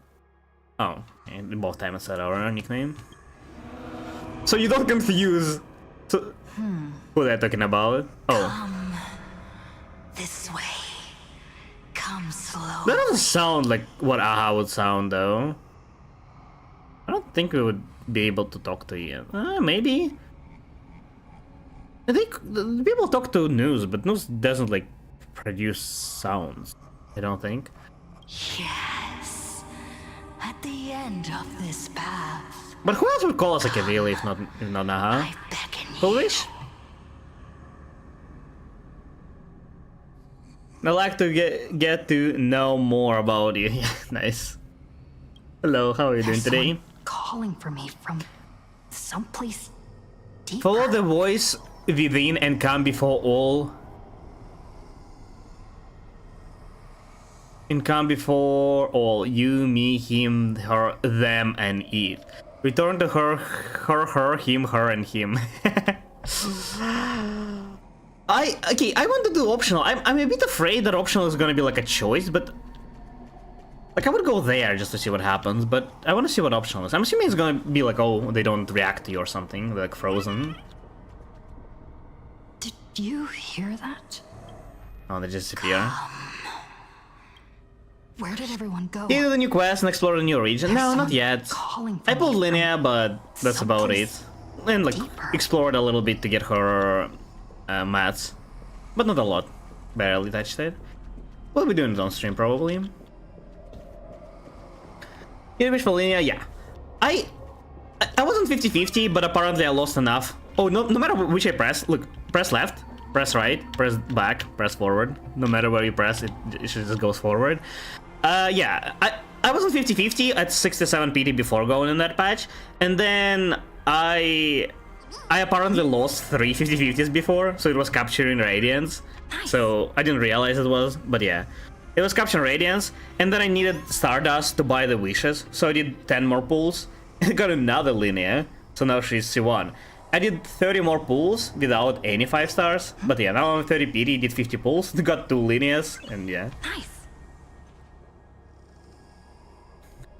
Oh, and both times it said our nickname. So you don't confuse... So, who they're talking about? Oh. This way. Come slowly. That doesn't sound like what Aha would sound, though. I don't think we would be able to talk to you. Maybe. I think people talk to News, but News doesn't, like, produce sounds. I don't think. Yes. At the end of this path. But who else would call us a Kavili if not Aha? Foolish? I'd like to get to know more about you. Nice. Hello, how are you doing today? Calling for me from someplace deeper. Follow the voice within and come before all. And come before all. You, me, him, her, them, and it. Return to her, him, her, and him. I want to do optional. I'm a bit afraid that optional is gonna be like a choice, but like I would go there just to see what happens, but I want to see what optional is. I'm assuming it's gonna be like, oh, they don't react to you or something, like frozen. Did you hear that? Oh, they just disappear. Where did everyone go? Either the new quest and explore the new region. No, not yet. I pulled Linnea, but that's about it. And like explored a little bit to get her mats, but not a lot. Barely touched it. We'll be doing it on stream probably. You wish for Linnea? Yeah. I wasn't 50-50, but apparently I lost enough. Oh, no matter which I press, look, press left, press right, press back, press forward. No matter where you press, it just goes forward. Yeah, I wasn't 50-50 at 67 PT before going in that patch, and then I apparently lost 3 50-50s before, so it was capturing radiance. So I didn't realize it was, but yeah. It was capturing radiance, and then I needed Stardust to buy the wishes, so I did 10 more pulls, and got another Linnea, so now she's C1. I did 30 more pulls without any 5 stars, but yeah, now I'm 30 PT, did 50 pulls, got 2 Linneas, and yeah. Nice.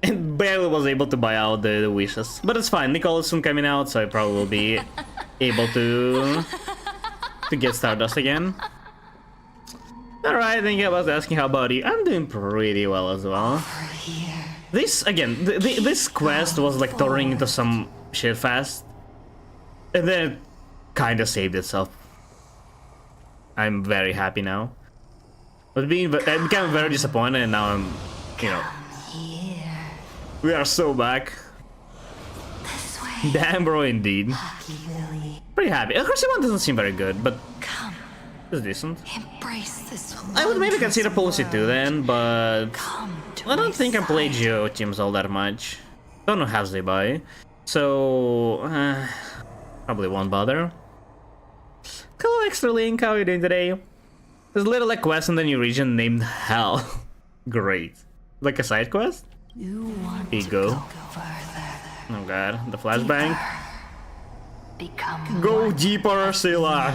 And barely was able to buy out the wishes. But it's fine, Nicole is soon coming out, so I probably will be able to get Stardust again. Alright, then I was asking how about you. I'm doing pretty well as well. This, again, this quest was like turning into some shit fast. And then it kinda saved itself. I'm very happy now. But I became very disappointed and now I'm, you know... We are so back. Damn, bro, indeed. Pretty happy. Of course, one doesn't seem very good, but it's decent. I would maybe consider Policy 2 then, but I don't think I play Geo teams all that much. Don't know how they buy, so probably won't bother. Hello, Extra Link. How are you doing today? There's a little like quest in the new region named Hell. Great. Like a side quest? Here you go. Oh god, the flashbang. Go deeper, Scylla.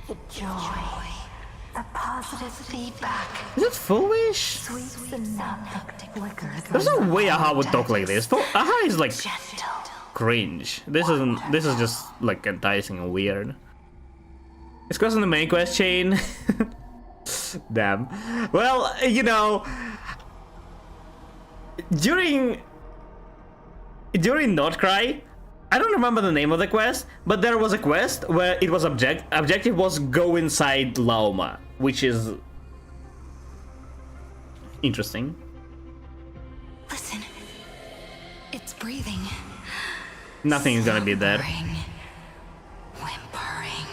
The joy, the positive feedback. Is it foolish? There's no way Aha would talk like this. Aha is like cringe. This is just like enticing and weird. It's because in the main quest chain. Damn. Well, you know. During Nordcry, I don't remember the name of the quest, but there was a quest where it was objective was go inside Lauma, which is interesting. Listen, it's breathing. Nothing is gonna be there. Whimpering.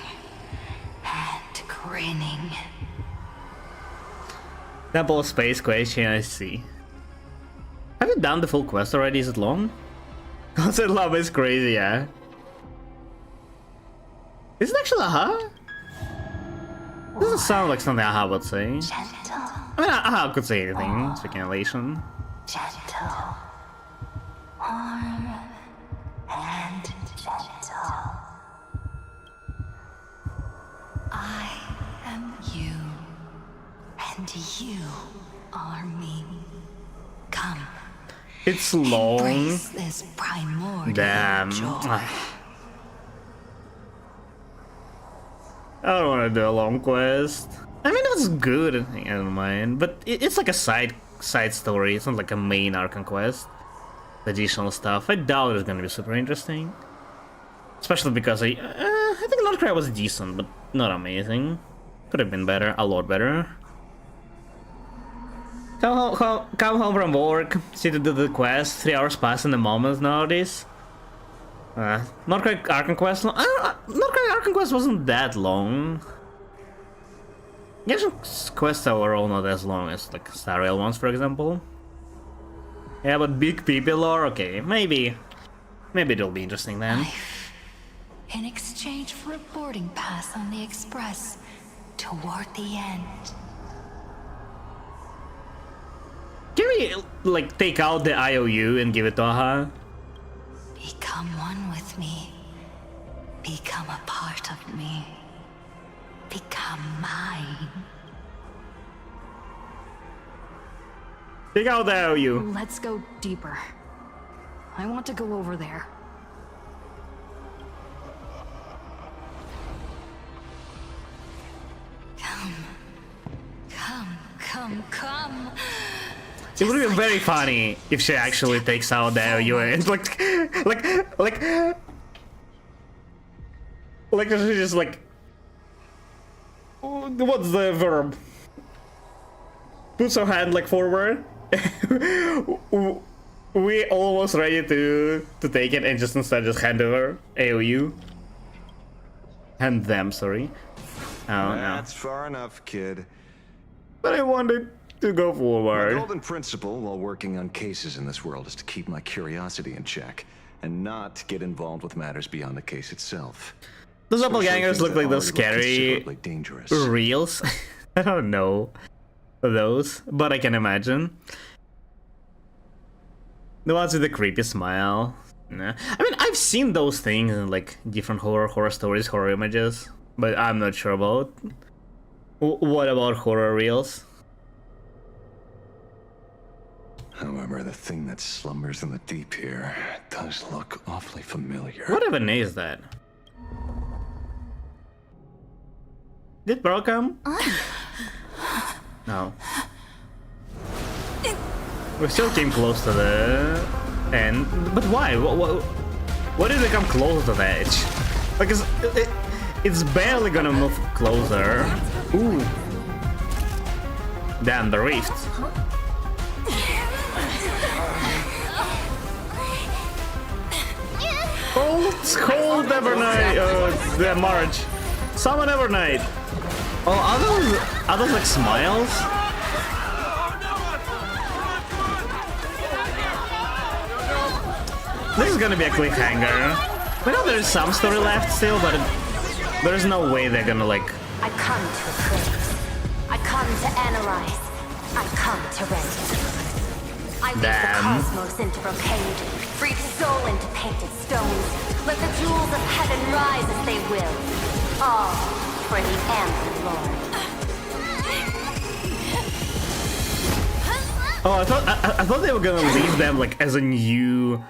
Temple of Space question, I see. Have you done the full quest already? Is it long? Concert love is crazy, yeah. Is it actually Aha? Doesn't sound like something Aha would say. I mean, Aha could say anything, speaking of elation. Gentle, warm, and gentle. I am you, and you are me. Come. It's long. Embrace this primordial Damn. joy. I don't want to do a long quest. I mean, it was good, I don't mind, but it's like a side story. It's not like a main Arkham quest. The additional stuff, I doubt it's gonna be super interesting. Especially because I think Planarcadia was decent, but not amazing. Could have been better, a lot better. Come home from work, see to do the quest. 3 hours pass in the moment nowadays. Planarcadia Arkham quest. Planarcadia Arkham quest wasn't that long. Genshin quests are overall not as long as like Star Rail ones, for example. Yeah, but big people lore, okay, maybe it'll be interesting then. In exchange for a boarding pass on the Express toward the end. Can we like take out the IOU and give it to Aha? Become one with me. Become a part of me. Become mine. Take out the IOU. Let's go deeper. I want to go over there. Come. It would be very funny if she actually takes out the IOU and like she just like, what's the verb? Puts her hand like forward. We almost ready to take it and just instead just hand over AOU. Hand them, sorry. Oh no. That's far enough, kid. But I wanted to go forward. My golden principle while working on cases in this world is to keep my curiosity in check and not get involved with matters beyond the case itself. Those doppelgangers look like those scary reels. I don't know those, but I can imagine. The ones with the creepy smile. Nah. I mean, I've seen those things in like different horror stories, horror images, but I'm not sure about. What about horror reels? However, the thing that slumbers in the deep here does look awfully familiar. What even is that? Did Bro come? No. We still came close to the end, but why? Why did they come close to the edge? Like it's barely gonna move closer. Ooh. Damn, the rift. Cold Evernight, the March. Summon Evernight. Oh, are those like smiles? This is gonna be a cliffhanger. We know there's some story left still, but there's no way they're gonna like... I come to appraise. I come to analyze. I come to render. I weave the cosmos into brocade, breathe soul into painted stones. Let the jewels of heaven rise as they will. All for the Amber Lord. Oh, I thought they were gonna leave them like as a new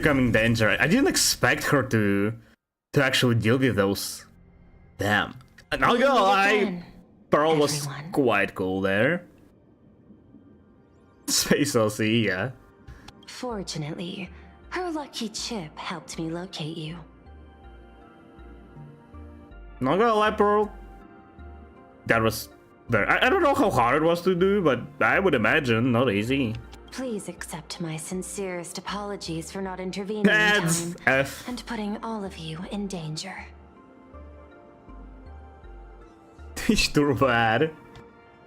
coming danger. I didn't expect her to actually deal with those. Damn. And I'll go lie, Pearl was quite cool there. Space LC, yeah. Fortunately, her lucky chip helped me locate you. Not gonna lie, Pearl. That was very... I don't know how hard it was to do, but I would imagine not easy. Please accept my sincerest apologies for not intervening in time and putting all of you in danger. Twitch Turbo ad.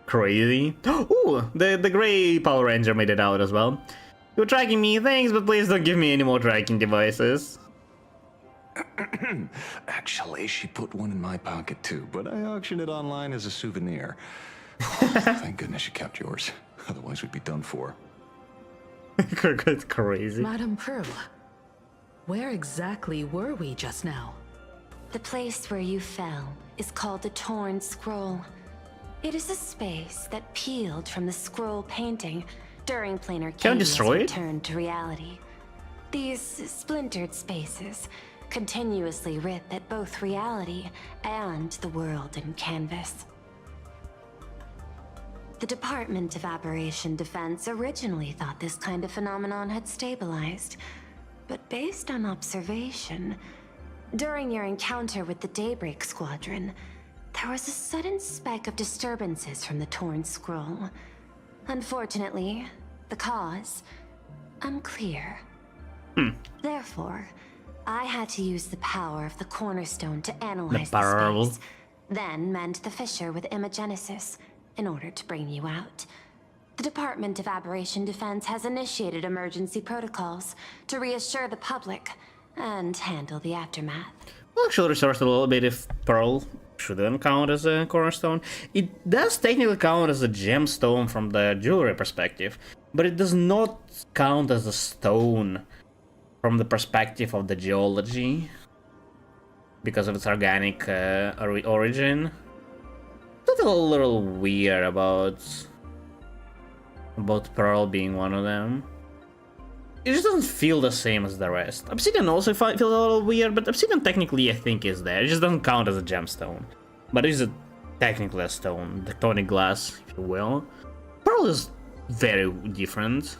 Crazy. Ooh, the gray Power Ranger made it out as well. You're tracking me, thanks, but please don't give me any more tracking devices. Actually, she put one in my pocket too, but I auctioned it online as a souvenir. Thank goodness you kept yours. Otherwise, we'd be done for. It's crazy. Madame Pearl, where exactly were we just now? The place where you fell is called the Torn Scroll. It is a space that peeled from the scroll painting during Planarcadia's return to reality. These splintered spaces continuously rip at both reality and the world in canvas. The Department of Aberration Defense originally thought this kind of phenomenon had stabilized, but based on observation, during your encounter with the Daybreak Squadron, there was a sudden spike of disturbances from the Torn Scroll. Unfortunately, the cause, unclear. Therefore, I had to use the power of the Cornerstone to analyze the space, then mend the fissure with Imagenesis in order to bring you out. The Department of Aberration Defense has initiated emergency protocols to reassure the public and handle the aftermath. We'll actually research a little bit if Pearl shouldn't count as a cornerstone. It does technically count as a gemstone from the jewelry perspective, but it does not count as a stone from the perspective of the geology because of its organic origin. That's a little weird about Pearl being one of them. It just doesn't feel the same as the rest. Obsidian also feels a little weird, but Obsidian technically I think is there. It just doesn't count as a gemstone. But it is technically a stone, tectonic glass, if you will. Pearl is very different.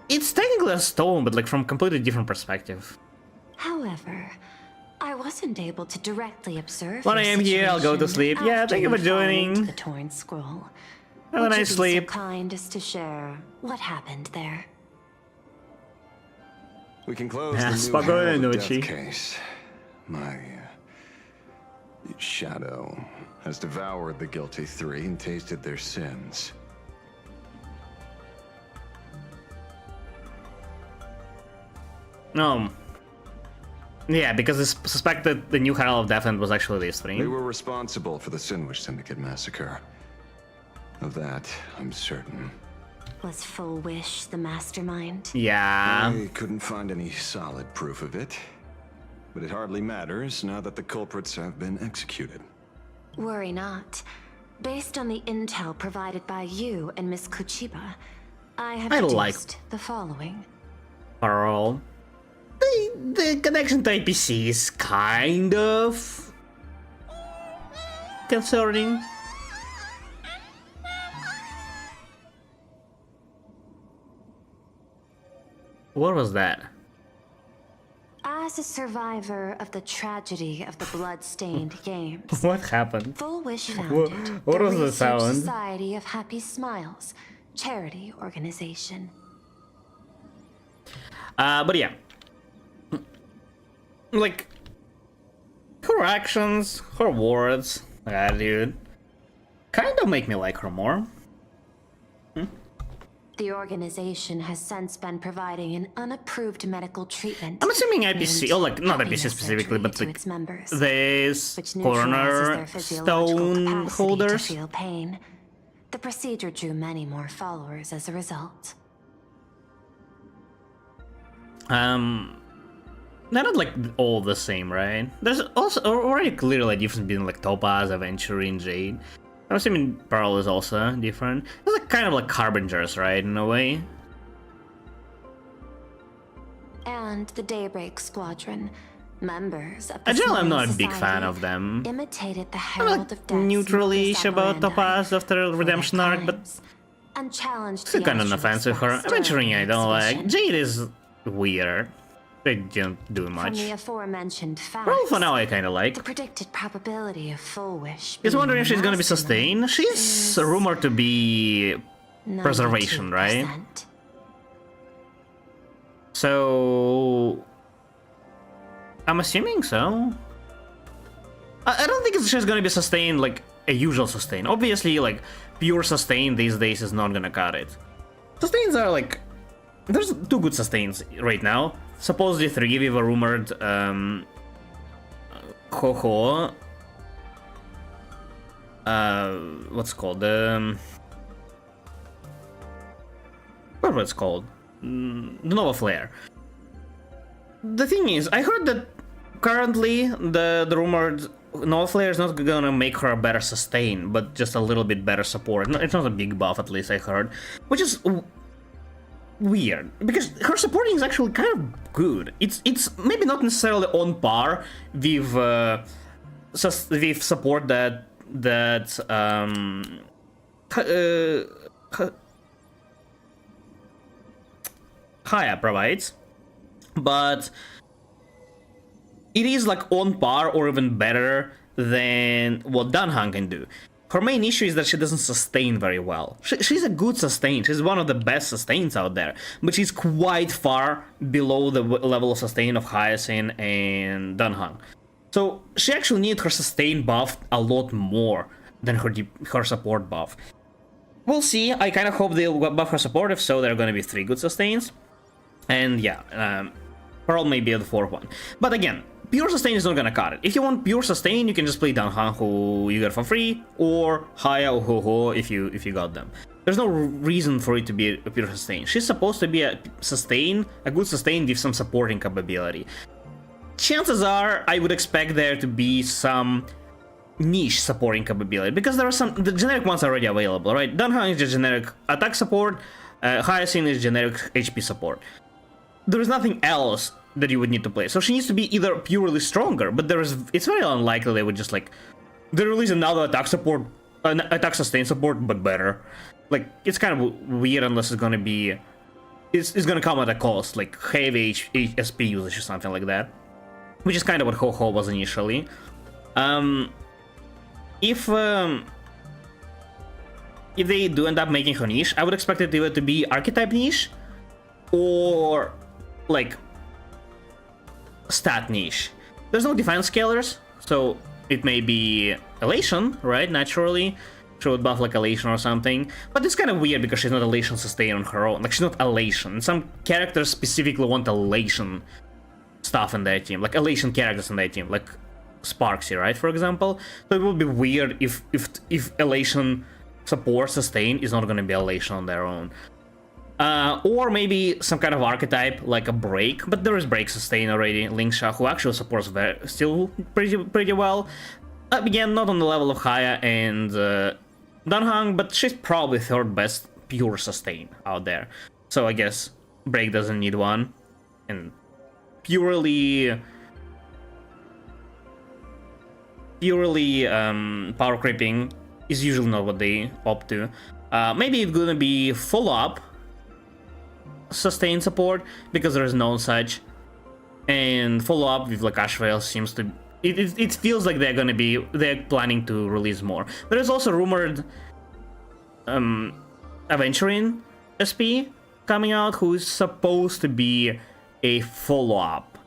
It's technically a stone, but like from a completely different perspective. However, I wasn't able to directly observe. When I am here, I'll go to sleep. Yeah, thank you for joining. The Torn Scroll. Have a nice sleep. So kind as to share what happened there. We can close the new death case. My shadow has devoured the guilty three and tasted their sins. No. Yeah, because I suspect that the new Herald of Death End was actually these three. They were responsible for the Sinwish Syndicate massacre. Of that, I'm certain. Was Full Wish the mastermind? Yeah. I couldn't find any solid proof of it. But it hardly matters now that the culprits have been executed. Worry not. Based on the intel provided by you and Miss Kuchiba, I have deduced the following. Pearl. The connection to IPC is kind of concerning. What was that? As a survivor of the tragedy of the Bloodstained Games, What happened? Full Wish founded What the was the Research sound? Society of Happy Smiles, charity organization. But yeah. Like, her actions, her words, her attitude, kind of make me like her more. The organization has since been providing an unapproved medical treatment. I'm assuming IPC, or like, not IPC specifically, but like, these cornerstone holders. To feel pain. The procedure drew many more followers as a result. They're not like all the same, right? There's also already clearly a difference between like Topaz, Aventurine, and Jade. I'm assuming Pearl is also different. They're like kind of like harbingers, right, in a way? And the Daybreak Squadron, members of the I'm not a Small big fan Society, of them. imitated the I'm Herald like of Death's neutrally-ish about modus Topaz after Redemption arc, but and challenged still the kind of an Astral offense with her. Express during Aventurine I the don't like. exhibition. Jade is weird. They don't do From much. the aforementioned facts, Pearl for now I kind of like. the predicted probability of Full Wish. Just wondering if being she's gonna be mastermind sustained. She's rumored to be preservation, right? 92%. So I'm assuming so. I don't think it's just gonna be sustained like a usual sustain. Obviously, like, pure sustain these days is not gonna cut it. Sustains are like... There's 2 good sustains right now. Supposedly 3 with a rumored Ho-Ho. What's it called? What was it called? The Nova Flare. The thing is, I heard that currently the rumored Nova Flare is not gonna make her a better sustain, but just a little bit better support. It's not a big buff, at least I heard, which is weird because her supporting is actually kind of good. It's maybe not necessarily on par with support that Haya provides, but it is like on par or even better than what Danhang can do. Her main issue is that she doesn't sustain very well. She's a good sustain, she's one of the best sustains out there, but she's quite far below the level of sustain of Hyacinth and Danhang. So she actually needs her sustain buff a lot more than her support buff. We'll see, I kind of hope they'll buff her support, if so there are gonna be 3 good sustains. And yeah, Pearl may be the 4th one. But again, pure sustain is not gonna cut it. If you want pure sustain, you can just play Danhang, who you get for free, or Haya or Ho-Ho if you got them. There's no reason for it to be a pure sustain. She's supposed to be a good sustain with some supporting capability. Chances are, I would expect there to be some niche supporting capability, because there are the generic ones already available, right? Danhang is just generic attack support, Hyacinth is generic HP support. There's nothing else that you would need to play. So she needs to be either purely stronger, but it's very unlikely they would just like they release another attack support, an attack sustain support, but better. Like, it's kind of weird unless it's gonna be it's gonna come at a cost, like heavy SP usage or something like that, which is kind of what Ho-Ho was initially. If they do end up making her niche, I would expect it either to be archetype niche or like stat niche. There's no defense scalers, so it may be Elation, right? Naturally, she would buff like Elation or something. But it's kind of weird because she's not Elation sustain on her own. Like, she's not Elation. Some characters specifically want Elation stuff in their team, like Elation characters in their team, like Sparksy, right? For example. So it would be weird if Elation support sustain is not going to be Elation on their own. Or maybe some kind of archetype like a Break, but there is Break sustain already. Lingsha, who actually supports still pretty well. Again, not on the level of Haya and Danhang, but she's probably 3rd best pure sustain out there. So I guess Break doesn't need one, and purely power creeping is usually not what they opt to. Maybe it's gonna be follow-up sustain support, because there is no such, and follow-up with like Ashvale seems to it feels like they're planning to release more. There is also rumored Aventurine SP coming out, who is supposed to be a follow-up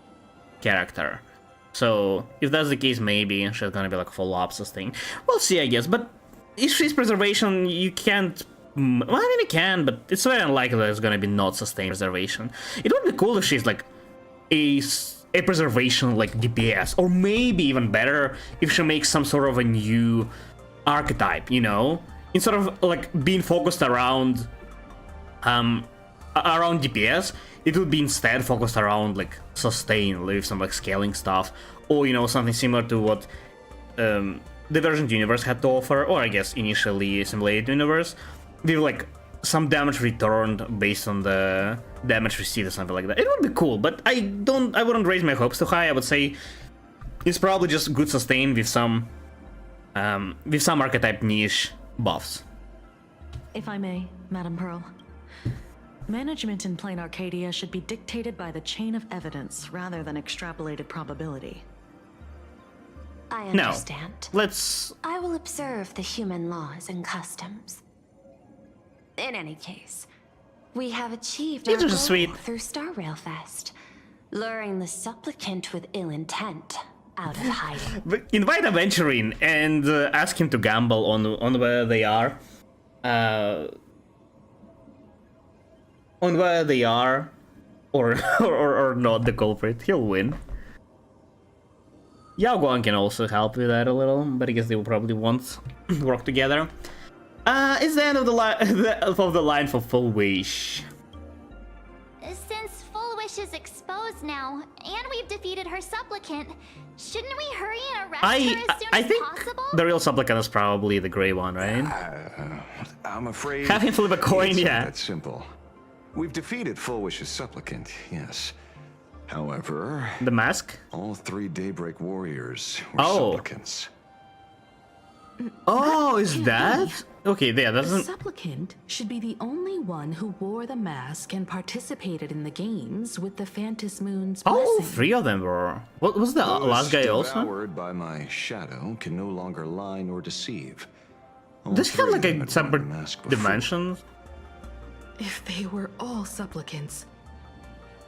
character. So if that's the case, maybe she's gonna be like follow-up sustain. We'll see, I guess. But if she's preservation, you can't. Well, I mean, you can, but it's very unlikely that it's gonna be not sustained preservation. It would be cool if she's like a preservation like DPS, or maybe even better if she makes some sort of a new archetype, you know, instead of like being focused around DPS, it would be instead focused around like sustain with some like scaling stuff, or you know, something similar to what Divergent Universe had to offer, or I guess initially Simulated Universe, with like some damage returned based on the damage received or something like that. It would be cool, but I wouldn't raise my hopes too high. I would say it's probably just good sustain with some archetype niche buffs. If I may, Madam Pearl. Management in Planarcadia should be dictated by the chain of evidence rather than extrapolated probability. I understand. No. I will observe the human laws and customs. In any case, we have achieved our goal sweet through Star Rail Fest, luring the supplicant with ill intent, out of hiding. But invite a venturing and ask him to gamble on where they are. On where they are, or or not the culprit. He'll win. Yao Guang can also help with that a little, but I guess they will probably won't work together. It's the end of the line for Full Wish. Since Full Wish is exposed now, and we've defeated her supplicant, shouldn't we hurry and arrest her as soon I as think possible? the real supplicant is probably the gray one, right? I'm afraid... Have him flip a coin, it's yeah. not that simple. We've defeated Full Wish's supplicant, yes. However... The mask? All 3 Daybreak warriors were supplicants. Oh, is that? Okay, yeah, The doesn't... supplicant should be the only one who wore the mask and participated in the games with the Phantom Moon's blessing. Oh, 3 of them were. What was the last guy also? Devoured by my shadow can no longer lie nor deceive. Does he have like a separate dimension? If they were all supplicants,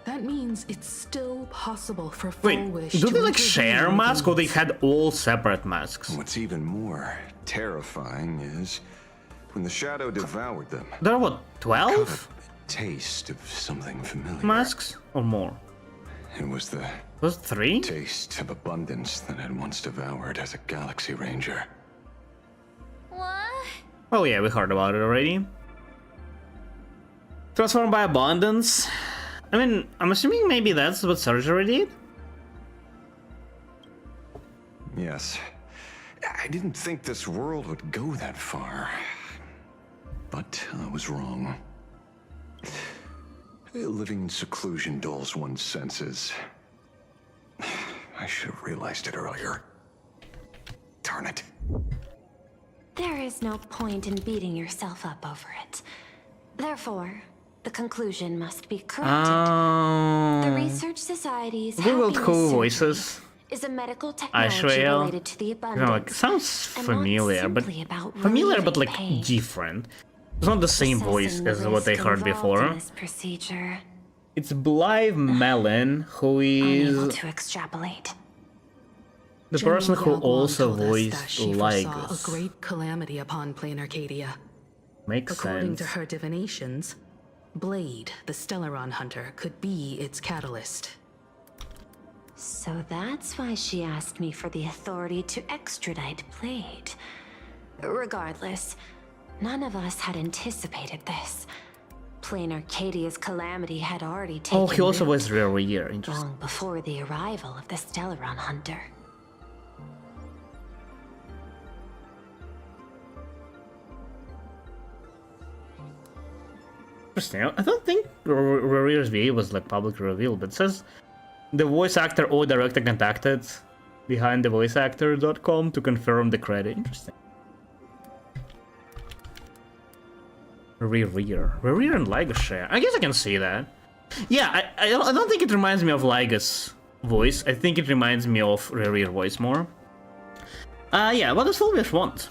that means it's still possible for Full Wish Do to they like intervene share in masks, or they these. had all separate masks? What's even more terrifying is when the shadow devoured them. There are what, 12 Taste of something familiar. masks or more? It was the Was 3? taste of abundance that I'd once devoured as a Galaxy Ranger. What? Oh yeah, we heard about it already. Transformed by abundance. I mean, I'm assuming maybe that's what surgery did? Yes. I didn't think this world would go that far. But I was wrong. Living in seclusion dulls one's senses. I should have realized it earlier. Darn it. There is no point in beating yourself up over it. Therefore, the conclusion must be corrected. The Research Society's Googled happiness cool surgery voices. is a medical technology Ashrael. related to the You abundance. know, like, sounds and not familiar, but simply about familiar, but relieving like pain. different. It's not the same voice Assessing the as what I risk heard involved in before. this procedure. It's Blythe Mellon, who Unable is to extrapolate. the General person who Yao Guang also told us that voiced she foresaw a Lygus. great calamity upon Planarcadia. Makes According sense. to her divinations, Blade, the Stellaron hunter, could be its catalyst. So that's why she asked me for the authority to extradite Blade. Regardless, none of us had anticipated this. Planarcadia's calamity had already taken Oh, he also root was Rare Year. Interesting. long before the arrival of the Stellaron hunter. Interesting. I don't think Rare Year's VA was like publicly revealed, but it says the voice actor or director contacted behindthevoiceactor.com to confirm the credit. Interesting. Rare and Lygus share. I guess I can see that. Yeah, I don't think it reminds me of Lygus voice. I think it reminds me of Rare voice more. Yeah, what does Full Wish want?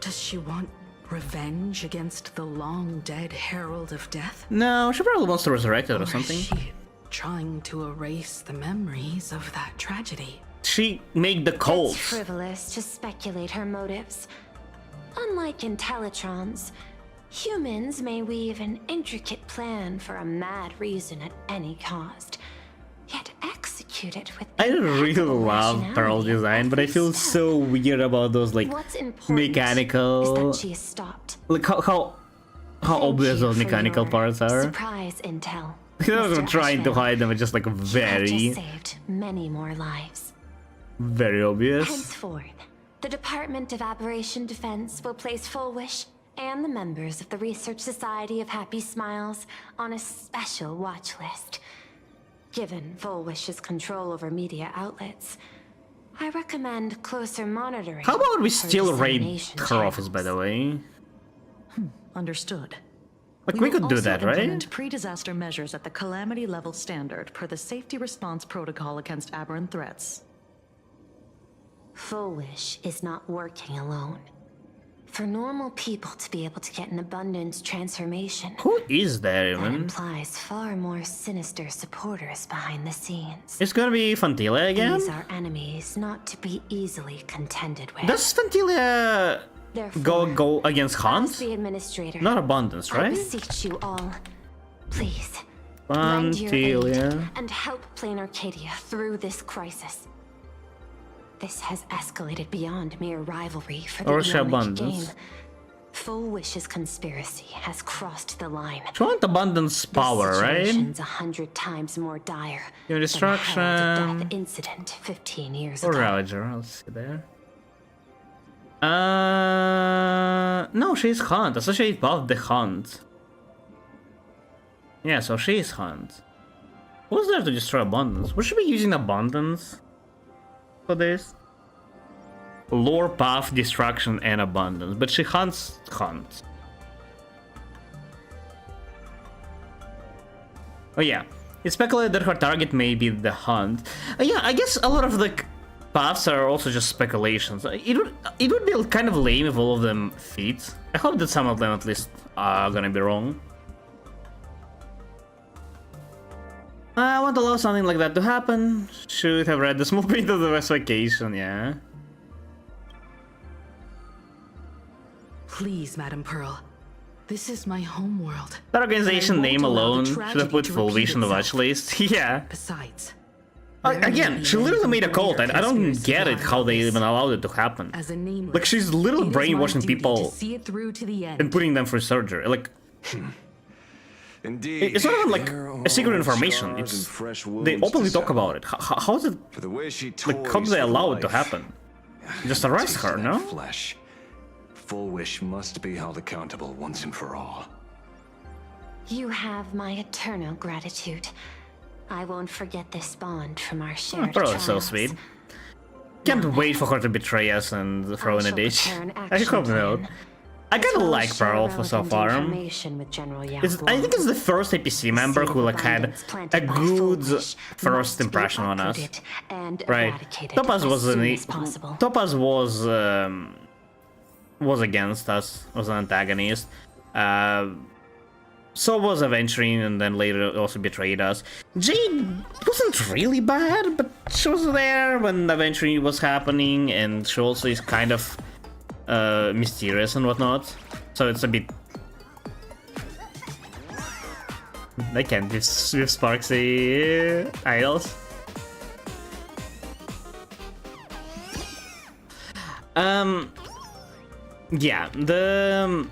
Does she want revenge against the long-dead Herald of Death? No, she probably wants to resurrect it or something. Is she trying to erase the memories of that tragedy? She made the It's calls. frivolous to speculate her motives. Unlike Intellitrons, humans may weave an intricate plan for a mad reason at any cost, yet execute it with I really love Pearl design, but I feel so weird about those like What's important mechanical, is that she is stopped. like how obvious those mechanical parts are. Surprise intel. He wasn't Mr. trying to Ashrael. hide them, it's just like You have very, just saved many more lives. very obvious. Henceforth, the Department of Aberration Defense will place Full Wish and the members of the Research Society of Happy Smiles on a special watch list. Given Full Wish's control over media outlets, I recommend closer monitoring. How about we her still raid dissemination her office, by the way? Understood. Like, we could do will that, also right? implement pre-disaster measures at the calamity level standard per the safety response protocol against aberrant threats. Full Wish is not working alone. For normal people to be able to get an abundance transformation, Who is there that even? implies far more sinister supporters behind the scenes. It's gonna be Fantilia again? These are enemies not to be easily contended with. Does Fantilia go against As Hunt? the administrator, Not Abundance, I right? beseech you all, please, lend your aid Fantilia. and help Planarcadia through this crisis. This has escalated beyond mere rivalry for the Or shall economic gain. Abundance? Full Wish's conspiracy has crossed the line. She want Abundance power, right? Situation's 100 times more dire Your than the destruction. heralded death incident 15 years Or ago. Ravager, I'll see there. No, she's Hunt. Associate buff the Hunt. Yeah, so she's Hunt. Who's there to destroy Abundance? We should be using Abundance for this. Lore, Path, Destruction, and Abundance. But she hunts Hunt. Oh yeah. It's speculated that her target may be the Hunt. Yeah, I guess a lot of the paths are also just speculations. It would be kind of lame if all of them fit. I hope that some of them at least are gonna be wrong. I want to allow something like that to happen. Should have read the small print of the West Vacation, yeah. Please, Madam Pearl. This is my homeworld. That organization and I name won't allow the alone should tragedy have put to Full repeat Vision on the itself. watch list. Yeah. Besides, Again, she literally made a cult. I don't get it how they even allowed it to happen. as a nameless, Like, she's literally it is my brainwashing duty people to see it through to the end. and putting them through surgery. Like, Indeed. it's not even like a secret information. It's they openly talk about it. How is it? For the way she Like, how do they toys allow with it to life. happen? Just arrest her, Taste no? that Flesh. Full Wish must be held accountable once and for all. You have my eternal gratitude. I won't forget this bond from our Oh, shared Pearl is so trials. sweet. Can't wait for her to betray us and throw in a shall ditch. prepare an I action hope not. plan, I as kind of well as like share Pearl for so relevant far. information with General Yao I think it's the first APC member who like had abundance a planted by good Full Wish first must be impression on us. uprooted and Right. eradicated Topaz as was soon as possible. Topaz was against us, was an antagonist. So was Aventurine, and then later also betrayed us. Jade wasn't really bad, but she was there when Aventurine was happening, and she also is kind of mysterious and whatnot. So it's a bit. I can't with Sparksy idols. Yeah, the.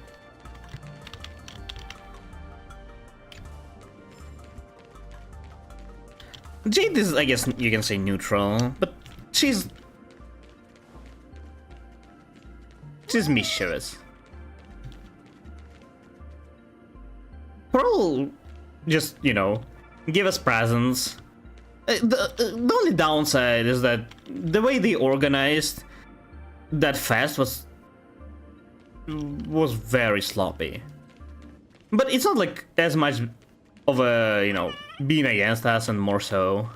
Jade is, I guess you can say, neutral, but she's mischievous. Pearl just, you know, give us presents. The only downside is that the way they organized that fest was very sloppy. But it's not like as much of a, you know, being against us, and more so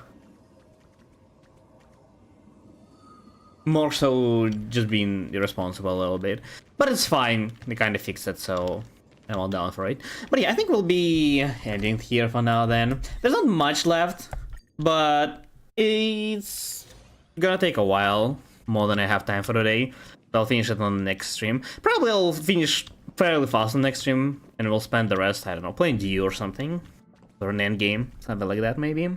just being irresponsible a little bit. But it's fine, they kind of fixed it, so I'm all down for it. But yeah, I think we'll be ending here for now then. There's not much left, but it's gonna take a while, more than I have time for today. I'll finish it on the next stream. Probably I'll finish fairly fast on the next stream, and we'll spend the rest, I don't know, playing DU or something. Or an end game, something like that maybe.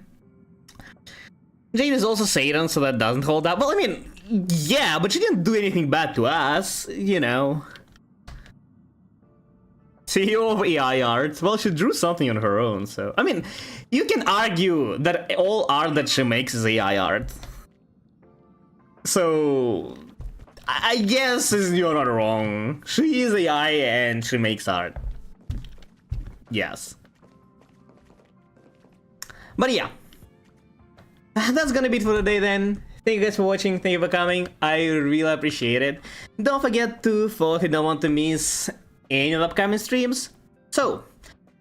Jade is also Satan, so that doesn't hold up. Well, I mean, yeah, but she didn't do anything bad to us, you know. CEO of AI art. Well, she drew something on her own, so... I mean, you can argue that all art that she makes is AI art. So... I guess you're not wrong. She is AI and she makes art. Yes. But yeah. That's gonna be it for today then. Thank you guys for watching, thank you for coming, I really appreciate it. Don't forget to follow if you don't want to miss any of the upcoming streams. So,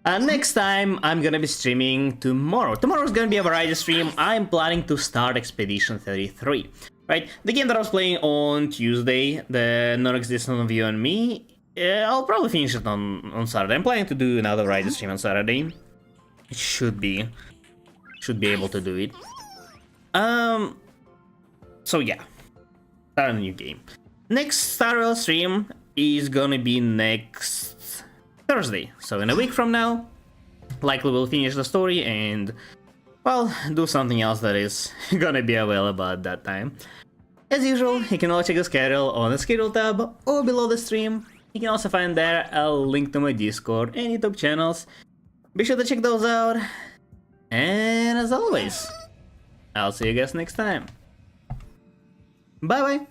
next time I'm gonna be streaming tomorrow. Tomorrow's gonna be a variety stream. I'm planning to start Expedition 33. Right, the game that I was playing on Tuesday, the non-existent of You and Me, I'll probably finish it on Saturday. I'm planning to do another Rider stream on Saturday. It should be able to do it. So yeah, start a new game. Next Star Rail stream is gonna be next Thursday, so in a week from now. Likely we'll finish the story and, well, do something else that is gonna be available at that time. As usual, you can always check the schedule on the schedule tab or below the stream. You can also find there a link to my Discord and YouTube channels. Be sure to check those out. And as always, I'll see you guys next time. Bye bye!